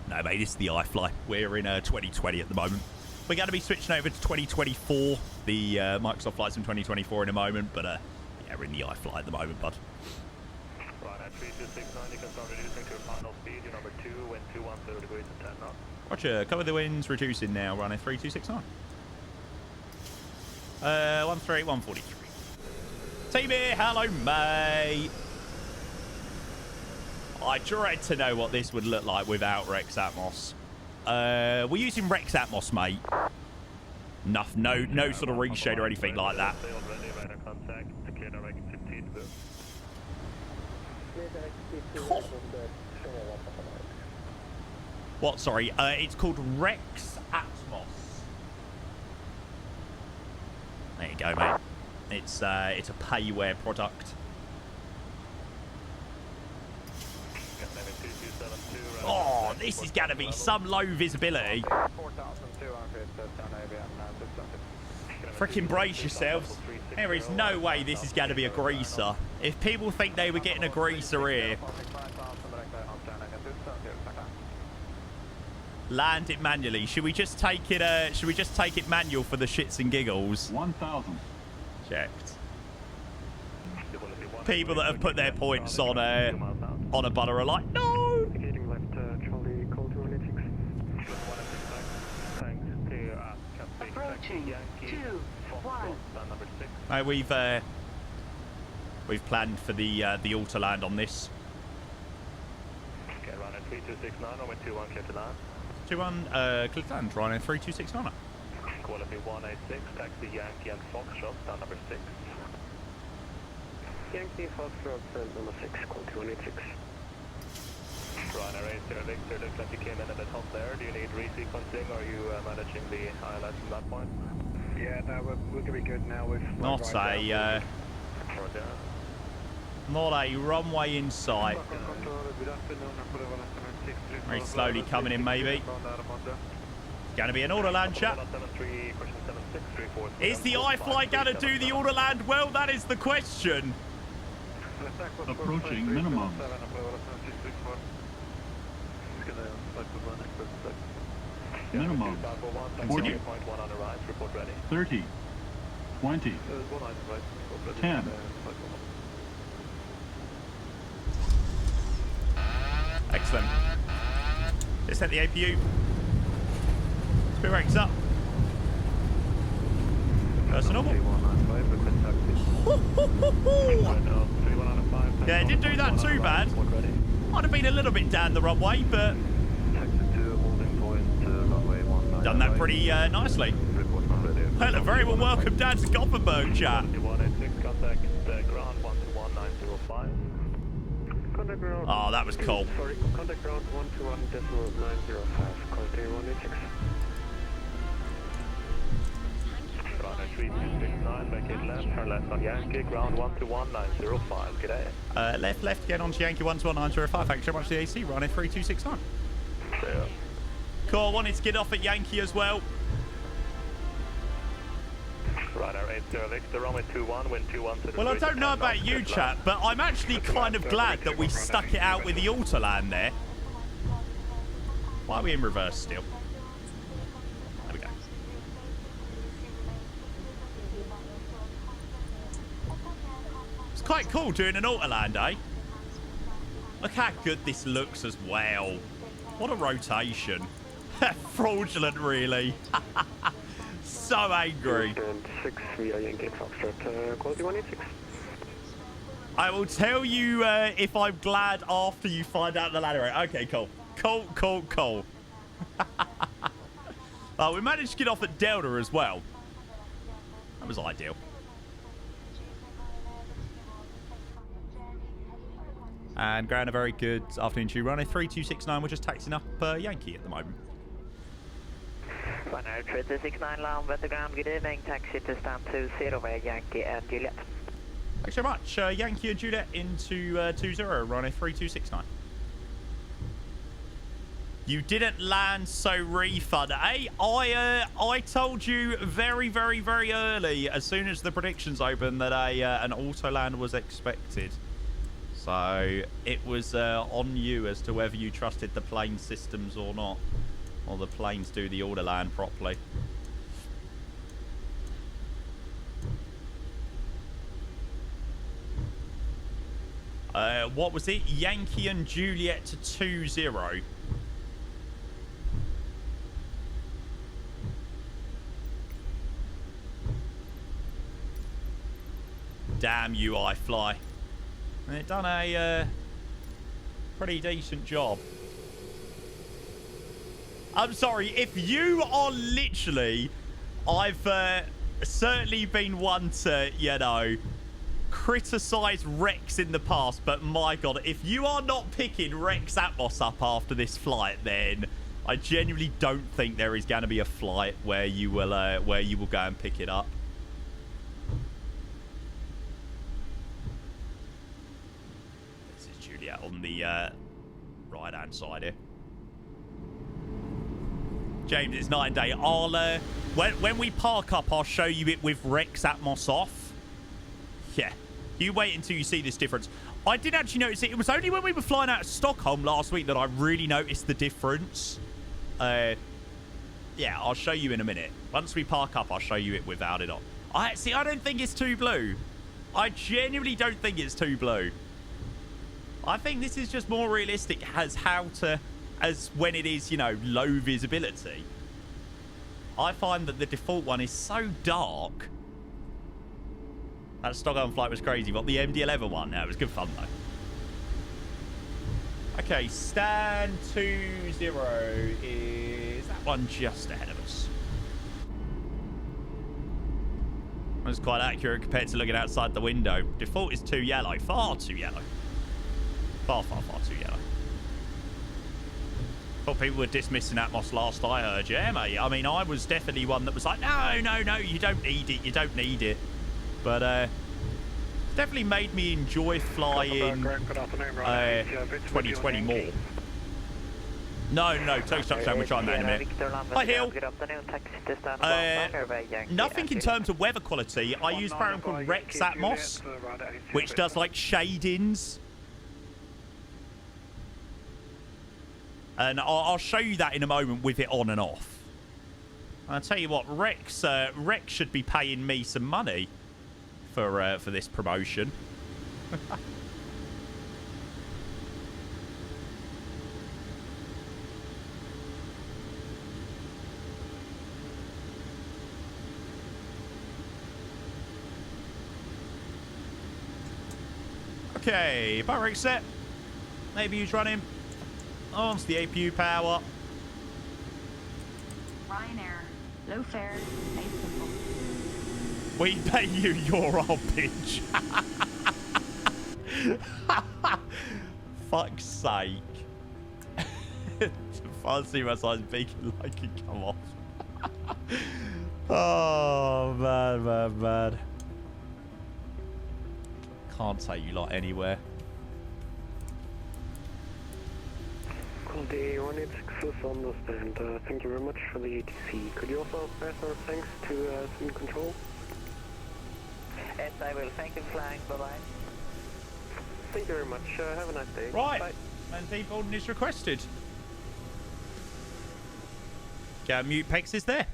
A: No, mate, this is the iFly. We're in 2020 at the moment. We're going to be switching over to 2024, the Microsoft flights in 2024 in a moment, but yeah, we're in the iFly at the moment, bud.
C: 3269, you can start reducing to your final speed. You're number 2, wind 210 degrees and 10 knots.
A: Roger, cover the winds, reducing now, running 3269. 138, 143. Team here, hello mate. I dread to know what this would look like without Rex Atmos. We're using Rex Atmos, mate. No sort of reshade or anything like that. What? Sorry, it's called Rex Atmos. There you go, mate. It's a payware product. Oh, this is going to be some low visibility. Freaking brace yourselves. There is no way this is going to be a greaser. If people think they were getting a greaser here, land it manually. Should we just take it? Should we just take it manual for the shits and giggles?
N: 1,000.
A: Checked. People that have put their points on a butter are like, no.
G: Approaching 2, 1.
A: No, we've planned for the auto land on this.
C: Okay, running 3269 on wind 21, clear to land.
A: 21, clear to land, running 3269.
C: Quality 186, taxi Yankee and Foxtrot, stand number 6.
I: Yankee Foxtrot, stand number 6, quality 186.
C: Ryanair 806, looks like you came in at the top there. Do you need resequencing or are you managing the ILS from that point?
I: Yeah, no, we're going to be good now with...
A: Not a runway in sight. Very slowly coming in, maybe. Going to be an auto land, chat. Is the iFly going to do the auto land? Well, that is the question.
N: Approaching minimum. Minimum. 40. 30. 20. 10.
A: Excellent. Let's set the APU. Speed rates up. Personal. Yeah, it didn't do that too bad. Might have been a little bit down the runway, but done that pretty nicely. Hello, very well welcome down to Gothenburg, chat. Oh, that was cool.
I: Sorry, contact ground 121.905, quality 186.
C: Runner 3269, make it left, turn left on Yankee, ground 121.905, g'day.
A: Left, again onto Yankee 121.905, thanks very much to the AC, running 3269.
C: Yeah.
A: Cool, wanted to get off at Yankee as well.
C: Ryanair 806, the runway 21, wind 210.
A: Well, I don't know about you, chat, but I'm actually kind of glad that we stuck it out with the auto land there. Why are we in reverse still? There we go. It's quite cool doing an auto land, eh? Look how good this looks as well. What a rotation. Fraudulent, really. So angry. I will tell you if I'm glad after you find out the ladder rate. Okay, cool. Cool. We managed to get off at Delta as well. That was ideal. And ground a very good afternoon to you. Running 3269. We're just taxiing up Yankee at the moment.
H: Ryanair 3269, land with the ground, good evening, taxi to stand 20 via Yankee and Juliet.
A: Thanks so much. Yankee and Juliet into 20, running 3269. You didn't land, so refund. Hey, I told you very early, as soon as the predictions opened, that an auto land was expected. So it was on you as to whether you trusted the plane systems or not. Or the planes do the auto land properly. What was it? Yankee and Juliet to 20. Damn you, iFly. They've done a pretty decent job. I'm sorry, if you are literally... I've certainly been one to, you know, criticise Rex in the past, but my God, if you are not picking Rex Atmos up after this flight, then I genuinely don't think there is going to be a flight where you will go and pick it up. This is Juliet on the right-hand side here. James, it's night and day. I'll when we park up, I'll show you it with Rex Atmos off. Yeah, you wait until you see this difference. I did actually notice it. It was only when we were flying out of Stockholm last week that I really noticed the difference. Yeah, I'll show you in a minute. Once we park up, I'll show you it without it on. I don't think it's too blue. I genuinely don't think it's too blue. I think this is just more realistic as when it is, you know, low visibility. I find that the default one is so dark. That Stockholm flight was crazy, but the MD-11 one, it was good fun though. Okay, stand 20 is that one just ahead of us. That's quite accurate compared to looking outside the window. Default is too yellow, far too yellow. Far, far, far too yellow. Thought people were dismissing Atmos last I heard. Yeah, mate. I mean, I was definitely one that was like, no, no, no, you don't need it. You don't need it. But it's definitely made me enjoy flying 2020 more. No, Tokyo touchdown. We'll try that in a minute. Hi, Hill. Nothing in terms of weather quality. I use a program called Rex Atmos, which does like shadings. And I'll show you that in a moment with it on and off. I'll tell you what, Rex should be paying me some money for this promotion. Okay, power Rex set. Maybe use running. On to the APU power.
O: Ryanair, low fare, nice simple.
A: We pay you your old bitch. Fuck's sake. Fancy my size beacon like it come off. Oh, man. Can't take you lot anywhere.
I: Quality 186 understand. Thank you very much for the ATC. Could you also pass our thanks to Sim Control?
H: Yes, I will. Thank you for flying. Bye-bye.
I: Thank you very much. Have a nice day.
A: Right.
I: Bye.
A: And deboarding is requested. Mute Pex is there.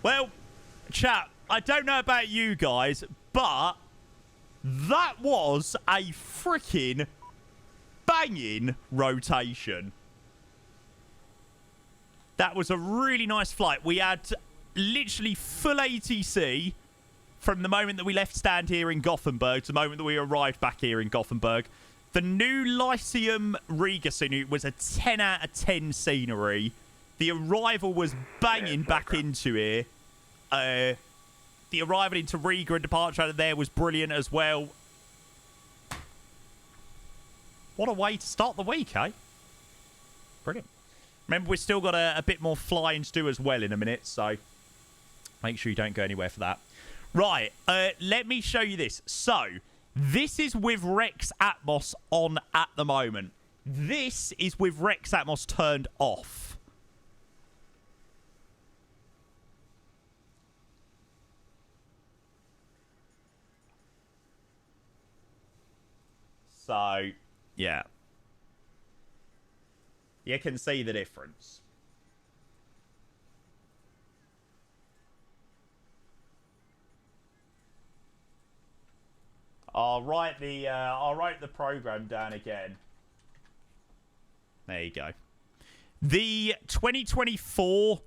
A: Well, chat, I don't know about you guys, but that was a freaking banging rotation. That was a really nice flight. We had literally full ATC from the moment that we left stand here in Gothenburg to the moment that we arrived back here in Gothenburg. The new Lyceum Riga scenery was a 10 out of 10 scenery. The arrival was banging back into here. The arrival into Riga and departure out of there was brilliant as well. What a way to start the week, eh? Brilliant. Remember, we've still got a bit more flying to do as well in a minute, so make sure you don't go anywhere for that. Right, let me show you this. So, this is with Rex Atmos on at the moment. This is with Rex Atmos turned off. So, yeah. You can see the difference. I'll write the program down again. There you go. The 2024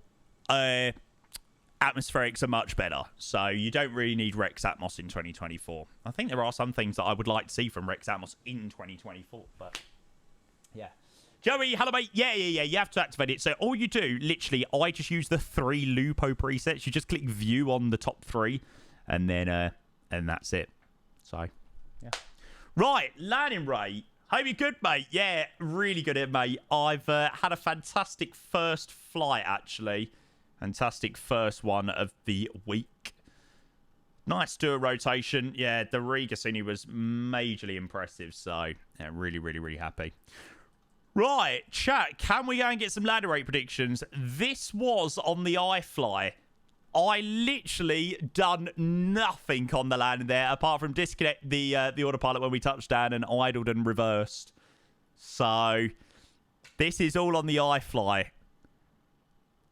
A: atmospherics are much better, so you don't really need Rex Atmos in 2024. I think there are some things that I would like to see from Rex Atmos in 2024, but yeah. Joey, hello mate. Yeah, you have to activate it. So all you do, literally, I just use the 3 Lupo presets. You just click view on the top 3, and then and that's it. So yeah. Right, landing rate. Hope you're good, mate. Yeah, really good, mate. I've had a fantastic first flight, actually. Fantastic first one of the week. Nice to do a rotation. Yeah, the Riga scene was majorly impressive. So, yeah, really, really, really happy. Right, chat. Can we go and get some landing rate predictions? This was on the iFly. I literally done nothing on the landing there apart from disconnect the autopilot when we touched down and idled and reversed. So, this is all on the iFly.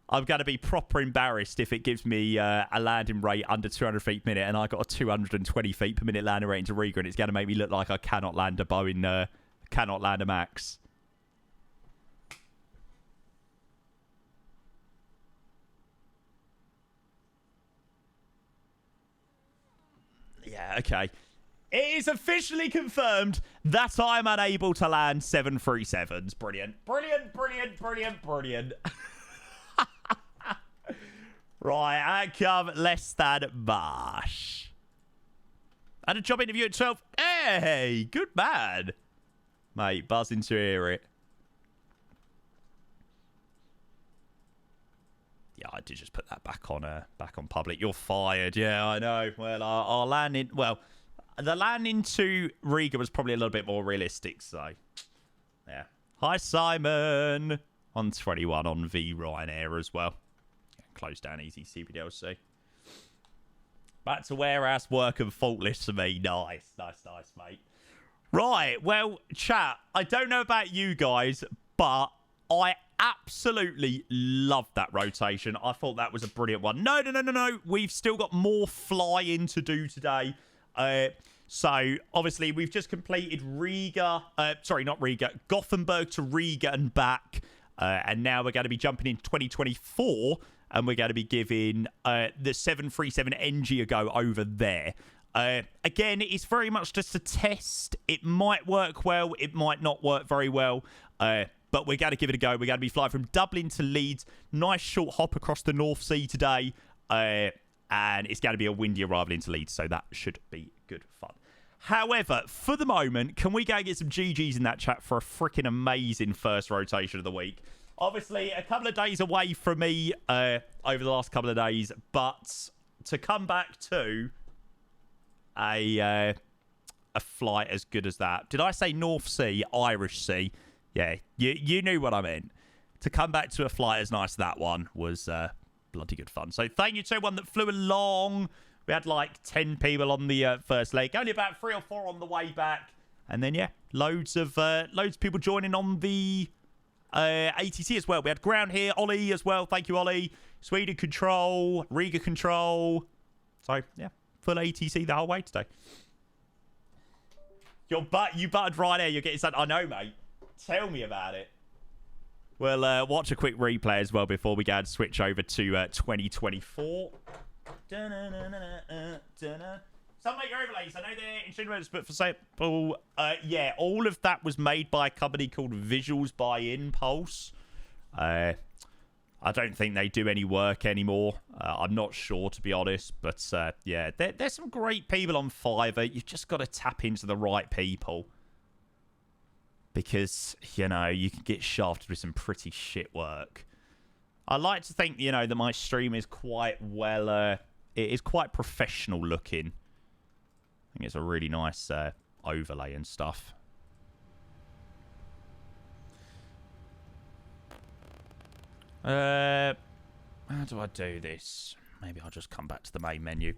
A: I'm going to be proper embarrassed if it gives me a landing rate under 200 feet per minute and I got a 220 feet per minute landing rate into Riga and it's going to make me look like I cannot land a Boeing, cannot land a Max. Yeah, okay. It is officially confirmed that I'm unable to land 737s. Brilliant. Brilliant, brilliant, brilliant, brilliant. Right, outcome less than Marsh. Had a job interview at 12. Hey, good man. Mate, buzzing to hear it. Yeah, I did just put that back on public. You're fired. Yeah, I know. Well, our landing... Well, the landing to Riga was probably a little bit more realistic, so... Yeah. Hi, Simon. 121 on V Ryanair as well. Close down easy CBDLC. Back to warehouse work and faultless for me. Nice, nice, nice, mate. Right, well, chat, I don't know about you guys, but I absolutely loved that rotation. I thought that was a brilliant one. No. We've still got more flying to do today. So, obviously, we've just completed Riga. Sorry, not Riga. Gothenburg to Riga and back. And now we're going to be jumping into 2024. And we're going to be giving the 737 NG a go over there. Again, it's very much just a test. It might work well. It might not work very well. But we're going to give it a go. We're going to be flying from Dublin to Leeds. Nice short hop across the North Sea today. And it's going to be a windy arrival into Leeds. So that should be good fun. However, for the moment, can we go and get some GGs in that chat for a freaking amazing first rotation of the week? Obviously, a couple of days away from me over the last couple of days, but to come back to a flight as good as that. Did I say North Sea, Irish Sea? Yeah, you knew what I meant. To come back to a flight as nice as that one was bloody good fun. So thank you to everyone that flew along. We had like 10 people on the first leg, only about 3 or 4 on the way back, and then yeah, loads of people joining on the ATC as well. We had ground here, Ollie as well. Thank you, Ollie. Sweden control, Riga control. So yeah, full ATC the whole way today. You buttered right there. You're getting something. I know, mate. Tell me about it. We'll watch a quick replay as well before we go and switch over to 2024. Some make your overlays. I know they're instruments, but for example, yeah, all of that was made by a company called Visuals by Impulse. I don't think they do any work anymore. I'm not sure, to be honest. But yeah, there's some great people on Fiverr. You've just got to tap into the right people. Because, you know, you can get shafted with some pretty shit work. I like to think, you know, that my stream is quite well... it is quite professional looking. I think it's a really nice overlay and stuff. How do I do this? Maybe I'll just come back to the main menu.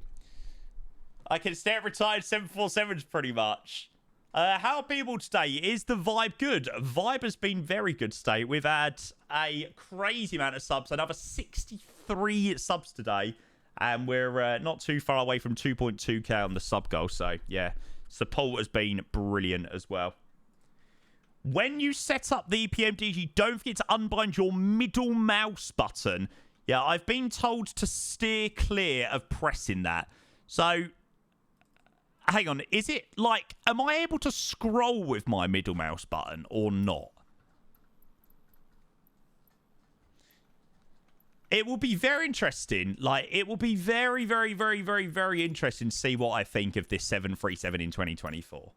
A: I can stay at retired 747s pretty much. How are people today? Is the vibe good? Vibe has been very good today. We've had a crazy amount of subs. Another 63 subs today. And we're not too far away from 2.2k on the sub goal. So, yeah. Support has been brilliant as well. When you set up the PMDG, don't forget to unbind your middle mouse button. Yeah, I've been told to steer clear of pressing that. So, hang on. Is it like, am I able to scroll with my middle mouse button or not? It will be very interesting. Like, it will be very, very, very, very, very interesting to see what I think of this 737 in 2024.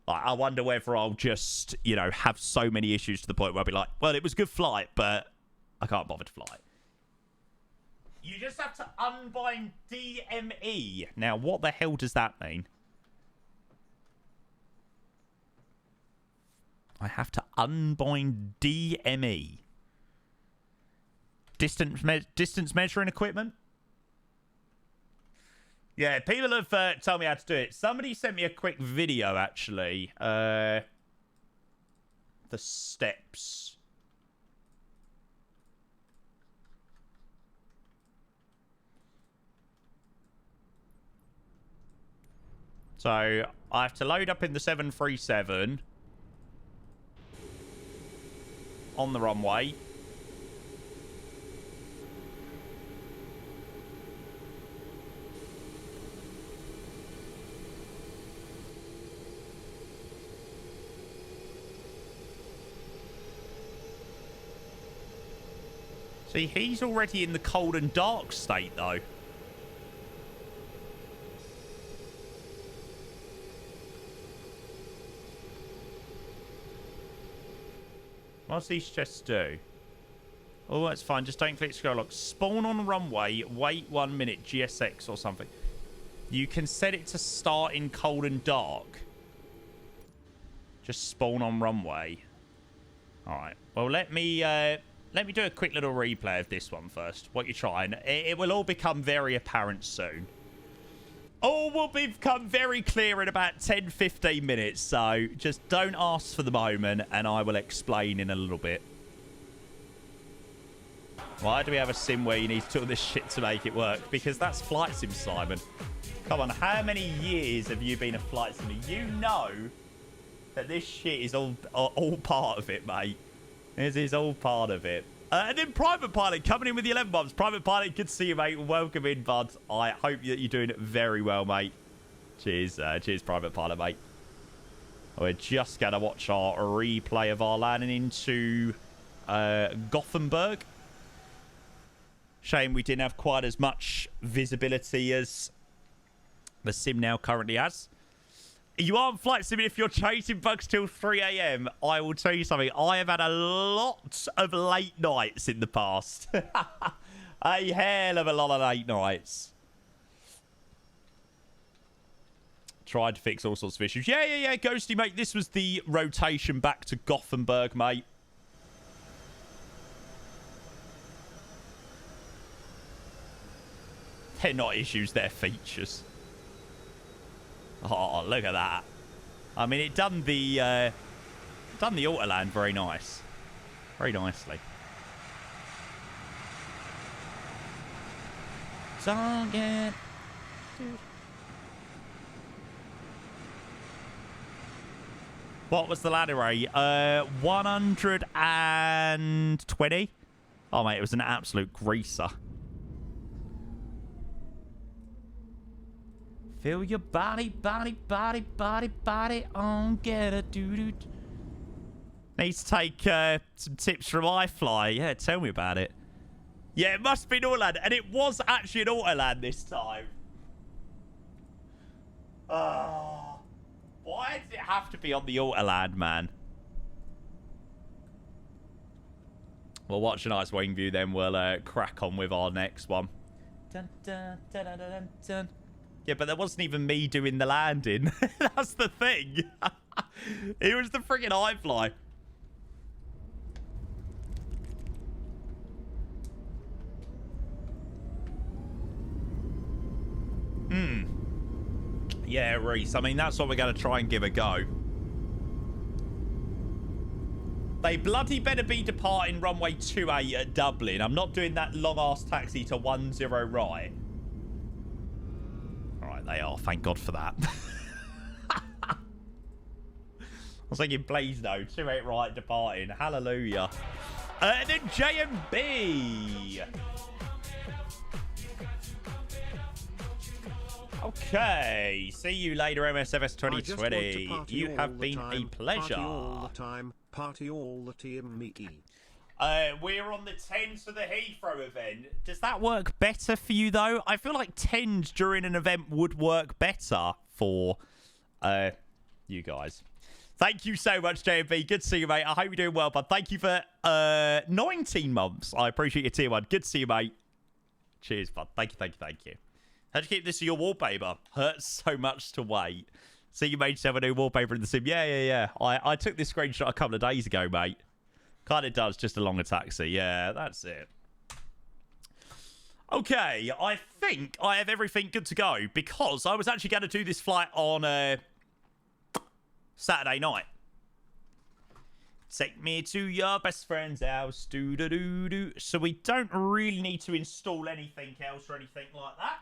A: Like, I wonder whether I'll just, you know, have so many issues to the point where I'll be like, well, it was a good flight, but I can't bother to fly. You just have to unbind DME. Now, what the hell does that mean? I have to unbind DME. Distance measuring equipment? Yeah, people have told me how to do it. Somebody sent me a quick video, actually. The steps. So, I have to load up in the 737 on the runway. See, he's already in the cold and dark state, though. What's these chests do? Oh, that's fine. Just don't click scroll lock. Spawn on runway. Wait 1 minute. GSX or something. You can set it to start in cold and dark. Just spawn on runway. All right. Well, let me do a quick little replay of this one first. What you're trying. It will all become very apparent soon. All will become very clear in about 10-15 minutes. So just don't ask for the moment and I will explain in a little bit. Why do we have a sim where you need to do all this shit to make it work? Because that's flight sim, Simon. Come on, how many years have you been a flight sim? You know that this shit is all part of it, mate. This is all part of it. And then Private Pilot coming in with the 11 months. Private Pilot, good to see you, mate. Welcome in, bud. I hope that you're doing it very well, mate. Cheers, cheers, Private Pilot, mate. We're just going to watch our replay of our landing into Gothenburg. Shame we didn't have quite as much visibility as the sim now currently has. You aren't flight simming if you're chasing bugs till 3 a.m. I will tell you something. I have had a lot of late nights in the past. A hell of a lot of late nights. Tried to fix all sorts of issues. Yeah, Ghosty, mate. This was the rotation back to Gothenburg, mate. They're not issues, they're features. Oh, look at that. I mean, it done the autoland very nice. Very nicely. Target. What was the ladder rate? 120? Oh, mate, it was an absolute greaser. Feel your body on, get a doo-doo. Need to take some tips from iFly. Yeah, tell me about it. Yeah, it must be an autoland. And it was actually an autoland this time. Oh, why does it have to be on the autoland, man? We'll watch a nice wing view, then we'll crack on with our next one. Dun, dun, dun, dun, dun, dun. Yeah, but that wasn't even me doing the landing. That's the thing. It was the friggin' iFly. Yeah, Reese. I mean, that's what we're going to try and give a go. They bloody better be departing runway 28 at Dublin. I'm not doing that long-ass taxi to 10 right. They are, thank God for that. was thinking, please no. 28 right departing. Hallelujah. And then JMB. Okay. See you later, MSFS 2020. You have been a pleasure.
B: Party all the time. Party all the time.
A: We're on the 10 to the Heathrow event. Does that work better for you, though? I feel like 10s during an event would work better for you guys. Thank you so much, JMB. Good to see you, mate. I hope you're doing well, but thank you for 19 months. I appreciate your tier 1. Good to see you, mate. Cheers, bud. Thank you. How'd you keep this as your wallpaper? Hurts so much to wait. See, you made yourself a new wallpaper in the sim. Yeah. I took this screenshot a couple of days ago, mate. Kind of does, just along a taxi. Yeah, that's it. Okay, I think I have everything good to go because I was actually going to do this flight on Saturday night. Take me to your best friend's house. Do. So we don't really need to install anything else or anything like that.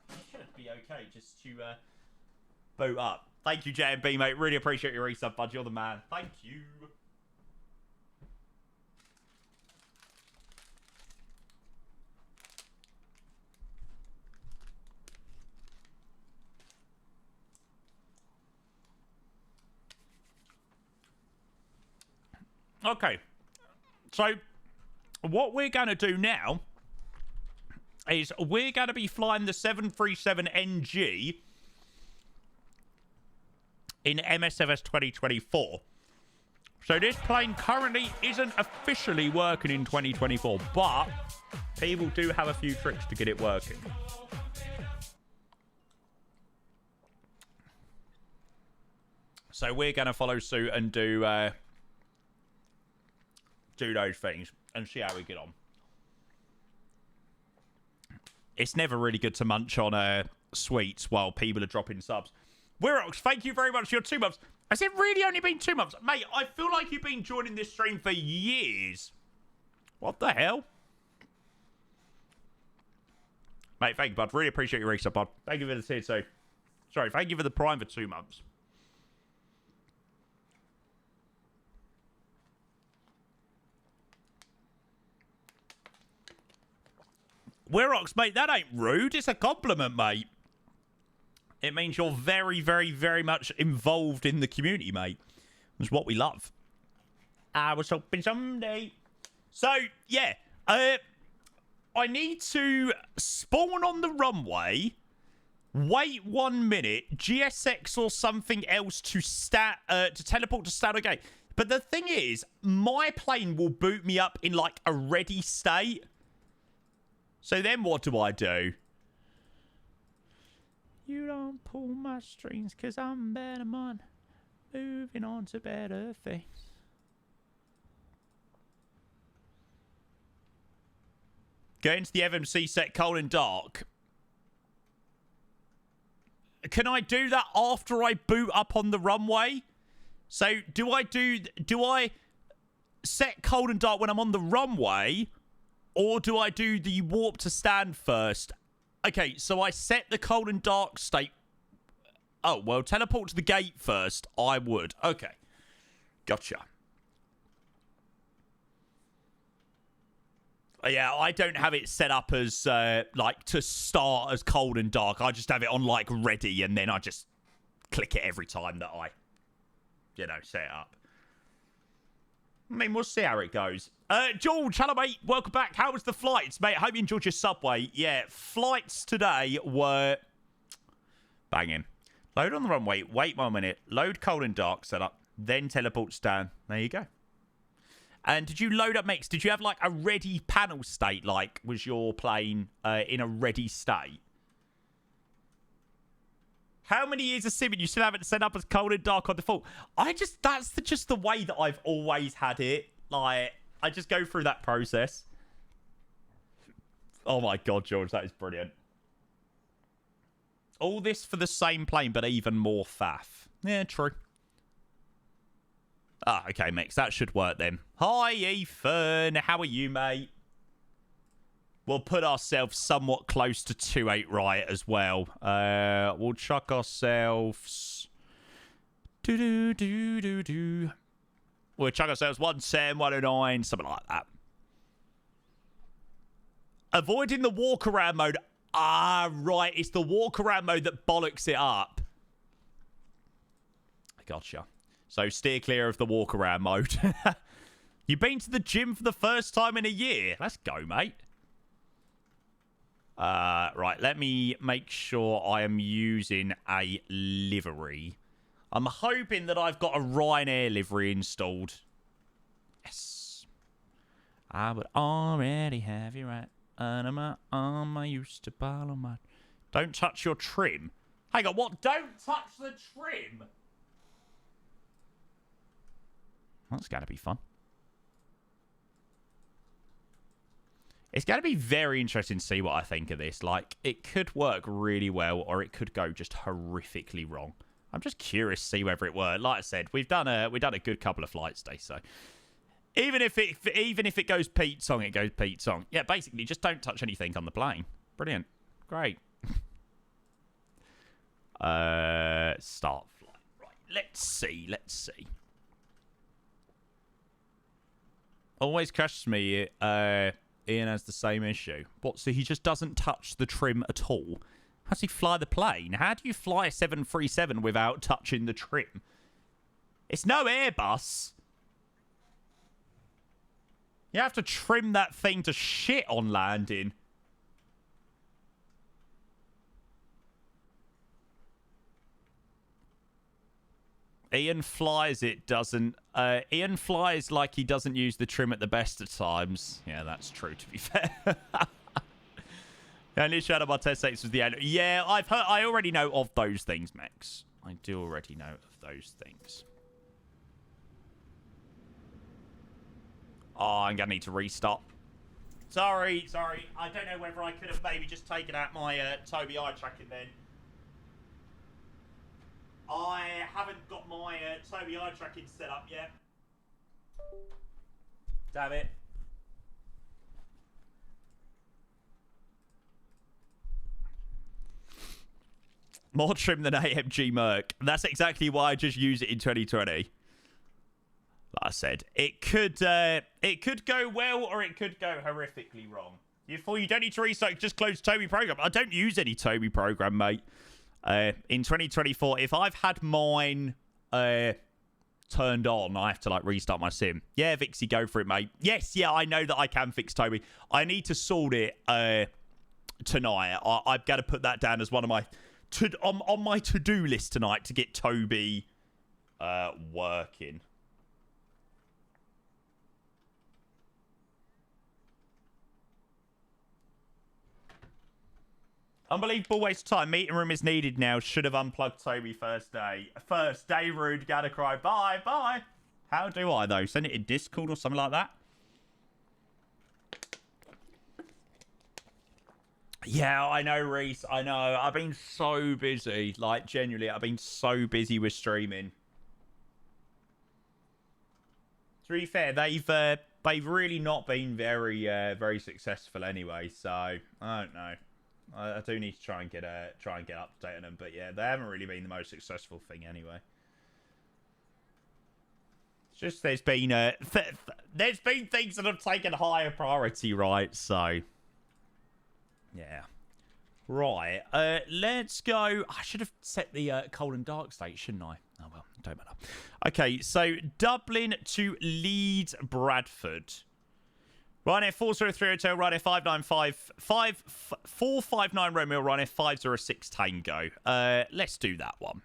A: It should be okay just to boot up. Thank you, JMB, mate. Really appreciate your resub, bud. You're the man. Thank you. Okay, so what we're going to do now is we're going to be flying the 737NG in MSFS 2024. So this plane currently isn't officially working in 2024, but people do have a few tricks to get it working. So we're going to follow suit and do those things and see how we get on. It's never really good to munch on sweets while people are dropping subs. Wirox, thank you very much for your 2 months. Has it really only been 2 months? Mate, I feel like you've been joining this stream for years. What the hell? Mate, thank you, bud. Really appreciate your resub, bud. Thank you for the tier 2. Sorry, thank you for the prime for 2 months. Wirox, mate, that ain't rude. It's a compliment, mate. It means you're very, very, very much involved in the community, mate. It's what we love. I was hoping someday. So, yeah. I need to spawn on the runway, wait 1 minute, GSX or something else to teleport to stand okay. But the thing is, my plane will boot me up in, like, a ready state. So then what do I do? You don't pull my strings because I'm better man. Moving on to better things. Go into the FMC set cold and dark. Can I do that after I boot up on the runway? So do I set cold and dark when I'm on the runway? Or do I do the warp to stand first? Okay, so I set the cold and dark state. Oh, well, teleport to the gate first. I would. Okay. Gotcha. Yeah, I don't have it set up as, like, to start as cold and dark. I just have it on, like, ready, and then I just click it every time that I, set it up. I mean, we'll see how it goes. George, hello, mate. Welcome back. How was the flights, mate? I hope you enjoyed your subway. Yeah, flights today were banging. Load on the runway. Wait 1 minute. Load cold and dark setup. Then teleport stand. There you go. And did you load up mix? Did you have, like, a ready panel state? Like, was your plane in a ready state? How many years of simming you still haven't set up as cold and dark on default? That's just the way that I've always had it. Like, I just go through that process. Oh my God, George, that is brilliant. All this for the same plane, but even more faff. Yeah, true. Ah, okay, Mix, that should work then. Hi, Ethan. How are you, mate? We'll put ourselves somewhat close to 2.8 right as well. We'll chuck ourselves Do. We'll chuck ourselves 110, 109, something like that. Avoiding the walk around mode. Ah, right. It's the walk around mode that bollocks it up. Gotcha. So steer clear of the walk around mode. You've been to the gym for the first time in a year. Let's go, mate. Right. Let me make sure I am using a livery. I'm hoping that I've got a Ryanair livery installed. Yes. I would already have you right. Under my arm, I used to pile on my... Don't touch your trim. Hang on, what? Don't touch the trim? That's going to be fun. It's going to be very interesting to see what I think of this. Like, it could work really well, or it could go just horrifically wrong. I'm just curious to see whether it worked. Like I said, we've done a good couple of flights today, so even if it goes Pete song, it goes Pete song. Yeah, basically, just don't touch anything on the plane. Brilliant, great. Start flight. Right, let's see. Always crashes me. Ian has the same issue. What? So he just doesn't touch the trim at all? How does he fly the plane? How do you fly a 737 without touching the trim? It's no Airbus. You have to trim that thing to shit on landing. Ian flies it doesn't. Ian flies like he doesn't use the trim at the best of times. Yeah, that's true, to be fair. The only shadow of my test takes was the end. Yeah, I've heard. I already know of those things, Max. I do already know of those things. Oh, I'm gonna need to restart. Sorry. I don't know whether I could have maybe just taken out my Toby eye tracking then. I haven't got my Toby eye tracking set up yet. Damn it. More trim than AMG Merc. That's exactly why I just use it in 2020. Like I said, it could go well or it could go horrifically wrong. You don't need to restart, just close Toby program. I don't use any Toby program, mate. In 2024, if I've had mine turned on, I have to like restart my sim. Yeah, Vixie, go for it, mate. Yes, yeah, I know that I can fix Toby. I need to sort it tonight. I've got to put that down as one of my on my to-do list tonight to get Toby working. Unbelievable waste of time. Meeting room is needed now. Should have unplugged Toby first day. First day, rude. Gotta cry. Bye. How do I, though? Send it in Discord or something like that? Yeah, I know, Reese. I know. I've been so busy. Like, genuinely, I've been so busy with streaming. To be fair, they've really not been very successful anyway. So I don't know. I do need to try and get up to date on them, but yeah, they haven't really been the most successful thing anyway. It's just there's been things that have taken higher priority, right? So yeah, right. Let's go. I should have set the cold and dark state, shouldn't I? Oh well, don't matter. Okay, so Dublin to Leeds, Bradford. Ryanair 403 Hotel, Ryanair 459 Romeo, Ryanair 506 Tango. Let's do that one.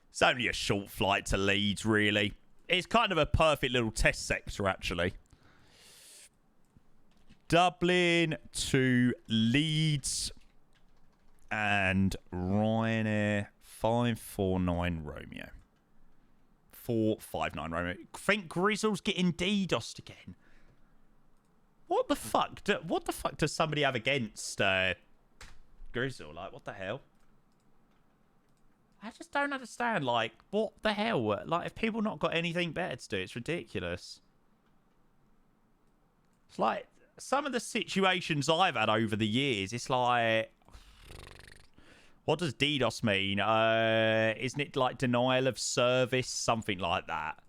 A: It's only a short flight to Leeds, really. It's kind of a perfect little test sector, actually. Dublin to Leeds and Ryanair 549 Romeo. 459 Romeo. Think Grizzle's getting DDoSed again. What the fuck? What the fuck does somebody have against Grizzle? Like, what the hell? I just don't understand. Like, what the hell? Like, if people not got anything better to do, it's ridiculous. It's like some of the situations I've had over the years. It's like, What does DDoS mean? Isn't it like denial of service? Something like that.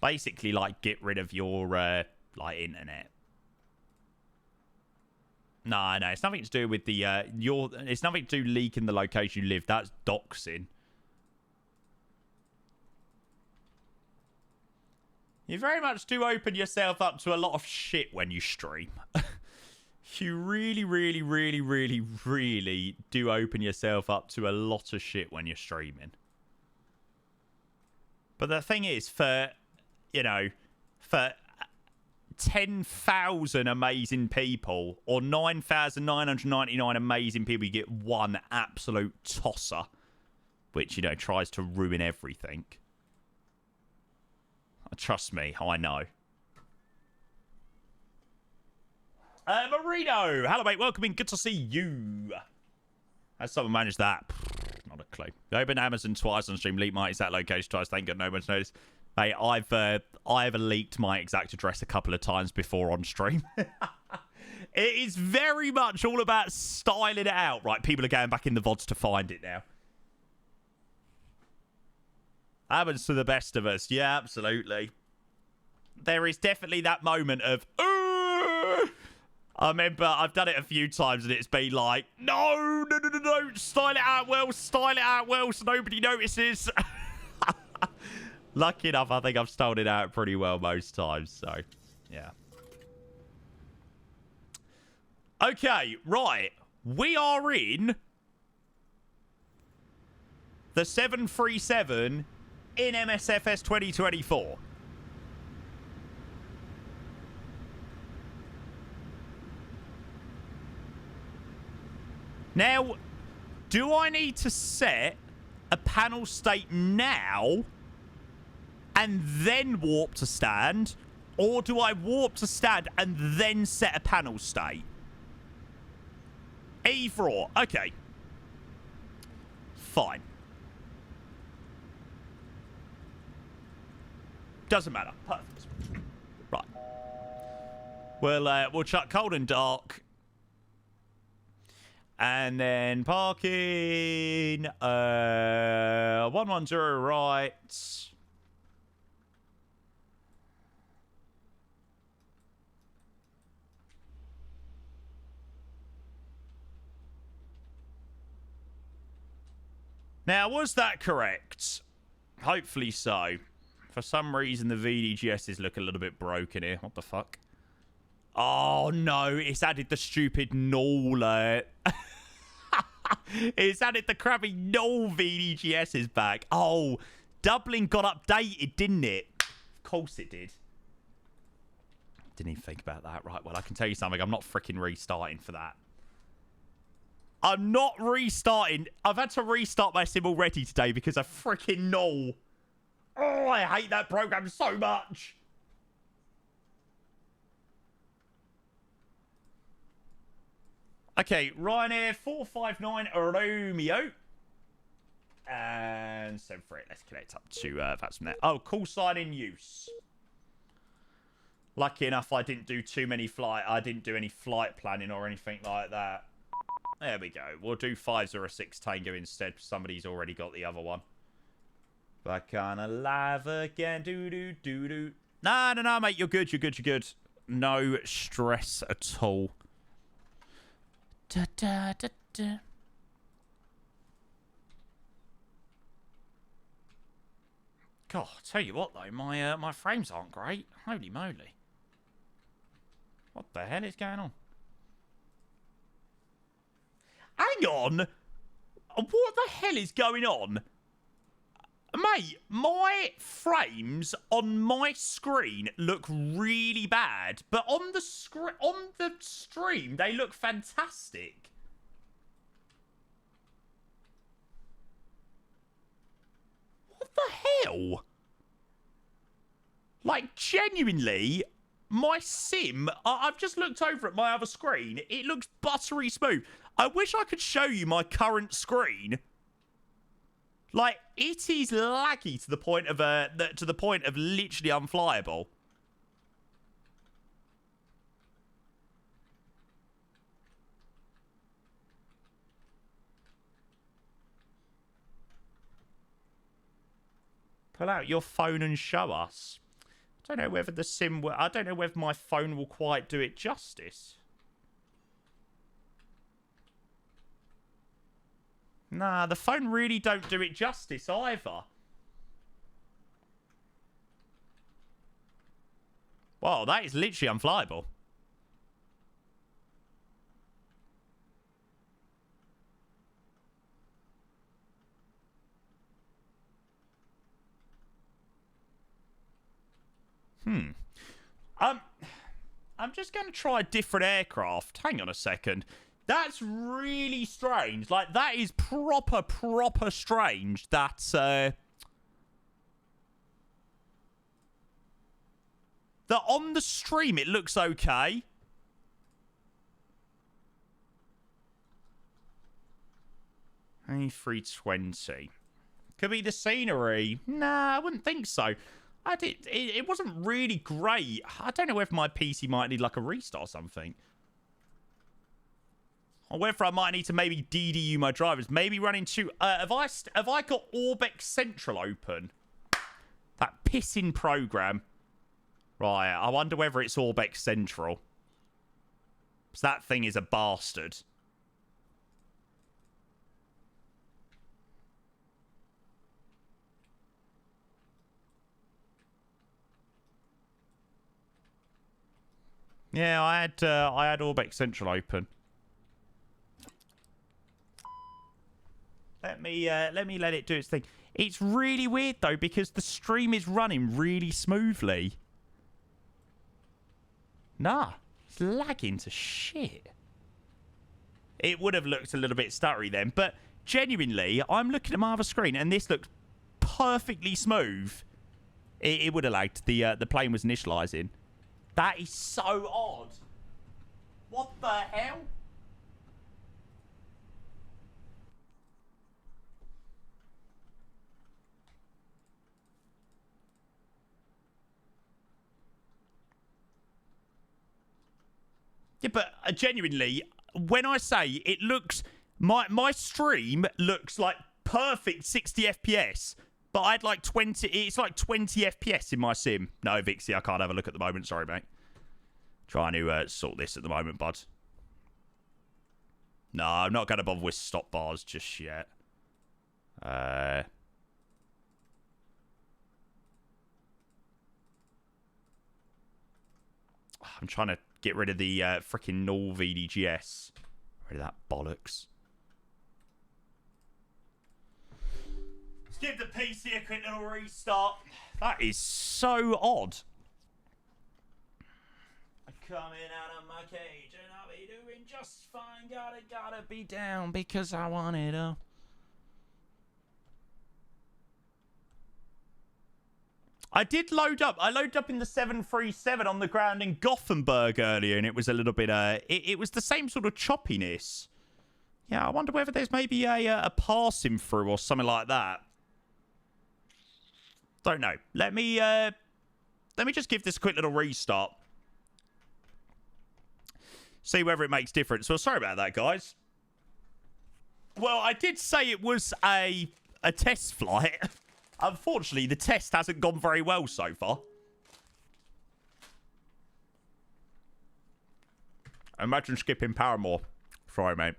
A: Basically, like, get rid of your, like, internet. No, it's nothing to do with the, it's nothing to do leaking the location you live. That's doxing. You very much do open yourself up to a lot of shit when you stream. You really, really, really, really, really do open yourself up to a lot of shit when you're streaming. But the thing is, for, you know, for 10,000 amazing people or 9,999 amazing people, you get one absolute tosser, which, you know, tries to ruin everything. Trust me, I know. Marino, hello mate, welcome in, good to see you. How's someone managed that? Not a clue. I opened Amazon twice on stream, leaked my exact location twice, thank God no one's noticed. Mate, I've leaked my exact address a couple of times before on stream. It is very much all about styling it out, right? People are going back in the VODs to find it now. Happens to the best of us. Yeah, absolutely. There is definitely that moment of, I remember I've done it a few times and it's been like, no, style it out well so nobody notices. Lucky enough, I think I've styled it out pretty well most times, so, yeah. Okay, right. We are in the 737 in MSFS 2024. Now, do I need to set a panel state now and then warp to stand? Or do I warp to stand and then set a panel state? Either or. Okay. Fine. Doesn't matter. Perfect. Right. We'll chuck cold and dark. And then parking. 110 right. Now, was that correct? Hopefully so. For some reason, the VDGSs look a little bit broken here. What the fuck? Oh, no. It's added the stupid null. It's added the crappy null VDGSs back. Oh, Dublin got updated, didn't it? Of course it did. Didn't even think about that. Right, well, I can tell you something. I'm not freaking restarting for that. I'm not restarting. I've had to restart my sim already today because of freaking null. Oh, I hate that program so much. Okay, Ryanair 459 Romeo. And 738. Let's connect up to that's from there. Oh, call sign in use. Lucky enough, I didn't do I didn't do any flight planning or anything like that. There we go. We'll do 506 Tango instead. Somebody's already got the other one. Back on alive again. Do. No, mate. You're good. You're good. No stress at all. Da. God, I'll tell you what though, my frames aren't great. Holy moly. What the hell is going on? Hang on! What the hell is going on? Mate, my frames on my screen look really bad, but on the stream they look fantastic. What the hell? Like, genuinely, my sim, I've just looked over at my other screen. It looks buttery smooth. I wish I could show you my current screen. Like, it is laggy to the point of literally unflyable. Pull out your phone and show us. I don't know whether the sim will... I don't know whether my phone will quite do it justice. Nah, the phone really don't do it justice either. Wow, that is literally unflyable. I'm just going to try a different aircraft. Hang on a second. That's really strange. Like, that is proper strange. That's, that on the stream it looks okay. A320. Could be the scenery. Nah, I wouldn't think so. It wasn't really great. I don't know if my PC might need like a restart or something. Or whether I might need to maybe DDU my drivers. Maybe run into... have I got Orbex Central open? That pissing program. Right, I wonder whether it's Orbex Central. Because that thing is a bastard. Yeah, I had Orbex Central open. Let me let it do its thing. It's really weird though because the stream is running really smoothly. Nah, it's lagging to shit. It would have looked a little bit stuttery then, but genuinely, I'm looking at my other screen and this looked perfectly smooth. It would have lagged. The plane was initializing. That is so odd. What the hell? Yeah, but genuinely, when I say it looks... My stream looks like perfect 60 FPS. But I had like 20... It's like 20 FPS in my sim. No, Vixie, I can't have a look at the moment. Sorry, mate. Trying to sort this at the moment, bud. No, I'm not going to bother with stop bars just yet. I'm trying to get rid of the freaking null VDGS. Rid of that bollocks. Let's give the PC a quick little restart. That is so odd. Coming out of my cage and I'll be doing just fine. Gotta be down because I want it all. I did load up. I loaded up in the 737 on the ground in Gothenburg earlier, and it was a little bit. It was the same sort of choppiness. Yeah, I wonder whether there's maybe a passing through or something like that. Don't know. Let me just give this a quick little restart. See whether it makes difference. Well, sorry about that, guys. Well, I did say it was a test flight. Unfortunately, the test hasn't gone very well so far. Imagine skipping Paramore. Sorry, mate.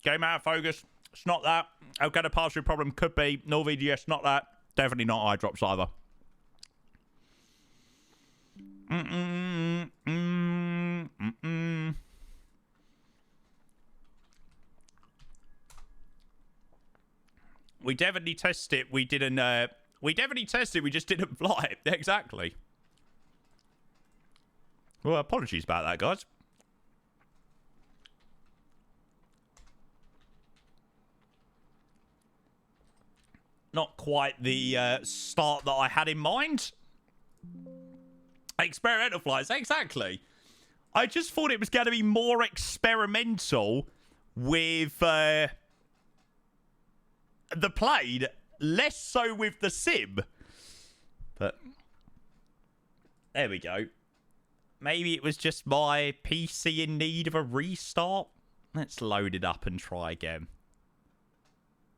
A: Game out of focus. It's not that. Okay, the pass-through problem could be. No VGS, not that. Definitely not eye drops either. We definitely tested it. We didn't. We definitely tested it. We just didn't fly it. Exactly. Well, apologies about that, guys. Not quite the start that I had in mind. Experimental flights, exactly. I just thought it was going to be more experimental with the plane, less so with the sim. But there we go. Maybe it was just my PC in need of a restart. Let's load it up and try again.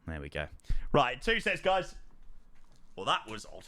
A: There we go. Right, 2 sets, guys. Well, that was odd.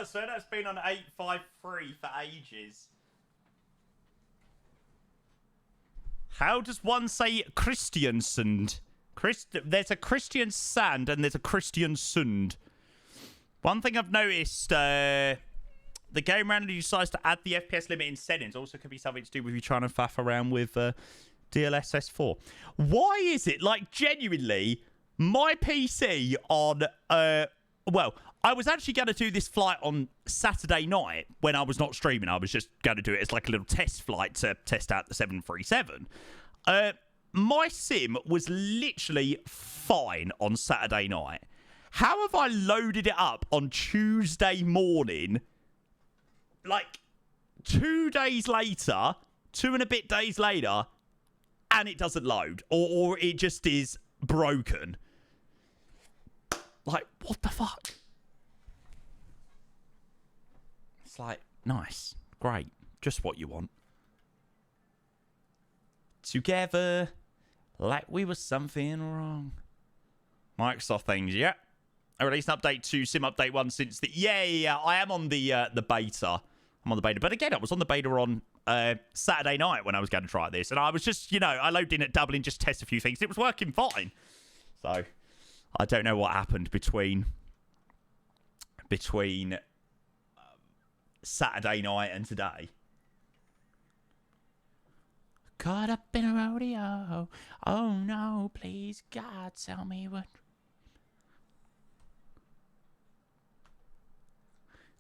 A: So that's been on 853 for ages. How does one say Christiansund? There's a Christian Sand and there's a Christian Sund. One thing I've noticed, the game randomly decides to add the FPS limit in settings. Also could be something to do with you trying to faff around with DLSS 4. Why is it, like, genuinely, my PC on, well, I was actually going to do this flight on Saturday night when I was not streaming. I was just going to do it as like a little test flight to test out the 737. My sim was literally fine on Saturday night. How have I loaded it up on Tuesday morning, like 2 days later, 2 and a bit days later, and it doesn't load? Or it just is broken? Like, what the fuck? It's like, nice, great, just what you want. Together, like we were something wrong. Microsoft things, yeah. I released an update to Sim Update 1 since the... Yeah, I am on the beta. I'm on the beta. But again, I was on the beta on Saturday night when I was going to try this. And I was just, you know, I loaded in at Dublin, just test a few things. It was working fine. So, I don't know what happened between Saturday night and today. Caught up in a rodeo. Oh no, please God, tell me what.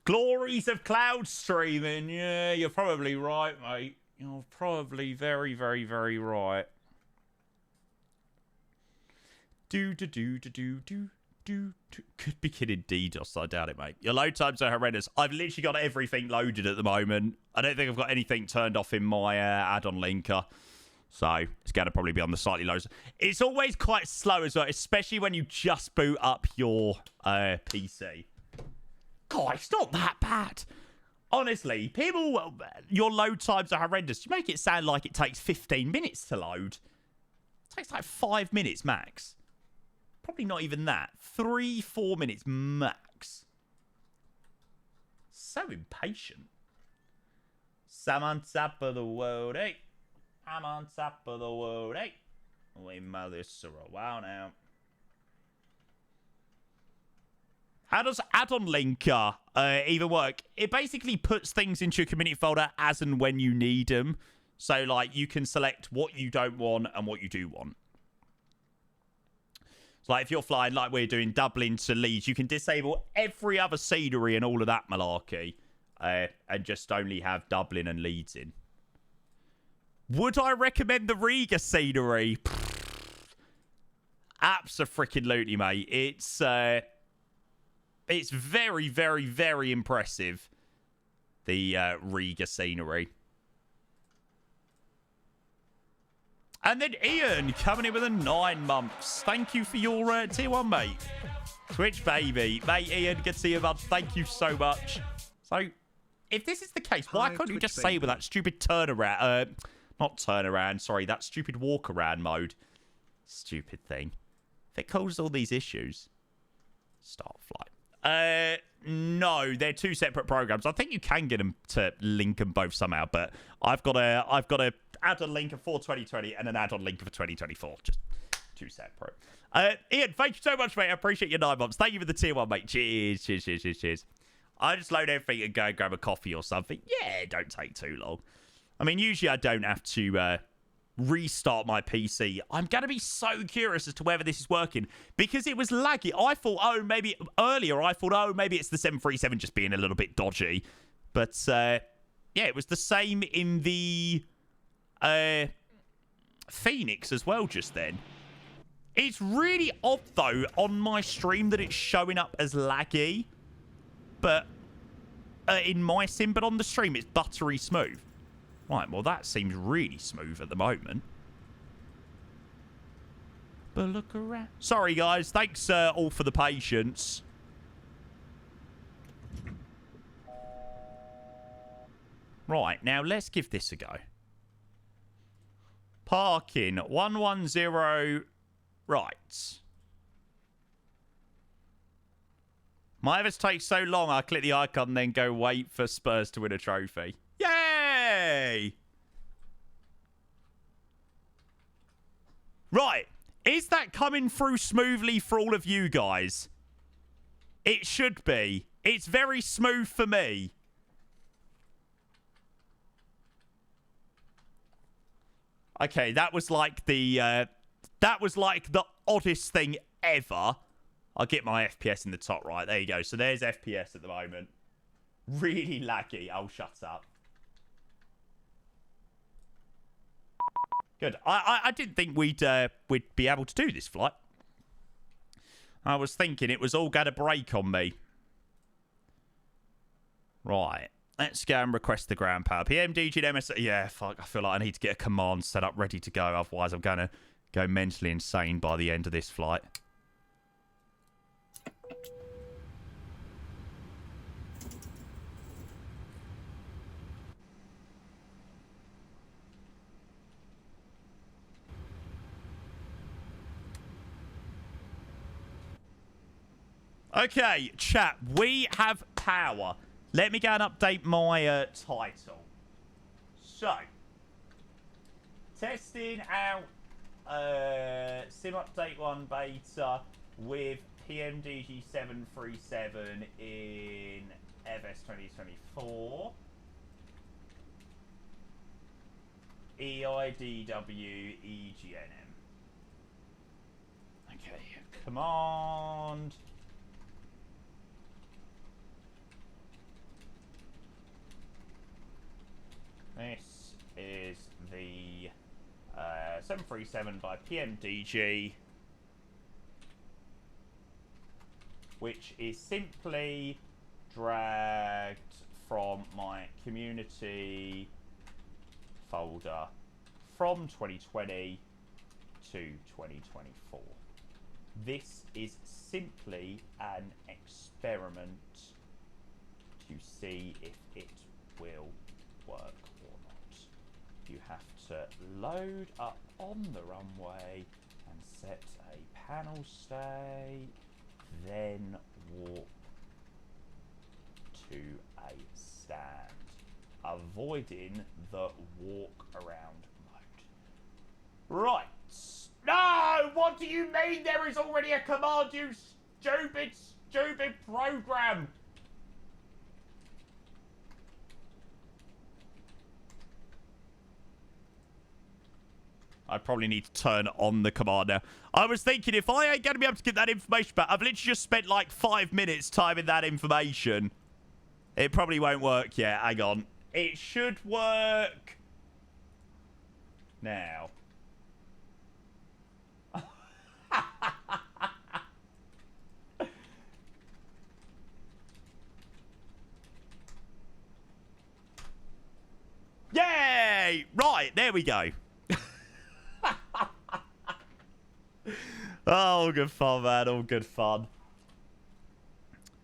A: Glories of cloud streaming. Yeah, you're probably right, mate. You're probably very, very, very right. Could be kidding DDoS, I doubt it, mate. Your load times are horrendous. I've literally got everything loaded at the moment. I don't think I've got anything turned off in my add-on linker. So, it's going to probably be on the slightly low. It's always quite slow as well, especially when you just boot up your PC. God, it's not that bad. Honestly, people, your load times are horrendous. You make it sound like it takes 15 minutes to load. It takes like 5 minutes max. Probably not even that. 3-4 minutes max. So impatient. I'm on top of the world, eh? I'm on top of the world, eh? We mother this for a while now. How does add-on linker even work? It basically puts things into your community folder as and when you need them. So, like, you can select what you don't want and what you do want. So, like, if you're flying like we're doing Dublin to Leeds, you can disable every other scenery and all of that malarkey. And just only have Dublin and Leeds in. Would I recommend the Riga scenery? Abso-freaking-lutely, mate. It's very, very, very impressive. The Riga scenery. And then Ian coming in with a 9 months. Thank you for your tier 1, mate. Twitch, baby. Mate, Ian, good to see you, bud. Thank you so much. So, if this is the case, why can't you just say with that stupid turnaround, Not turn around. Sorry, that stupid walk around mode. Stupid thing. If it causes all these issues. Start flight. No, they're two separate programs. I think you can get them to link them both somehow, but I've got a add-on link for 2020 and an add-on link for 2024. Just two separate. Ian, thank you so much, mate. I appreciate your 9 months. Thank you for the tier 1, mate. Cheers, cheers, cheers, cheers, cheers. I just load everything and go and grab a coffee or something. Yeah, it don't take too long. I mean, usually I don't have to restart my PC. I'm going to be so curious as to whether this is working because it was laggy. I thought, maybe it's the 737 just being a little bit dodgy. But, yeah, it was the same in the Phoenix as well just then. It's really odd, though, on my stream that it's showing up as laggy. But in my sim, but on the stream, it's buttery smooth. Right, well, that seems really smooth at the moment. But look around. Sorry, guys. Thanks all for the patience. Right, now let's give this a go. Parking 110. Right. My efforts take so long, I click the icon and then go wait for Spurs to win a trophy. Yay! Right. Is that coming through smoothly for all of you guys? It should be. It's very smooth for me. Okay, that was like the oddest thing ever. I'll get my FPS in the top right. There you go. So there's FPS at the moment. Really laggy. Oh, shut up. Good. I didn't think we'd be able to do this flight. I was thinking it was all going to break on me. Right. Let's go and request the ground power. PMDG and MS... Yeah, fuck. I feel like I need to get a command set up ready to go. Otherwise, I'm going to go mentally insane by the end of this flight. Okay, chat. We have power. Let me go and update my title. So, testing out Sim Update 1 beta with PMDG 737 in FS20 24. EIDW EGNM. Okay, command. This is the 737 by PMDG, which is simply dragged from my community folder from 2020 to 2024. This is simply an experiment to see if it will work or not. You have to load up on the runway and set a panel state, then walk to a stand, avoiding the walk around mode. Right. No! What do you mean there is already a command, you stupid program? I probably need to turn on the command now. I was thinking, if I ain't going to be able to get that information back, I've literally just spent like 5 minutes typing that information. It probably won't work yet. Hang on. It should work now. Yay! Right, there we go. Oh, good fun, man. All good fun.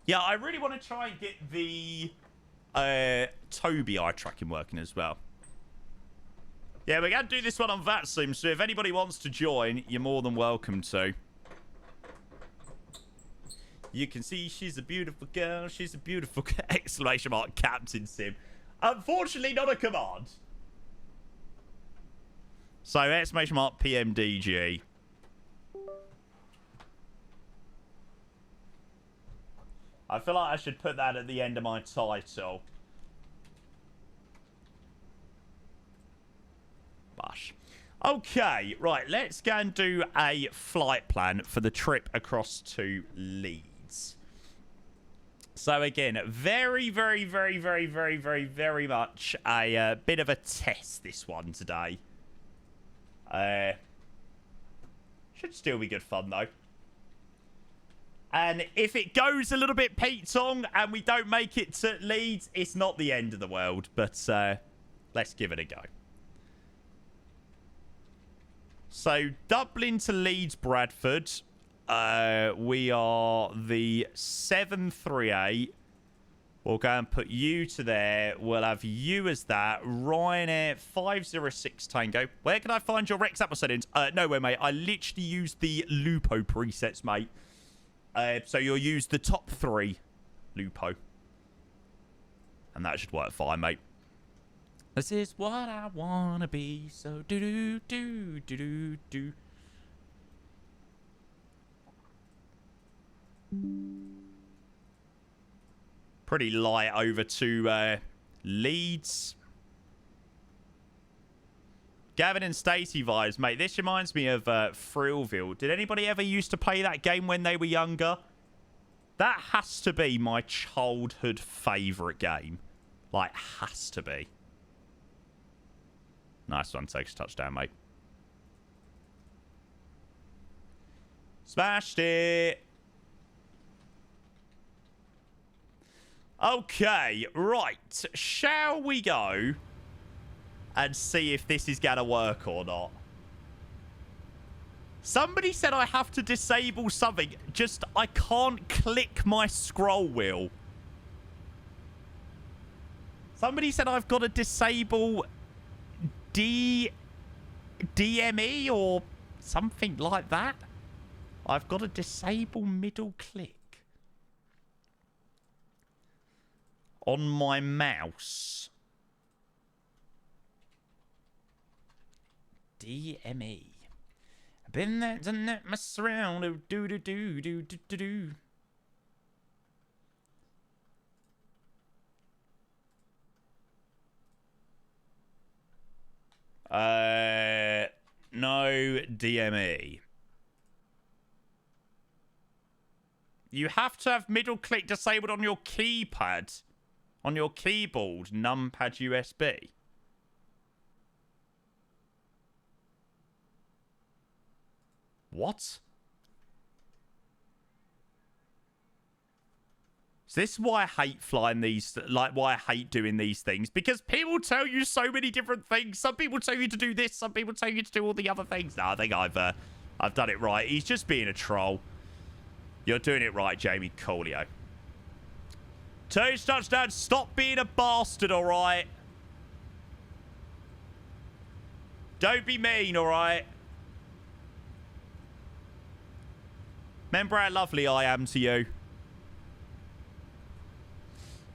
A: Yeah, I really want to try and get the Toby eye tracking working as well. Yeah, we're going to do this one on VATSIM, so if anybody wants to join, you're more than welcome to. You can see she's a beautiful girl. She's a beautiful exclamation mark Captain Sim. Unfortunately, not a command. So, exclamation mark PMDG. I feel like I should put that at the end of my title. Bush. Okay, right, let's go and do a flight plan for the trip across to Leeds. So again, very, very, very, very, very, very, very much a bit of a test, this one today. Should still be good fun, though. And if it goes a little bit Pete-tong and we don't make it to Leeds, it's not the end of the world. But let's give it a go. So, Dublin to Leeds, Bradford. We are the 738. We'll go and put you to there. We'll have you as that. Ryanair 506 Tango. Where can I find your Rex Apple settings? Nowhere, mate. I literally used the Lupo presets, mate. So you'll use the top 3 Lupo. And that should work fine, mate. This is what I want to be. So do-do-do-do-do-do. Pretty light over to Leeds. Gavin and Stacey vibes, mate. This reminds me of Thrillville. Did anybody ever used to play that game when they were younger? That has to be my childhood favourite game. Like, has to be. Nice one. Takes a touchdown, mate. Smashed it. Okay, right. Shall we go and see if this is going to work or not? Somebody said I have to disable something. Just, I can't click my scroll wheel. Somebody said I've got to disable DME or something like that. I've got to disable middle click on my mouse. DME. I've been there, done that, mess around, do do do do do do do. No DME. You have to have middle click disabled on your keypad, on your keyboard, numpad USB. What? So this is why I hate flying these, like why I hate doing these things. Because people tell you so many different things. Some people tell you to do this. Some people tell you to do all the other things. No, I think I've done it right. He's just being a troll. You're doing it right, Jamie Colio. 2 touchdowns. Stop being a bastard, all right? Don't be mean, all right? Remember how lovely I am to you.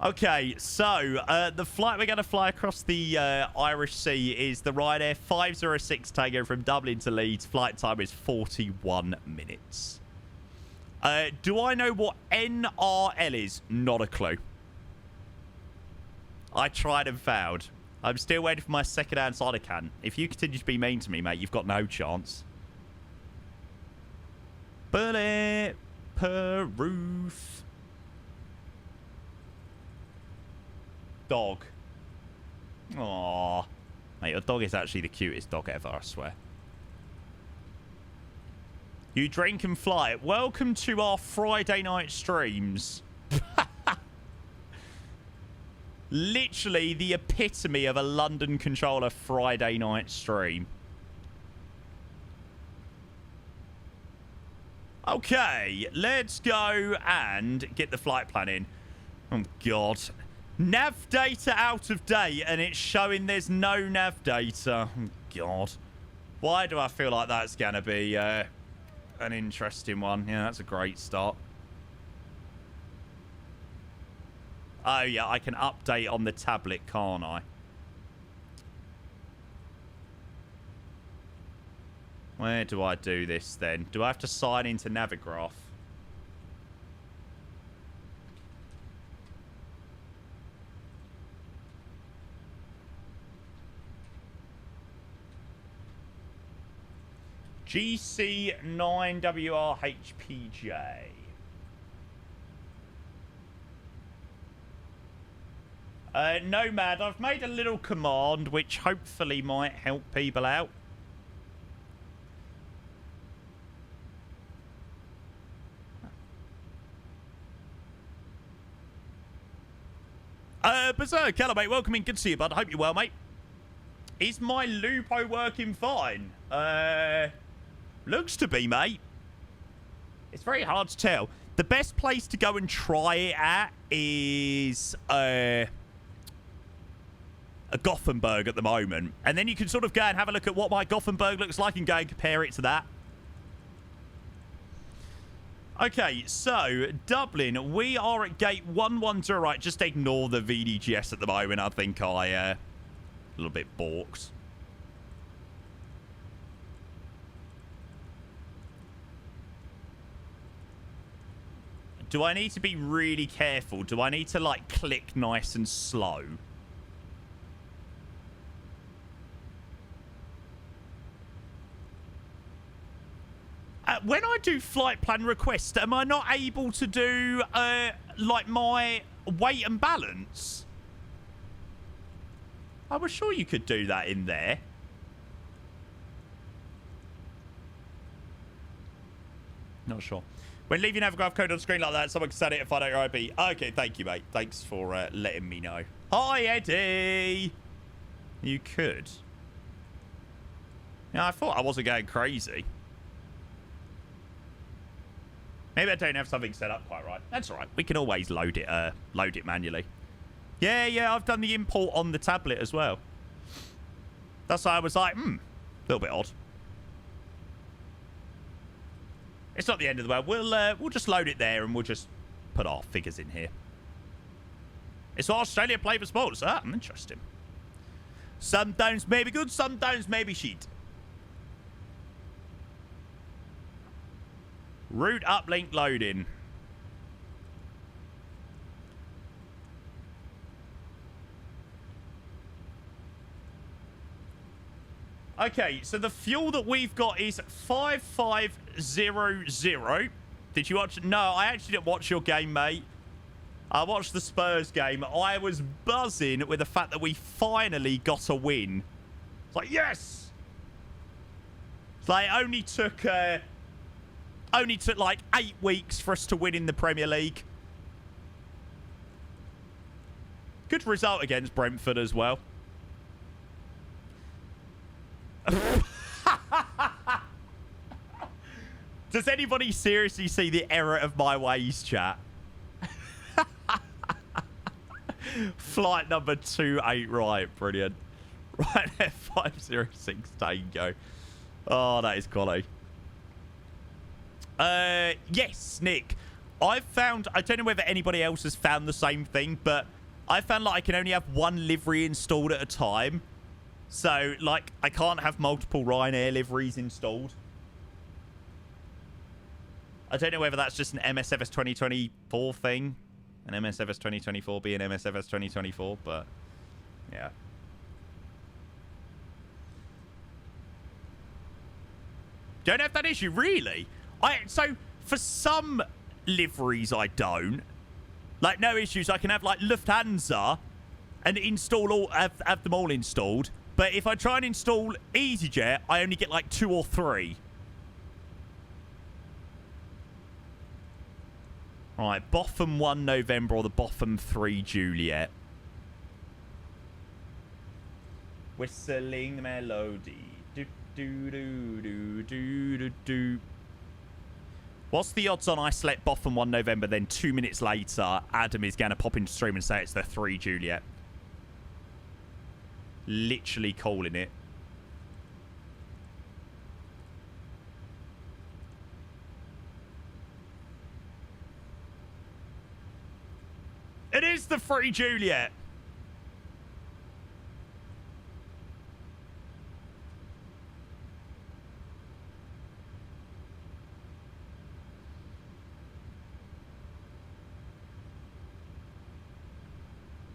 A: Okay, so the flight we're going to fly across the Irish Sea is the Ryanair 506 Tango from Dublin to Leeds. Flight time is 41 minutes. Do I know what NRL is? Not a clue. I tried and failed. I'm still waiting for my second-hand cider can. If you continue to be mean to me, mate, you've got no chance. Bullet proof. Dog. Aww. Mate, your dog is actually the cutest dog ever, I swear. You drink and fly. Welcome to our Friday night streams. Literally the epitome of a London controller Friday night stream. Okay, let's go and get the flight plan in. Oh, God. Nav data out of date, and it's showing there's no nav data. Oh, God. Why do I feel like that's going to be an interesting one? Yeah, that's a great start. Oh, yeah, I can update on the tablet, can't I? Where do I do this, then? Do I have to sign into Navigraph? GC9WRHPJ. Nomad, I've made a little command which hopefully might help people out. Berserk, hello mate, welcome in, good to see you bud, hope you're well mate. Is my Lupo working fine? Looks to be, mate. It's very hard to tell. The best place to go and try it at is a Gothenburg at the moment. And then you can sort of go and have a look at what my Gothenburg looks like and go and compare it to that. Okay, so Dublin, we are at gate 110. Right, just ignore the VDGS at the moment. I think a little bit balks. Do I need to be really careful? Do I need to, like, click nice and slow? When I do flight plan request, am I not able to do, like, my weight and balance? I was sure you could do that in there. Not sure. When leaving Navigraph code on screen like that, someone can set it if I don't your IP. Okay, thank you, mate. Thanks for letting me know. Hi, Eddie. You could. Yeah, I thought I wasn't going crazy. Maybe I don't have something set up quite right. That's all right. We can always load it manually. Yeah, I've done the import on the tablet as well. That's why I was like, a little bit odd. It's not the end of the world. We'll just load it there and we'll just put our figures in here. It's Australia play for sports. Ah, interesting. Sometimes maybe good, sometimes maybe shit. Route uplink loading. Okay, so the fuel that we've got is 5500. Did you watch? No, I actually didn't watch your game, mate. I watched the Spurs game. I was buzzing with the fact that we finally got a win. It's like, yes! It's like, it only took like 8 weeks for us to win in the Premier League. Good result against Brentford as well. Does anybody seriously see the error of my ways, chat? Flight number 28, right, brilliant. Right, F506 Tango. Oh, that is quality. Yes, Nick. I've found, I don't know whether anybody else has found the same thing, but I found like I can only have one livery installed at a time. So, like, I can't have multiple Ryanair liveries installed. I don't know whether that's just an MSFS 2024 thing. An MSFS 2024 being MSFS 2024, but yeah. Don't have that issue, really? So, for some liveries, I don't. Like, no issues. I can have, like, Lufthansa and install have them all installed. But if I try and install EasyJet, I only get, like, 2 or 3. Right, Botham 1 November or the Botham 3 Juliet. Whistling melody. Do, do, do, do, do, do, do. What's the odds on I select Botham 1 November, then 2 minutes later, Adam is going to pop into stream and say it's the 3 Juliet? Literally calling it. 3 Juliet.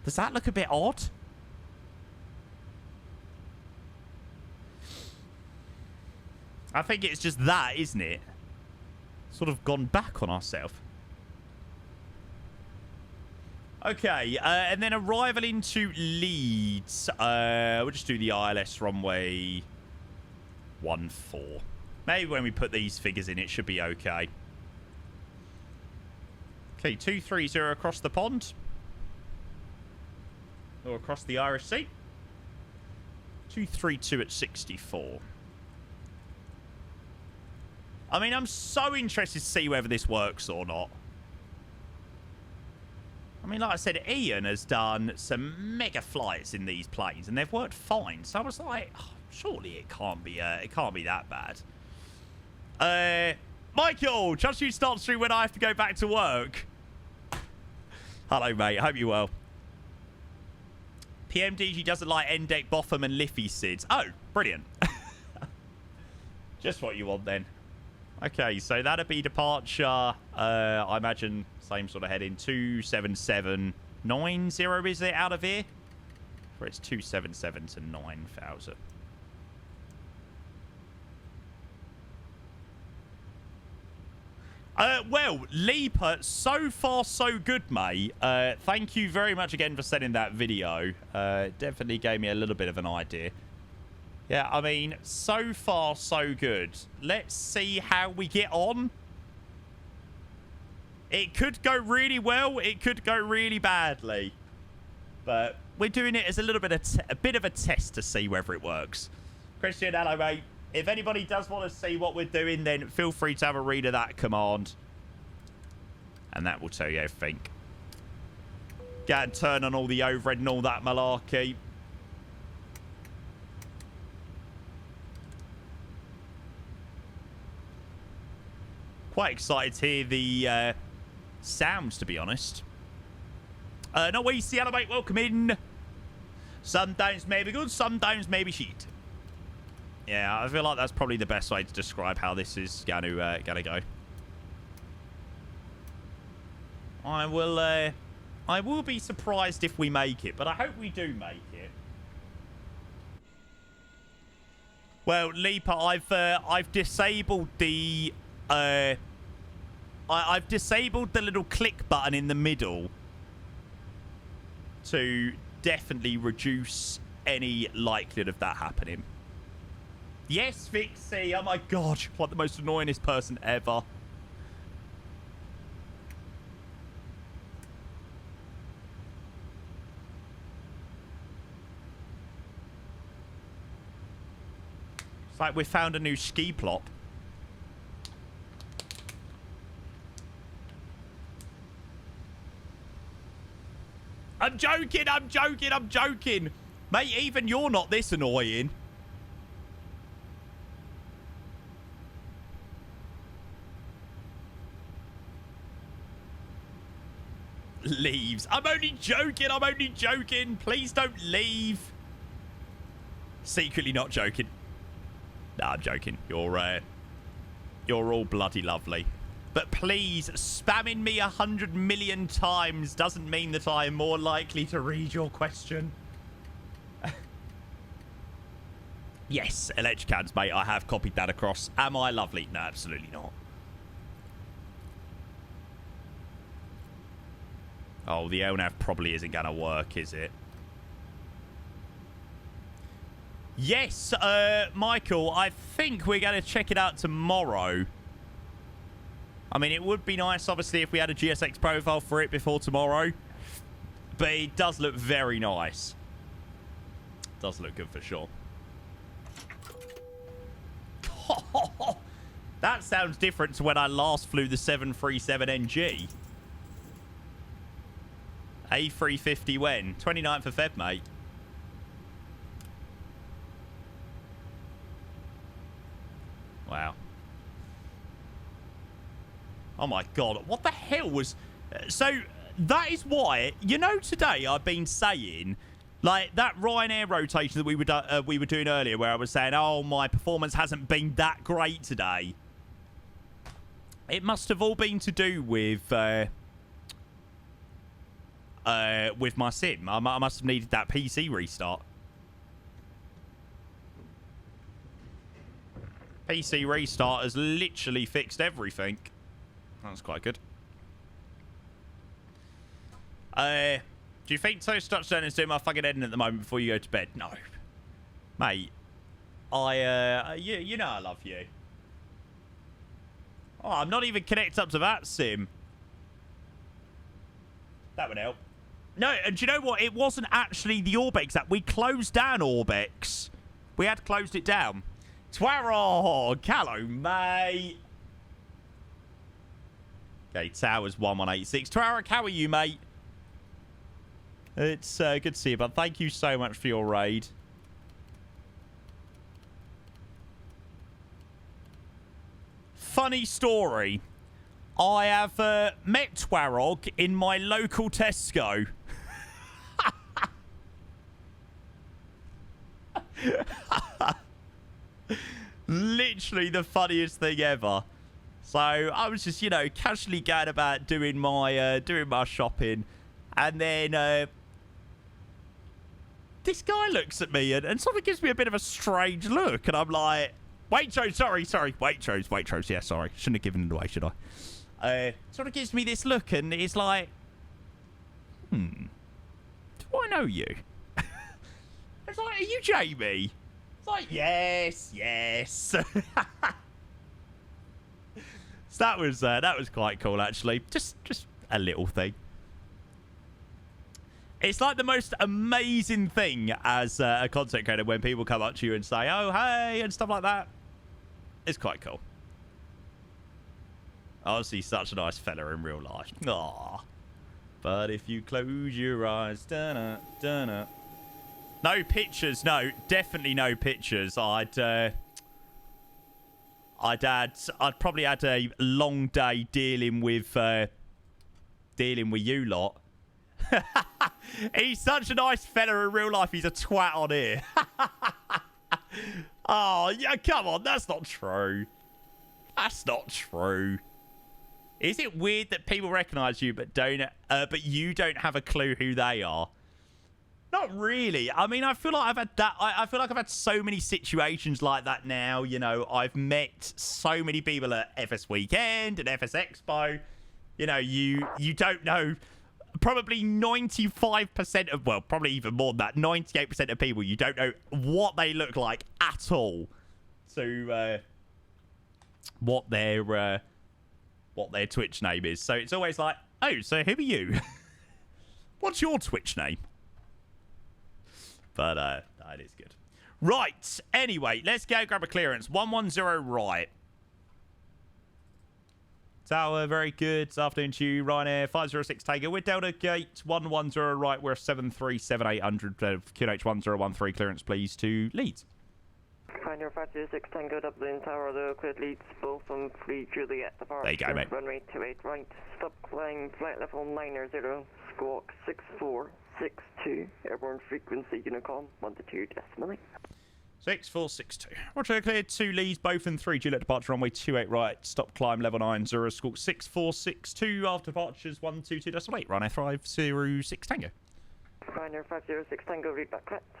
A: Does that look a bit odd? I think it's just that, isn't it? Sort of gone back on ourselves. Okay, and then arrival into Leeds. We'll just do the ILS runway 14. Maybe when we put these figures in, it should be okay. Okay, 230 across the pond. Or across the Irish Sea. 232 at 64. I mean, I'm so interested to see whether this works or not. I mean, like I said, Ian has done some mega flights in these planes, and they've worked fine. So I was like, oh, surely it can't be that bad. Michael, trust you start through when I have to go back to work. Hello, mate. Hope you're well. PMDG doesn't like Endek, Botham, and Liffey SIDS. Oh, brilliant. Just what you want then. Okay, so that'd be departure. I imagine same sort of heading. 27790 is it out of here? Where it's 277 to 9,000. Well, Leaper, so far so good, mate. Thank you very much again for sending that video. Definitely gave me a little bit of an idea. Yeah, I mean, so far so good. Let's see how we get on. It could go really well. It could go really badly. But we're doing it as a little bit of a bit of a test to see whether it works. Christian, hello, mate. If anybody does want to see what we're doing, then feel free to have a read of that command. And that will tell you everything. Get and turn on all the overhead and all that malarkey. Quite excited to hear the sounds, to be honest. No way, hello, mate. Welcome in. Sometimes maybe good, sometimes maybe shit. Yeah, I feel like that's probably the best way to describe how this is gonna go. I will be surprised if we make it, but I hope we do make it. Well, Leaper, I've disabled the I've disabled the little click button in the middle to definitely reduce any likelihood of that happening. Yes, Vixie. Oh my god, you're like the most annoyingest person ever. It's like we found a new ski plop. I'm joking, I'm joking, I'm joking. Mate, even you're not this annoying. Leaves. I'm only joking, I'm only joking. Please don't leave. Secretly not joking. Nah, I'm joking. You're all bloody lovely. But please, spamming me 100 million times doesn't mean that I am more likely to read your question. Yes, Electricans, mate. I have copied that across. Am I lovely? No, absolutely not. Oh, the LNAV probably isn't going to work, is it? Yes, Michael, I think we're going to check it out tomorrow. I mean, it would be nice, obviously, if we had a GSX profile for it before tomorrow. But it does look very nice. Does look good for sure. That sounds different to when I last flew the 737NG. A350 when? 29th of Feb, mate. Wow. Oh my god, what the hell was... So, that is why, you know, today I've been saying, like, that Ryanair rotation that we were doing earlier, where I was saying, oh, my performance hasn't been that great today. It must have all been to do with my sim. I must have needed that PC restart. PC restart has literally fixed everything. That's quite good. Do you think Toast Touchdown is doing my fucking editing at the moment before you go to bed? No. Mate, you know I love you. Oh, I'm not even connected up to that sim. That would help. No, and do you know what? It wasn't actually the Orbex app. We closed down Orbex. We had closed it down. Twarog! Hello, mate. Okay, Towers 1186. Twarog, how are you, mate? It's good to see you, but thank you so much for your raid. Funny story. I have met Twarog in my local Tesco. Literally the funniest thing ever. So I was just, you know, casually going about doing my shopping, and then this guy looks at me and sort of gives me a bit of a strange look, and I'm like, Waitrose, sorry, Waitrose, yeah, sorry, shouldn't have given it away, should I? Sort of gives me this look, and it's like, do I know you? It's like, are you Jamie? It's like, yes. So that was quite cool, actually. Just a little thing. It's like the most amazing thing as a content creator when people come up to you and say, oh, hey, and stuff like that. It's quite cool. Honestly, such a nice fella in real life. Aww. But if you close your eyes, dun-na. No pictures, no. Definitely no pictures. I'd probably had a long day dealing with you lot. He's such a nice fella in real life. He's a twat on here. Oh, yeah, come on. That's not true. That's not true. Is it weird that people recognise you but you don't have a clue who they are? Not really. I mean, I feel like I've had that. I feel like I've had so many situations like that now. You know, I've met so many people at FS Weekend and FS Expo. You know, you don't know. Probably 95% of, well, probably even more than that, 98% of people, you don't know what they look like at all. So, what their Twitch name is. So it's always like, oh, so who are you? What's your Twitch name? But that is good. Right. Anyway, let's go grab a clearance. 110 right. Tower, very good. Afternoon to you, Ryanair 506 Tango. We're Delta Gate 110 right. We're 737-800 QNH1013 clearance, please, to Leeds.
H: Pioneer 506 Tango, Dublin Tower, the cleared Leeds, both on 3 Juliet.
A: There you go, mate.
H: Runway 28 right. Stop climb, flight level 90, squawk 6462. Airborne frequency, Unicom 122 decimally.
A: 6462. Roger, cleared 2 Leeds, both in 3 Juliet departure, runway 28 right. Stop climb level 90, squawk 6462. After departures 122.8. Ryanair 506 Tango.
H: Ryanair 506 Tango, read back correct.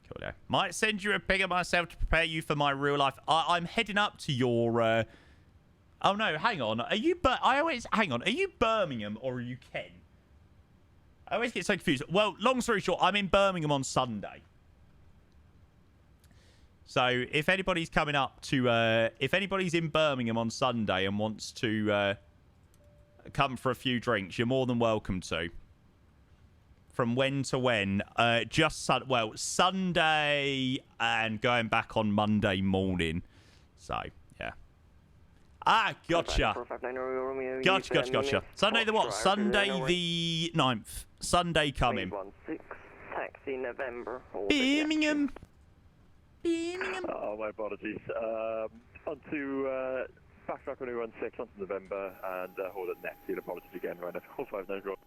A: Cool, yeah. Might send you a ping of myself to prepare you for my real life. I'm heading up to your. Oh no, hang on. Are you? Hang on. Are you Birmingham or are you Kent? I always get so confused. Well, long story short, I'm in Birmingham on Sunday. So if anybody's coming up to, if anybody's in Birmingham on Sunday and wants to come for a few drinks, you're more than welcome to. From when to when? Sunday and going back on Monday morning. So, yeah. Ah, gotcha. Gotcha. Sunday the what? Sunday the 9th. Sunday coming.
H: 316, taxi November.
A: Birmingham.
P: Oh, my apologies. On to
E: Backtrack when we run 6 onto November and hold it next. You'll apologize again, Ryanair. Hold 5 9 drop.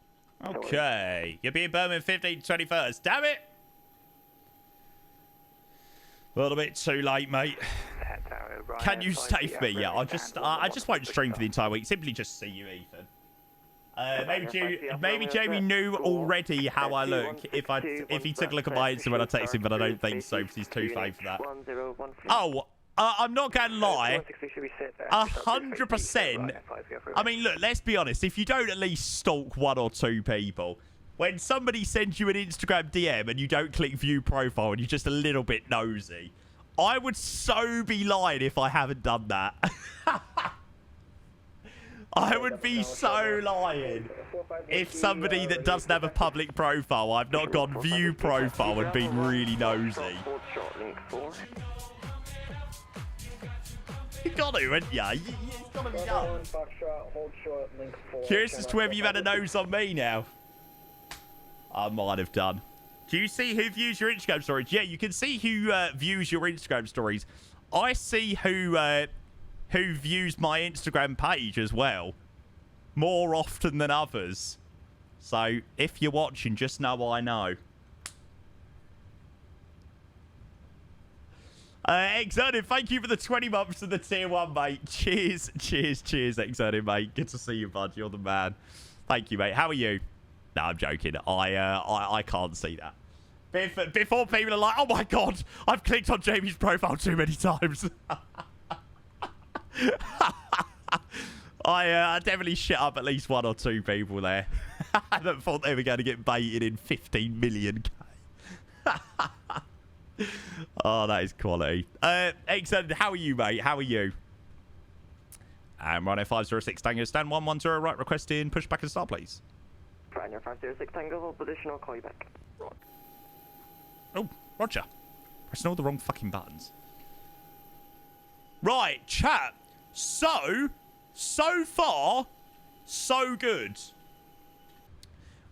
A: Okay. You'll be in Birmingham 15 to 21st. Damn it! A little bit too late, mate. Can you save me? Yeah, I just won't stream for the entire week. Simply just see you, Ethan. Maybe Jamie knew already how I look if he took a look at my Instagram when I texted him, but I don't think so because he's too fake for that. Oh, I'm not going to lie. 100%. I mean, look, let's be honest. If you don't at least stalk 1 or 2 people, when somebody sends you an Instagram DM and you don't click view profile and you're just a little bit nosy, I would so be lying if I haven't done that. I would be so lying if somebody that doesn't have a public profile, I've not gone view profile and been really nosy. You got to, haven't you? It's got to be done. Curious as to whether you've had a nose on me now. I might have done. Do you see who views your Instagram stories? Yeah, you can see who views your Instagram stories. I see who views my Instagram page as well, more often than others. So if you're watching, just know I know. Exerted, thank you for the 20 months of the tier 1, mate. Cheers, cheers, cheers, Exerted, mate. Good to see you, bud. You're the man. Thank you, mate. How are you? No, I'm joking. I can't see that. Before people are like, oh my god, I've clicked on Jamie's profile too many times. I definitely shit up at least 1 or 2 people there that thought they were going to get baited in 15 million K. Oh, that is quality. Excellent. How are you, mate? How are you? Ryanair 506 Tango, stand 110 right, requesting pushback and start, please.
H: Ryanair 506 Tango, hold position, I'll call you back.
A: Oh, Roger. Pressing all the wrong fucking buttons. Right, chat. So far, so good.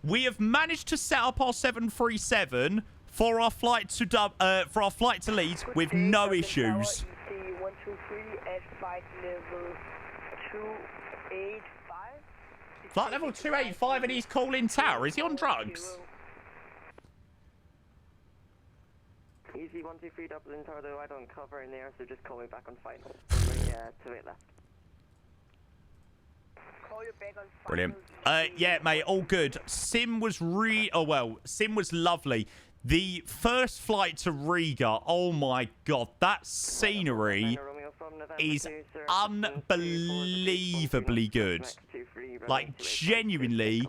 A: We have managed to set up our 737 for our flight to Leeds with no issues. Flight level 285 and he's calling tower. Is he on drugs?
H: Easy 123 Dublin Tower, I don't cover in there, so just call me back on final. 28 left.
A: Brilliant. Yeah, mate, all good. Sim was Sim was lovely. The first flight to Riga, oh my god, that scenery is unbelievably good. Like, genuinely,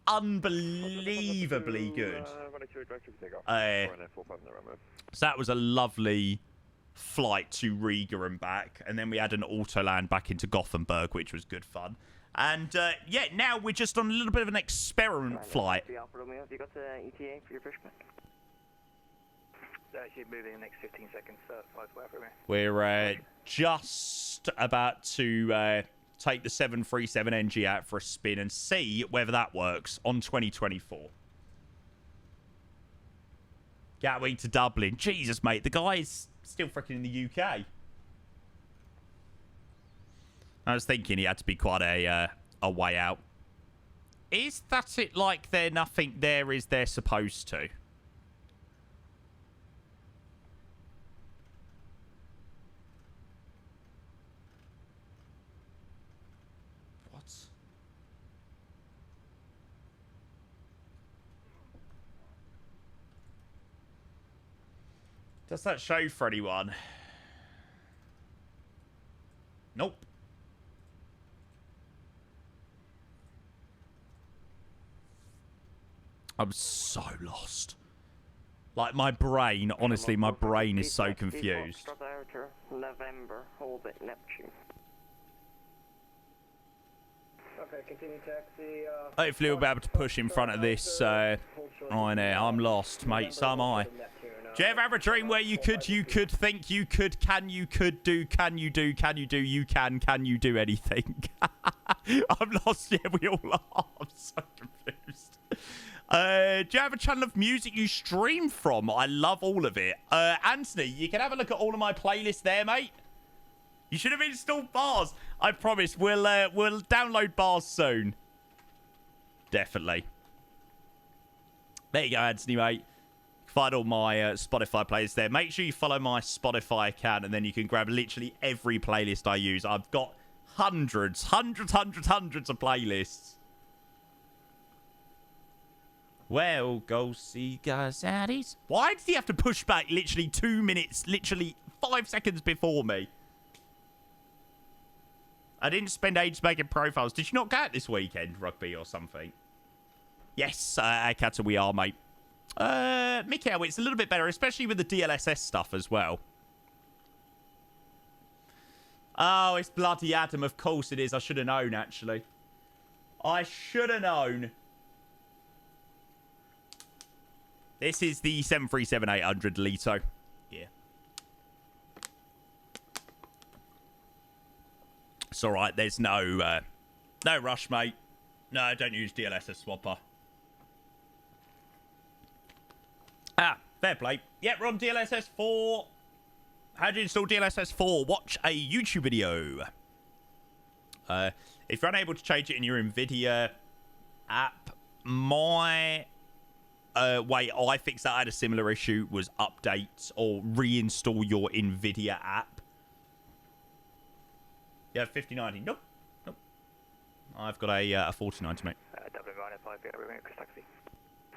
A: unbelievably good. So that was a lovely flight to Riga and back. And then we had an auto land back into Gothenburg, which was good fun. And, yeah, now we're just on a little bit of an experiment flight.
H: Have you got the ETA for your pushback?
E: She's moving in the next 15 seconds, so 5 away from me.
A: We're just about to take the 737 NG out for a spin and see whether that works on 2024. Gatwick to Dublin. Jesus, mate, the guy's still freaking in the UK. I was thinking he had to be quite a way out. Is that it like there nothing there is they're supposed to? What? Does that show for anyone? Nope. I'm so lost. Like, my brain, honestly, my brain is so confused.
H: November, hold it, Neptune. Okay, continue taxi.
A: Hopefully we'll be able to push in front of this Ryanair. I'm lost, mate. So am I. Do you ever have a dream where you could, think you could, can you do anything? I'm lost, yeah, we all are. I'm so confused. Do you have a channel of music you stream from? I love all of it. Anthony, you can have a look at all of my playlists there, mate. You should have installed bars. I promise. We'll download bars soon. Definitely. There you go, Anthony, mate. Find all my Spotify playlists there. Make sure you follow my Spotify account, and then you can grab literally every playlist I use. I've got hundreds of playlists. Well, go see guys Addies. Why did he have to push back literally 2 minutes, literally 5 seconds before me? I didn't spend ages making profiles. Did you not go out this weekend, rugby or something? Yes, Kata, we are, mate. Mikhail, it's a little bit better, especially with the DLSS stuff as well. Oh, it's bloody Adam. Of course it is. I should have known, actually. I should have known. This is the 737-800 Lito. Yeah. It's all right. There's no rush, mate. No, don't use DLSS swapper. Ah, fair play. Yeah, we're on DLSS 4. How do you install DLSS 4? Watch a YouTube video. If you're unable to change it in your NVIDIA app, my way I fixed that, I had a similar issue, was update or reinstall your NVIDIA app. Yeah, 5090. Nope. Nope. I've got a 4090, mate.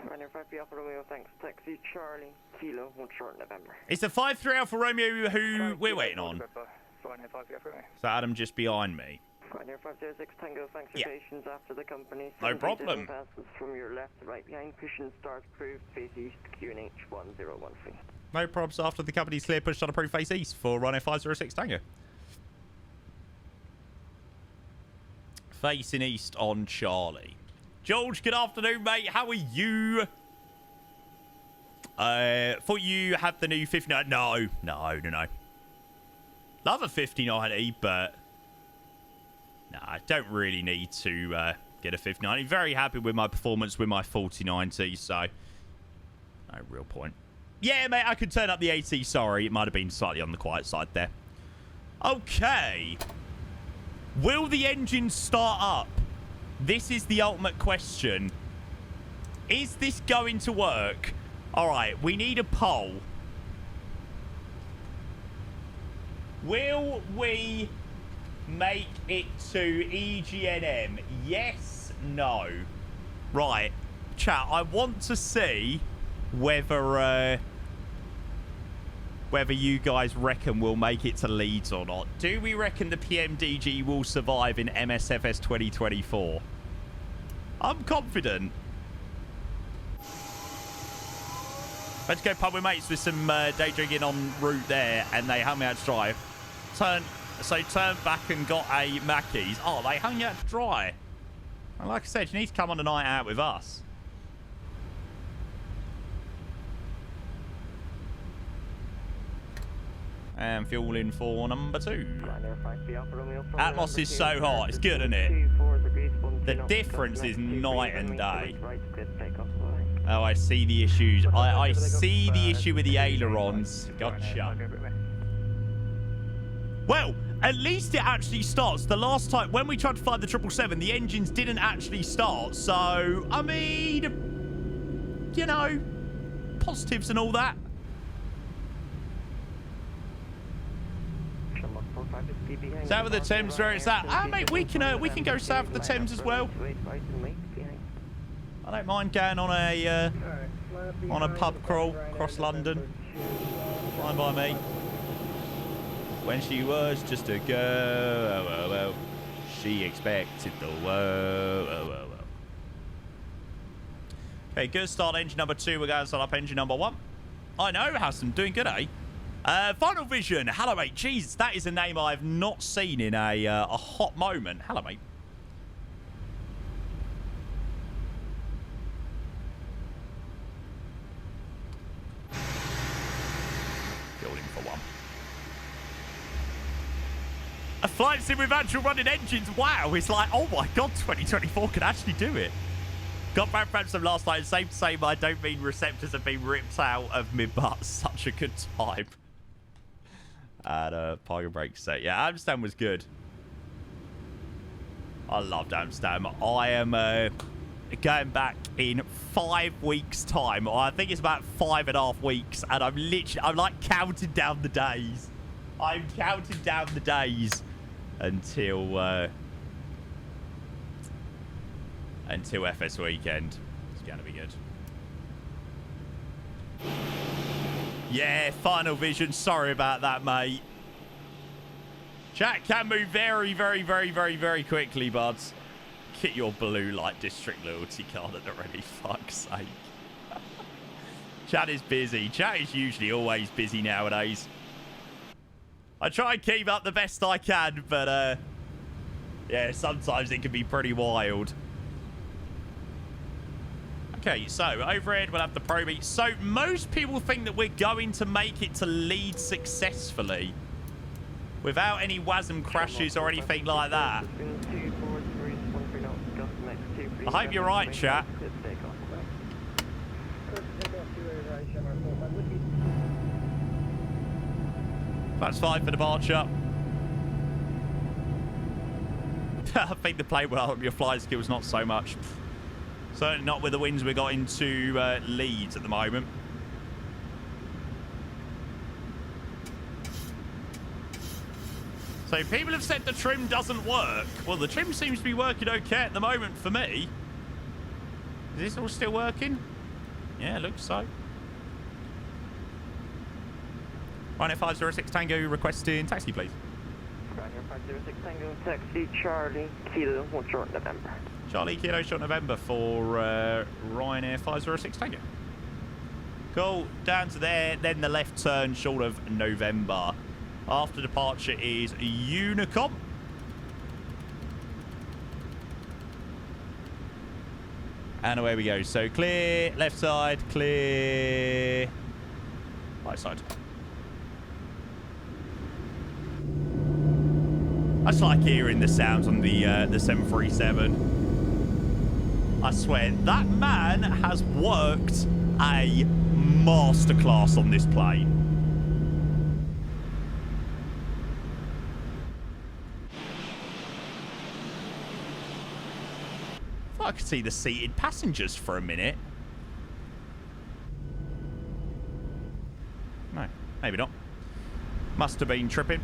H: Ryanair 5 Alpha Romeo, thanks. Taxi Charlie, Kilo, 1 short November.
A: It's the 5-3 Alpha Romeo who we're waiting on. So Adam just behind me.
H: Ryanair 506 Tango, thanks for patience after the company.
A: No problem.
H: Passes from your left to right behind, push and start, proof, face east, QNH 1013.
A: No probs after the company's clear, push on approved face east for Ryanair 506 Tango. Facing east on Charlie. George, good afternoon, mate. How are you? Thought you had the new 59. No. Love a 5090, but no, I don't really need to get a 5090. Very happy with my performance with my 4090, so no real point. Yeah, mate, I could turn up the AT. Sorry, it might have been slightly on the quiet side there. Okay. Will the engine start up? This is the ultimate question. Is this going to work? All right, we need a poll. Will we make it to EGNM? Yes, no. Right, chat, I want to see whether you guys reckon we'll make it to Leeds or not. Do we reckon the PMDG will survive in MSFS 2024? I'm confident. Let's go pub with mates with some day drinking en route there, and they hung me out to dry. Turned back and got a Mackey's. Oh, they hung you out to dry. And like I said, you need to come on a night out with us. And fueling for number 2. Atmos is so hot. It's good, isn't it? The difference is night and day. Oh, I see the issues. I see the issue with the ailerons. Gotcha. Well, at least it actually starts. The last time, when we tried to fly the 777, the engines didn't actually start. So, I mean, you know, positives and all that. South of the Thames, where it's at. Ah, mate, we can go south of the Thames as well. I don't mind going on a pub crawl across London. Fine by me. When she was just a girl, she expected the world. Okay, good start. Engine number 2. We're going to start up engine number 1. I know, Hassan, doing good, eh? Final Vision. Hello, mate. Jeez, that is a name I've not seen in a hot moment. Hello, mate. Building for 1. A flight sim with actual running engines. Wow, it's like, oh my god, 2024 can actually do it. Got back from some last night. Same to say, I don't mean receptors have been ripped out of my butt. Such a good time. And parking brake set. Yeah, Amsterdam was good. I loved Amsterdam. I am going back in 5 weeks' time. I think it's about 5.5 weeks, and I'm like counting down the days. I'm counting down the days until FS weekend. It's gonna be good. Yeah, final vision. Sorry about that, mate. Chat can move very, very, very, very, very quickly, buds. Get your blue light district loyalty card at the ready. Fuck's sake. Chat is busy. Chat is usually always busy nowadays. I try and keep up the best I can, but yeah, sometimes it can be pretty wild. Okay, so overhead we'll have the probie. So most people think that we're going to make it to Leeds successfully without any WASM crashes or anything like that. I hope you're right, chat. That's 5 for departure. I think the plane will help your flying skills, not so much. Certainly not with the winds we got into Leeds at the moment. So people have said the trim doesn't work. Well, the trim seems to be working okay at the moment for me. Is this all still working? Yeah, it looks so. Ryanair 506 Tango requesting taxi, please.
H: Ryanair 506 Tango, taxi, Charlie, Kilo, short November.
A: Charlie, Kilo, short November for Ryanair 506 Tango. Cool, down to there, then the left turn, short of November. After departure is Unicom. And away we go. So clear, left side, clear, right side. I just like hearing the sounds on the 737. I swear, that man has worked a masterclass on this plane. I could see the seated passengers for a minute. No, maybe not. Must have been tripping.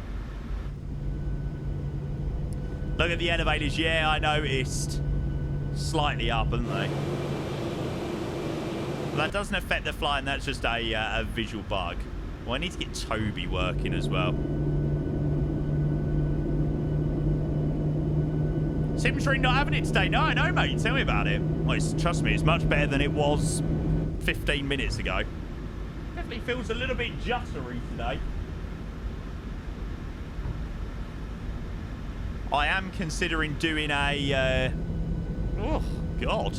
A: Look at the elevators. Yeah, I noticed. Slightly up, haven't they? But that doesn't affect the flying. That's just a visual bug. Well, I need to get Toby working as well. Simstream not having it today. No, I know, mate. Tell me about it. Well, trust me, it's much better than it was 15 minutes ago. Definitely feels a little bit juttery today. I am considering doing a... oh, God.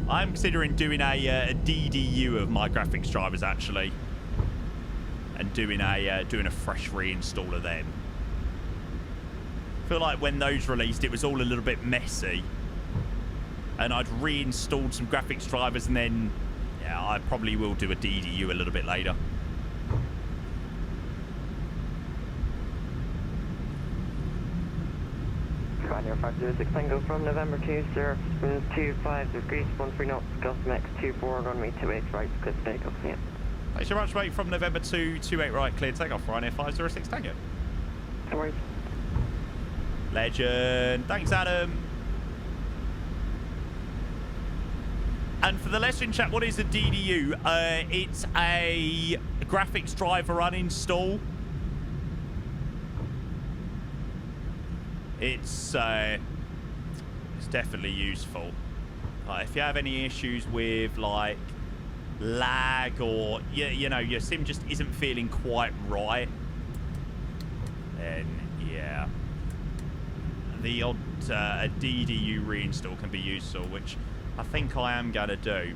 A: I'm considering doing a DDU of my graphics drivers, actually. And doing a fresh reinstall of them. I feel like when those released, it was all a little bit messy. And I'd reinstalled some graphics drivers, and then, yeah, I probably will do a DDU a little bit later.
H: Ryanair 506 Tango from November 2, sir. 25 degrees, 13 knots, Gulf Max 24, runway 28 right, clear takeoff, yeah.
A: Thanks very much, mate. From November 2, 28 right, clear takeoff. Ryanair 506 Tango.
H: No worries.
A: Legend. Thanks, Adam. And for the lesson chat, what is a DDU? It's a graphics driver uninstall. It's definitely useful. If you have any issues with like lag or you know your sim just isn't feeling quite right, then yeah, the odd a DDU reinstall can be useful, which I think I am gonna do.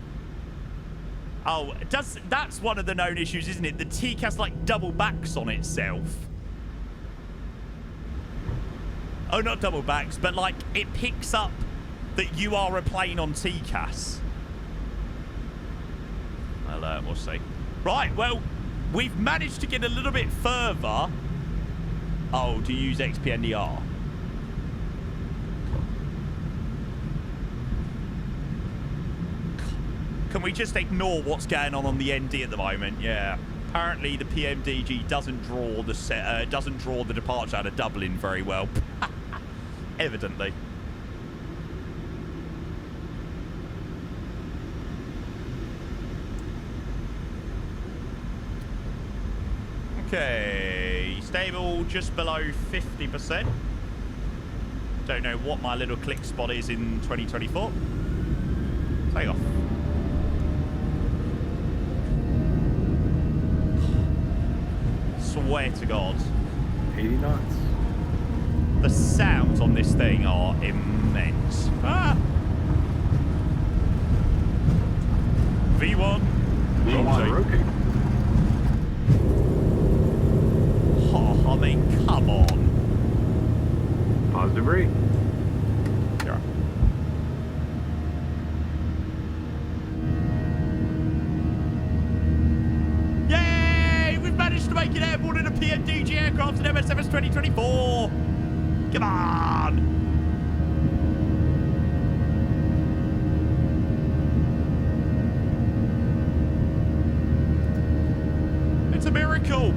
A: Oh, that's one of the known issues, isn't it? The TCAS like double backs on itself. Oh, not double backs, but like it picks up that you are a plane on TCAS. Well, we'll see. Right, well, we've managed to get a little bit further. Oh, to use XPNDR. Can we just ignore what's going on the ND at the moment? Yeah. Apparently the PMDG doesn't draw the departure out of Dublin very well. Evidently. Okay, stable just below 50%. Don't know what my little click spot is in 2024. Take off. Swear to God.
L: 80 knots.
A: The sounds on this thing are immense. Ah! V1.
N: V1 rotate.
A: Oh, I mean, come on.
N: Positive rate.
A: You're right. Yay! We've managed to make it airborne in a PMDG aircraft in MS 2024. Come on! It's a miracle.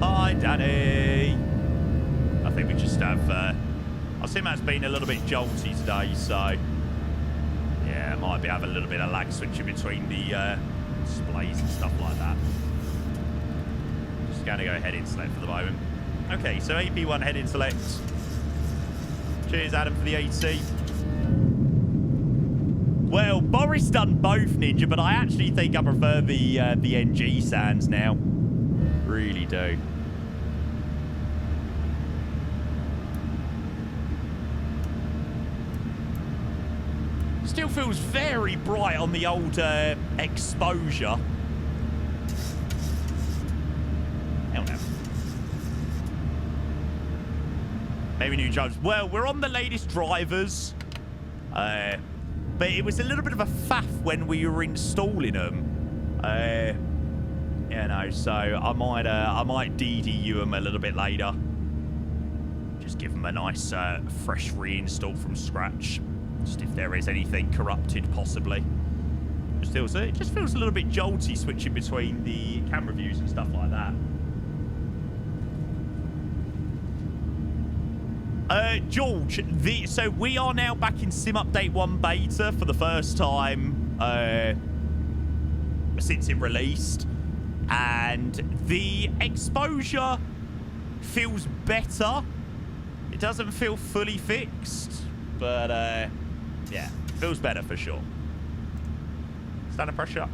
A: Hi, Danny. I think we just have... I think that's been a little bit jolty today, so... Yeah, might be having a little bit of lag switching between the displays and stuff like that. Just going to go head-in select for the moment. Okay, so AP1 head-in select. Cheers, Adam, for the AC. Well, Boris done both, Ninja, but I actually think I prefer the NG sounds now. Really do. Still feels very bright on the old exposure. Hell no. Maybe new drivers. Well, we're on the latest drivers. But it was a little bit of a faff when we were installing them. You know, so I might DDU them a little bit later. Just give them a nice fresh reinstall from scratch. Just if there is anything corrupted, possibly. It just feels a little bit jolty switching between the camera views and stuff like that. George, so we are now back in Sim Update 1 beta for the first time since it released. And the exposure feels better. It doesn't feel fully fixed, but yeah, feels better for sure. Standard pressure.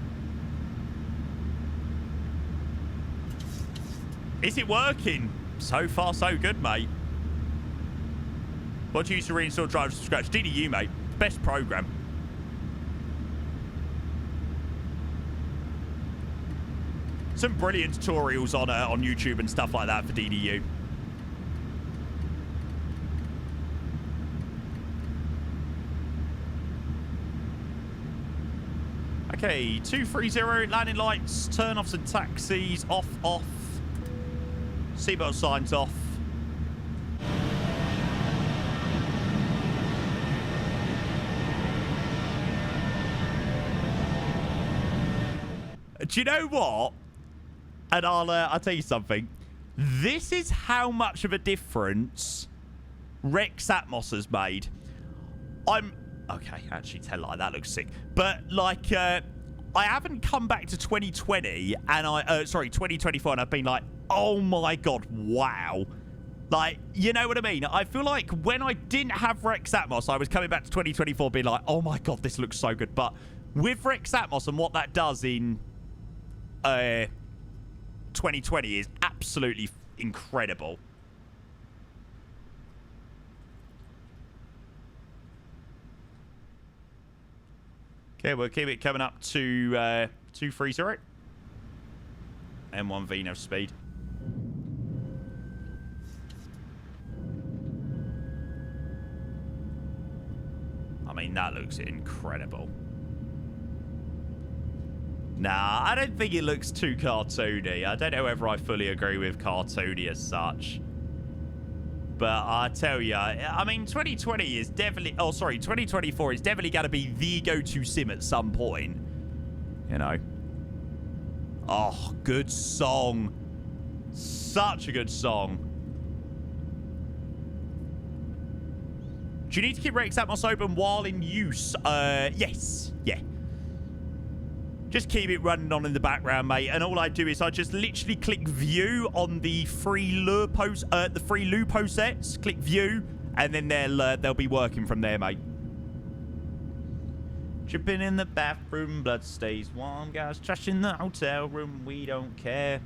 A: Is it working? So far, so good, mate. What do you use to reinstall drivers from scratch? DDU, mate. Best program. Some brilliant tutorials on YouTube and stuff like that for DDU. Okay, 230, landing lights, turn-offs and taxis, off. Seatbelt signs off. Do you know what? And I'll tell you something. This is how much of a difference Rex Atmos has made. Okay, actually, tell like that looks sick. But like, I haven't come back to 2020 and 2024, and I've been like, oh my god, wow. Like, you know what I mean? I feel like when I didn't have Rex Atmos, I was coming back to 2024 being like, oh my god, this looks so good. But with Rex Atmos and what that does in 2020 is absolutely incredible. Okay, we'll keep it coming up to 230. M1 VNAV speed. I mean, that looks incredible. Nah, I don't think it looks too cartoony. I don't know whether I fully agree with cartoony as such. But I tell you, I mean, 2020 is definitely... Oh, sorry, 2024 is definitely going to be the go-to sim at some point. You know. Oh, good song. Such a good song. Do you need to keep Rex Atmos open while in use? Yes. Yeah. Just keep it running on in the background, mate. And all I do is I just literally click view on the free Lupo sets. Click view, and then they'll be working from there, mate. Tripping in the bathroom, blood stays warm. Guys, trash in the hotel room. We don't care.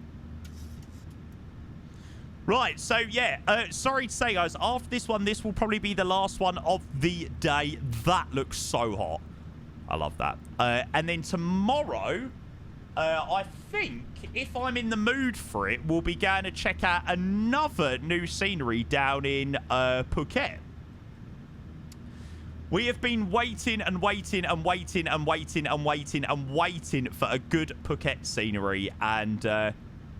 A: Right, so yeah, sorry to say, guys, after this one, this will probably be the last one of the day. That looks so hot. I love that. And then tomorrow, I think, if I'm in the mood for it, we'll be going to check out another new scenery down in Phuket. We have been waiting and waiting and waiting and waiting and waiting and waiting for a good Phuket scenery. And,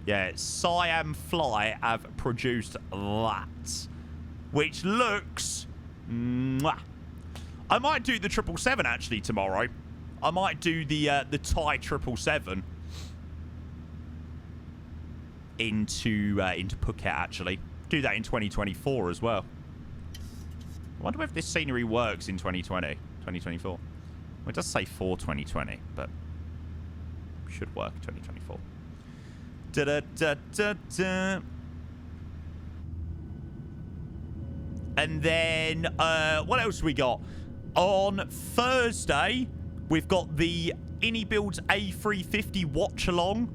A: yeah, Siam Fly have produced that, which looks... Mwah. I might do the 777 actually tomorrow. I might do the Thai 777 into Phuket actually. Do that in 2024 as well. I wonder if this scenery works in 2024. Well, it does say for 2020, but should work 2024. Da-da-da-da-da. And then what else we got? On Thursday, we've got the InnyBuilds A350 watch along.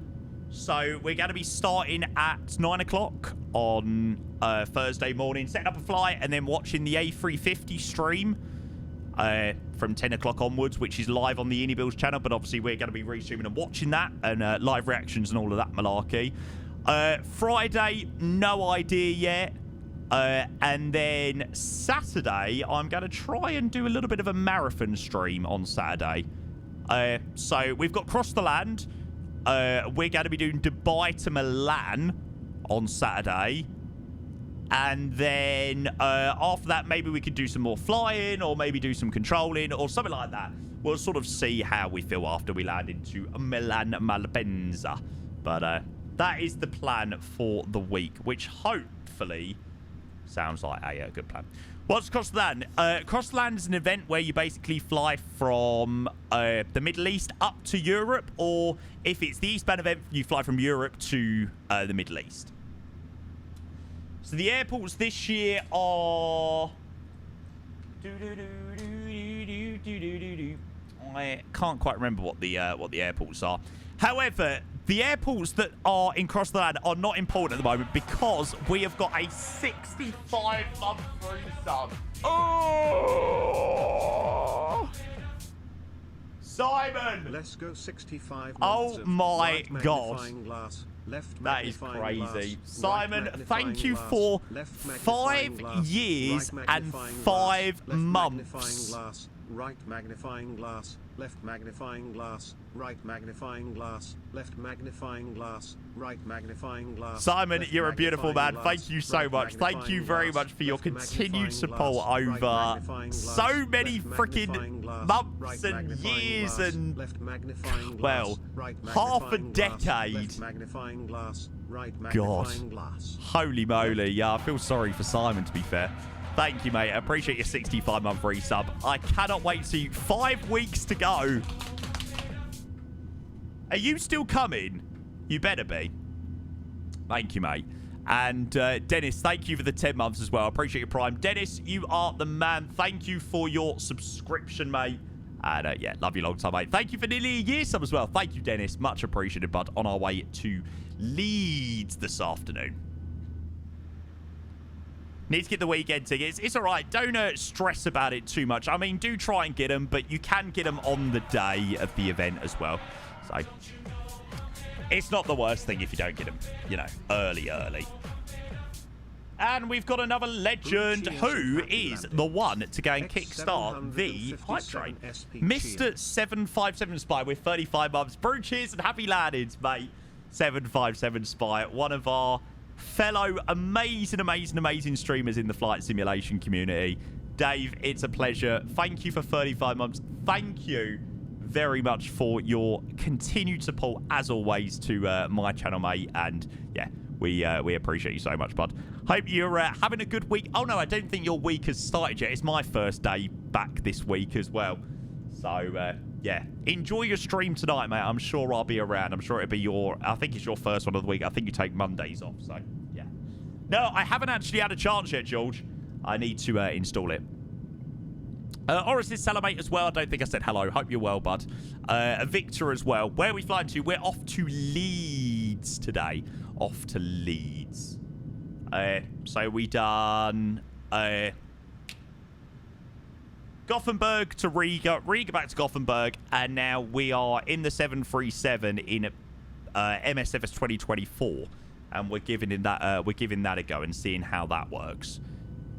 A: So we're going to be starting at 9 o'clock on Thursday morning, setting up a flight and then watching the A350 stream from 10 o'clock onwards, which is live on the InnyBuilds channel. But obviously, we're going to be restreaming and watching that and live reactions and all of that malarkey. Friday, no idea yet. And then Saturday, I'm going to try and do a little bit of a marathon stream on Saturday. So we've got Cross the Land. We're going to be doing Dubai to Milan on Saturday. And then after that, maybe we could do some more flying or maybe do some controlling or something like that. We'll sort of see how we feel after we land into Milan Malpensa. But that is the plan for the week, which hopefully... sounds like a good plan. What's Cross the Land? Cross the Land is an event where you basically fly from the Middle East up to Europe, or if it's the eastbound event, you fly from Europe to the Middle East. So the airports this year are... I can't quite remember what the airports are. However, the airports that are in Cross the Land are not important at the moment because we have got a 65-month refund. Oh! Simon!
B: Let's go 65
A: oh my gosh.
B: Glass, left
A: that is crazy.
B: Glass,
A: Simon,
B: right
A: thank you for 5
B: glass,
A: years
B: right
A: and 5 months.
B: Glass, right magnifying glass, left magnifying glass, right magnifying glass, left magnifying glass, right magnifying glass.
A: Simon, you're a beautiful man. Thank you so much. Thank you very much for your continued support over so many freaking months and years and, well, half a decade. God. Holy moly. Yeah, I feel sorry for Simon, to be fair. Thank you, mate. I appreciate your 65-month resub. I cannot wait to see you. 5 weeks to go. Are you still coming? You better be. Thank you, mate. And Dennis, thank you for the 10 months as well. I appreciate your prime. Dennis, you are the man. Thank you for your subscription, mate. And yeah, love you long time, mate. Thank you for nearly a year sub as well. Thank you, Dennis. Much appreciated, bud. On our way to Leeds this afternoon. Need to get the weekend tickets. It's all right. Don't stress about it too much. I mean, do try and get them, but you can get them on the day of the event as well. So it's not the worst thing if you don't get them, you know, early. and we've got another legend who is the one to go and kickstart the hype train. Mr. 757 Spy with 35 months. Brew, cheers and happy landings, mate. 757 Spy, one of our fellow amazing streamers in the flight simulation community. Dave, it's a pleasure. Thank you for 35 months. Thank you very much for your continued support, as always, to my channel, mate. And yeah, we appreciate you so much, bud. Hope you're having a good week. Oh no, I don't think your week has started yet. It's my first day back this week as well. So yeah, enjoy your stream tonight, mate. I'm sure I'll be around. I'm sure it'll be I think it's your first one of the week. I think you take Mondays off, so yeah. No, I haven't actually had a chance yet, George. I need to install it. Oris is Salamate as well. I don't think I said hello. Hope you're well, bud. Victor as well. Where are we flying to? We're off to Leeds today. Off to Leeds. So we done Gothenburg to Riga, Riga back to Gothenburg, and now we are in the 737 in MSFS 2024, and we're giving that a go and seeing how that works.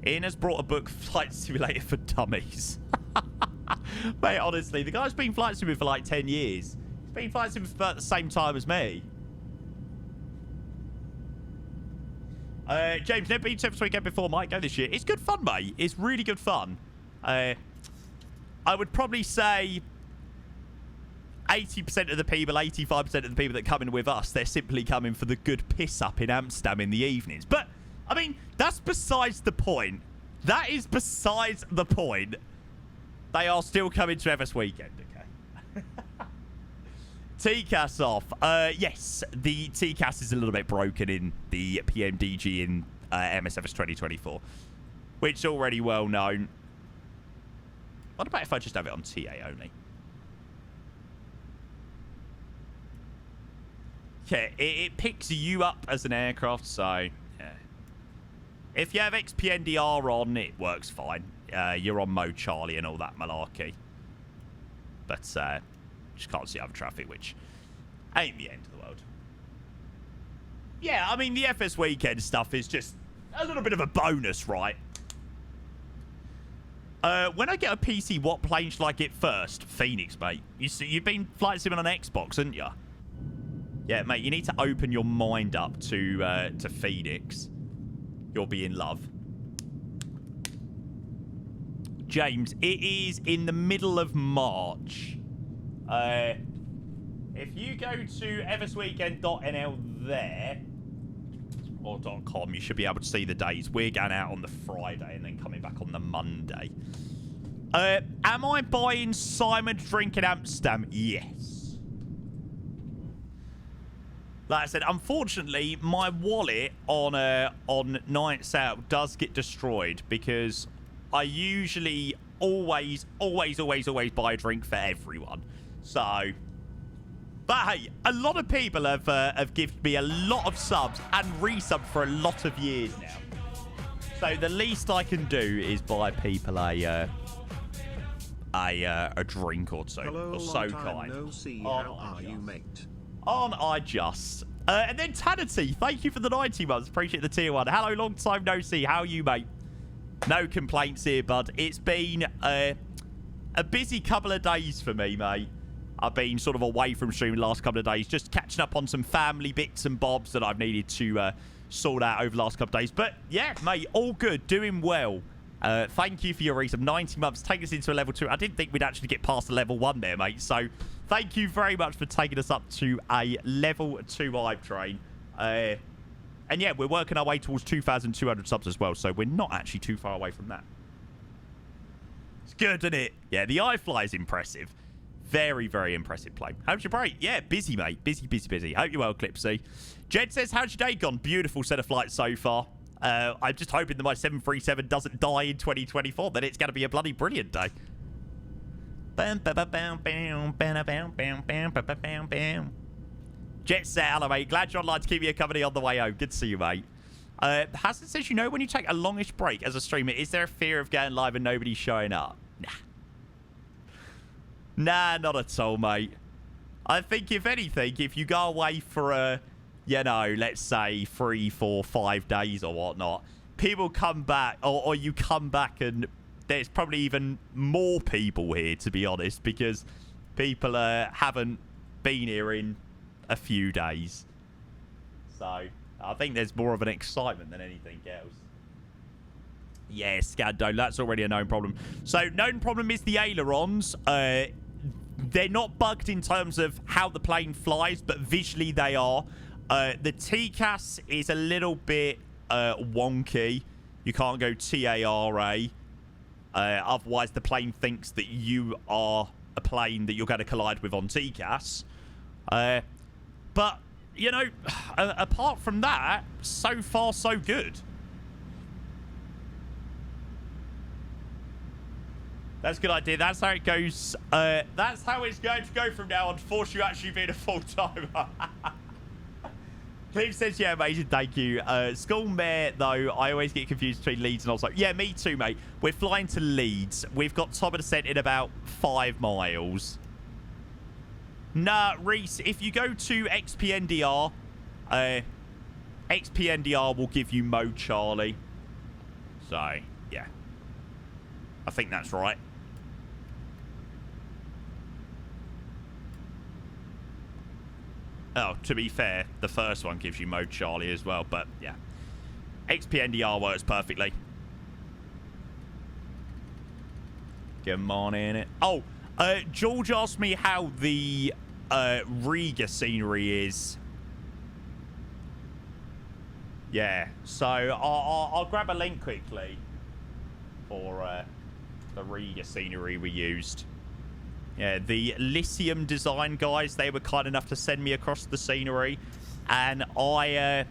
A: Ian has brought a book, Flight Simulator for Dummies. Mate, honestly, the guy's been flight simulating for like 10 years. He's been flight simulating for about the same time as me. James, never been to FS20 weekend before. Might go this year. It's good fun, mate. It's really good fun. I would probably say 80% of the people, 85% of the people that come in with us, they're simply coming for the good piss up in Amsterdam in the evenings. But I mean, that's besides the point. That is besides the point. They are still coming to FS weekend, okay? TCAS off. Yes, the TCAS is a little bit broken in the PMDG in MSFS 2024, which is already well known. What about if I just have it on TA only? Yeah, it picks you up as an aircraft, so... If you have XPNDR on, it works fine. You're on mode Charlie and all that malarkey. But just can't see other traffic, which ain't the end of the world. Yeah, I mean, the FS weekend stuff is just a little bit of a bonus, right? When I get a PC, what plane should I get first? Phoenix, mate. You've been flight simming on Xbox, haven't you? Yeah, mate, you need to open your mind up to Phoenix. You'll be in love. James, it is in the middle of March. If you go to eversweekend.nl there, or .com, you should be able to see the days. We're going out on the Friday and then coming back on the Monday. Am I buying Simon's drink in Amsterdam? Yes. Like I said, unfortunately, my wallet on nights out does get destroyed because I usually always buy a drink for everyone. So, but hey, a lot of people have given me a lot of subs and resubbed for a lot of years now. So the least I can do is buy people a drink or two.
B: Hello,
A: or so
B: long time
A: kind.
B: no see. How are you, mate?
A: Aren't I just? And then Tanity, thank you for the 90 months. Appreciate the tier 1. Hello, long time no see. How are you, mate? No complaints here, bud. It's been a busy couple of days for me, mate. I've been sort of away from streaming the last couple of days, just catching up on some family bits and bobs that I've needed to sort out over the last couple of days. But yeah, mate, all good. Doing well. Thank you for your resub. 90 months. Take us into a level 2. I didn't think we'd actually get past the level 1 there, mate. So thank you very much for taking us up to a level 2 hype train. And yeah, we're working our way towards 2,200 subs as well. So we're not actually too far away from that. It's good, isn't it? Yeah, the iFly is impressive. Very, very impressive plane. How's your break? Yeah, busy, mate. Busy. Hope you're well, Clipsy. Jed says, how's your day gone? Beautiful set of flights so far. I'm just hoping that my 737 doesn't die in 2024. Then it's going to be a bloody brilliant day. Jet set, hello, mate. Glad you're online to keep me company on the way home. Good to see you, mate. Hassan says, you know, when you take a longish break as a streamer, is there a fear of going live and nobody showing up? Nah, not at all, mate. I think, if anything, if you go away for you know, let's say 3, 4, 5 days or whatnot, people come back, or you come back and there's probably even more people here, to be honest, because people haven't been here in a few days. So I think there's more of an excitement than anything else. Yeah, Scando, that's already a known problem. So known problem is the ailerons. They're not bugged in terms of how the plane flies, but visually they are. The TCAS is a little bit wonky. You can't go TARA. Otherwise, the plane thinks that you are a plane that you're going to collide with on TCAS. But, you know, apart from that, so far, so good. That's a good idea. That's how it goes. That's how it's going to go from now on, to force you actually being a full-timer. Cliff says, yeah, amazing, thank you. School Mare, though, I always get confused between Leeds and Oslo. Yeah, me too, mate. We're flying to Leeds. We've got top of descent in about 5 miles. Nah, Reese, if you go to XPNDR, XPNDR will give you Mode Charlie. So, yeah. I think that's right. Oh, to be fair, the first one gives you Mode Charlie as well, but yeah. XPNDR works perfectly. Come on in it. Oh, George asked me how the Riga scenery is. Yeah, so I'll grab a link quickly for the Riga scenery we used. Yeah, the Lyceum design guys, they were kind enough to send me across the scenery. And I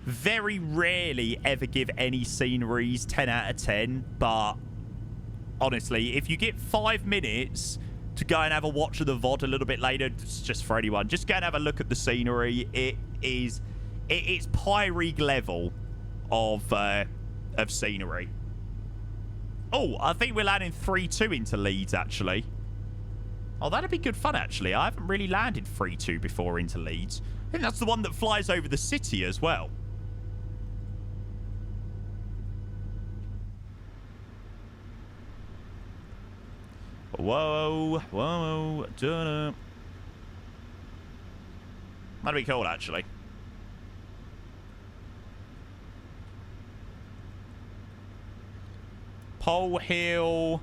A: very rarely ever give any sceneries 10 out of 10. But honestly, if you get 5 minutes to go and have a watch of the VOD a little bit later, it's just for anyone, just go and have a look at the scenery. It's Pyrig level of scenery. Oh, I think we're landing 3-2 into Leeds, actually. Oh, that'd be good fun, actually. I haven't really landed 3-2 before into Leeds. I think that's the one that flies over the city as well. Whoa, whoa, da-da. That'd be cool, actually. Pole Hill.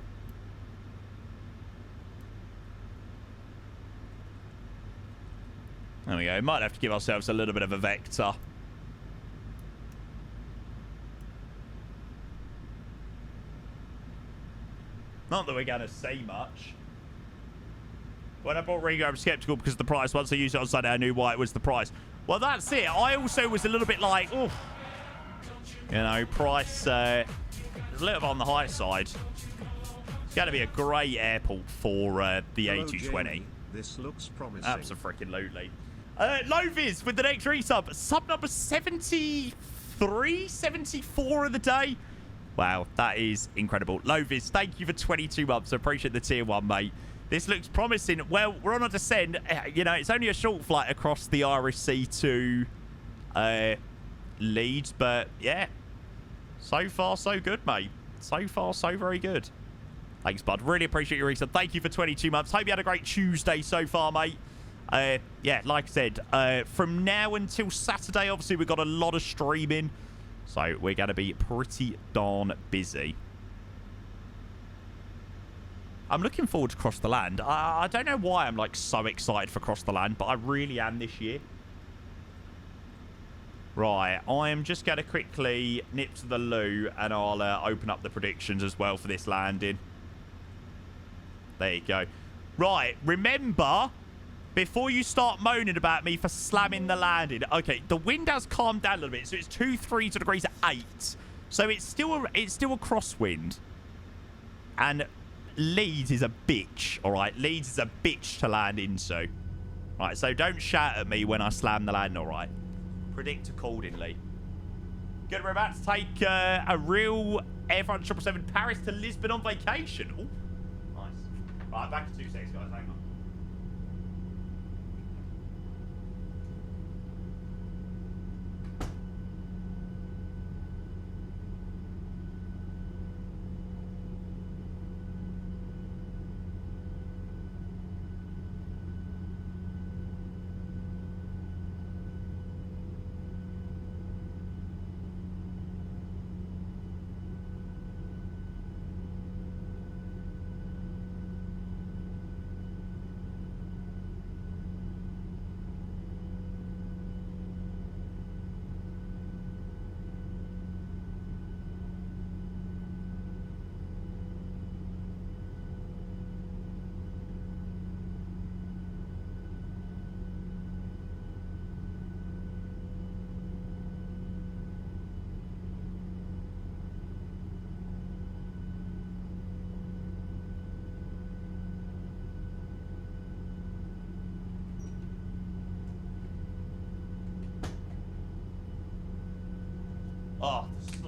A: There we go. Might have to give ourselves a little bit of a vector. Not that we're going to see much. When I bought Riga, I'm skeptical because of the price. Once I used it on Sunday, I knew why it was the price. Well, that's it. I also was a little bit like, oh, you know, price a little bit on the high side. It's going to be a great airport for the A220.
B: This looks promising.
A: Absolutely. Loviz with the next resub. Sub number 73, 74 of the day. Wow, that is incredible. Loviz, thank you for 22 months. I appreciate the tier 1, mate. This looks promising. Well, we're on a descent. You know, it's only a short flight across the Irish Sea to Leeds. But, yeah. So far, so good, mate. So far, so very good. Thanks, bud. Really appreciate your resub. Thank you for 22 months. Hope you had a great Tuesday so far, mate. Yeah, like I said, from now until Saturday, obviously, we've got a lot of streaming. So we're going to be pretty darn busy. I'm looking forward to Cross the Land. I don't know why I'm like so excited for Cross the Land, but I really am this year. Right, I am just going to quickly nip to the loo and I'll open up the predictions as well for this landing. There you go. Right, remember, before you start moaning about me for slamming the landing. Okay, the wind has calmed down a little bit, so it's 2-3 degrees at 8. So it's still a crosswind. And Leeds is a bitch, all right? Leeds is a bitch to land into. Right, so don't shout at me when I slam the landing, all right? Predict accordingly. Good, we're about to take a real Air France 777 Paris to Lisbon on vacation. Ooh, nice. Right, back in 2 seconds, guys. Hang on.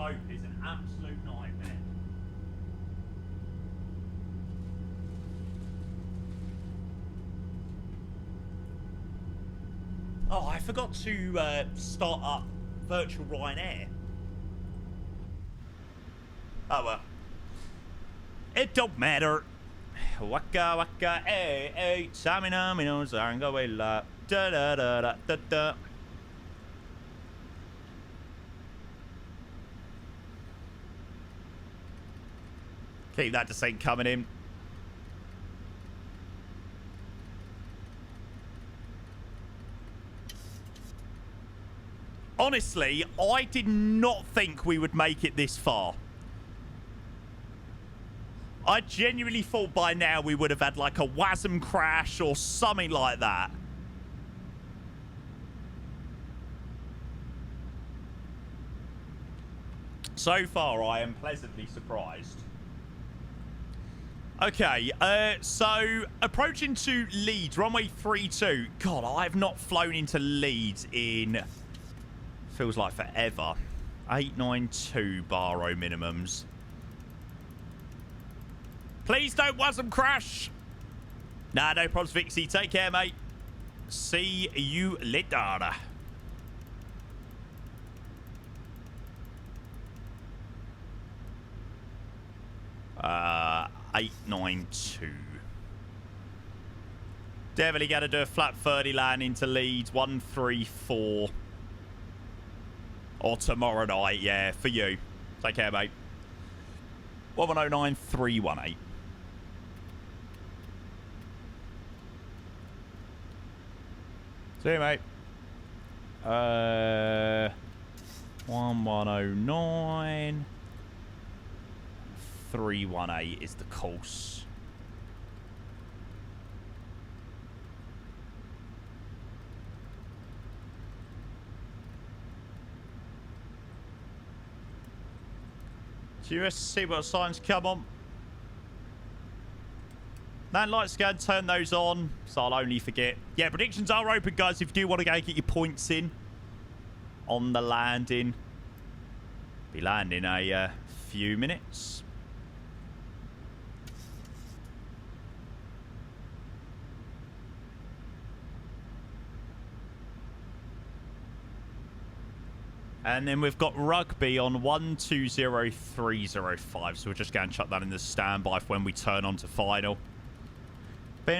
A: slope is an absolute nightmare. Oh, I forgot to start up virtual Ryanair. Oh well. It don't matter. Waka waka eh eh samina mino zanga wela da da da da da da. Keep that descent coming in. Honestly, I did not think we would make it this far. I genuinely thought by now we would have had like a WASM crash or something like that. So far, I am pleasantly surprised. Okay, so approaching to Leeds, runway 32. God, I've not flown into Leeds in... feels like forever. 892 baro minimums. Please don't WASM crash. Nah, no problems, Vixie. Take care, mate. See you later. 892. Definitely got to do a flat 30 land into Leeds. 134. Or tomorrow night, yeah, for you. Take care, mate. 1109318. See you, mate. 1109 318 is the course. Just see what signs come on. Land light scan, turn those on, so I'll only forget. Yeah, predictions are open, guys, if you do want to go get your points in on the landing. Be landing a few minutes. And then we've got rugby on 120305, so we're just going to chuck that in the standby for when we turn on to final. Hope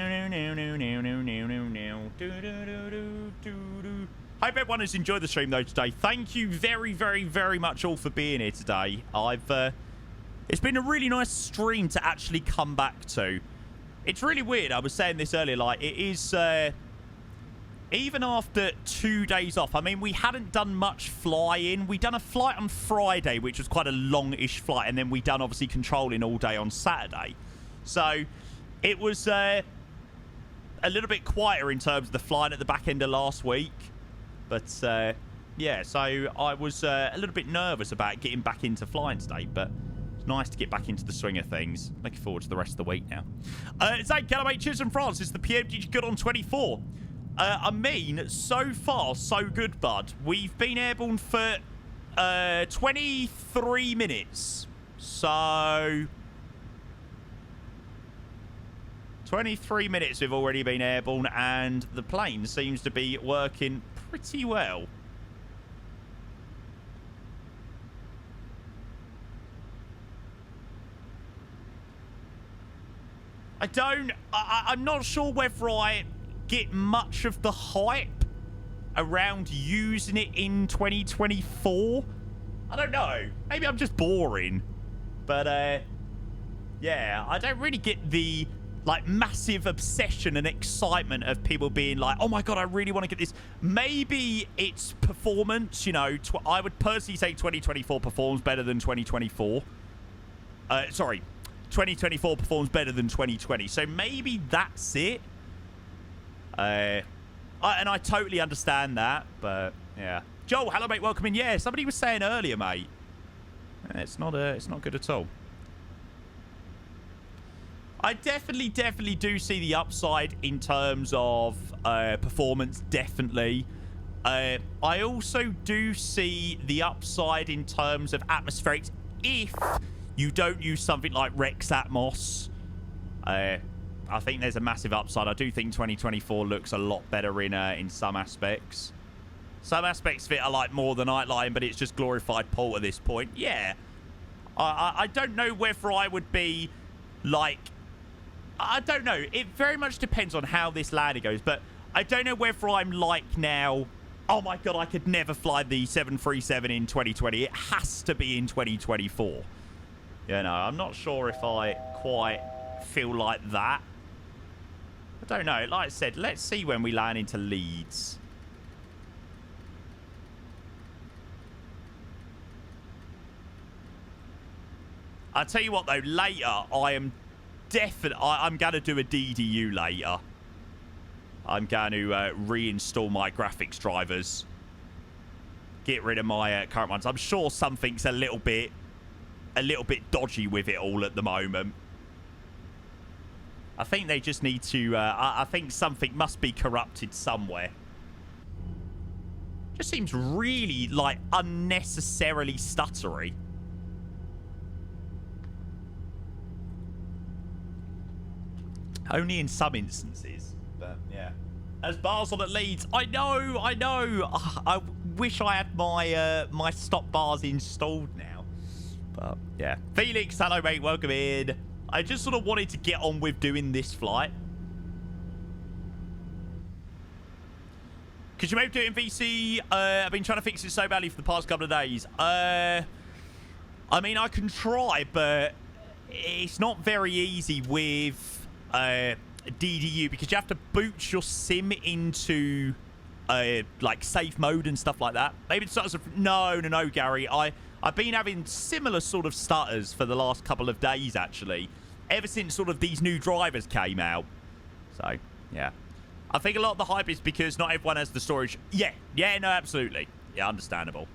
A: everyone has enjoyed the stream though today. Thank you very, very, very much all for being here today. It's been a really nice stream to actually come back to. It's really weird. I was saying this earlier, like it is even after 2 days off. I mean, we hadn't done much flying. We done a flight on Friday, which was quite a long-ish flight, and then we done obviously controlling all day on Saturday. So it was a little bit quieter in terms of the flying at the back end of last week. But, yeah, so I was a little bit nervous about getting back into flying today. But it's nice to get back into the swing of things. Looking forward to the rest of the week now. Zane Callaway, cheers from France. It's the PMDG good on 24. I mean, so far, so good, bud. We've been airborne for 23 minutes. So 23 minutes we've already been airborne, and the plane seems to be working pretty well. I'm not sure whether I get much of the hype around using it in 2024. I don't know. Maybe I'm just boring. But, yeah, I don't really get the like massive obsession and excitement of people being like, oh my god, I really want to get this. Maybe it's performance, you know. I would personally say 2024 performs better than 2024. Sorry, 2024 performs better than 2020. So maybe that's it. And I totally understand that, but yeah. Joel, hello mate, welcome in. Yeah, somebody was saying earlier, mate. It's not good at all. I definitely do see the upside in terms of performance, definitely. I also do see the upside in terms of atmospherics if you don't use something like Rex Atmos. I think there's a massive upside. I do think 2024 looks a lot better in some aspects. Some aspects of it are like more the Nightline, but it's just glorified Port at this point. Yeah. I don't know whether I would be like... I don't know. It very much depends on how this landing goes, but I don't know whether I'm like now... Oh my god, I could never fly the 737 in 2020. It has to be in 2024. You know, I'm not sure if I quite feel like that. I don't know. Like I said, let's see when we land into Leeds. I'll tell you what, though. Later, I'm going to do a DDU later. I'm going to reinstall my graphics drivers. Get rid of my current ones. I'm sure something's a little bit dodgy with it all at the moment. I think they just need to... I think something must be corrupted somewhere. Just seems really, like, unnecessarily stuttery. Only in some instances. But, yeah. As bars on at Leeds. I know. I wish I had my my stop bars installed now. But, yeah. Felix, hello, mate. Welcome in. I just sort of wanted to get on with doing this flight. Could you maybe do it in VC? I've been trying to fix it so badly for the past couple of days. I mean, I can try, but it's not very easy with DDU because you have to boot your sim into like safe mode and stuff like that. Maybe it's sort of... No, Gary. I've been having similar sort of stutters for the last couple of days, actually. Ever since sort of these new drivers came out. So, yeah. I think a lot of the hype is because not everyone has the storage. Yeah, no, absolutely. Yeah, understandable.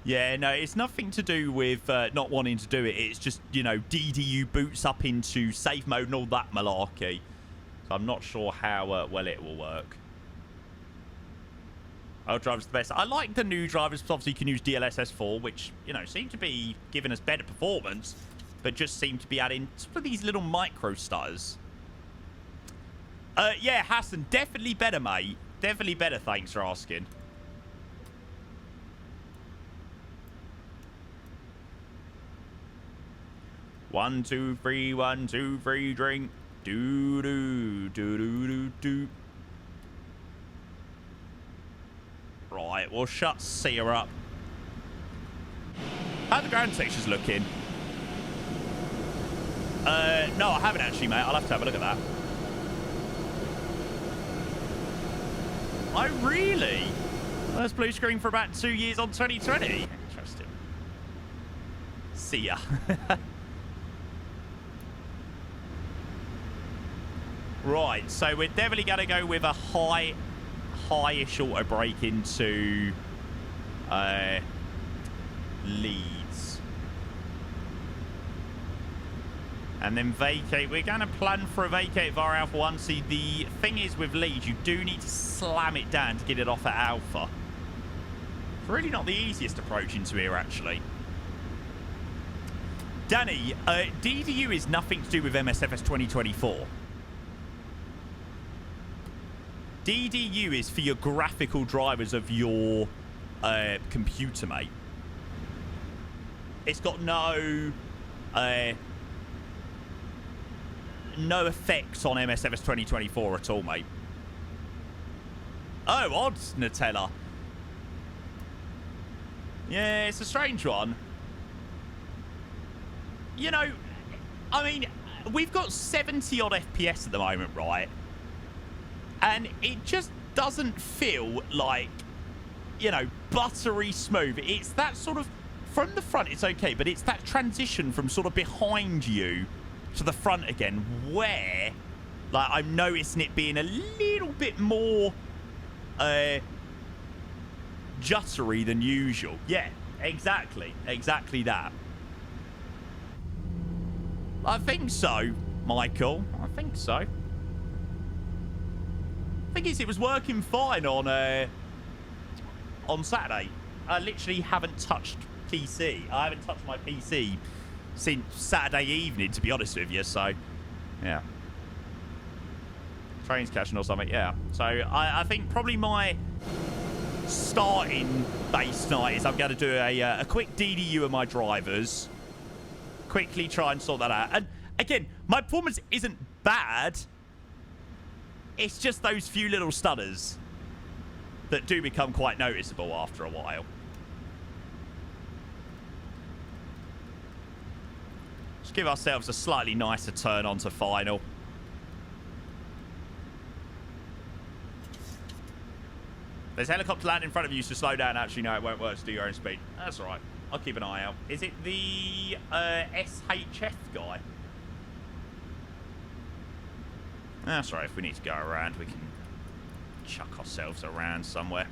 A: Yeah, no, it's nothing to do with not wanting to do it. It's just, you know, DDU boots up into safe mode and all that malarkey. So I'm not sure how well it will work. Old drivers the best. I like the new drivers because obviously you can use DLSS4, which, you know, seem to be giving us better performance, but just seem to be adding sort of these little micro stutters. Yeah, Hassan, definitely better, mate. Definitely better, thanks for asking. One, two, three, drink. Do. Right, we'll shut Sia up. How the ground textures looking? No, I haven't actually, mate. I'll have to have a look at that. Oh, really? First blue screen for about 2 years on 2020. Interesting. See ya. Right, so we're definitely going to go with a high-ish auto brake into Leeds. And then vacate. We're going to plan for a vacate via Alpha 1. See, the thing is with Leeds, you do need to slam it down to get it off at Alpha. It's really not the easiest approach into here, actually. Danny, DDU is nothing to do with MSFS 2024. DDU is for your graphical drivers of your computer, mate. It's got no effects on MSFS 2024 at all, mate. Oh, odds, Nutella. Yeah, it's a strange one. You know, I mean, we've got 70-odd FPS at the moment, right? And it just doesn't feel like, you know, buttery smooth. It's that sort of... From the front, it's okay, but it's that transition from sort of behind you to the front again where, like, I'm noticing it being a little bit more juttery than usual. Yeah, exactly. Exactly that. I think so, Michael. I think so. thing is, it was working fine on Saturday. I literally haven't touched PC. I haven't touched my PC since Saturday evening, to be honest with you. So, yeah. Trains catching or something, yeah. So, I think probably my starting base night is I'm going to do a quick DDU of my drivers. Quickly try and sort that out. And, again, my performance isn't bad. It's just those few little stutters that do become quite noticeable after a while. Just give ourselves a slightly nicer turn onto final. There's a helicopter landing in front of you, so slow down. Actually, no, it won't work to do your own speed. That's all right. I'll keep an eye out. Is it the SHF guy? That's all right. If we need to go around, we can chuck ourselves around somewhere.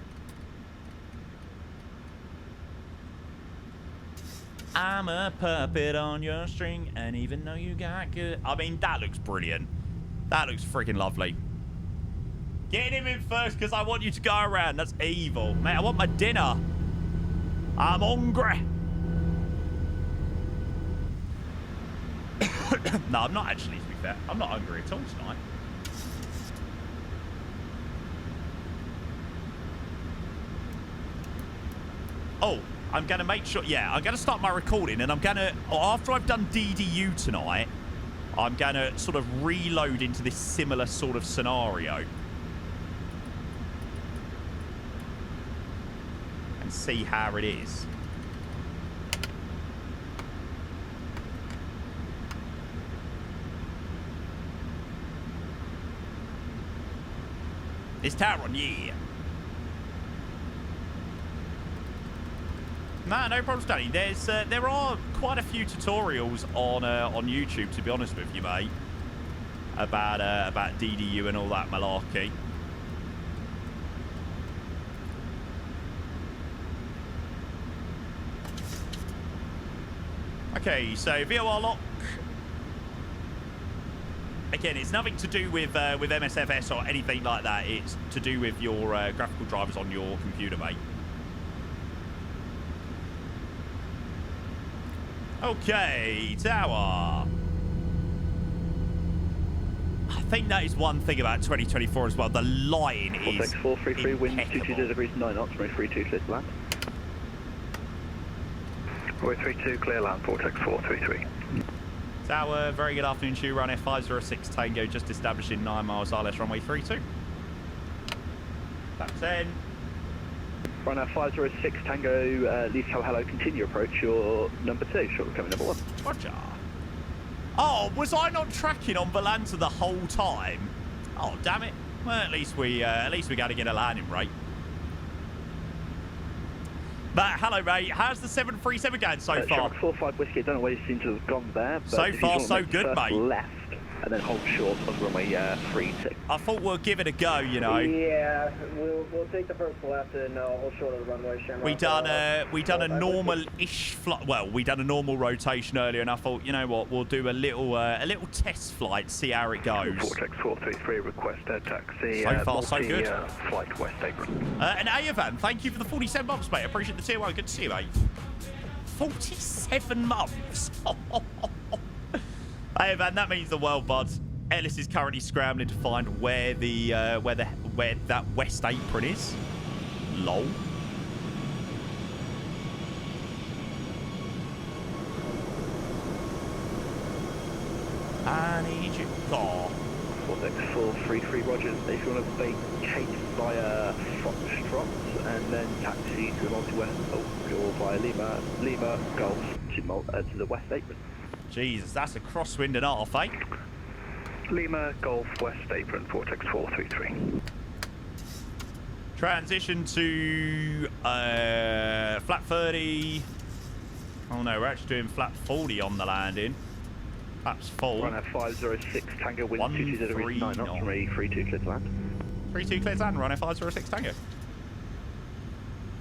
A: I'm a puppet on your string, and even though you got good... I mean, that looks brilliant. That looks freaking lovely. Get him in first, because I want you to go around. That's evil. Mate, I want my dinner. I'm hungry. No, I'm not actually, to be fair. I'm not hungry at all tonight. Oh, I'm going to make sure... Yeah, I'm going to start my recording, and I'm going to... After I've done DDU tonight, I'm going to sort of reload into this similar sort of scenario. And see how it is. It's Taron, yeah. Nah, no problem, Stanley. There are quite a few tutorials on YouTube, to be honest with you, mate, about DDU and all that malarkey. Okay, so VOR lock. Again, it's nothing to do with MSFS or anything like that. It's to do with your graphical drivers on your computer, mate. Okay, tower. I think that is one thing about 2024 as well. The lighting is
F: 433, wind 22 degrees 9 knots, runway 32, clear to land.
E: Runway 32, clear land, Vortex 433.
A: Tower, very good afternoon to you. Ryanair 506 Tango, just establishing 9 miles RLS, runway 32. Tap 10.
F: Ryanair 506 Tango, leave tower hello, continue approach, you're number 2, short coming number 1.
A: Roger. Oh, was I not tracking on Volanta the whole time? Oh, damn it. Well, at least we got to get a landing rate. But hello, mate. How's the 737 going so far?
F: Shark 45 Whiskey, I don't know where you seem to have gone there. But
A: so far, so good, mate.
F: Left, and then hold short on runway 32.
A: I thought we'll give it a go, you know.
P: Yeah, we'll take the first left and hold short of the runway.
A: We done a normal-ish flight. Well, we done a normal rotation earlier, and I thought, you know what, we'll do a little test flight, see how it goes.
E: Vortex 433, request air taxi.
A: So far, so good.
E: Flight West Apron.
A: And Ayavan, thank you for the 47 months, mate. I appreciate the tier 1. Good to see you, mate. 47 months. Hey, man, that means the world, bud. Ellis is currently scrambling to find where that West Apron is. Lol. I need you. Oh.
F: Vortex 433, Roger. If you want to vacate via Foxtrot and then taxi to the multi-west, or via Lima Golf to the West Apron.
A: Jesus, that's a crosswind and half, eh?
E: Lima Golf West Apron, Vortex 433.
A: Transition to flat 30. Oh no, we're actually doing flat 40 on the landing. That's full.
F: Runway 506 Tango, wind 220 degrees 9 knots, runway 32 clear to land.
A: 32 clear to land, runway 506 Tango.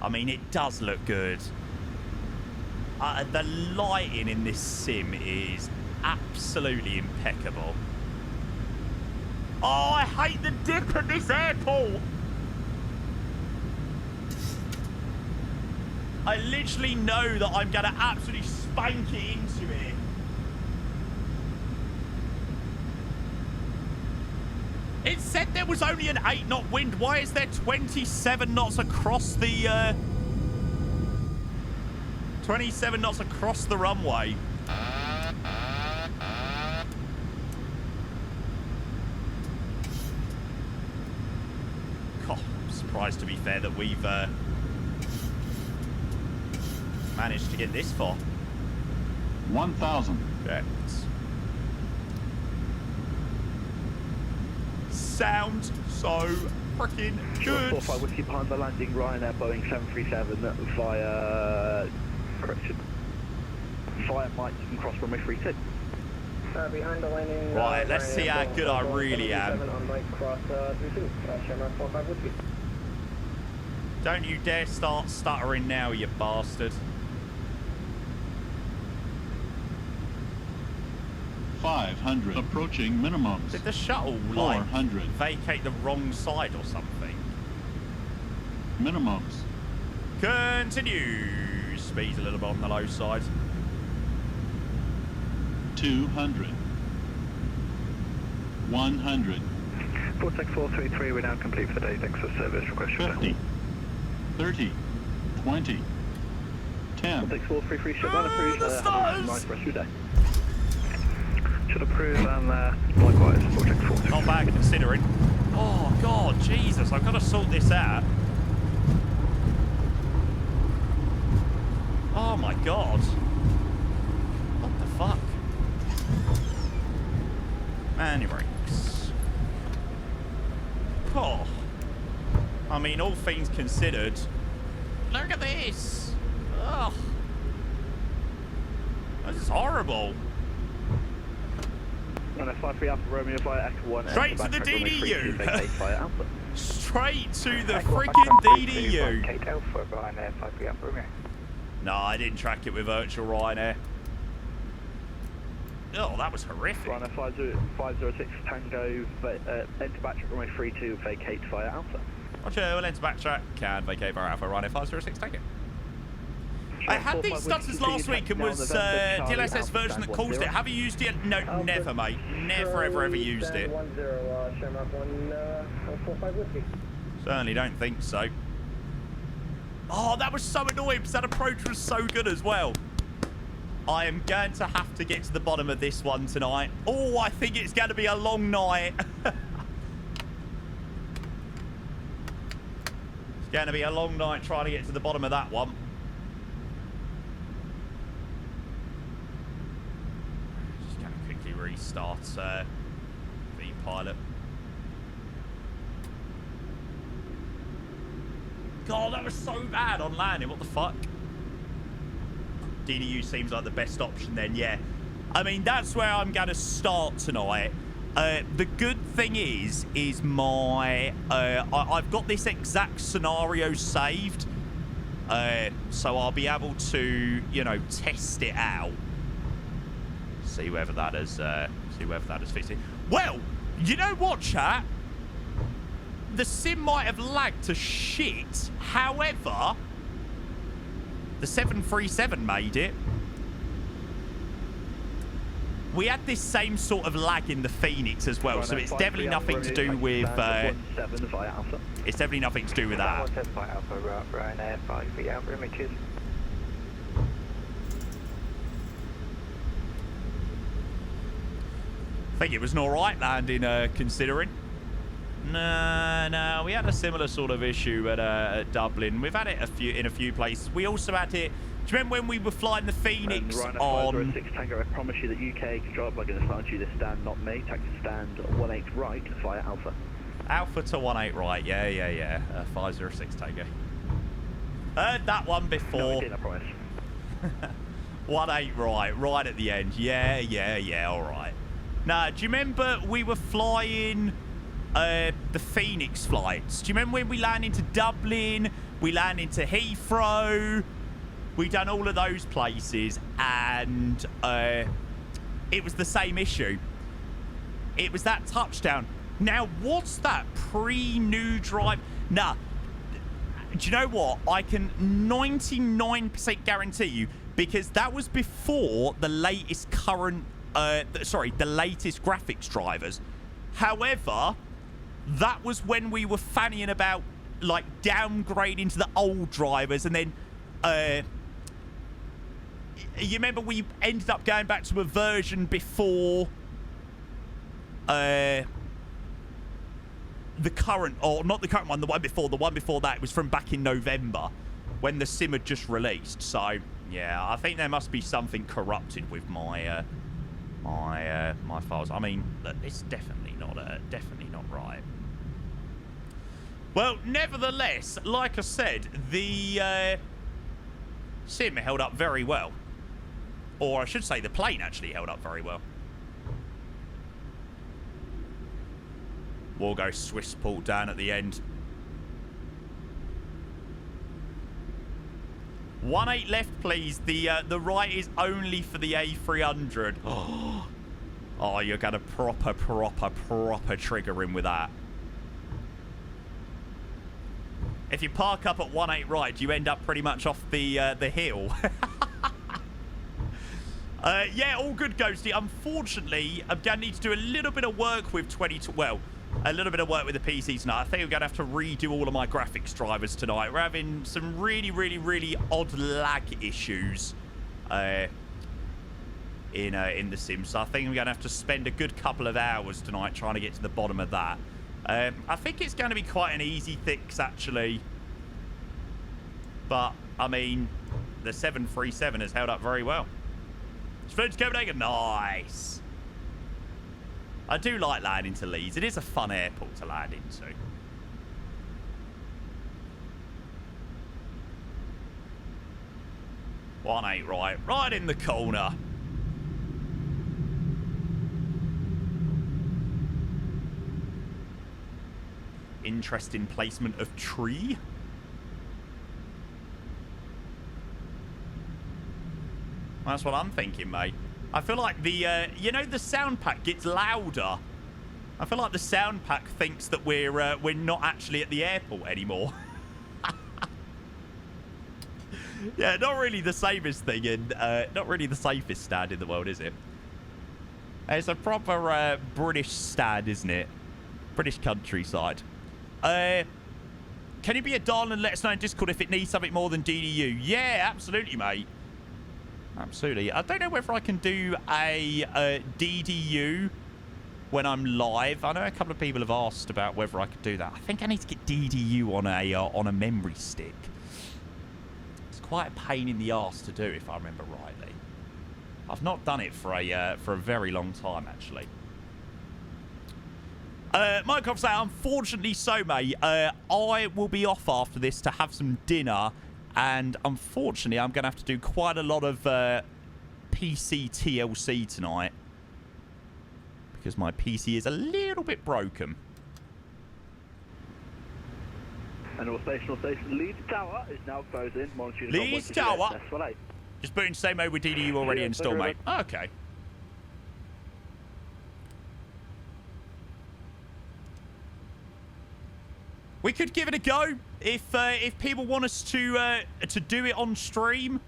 A: I mean, it does look good. The lighting in this sim is absolutely impeccable. Oh, I hate the dip at this airport. I literally know that I'm going to absolutely spank it into it. It said there was only an 8-knot wind. Why is there 27 knots across the... 27 knots across the runway? God, I'm surprised, to be fair, that we've managed to get this far.
N: 1,000.
A: Yeah. Sounds so freaking good.
F: 45 Whiskey behind the landing, Ryanair Boeing 737 via... correction. Via Mike and cross runway 32.
P: Behind the landing...
A: Right, let's see how good I really am.
P: On Mike cross 32, Shamrock 45 Whiskey.
A: Don't you dare start stuttering now, you bastard.
N: 500. Approaching minimums.
A: Did the shuttle, like,
N: 400.
A: vacate the wrong side or something?
N: Minimums.
A: Continue. Speed's a little bit on the low side.
N: 200. 100.
E: 46433, we're now complete for the day. Thanks for service. Request your
N: 50. 30. 20. 10.
F: 46433, shutdown approved.
A: The stars!
F: Nice rest of your day.
E: Should approve and likewise, 46433.
A: Not bad considering. Oh, God, Jesus, I've got to sort this out. Oh, my God. What the fuck? Brakes. Oh. I mean, all things considered, look at this. Ugh. This is horrible.
F: 153 Alpha Romeo via Echo 1.
A: Straight to the DDU. Straight to the
E: Echo
A: freaking
E: 1,
A: DDU.
E: Kate Alpha, Ryanair 53 Alpha Romeo.
A: No, I didn't track it with virtual Ryanair. Oh, that was horrific.
F: Ryanair 506 Tango, enter backtrack runway 32, vacate via Alpha.
A: Roger, we'll enter backtrack, can vacate via Alpha, Ryanair 506 Tango. I had these stutters last week and was DLSS version that caused it. Have you used it? No, never, mate. Never, ever used it. Certainly don't think so. Oh, that was so annoying because that approach was so good as well. I am going to have to get to the bottom of this one tonight. Oh, I think it's going to be a long night. It's going to be a long night trying to get to the bottom of that one. Just going to quickly restart V-Pilot. God, that was so bad on landing. What the fuck? DDU seems like the best option then, yeah. I mean, that's where I'm going to start tonight. The good thing is my... I've got this exact scenario saved. So I'll be able to, you know, test it out. See whether that has fixed it. Well, you know what, chat? The sim might have lagged to shit. However, the 737 made it. We had this same sort of lag in the Phoenix as well, so it's definitely nothing to do with. It's definitely nothing to do with that. I think it was an alright landing, considering. No, we had a similar sort of issue at Dublin. We've had it in a few places. We also had it. Do you remember when we were flying the Phoenix on?
F: 6 Tango, I promise you that UK control plug in assigned you this stand, not me. Taxi stand 18 right via Alpha.
A: Alpha to 18 right, yeah. 506 Tango. Heard that one before.
F: No, we didn't, I promise.
A: 18 right at the end. Yeah, all right. Now, do you remember we were flying the Phoenix flights? Do you remember when we landed into Dublin? We landed into Heathrow. We done all of those places, and it was the same issue. It was that touchdown. Now, what's that? Pre-new drive? Nah. Do you know what? I can 99% guarantee you, because that was before the latest current... the latest graphics drivers. However, that was when we were fannying about, like, downgrading to the old drivers, and then... you remember we ended up going back to a version before... the current, or not the current one, the one before that was from back in November when the sim had just released. So yeah, I think there must be something corrupted with my my files. I mean, look, it's definitely not right. Well, nevertheless, like I said, the sim held up very well, or I should say the plane actually held up very well. We'll go Swiss port down at the end. 18 left, please. The right is only for the A300. Oh, you're going to proper trigger him with that. If you park up at 18 right, you end up pretty much off the hill. Yeah, all good, Ghosty. Unfortunately, I'm going to need to do a little bit of work with a little bit of work with the PC tonight. I think I'm going to have to redo all of my graphics drivers tonight. We're having some really odd lag issues in the sim. So I think I'm going to have to spend a good couple of hours tonight trying to get to the bottom of that. I think it's going to be quite an easy fix, actually. But, I mean, the 737 has held up very well. It's flown to Copenhagen. Nice. I do like landing to Leeds. It is a fun airport to land into. One eight right in the corner. Interesting placement of tree. That's what I'm thinking, mate. I feel like the, you know, the sound pack gets louder. I feel like the sound pack thinks that we're not actually at the airport anymore. Yeah, not really the safest thing, and not really the safest stand in the world, is it? It's a proper British stand, isn't it? British countryside. Can you be a darling and let us know in Discord if it needs something more than DDU? Yeah, absolutely, mate. Absolutely. I don't know whether I can do a DDU when I'm live. I know a couple of people have asked about whether I could do that. I think I need to get DDU on a memory stick. It's quite a pain in the arse to do, if I remember rightly. I've not done it for a very long time, actually. Mike, say, unfortunately so, mate. I will be off after this to have some dinner. And unfortunately, I'm going to have to do quite a lot of PC TLC tonight. Because my PC is a little bit broken.
F: And all station, Leeds Tower is now closing.
A: Leeds Tower? Just put in same mode with DDU already installed, mate. Okay. We could give it a go if people want us to do it on stream,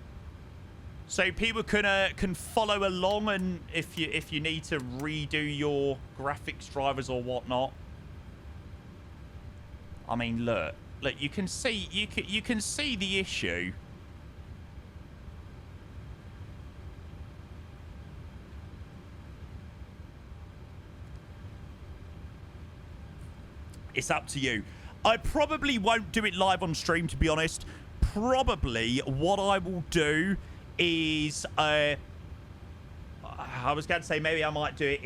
A: so people can follow along, and if you need to redo your graphics drivers or whatnot. I mean, look, you can see you can see the issue. It's up to you. I probably won't do it live on stream, to be honest. Probably what I will do is... I was going to say maybe I might do it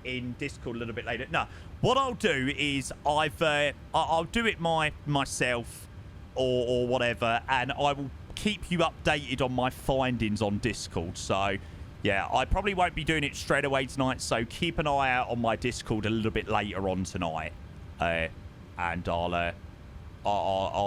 A: in Discord a little bit later. No, what I'll do is I'll do it myself or whatever, and I will keep you updated on my findings on Discord. So, yeah, I probably won't be doing it straight away tonight, so keep an eye out on my Discord a little bit later on tonight. And I'll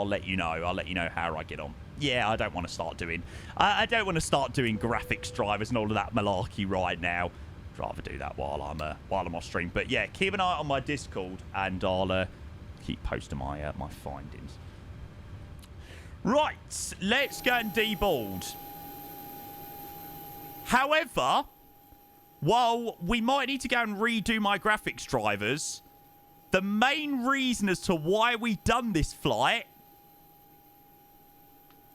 A: let you know. I'll let you know how I get on. Yeah, I don't want to start doing... I don't want to start doing graphics drivers and all of that malarkey right now. I'd rather do that while I'm off stream. But yeah, keep an eye on my Discord, and I'll keep posting my my findings. Right, let's go and deboard. However, while we might need to go and redo my graphics drivers, the main reason as to why we done this flight,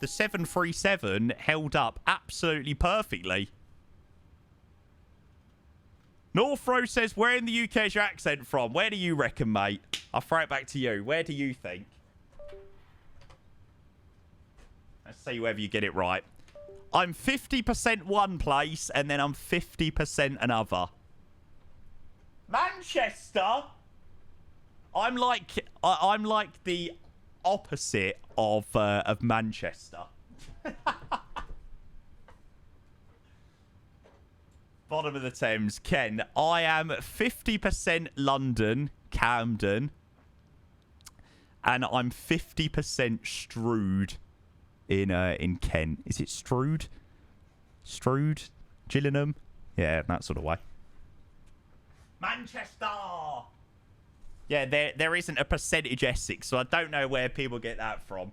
A: the 737 held up absolutely perfectly. Northrow says, where in the UK is your accent from? Where do you reckon, mate? I'll throw it back to you. Where do you think? Let's see whether you get it right. I'm 50% one place, and then I'm 50% another. Manchester? I'm like the opposite of Manchester. Bottom of the Thames, Ken. I am 50% London, Camden, and I'm 50% Strood in Kent. Is it Strood? Strood? Gillingham? Yeah, that sort of way. Manchester! Yeah, there isn't a percentage Essex, so I don't know where people get that from.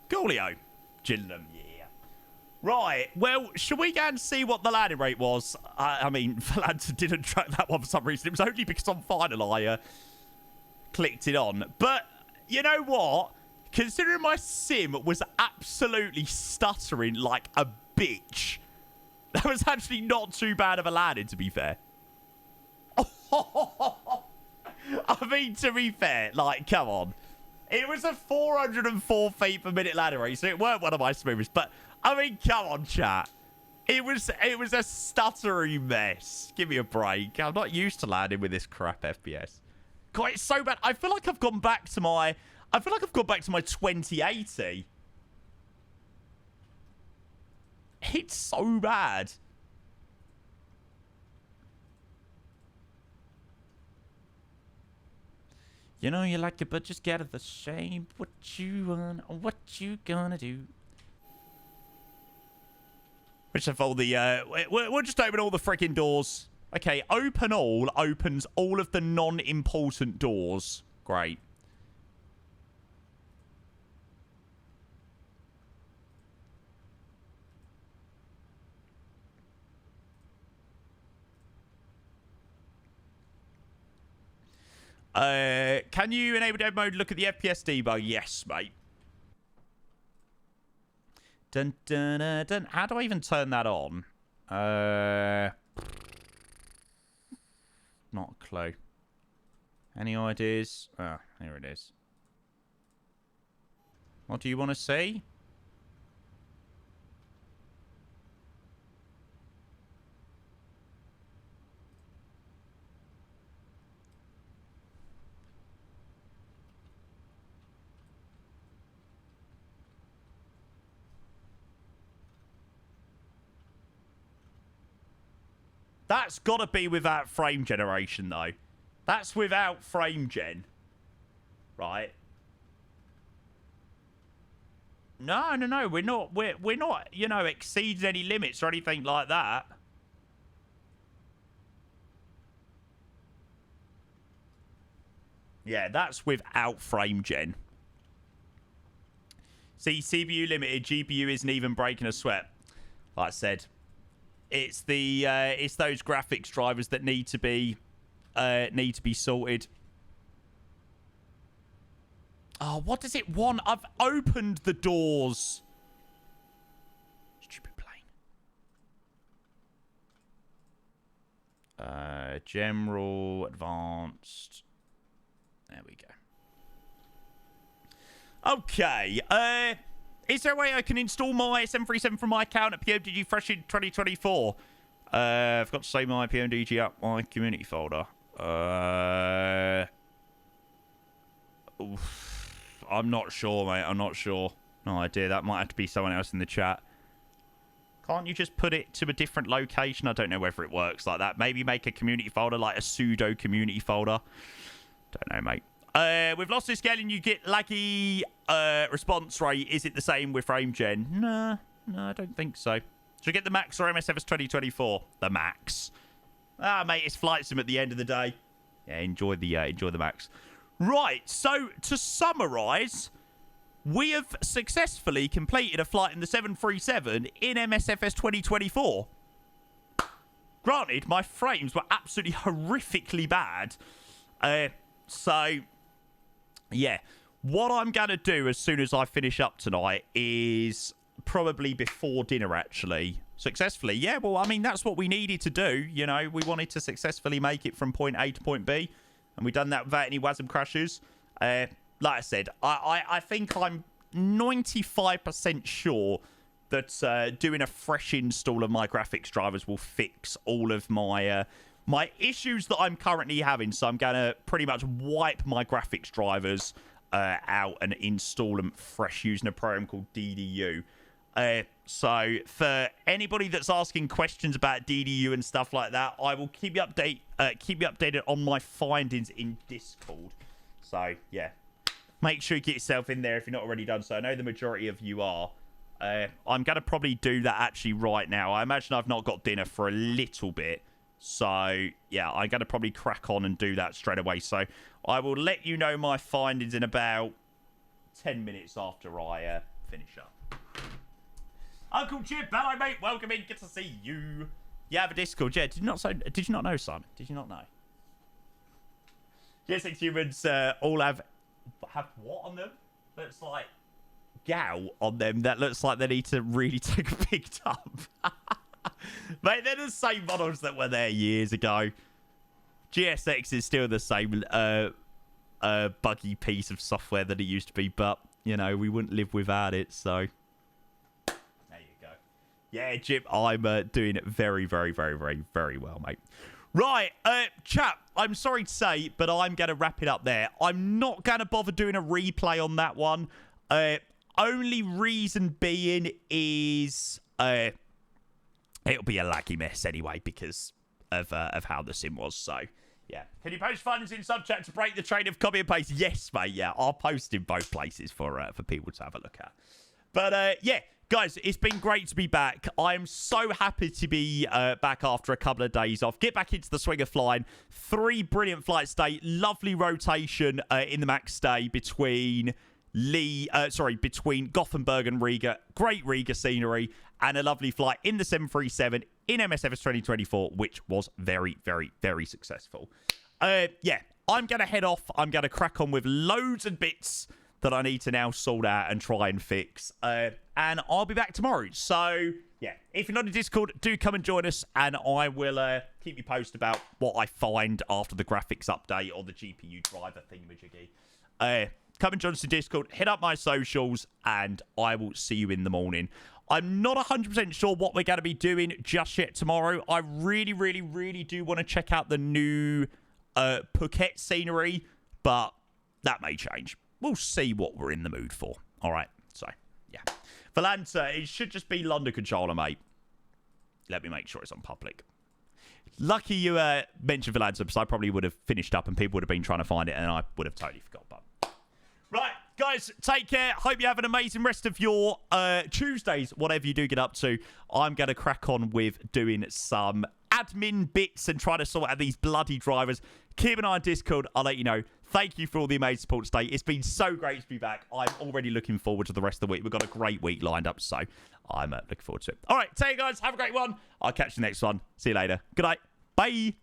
A: Coolio. Gillingham, yeah. Right, well, shall we go and see what the landing rate was? I mean, Valanta didn't track that one for some reason. It was only because on final I clicked it on. But, you know what? Considering my sim was absolutely stuttering like a bitch, that was actually not too bad of a landing, to be fair. I mean, to be fair, like, come on. It was a 404 feet per minute landing rate, so it weren't one of my smoothest. But, I mean, come on, chat. It was a stuttery mess. Give me a break. I'm not used to landing with this crap FPS. God, it's so bad. I feel like I've gone back to my... 2080. It's so bad. You know you like it, but just get out of the shame. What you want, what you gonna do? Which of all the, we'll just open all the freaking doors. Okay, open all opens all of the non-important doors. Great. Can you enable dev mode? Look at the FPS debug. Yes, mate. Dun, dun, dun, dun. How do I even turn that on? Not a clue. Any ideas? Ah, here it is. What do you want to see? That's got to be without frame generation, though. That's without frame gen. Right? No. We're not, you know, exceeding any limits or anything like that. Yeah, that's without frame gen. See, CPU limited, GPU isn't even breaking a sweat. Like I said, it's the it's those graphics drivers that need to be sorted. Oh, what does it want? I've opened the doors. Stupid plane. General, advanced. There we go. Okay. Is there a way I can install my 737 from my account at PMDG Fresh in 2024? I've got to save my PMDG up my community folder. I'm not sure, mate. I'm not sure. No idea. That might have to be someone else in the chat. Can't you just put it to a different location? I don't know whether it works like that. Maybe make a community folder, like a pseudo community folder. Don't know, mate. With lossless scaling, you get laggy response rate. Is it the same with frame gen? No, I don't think so. Should we get the max or MSFS 2024? The max. Ah, mate, it's flight sim at the end of the day. Yeah, enjoy the max. Right, so to summarise, we have successfully completed a flight in the 737 in MSFS 2024. Granted, my frames were absolutely horrifically bad. So, yeah. What I'm going to do as soon as I finish up tonight is probably before dinner, actually. Successfully. Yeah, well, I mean, that's what we needed to do. You know, we wanted to successfully make it from point A to point B. And we've done that without any WASM crashes. Like I said, I think I'm 95% sure that doing a fresh install of my graphics drivers will fix all of my my issues that I'm currently having. So I'm going to pretty much wipe my graphics drivers out and install them fresh using a program called DDU. So for anybody that's asking questions about DDU and stuff like that, I will keep you updated on my findings in Discord. So yeah, make sure you get yourself in there if you're not already done so. I know the majority of you are. I'm going to probably do that actually right now. I imagine I've not got dinner for a little bit. So, yeah, I'm going to probably crack on and do that straight away. So, I will let you know my findings in about 10 minutes after I finish up. Uncle Chip, hello, mate. Welcome in. Good to see you. You have a Discord. Yeah, did you not know, Simon? Did you not know? GSX humans all have what on them? Looks like gout on them that looks like they need to really take a big dump. Mate, they're the same models that were there years ago. GSX is still the same buggy piece of software that it used to be, but, you know, we wouldn't live without it, so there you go. Yeah, Jim, I'm doing it very, very, very, very, very well, mate. Right, chap, I'm sorry to say, but I'm going to wrap it up there. I'm not going to bother doing a replay on that one. Only reason being is it'll be a laggy mess anyway because of how the sim was. So, yeah. Can you post findings in subchat to break the train of copy and paste? Yes, mate. Yeah, I'll post in both places for people to have a look at. But, yeah, guys, it's been great to be back. I'm so happy to be back after a couple of days off. Get back into the swing of flying. 3 brilliant flights today. Lovely rotation in the max stay between between Gothenburg and Riga. Great Riga scenery and a lovely flight in the 737 in MSFS 2024, which was very, very, very successful. Yeah, I'm going to head off. I'm going to crack on with loads of bits that I need to now sort out and try and fix. And I'll be back tomorrow. So, yeah, if you're not in Discord, do come and join us, and I will keep you posted about what I find after the graphics update or the GPU driver thingamajiggy. Come and join us in Discord, hit up my socials, and I will see you in the morning. I'm not 100% sure what we're going to be doing just yet tomorrow. I really, really, really do want to check out the new Phuket scenery, but that may change. We'll see what we're in the mood for. All right, so, yeah. Valanta, it should just be London controller, mate. Let me make sure it's on public. Lucky you mentioned Valanta, because I probably would have finished up and people would have been trying to find it, and I would have totally forgot, but... Right, guys, take care. Hope you have an amazing rest of your Tuesdays, whatever you do get up to. I'm going to crack on with doing some admin bits and trying to sort out these bloody drivers. Keep an eye on Discord. I'll let you know. Thank you for all the amazing support today. It's been so great to be back. I'm already looking forward to the rest of the week. We've got a great week lined up, so I'm looking forward to it. All right, take care, guys. Have a great one. I'll catch you next one. See you later. Good night. Bye.